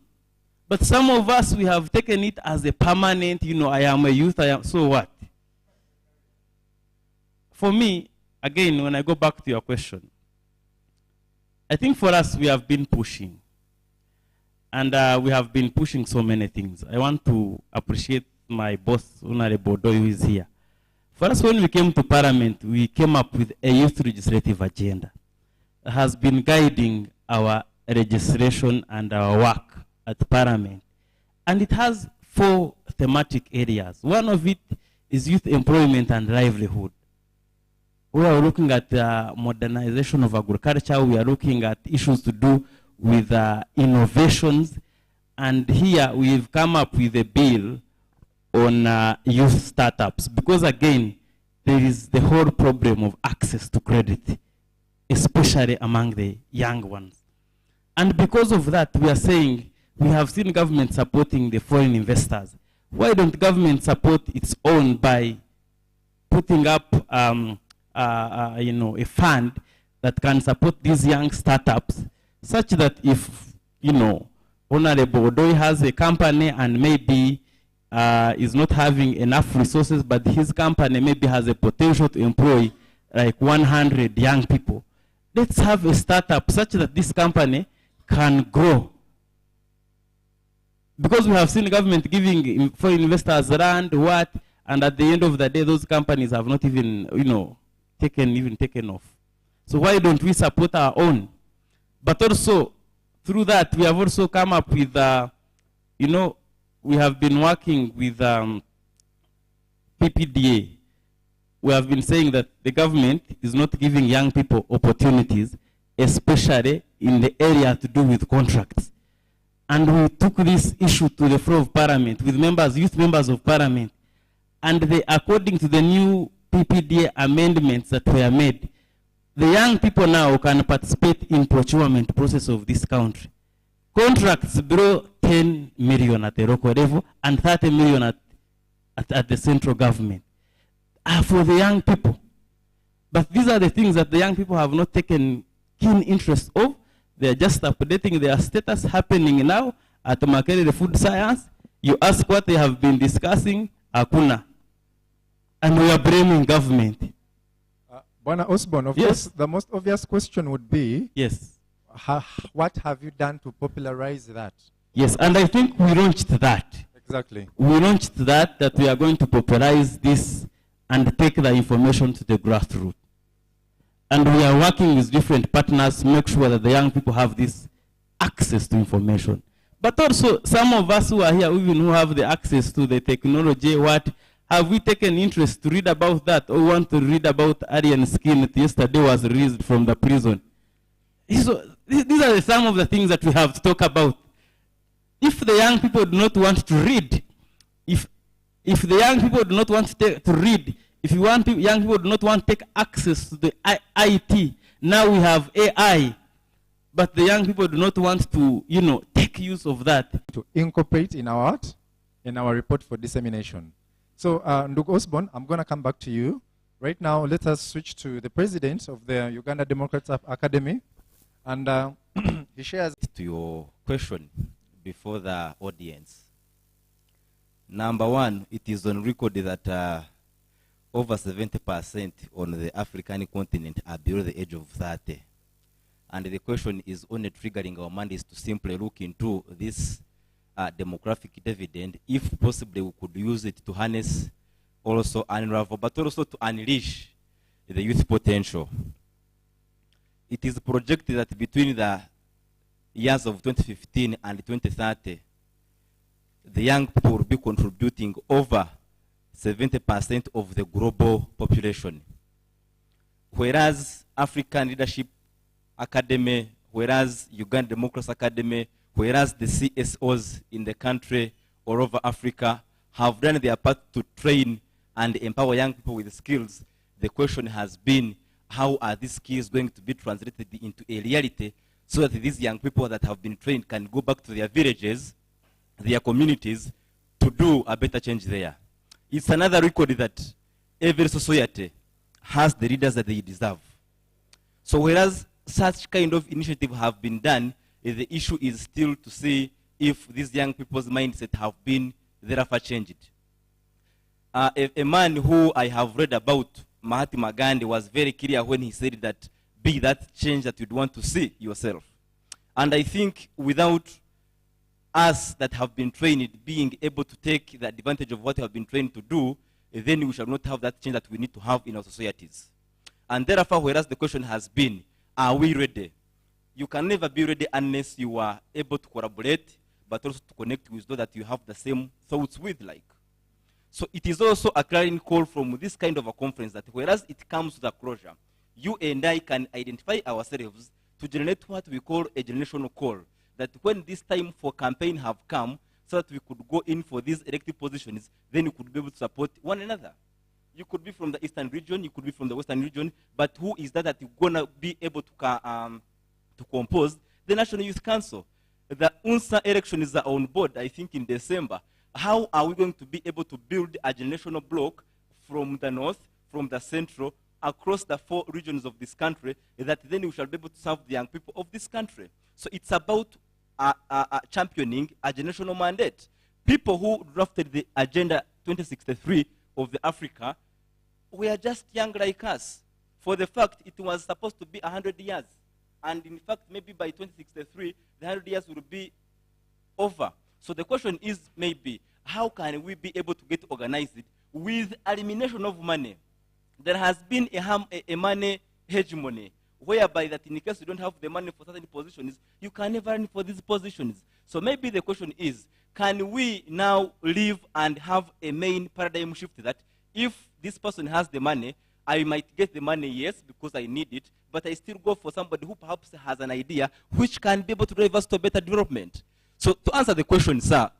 But some of us, we have taken it as a permanent, you know, I am a youth, I am, so what? For me, again, when I go back to your question, I think for us, we have been pushing. And we have been pushing so many things. I want to appreciate my boss, Honorable Doyle, who is here. For us, when we came to Parliament, we came up with a youth legislative agenda that has been guiding our registration and our work at Parliament. And it has 4 thematic areas. One of it is youth employment and livelihood. We are looking at modernization of agriculture. We are looking at issues to do with innovations. And here we've come up with a bill on youth startups. Because again, there is the whole problem of access to credit, especially among the young ones. And because of that, we are saying, we have seen government supporting the foreign investors. Why don't government support its own by putting up you know, a fund that can support these young startups, such that if, you know, Honorable Odoi has a company and maybe is not having enough resources, but his company maybe has a potential to employ like 100 young people, let's have a startup such that this company can grow. Because we have seen government giving foreign investors land, and at the end of the day, those companies have not even, you know, taken off. So why don't we support our own? But also, through that, we have also come up with, you know, we have been working with PPDA. We have been saying that the government is not giving young people opportunities, especially in the area to do with contracts. And we took this issue to the floor of Parliament with members, youth members of Parliament. And they, according to the new PPDA amendments that were made, the young people now can participate in procurement process of this country. Contracts below 10 million at the local level and 30 million at the central government are for the young people. But these are the things that the young people have not taken keen interest of. They are just updating their status happening now at Makerere Food Science. You ask what they have been discussing, Akuna. And we are blaming government. Bwana Osborne, of course, the most obvious question would be, yes, what have you done to popularize that? Yes, and I think we launched that. Exactly. We launched that we are going to popularize this and take the information to the grassroots. And we are working with different partners to make sure that the young people have this access to information. But also, some of us who are here, even who have the access to the technology, have we taken interest to read about that, or want to read about Aryan Skin that yesterday was released from the prison? So these are some of the things that we have to talk about. If the young people do not want to read, if the young people do not want to read, if you want young people do not want to take access to the IT, now we have AI, but the young people do not want to, you know, take use of that. To incorporate in our art, in our report for dissemination. So, Ndugu Osborne, I'm going to come back to you. Right now, let us switch to the president of the Uganda Democrats Academy. And he shares... To your question before the audience. Number one, it is on record that over 70% on the African continent are below the age of 30. And the question is only triggering our mind is to simply look into this demographic dividend, if possibly we could use it to harness, also unravel, but also to unleash the youth potential. It is projected that between the years of 2015 and 2030, the young people will be contributing over 70% of the global population. Whereas African Leadership Academy, whereas Uganda Democracy Academy, whereas the CSOs in the country all over Africa have done their part to train and empower young people with skills, the question has been, how are these skills going to be translated into a reality so that these young people that have been trained can go back to their villages, their communities, to do a better change there. It's another record that every society has the leaders that they deserve. So whereas such kind of initiative have been done, the issue is still to see if these young people's mindset have been thereafter changed. A man who I have read about, Mahatma Gandhi, was very clear when he said that be that change that you'd want to see yourself. And I think without us that have been trained being able to take the advantage of what we have been trained to do, then we shall not have that change that we need to have in our societies. And therefore, whereas the question has been, are we ready? You can never be ready unless you are able to collaborate, but also to connect with those that you have the same thoughts with, like. So it is also a clarion call from this kind of a conference that whereas it comes to the closure, you and I can identify ourselves to generate what we call a generational call. That when this time for campaign have come, so that we could go in for these elective positions, then you could be able to support one another. You could be from the eastern region, you could be from the western region, but who is that you're gonna be able to compose the National Youth Council? The UNSA elections are on board, I think, in December. How are we going to be able to build a generational block from the north, from the central, across the 4 regions of this country, that then we shall be able to serve the young people of this country? So it's about championing a generational mandate. People who drafted the Agenda 2063 of the Africa were just young like us. For the fact it was supposed to be 100 years. And in fact, maybe by 2063, the 100 years will be over. So the question is maybe, how can we be able to get organized with elimination of money? There has been a money hegemony, whereby that in case you don't have the money for certain positions, you can never run for these positions. So maybe the question is, can we now live and have a main paradigm shift that if this person has the money, I might get the money, yes, because I need it, but I still go for somebody who perhaps has an idea which can be able to drive us to better development. So to answer the question, sir,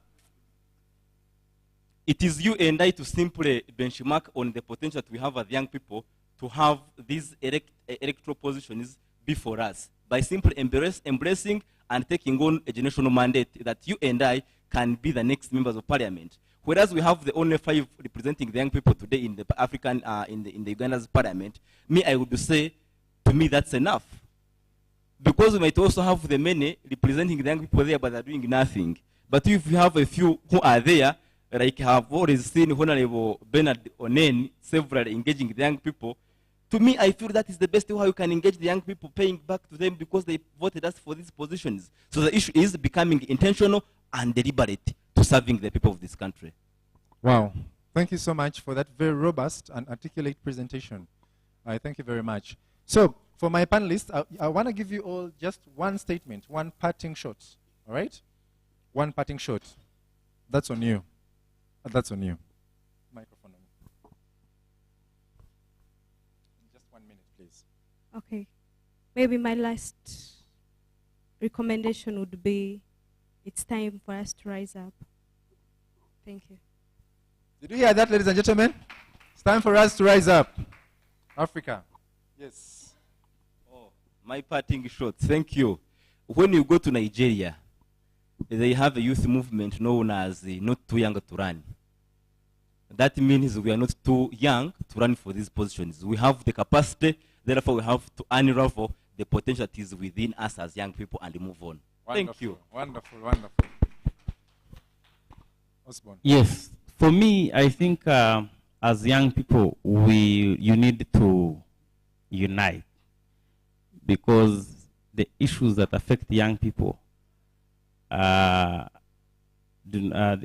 it is you and I to simply benchmark on the potential that we have as young people to have these electoral positions before us by simply embracing and taking on a generational mandate that you and I can be the next members of parliament. Whereas we have the only 5 representing the young people today in the African, in the Uganda's parliament, I would say, to me, that's enough. Because we might also have the many representing the young people there, but they're doing nothing. But if you have a few who are there, like I have always seen Honorable Bernard Onen severally engaging the young people, to me, I feel that is the best way how you can engage the young people, paying back to them because they voted us for these positions. So the issue is becoming intentional and deliberate to serving the people of this country. Wow. Thank you so much for that very robust and articulate presentation. I thank you very much. So, for my panelists, I want to give you all just one statement, one parting shot. All right? One parting shot. That's on you. That's on you. Microphone on you. Just 1 minute, please. Okay. Maybe my last recommendation would be, it's time for us to rise up. Thank you. Did you hear that, ladies and gentlemen? It's time for us to rise up. Africa. Yes. Oh, my parting shot. Thank you. When you go to Nigeria, they have a youth movement known as not too young to run. That means we are not too young to run for these positions. We have the capacity, therefore we have to unravel the potential that is within us as young people and move on. Wonderful, thank you. Wonderful, wonderful. Osborne. Yes, for me, I think as young people, you need to unite, because the issues that affect young people, the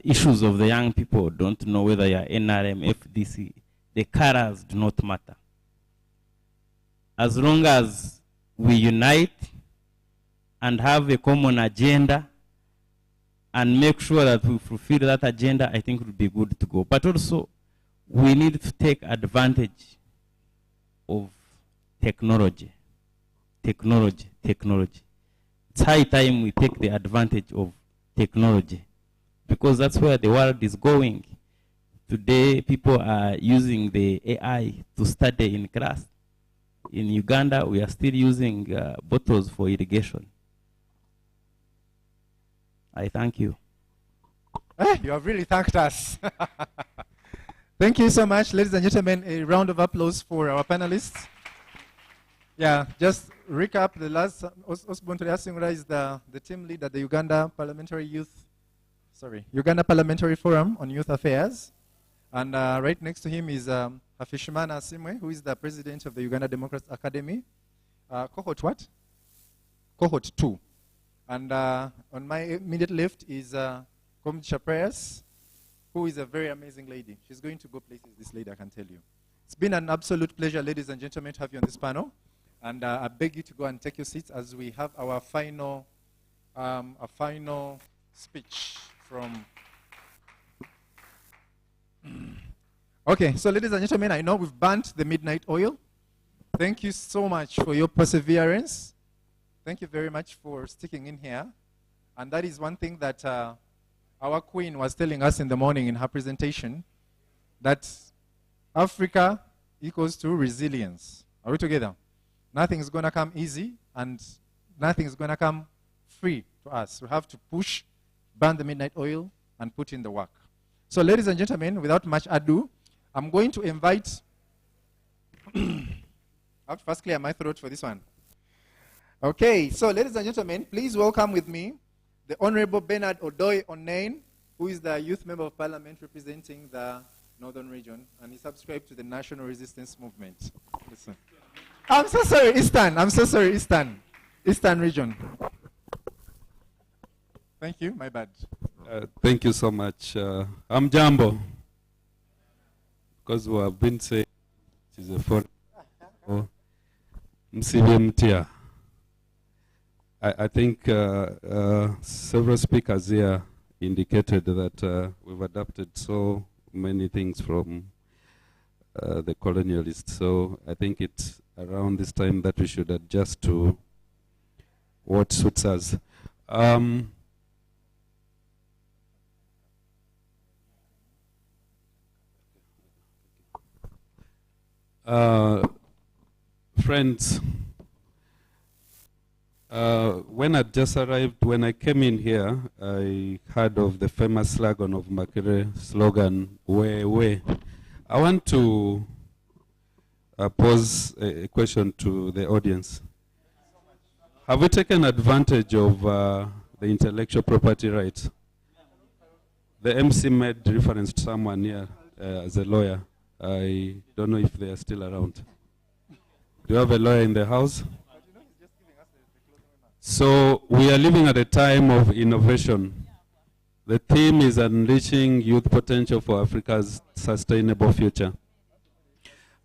issues of the young people don't know whether you're NRM, FDC, the colors do not matter. As long as we unite and have a common agenda and make sure that we fulfill that agenda, I think it would be good to go. But also, we need to take advantage of technology. Technology. It's high time we take the advantage of technology, because that's where the world is going. Today, people are using the AI to study in class. In Uganda, we are still using bottles for irrigation. I thank you. You have really thanked us. Thank you so much, ladies and gentlemen. A round of applause for our panelists. Yeah, just recap the last. Osborne Tuliasingura is the team lead at the Uganda Parliamentary Forum on Youth Affairs. And right next to him is Hafishimana Asimwe, who is the president of the Uganda Democrats Academy. Cohort what? Cohort 2. And on my immediate left is Komcha Prayers, who is a very amazing lady. She's going to go places, this lady, I can tell you. It's been an absolute pleasure, ladies and gentlemen, to have you on this panel. And I beg you to go and take your seats as we have our final speech from... Okay, so ladies and gentlemen, I know we've burnt the midnight oil. Thank you so much for your perseverance. Thank you very much for sticking in here. And that is one thing that our queen was telling us in the morning in her presentation, that Africa equals to resilience. Are we together? Nothing is going to come easy, and nothing is going to come free to us. We have to push, burn the midnight oil, and put in the work. So ladies and gentlemen, without much ado, I'm going to invite... I have to first clear my throat for this one. Okay, so ladies and gentlemen, please welcome with me the Honorable Bernard Odoi Onain, who is the youth member of parliament representing the Northern region, and he subscribed to the National Resistance Movement. Listen. I'm so sorry, Eastern. I'm so sorry, Eastern. Eastern region. Thank you, my bad. Thank you so much. I'm Jambo. Because we have been saying it is a foreign. I think several speakers here indicated that we've adapted so many things from the colonialists. So I think it's around this time that we should adjust to what suits us. Friends, when I just arrived, when I came in here, I heard of the famous slogan of Makerere, slogan, we. I want to pose a question to the audience. Have we taken advantage of the intellectual property rights? The MC made reference to someone here as a lawyer. I don't know if they are still around. Do you have a lawyer in the house? So we are living at a time of innovation. The theme is unleashing youth potential for Africa's sustainable future.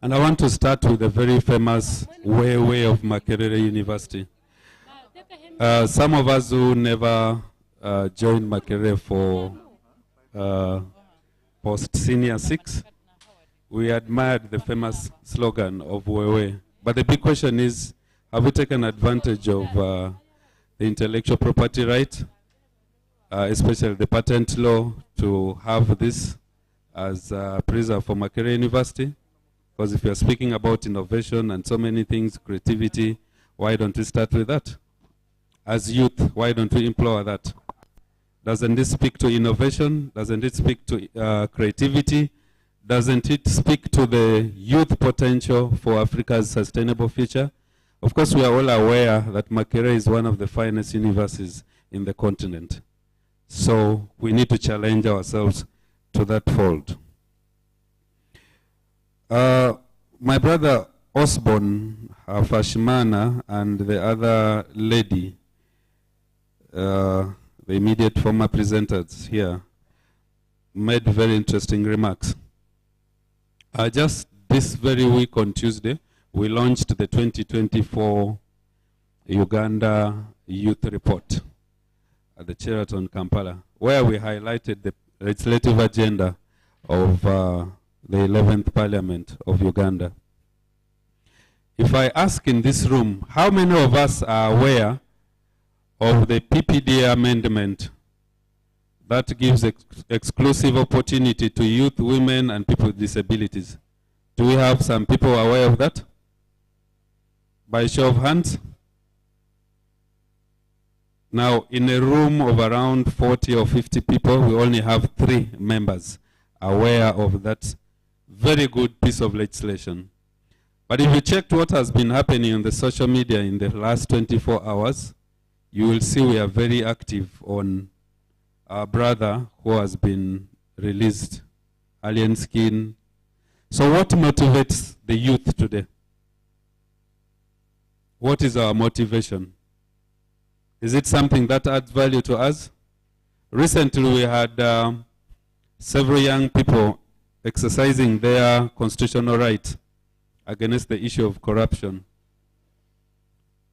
And I want to start with the very famous way of Makerere University. Some of us who never joined Makerere for post-senior 6, we admired the famous slogan of Wewe. But the big question is, have we taken advantage of the intellectual property right, especially the patent law, to have this as a preserve for Makerere University? Because if you're speaking about innovation and so many things, creativity, why don't we start with that? As youth, why don't we implore that? Doesn't it speak to innovation? Doesn't it speak to creativity? Doesn't it speak to the youth potential for Africa's sustainable future? Of course, we are all aware that Makerere is one of the finest universities in the continent. So we need to challenge ourselves to that fold. My brother Osborne Fashimana and the other lady, the immediate former presenters here, made very interesting remarks. Just this very week on Tuesday, we launched the 2024 Uganda Youth Report at the Sheraton, Kampala, where we highlighted the legislative agenda of the 11th Parliament of Uganda. If I ask in this room, how many of us are aware of the PPDA amendment that gives exclusive opportunity to youth, women, and people with disabilities? Do we have some people aware of that? By show of hands? Now, in a room of around 40 or 50 people, we only have 3 members aware of that Very good piece of legislation. But if you checked what has been happening on the social media in the last 24 hours, you will see we are very active on our brother who has been released, alien skin. So what motivates the youth today? What is our motivation? Is it something that adds value to us? Recently we had several young people exercising their constitutional right against the issue of corruption.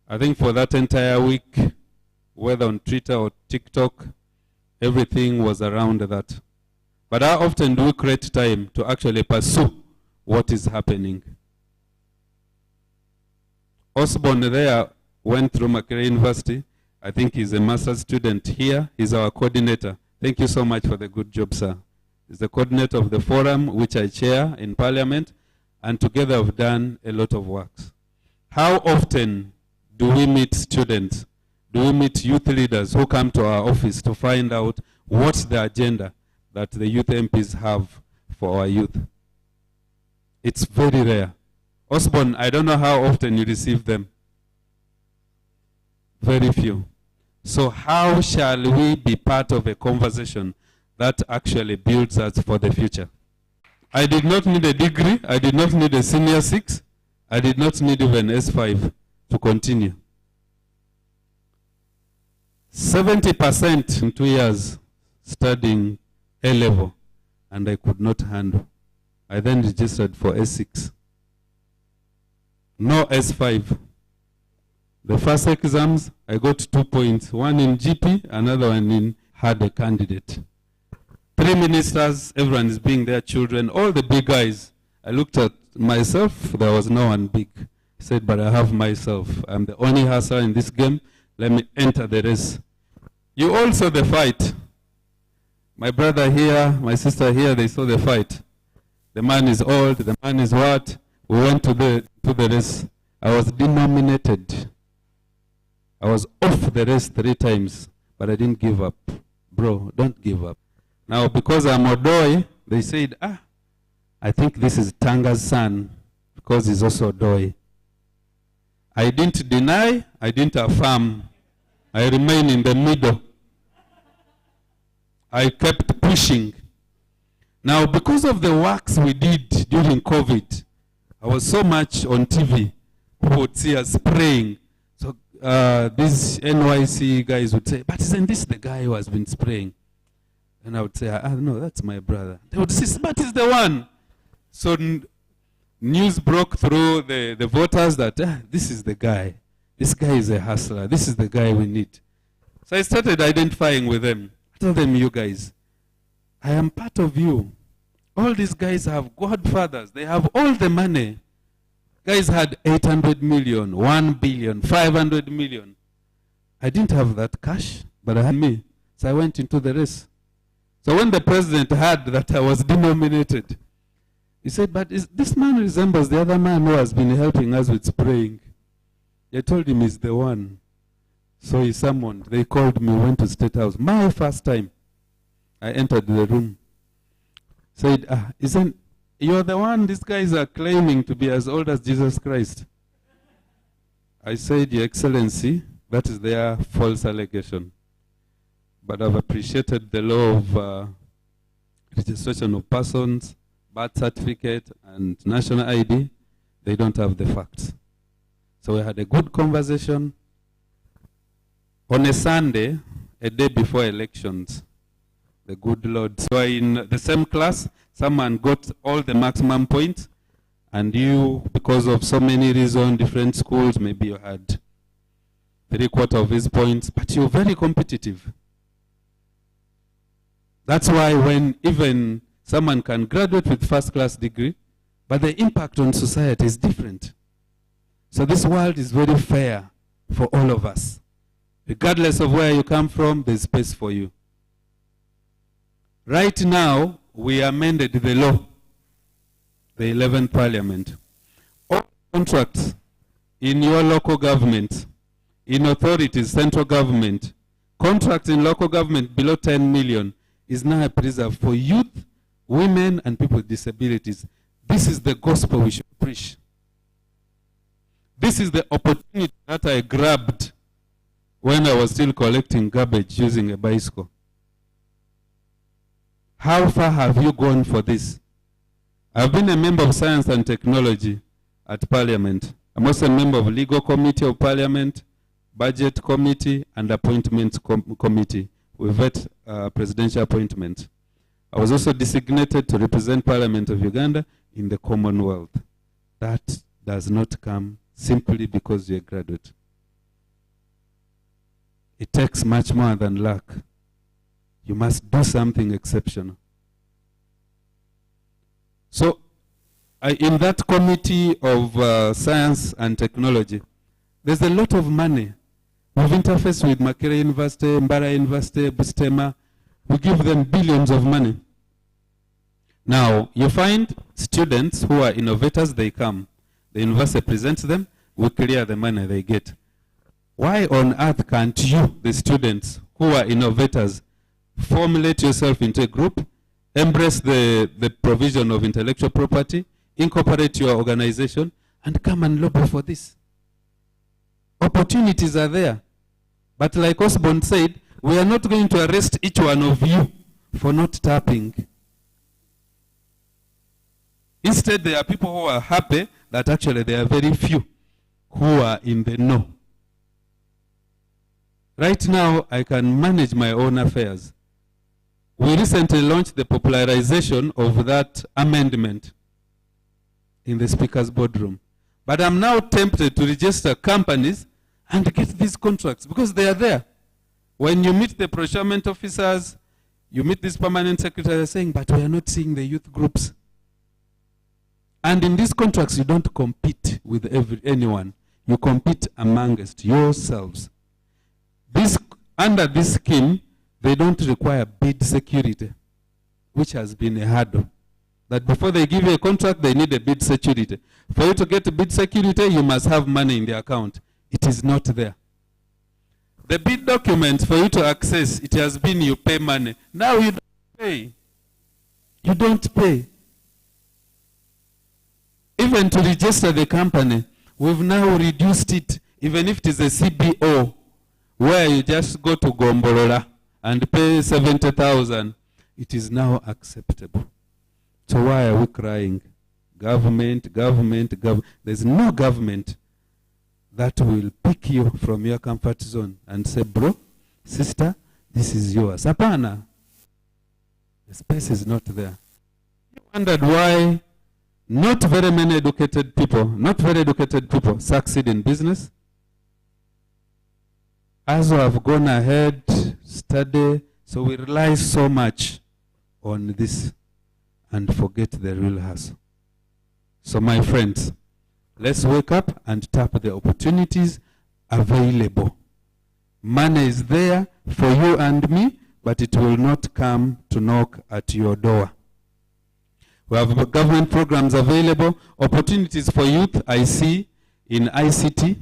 I think for that entire week, whether on Twitter or TikTok, everything was around that. But how often do we create time to actually pursue what is happening? Osborne there went through Makerere University. I think he's a master's student here. He's our coordinator. Thank you so much for the good job, sir. He's the coordinator of the forum, which I chair in Parliament, and together we've done a lot of work. How often do we meet students? Do we meet youth leaders who come to our office to find out what's the agenda that the youth MPs have for our youth? It's very rare. Osborne, I don't know how often you receive them. Very few. So how shall we be part of a conversation that actually builds us for the future? I did not need a degree. I did not need a senior 6. I did not need even S5 to continue. 70% in 2 years studying A-level, and I could not handle. I then registered for S6. No S5. The first exams, I got 2 points. One in GP, another one in had a candidate. 3 ministers, everyone is being their children, all the big guys. I looked at myself, there was no one big. I said, but I have myself. I'm the only hustler in this game. Let me enter the race. You all saw the fight. My brother here, my sister here, they saw the fight. The man is old, the man is what? We went to the race. I was denominated. I was off the race 3 times, but I didn't give up. Bro, don't give up. Now, because I'm Odoi, they said, I think this is Tanga's son, because he's also Odoi. I didn't deny, I didn't affirm. I remain in the middle. I kept pushing. Now, because of the works we did during COVID, I was so much on TV. People would see us spraying. So these NYC guys would say, but isn't this the guy who has been spraying? And I would say, no, that's my brother. They would say, but it's the one. So news broke through the voters that this is the guy. This guy is a hustler. This is the guy we need. So I started identifying with them. I told them, you guys, I am part of you. All these guys have godfathers. They have all the money. Guys had 800 million, 1 billion, 500 million. I didn't have that cash, but I had me. So I went into the race. So when the president heard that I was denominated, he said, but this man resembles the other man who has been helping us with spraying. I told him he's the one. So he summoned. They called me, went to State House. My first time. I entered the room. Said, isn't you're the one these guys are claiming to be as old as Jesus Christ? I said, Your Excellency, that is their false allegation. But I've appreciated the law of registration of persons, birth certificate, and national ID. They don't have the facts. So we had a good conversation. On a Sunday, a day before elections, the good Lord. So in the same class, someone got all the maximum points, and you, because of so many reasons, different schools, maybe you had 3/4 of his points, but you're very competitive. That's why when even someone can graduate with first-class degree, but the impact on society is different. So this world is very fair for all of us. Regardless of where you come from, there's space for you. Right now, we amended the law, the 11th Parliament. All contracts in your local government, in authorities, central government, contracts in local government below 10 million is now preserved for youth, women, and people with disabilities. This is the gospel we should preach. This is the opportunity that I grabbed when I was still collecting garbage using a bicycle. How far have you gone for this? I've been a member of Science and Technology at Parliament. I'm also a member of Legal Committee of Parliament, Budget Committee, and Appointments Committee. We vet presidential appointments. I was also designated to represent Parliament of Uganda in the Commonwealth. That does not come simply because you're a graduate. It takes much more than luck. You must do something exceptional. So, in that committee of science and technology, there's a lot of money. We've interfaced with Makerere University, Mbara University, Bustema. We give them billions of money. Now, you find students who are innovators, they come. The university presents them, we clear the money they get. Why on earth can't you, the students who are innovators, formulate yourself into a group, embrace the provision of intellectual property, incorporate your organization, and come and lobby for this? Opportunities are there. But like Osborne said, we are not going to arrest each one of you for not tapping. Instead, there are people who are happy that actually there are very few who are in the know. Right now, I can manage my own affairs. We recently launched the popularization of that amendment in the Speaker's boardroom. But I'm now tempted to register companies and get these contracts because they are there. When you meet the procurement officers, you meet this permanent secretary, they're saying, but we are not seeing the youth groups. And in these contracts, you don't compete with anyone. You compete amongst yourselves. Under this scheme, they don't require bid security, which has been a hurdle. That before they give you a contract, they need a bid security. For you to get a bid security, you must have money in the account. It is not there. The bid document, for you to access, it has been you pay money. Now you don't pay. You don't pay. Even to register the company, we've now reduced it, even if it is a CBO, where you just go to Gombolola and pay 70,000. It is now acceptable. So why are we crying? Government, government, government. There's no government that will pick you from your comfort zone and say, bro, sister, this is yours. Apana. The space is not there. You wondered why not very many educated people succeed in business. As we have gone ahead, study, so we rely so much on this and forget the real hustle. So my friends, let's wake up and tap the opportunities available. Money is there for you and me, but it will not come to knock at your door. We have government programs available, opportunities for youth, I see, in ICT.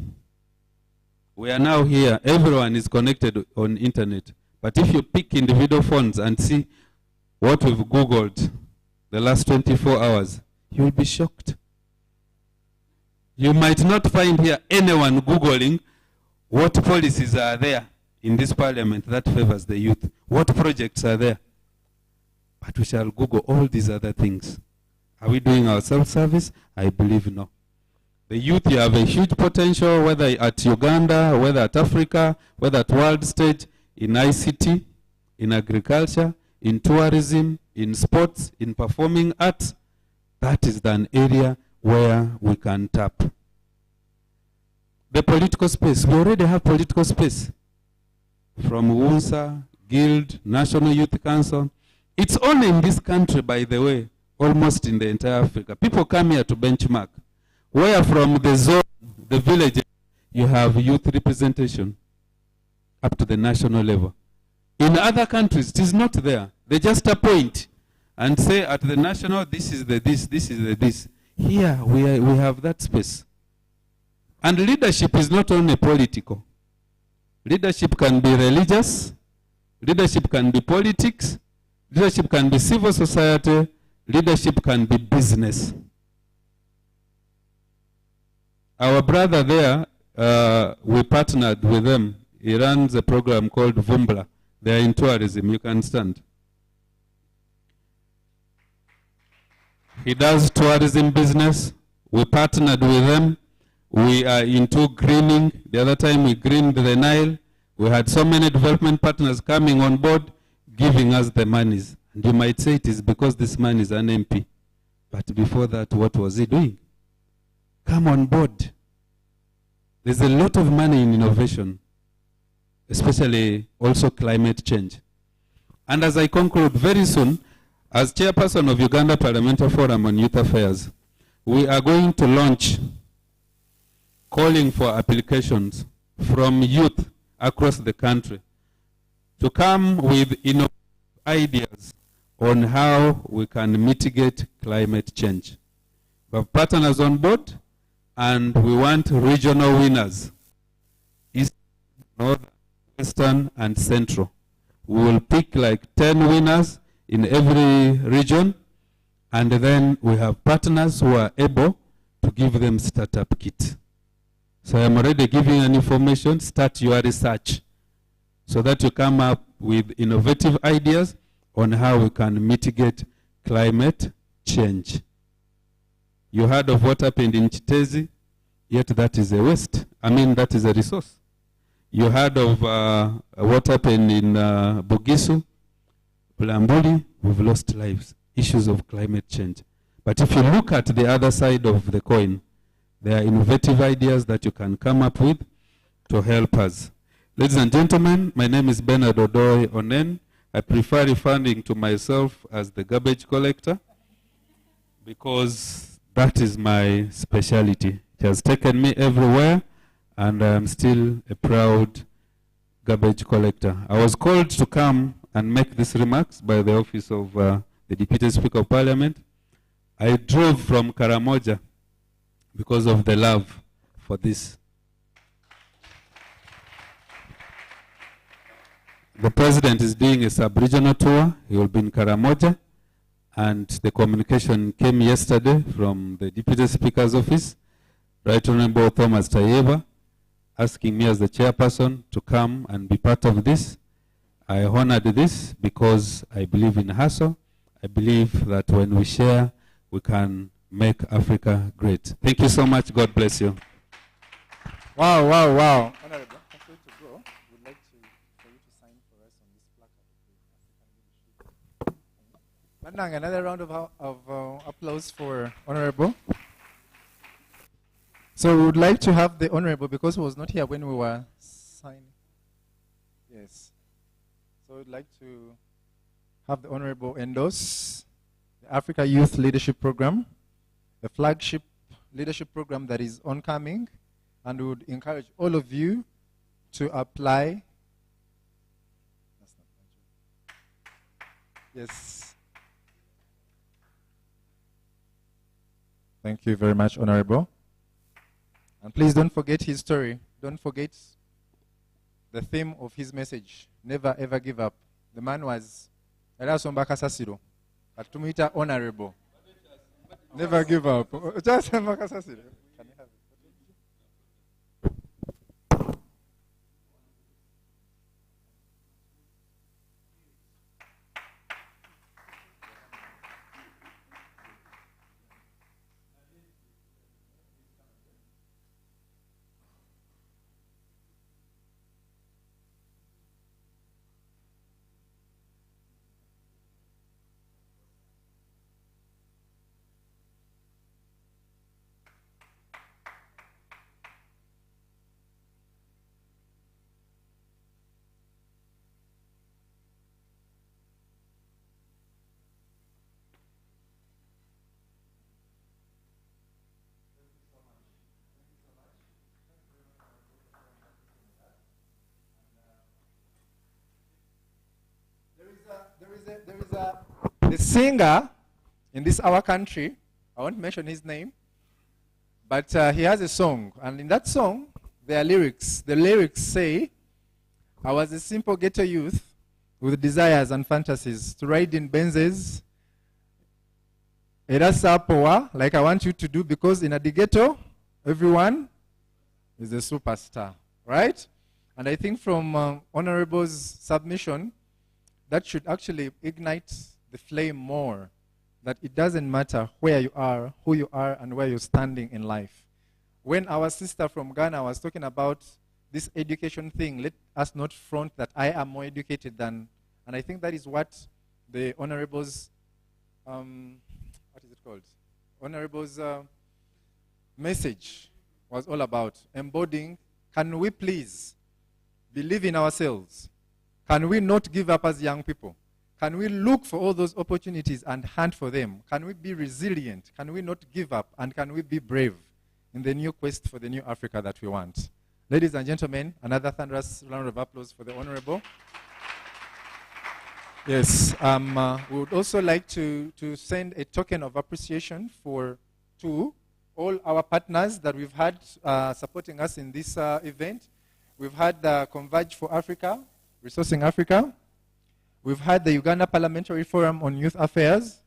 We are now here, everyone is connected on internet. But if you pick individual phones and see what we've Googled the last 24 hours, you'll be shocked. You might not find here anyone Googling what policies are there in this parliament that favors the youth. What projects are there? But we shall Google all these other things. Are we doing our self-service? I believe no. The youth, you have a huge potential, whether at Uganda, whether at Africa, whether at world stage, in ICT, in agriculture, in tourism, in sports, in performing arts. That is an area where we can tap. The political space, we already have political space. From WUNSA, Guild, National Youth Council. It's only in this country, by the way, almost in the entire Africa. People come here to benchmark. Where from the zone, the village, you have youth representation up to the national level. In other countries, it is not there. They just appoint and say at the national, this is the this is the this. Here, we have that space. And leadership is not only political. Leadership can be religious. Leadership can be politics. Leadership can be civil society. Leadership can be business. Our brother there, we partnered with them. He runs a program called Vumbla. They are in tourism. You can stand. He does tourism business. We partnered with them. We are into greening. The other time we greened the Nile. We had so many development partners coming on board, giving us the monies. And you might say it is because this man is an MP. But before that, what was he doing? Come on board. There's a lot of money in innovation, especially also climate change. And as I conclude, very soon, as chairperson of Uganda Parliamentary Forum on Youth Affairs, we are going to launch calling for applications from youth across the country to come with innovative ideas on how we can mitigate climate change. We have partners on board, and we want regional winners, East, North, Western, and Central. We will pick like 10 winners in every region, and then we have partners who are able to give them startup kit. So I'm already giving an information. Start your research so that you come up with innovative ideas on how we can mitigate climate change. You heard of what happened in Chitezi, yet that is a waste. I mean, that is a resource. You heard of what happened in Bugisu, Bulambuli, we've lost lives, issues of climate change. But if you look at the other side of the coin, there are innovative ideas that you can come up with to help us. Ladies and gentlemen, my name is Bernard Odoi Onen. I prefer referring to myself as the garbage collector because that is my specialty. It has taken me everywhere, and I am still a proud garbage collector. I was called to come and make these remarks by the office of the Deputy Speaker of Parliament. I drove from Karamoja because of the love for this. The President is doing a sub-regional tour. He will be in Karamoja. And the communication came yesterday from the Deputy Speaker's office, Right Honorable Thomas Tayeba, asking me as the chairperson to come and be part of this. I honored this because I believe in hustle. I believe that when we share, we can make Africa great. Thank you so much. God bless you. Wow, wow, wow. Honorable, before to go, we'd like for you to sign for us on this placard. Mandang, another round of applause for Honorable. So we would like to have the Honorable, because he was not here when we were signing. Yes. So we'd like to have the Honorable endorse the Africa Youth Leadership Program, the flagship leadership program that is oncoming, and we would encourage all of you to apply. Yes. Thank you very much, Honorable. And please don't forget his story. Don't forget the theme of his message. Never ever give up. The man was Erasomba Kasasiro. Atumita Honorable. Never give up. Just Kasasiro. There is a singer in this our country. I won't mention his name, but he has a song, and in that song there are lyrics. The lyrics say, "I was a simple ghetto youth with desires and fantasies to ride in Benzes. Era sapoa like I want you to do, because in a ghetto, Everyone is a superstar, right? And I think from Honorable's submission, that should actually ignite the flame more, that it doesn't matter where you are, who you are, and where you're standing in life. When our sister from Ghana was talking about this education thing, let us not front that I am more educated than, and I think that is what the Honorable's, what is it called? Honorable's message was all about, embodying, can we please believe in ourselves? Can we not give up as young people? Can we look for all those opportunities and hunt for them? Can we be resilient? Can we not give up? And can we be brave in the new quest for the new Africa that we want? Ladies and gentlemen, another thunderous round of applause for the Honorable. Yes, we would also like to send a token of appreciation to all our partners that we've had supporting us in this event. We've had the Converge for Africa, Resourcing Africa. We've had the Uganda Parliamentary Forum on Youth Affairs.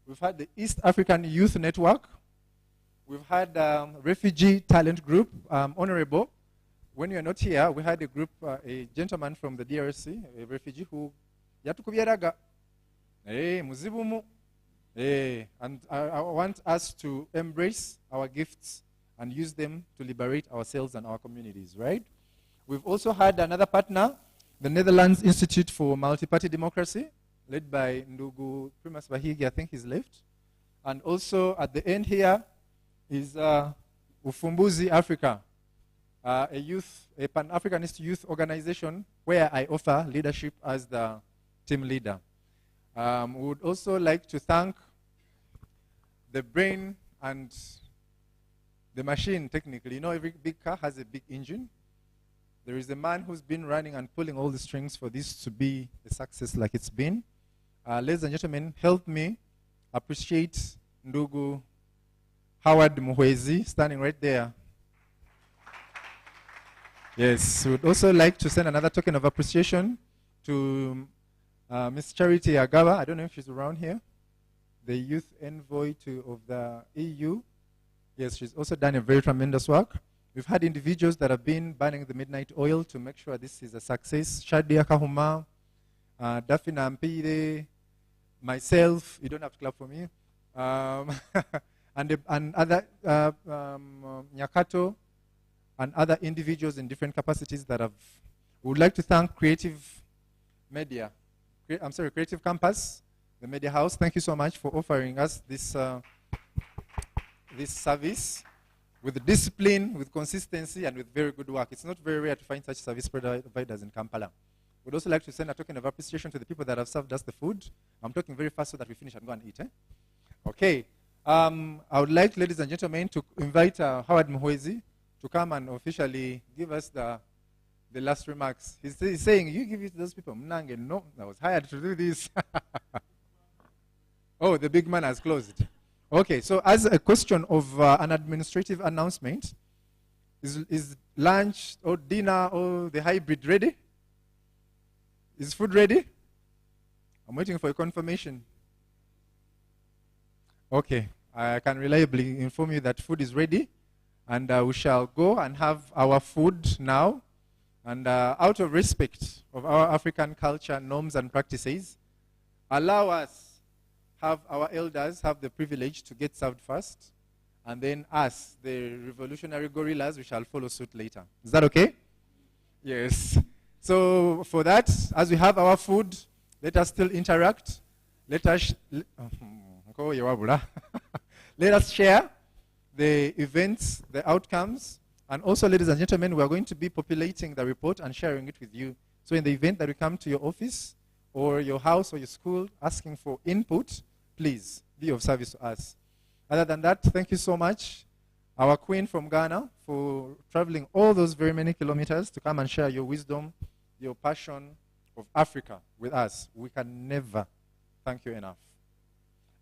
We've had the East African Youth Network. We've had Refugee Talent Group. Honorable, when you're not here, we had a group, a gentleman from the DRC, a refugee who yatukubyeraga muzibumu. And I want us to embrace our gifts and use them to liberate ourselves and our communities, right? We've also had another partner, the Netherlands Institute for Multi-Party Democracy, led by Ndugu Primus Bahigi, I think he's left. And also at the end here is Ufumbuzi Africa, a Pan-Africanist youth organization where I offer leadership as the team leader. We would also like to thank the brain and the machine, technically. You know, every big car has a big engine. There is a man who's been running and pulling all the strings for this to be a success like it's been. Ladies and gentlemen, help me appreciate Ndugu Howard Muhwezi, standing right there. Yes, we would also like to send another token of appreciation to Miss Charity Agawa. I don't know if she's around here. The youth envoy of the EU. Yes, she's also done a very tremendous work. We've had individuals that have been burning the midnight oil to make sure this is a success. Shadia Kahuma, Dafina Mpire, myself, you don't have to clap for me, and other, Nyakato, and other individuals in different capacities that have. We would like to thank Creative Campus, the Media House. Thank you so much for offering us this, this service with discipline, with consistency, and with very good work. It's not very rare to find such service providers in Kampala. We'd also like to send a token of appreciation to the people that have served us the food. I'm talking very fast so that we finish and go and eat. Okay. I would like, ladies and gentlemen, to invite Howard Muhwezi to come and officially give us the last remarks. He's saying, you give it to those people. Mnange, no, I was hired to do this. Oh, the big man has closed. Okay, so as a question of an administrative announcement, is lunch or dinner or the hybrid ready? Is food ready? I'm waiting for a confirmation. Okay, I can reliably inform you that food is ready, and we shall go and have our food now. And out of respect of our African culture, norms, and practices, allow us have our elders have the privilege to get served first, and then us, the revolutionary gorillas, we shall follow suit later. Is that okay? Yes. So for that, as we have our food, let us still interact. Let us let us share the events, the outcomes, and also, ladies and gentlemen, we are going to be populating the report and sharing it with you. So in the event that we come to your office or your house or your school asking for input, please be of service to us. Other than that, thank you so much, our queen from Ghana, for traveling all those very many kilometers to come and share your wisdom, your passion of Africa with us. We can never thank you enough.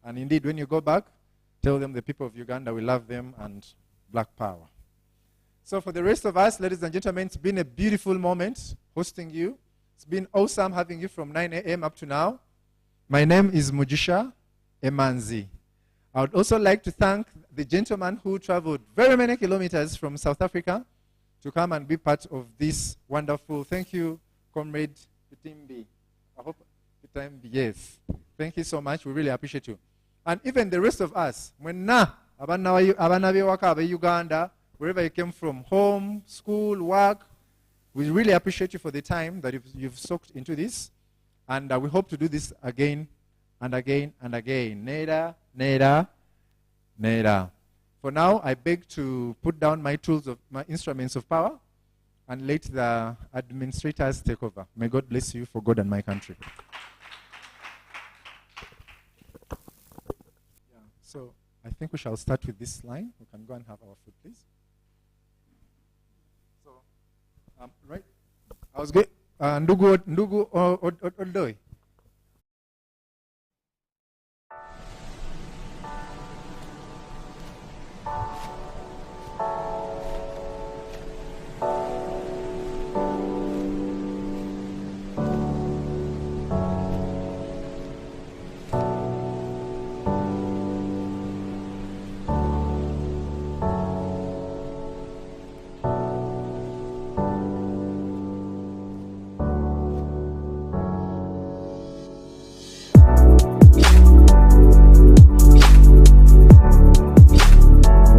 And indeed, when you go back, tell them the people of Uganda, we love them and Black Power. So for the rest of us, ladies and gentlemen, it's been a beautiful moment hosting you. It's been awesome having you from 9 a.m. up to now. My name is Mujisha Emanzi. I would also like to thank the gentleman who traveled very many kilometers from South Africa to come and be part of this wonderful. Thank you, Comrade Pitimbi. I hope Pitimbi, yes. Thank you so much. We really appreciate you. And even the rest of us, Uganda, wherever you came from, home, school, work, we really appreciate you for the time that you've soaked into this. And we hope to do this again and again and again. Neda, neda, neda. For now, I beg to put down my tools, my instruments of power, and let the administrators take over. May God bless you for God and my country. Yeah, so I think we shall start with this line. We can go and have our food, please. So, right. I was good. Ndugu Oldoi.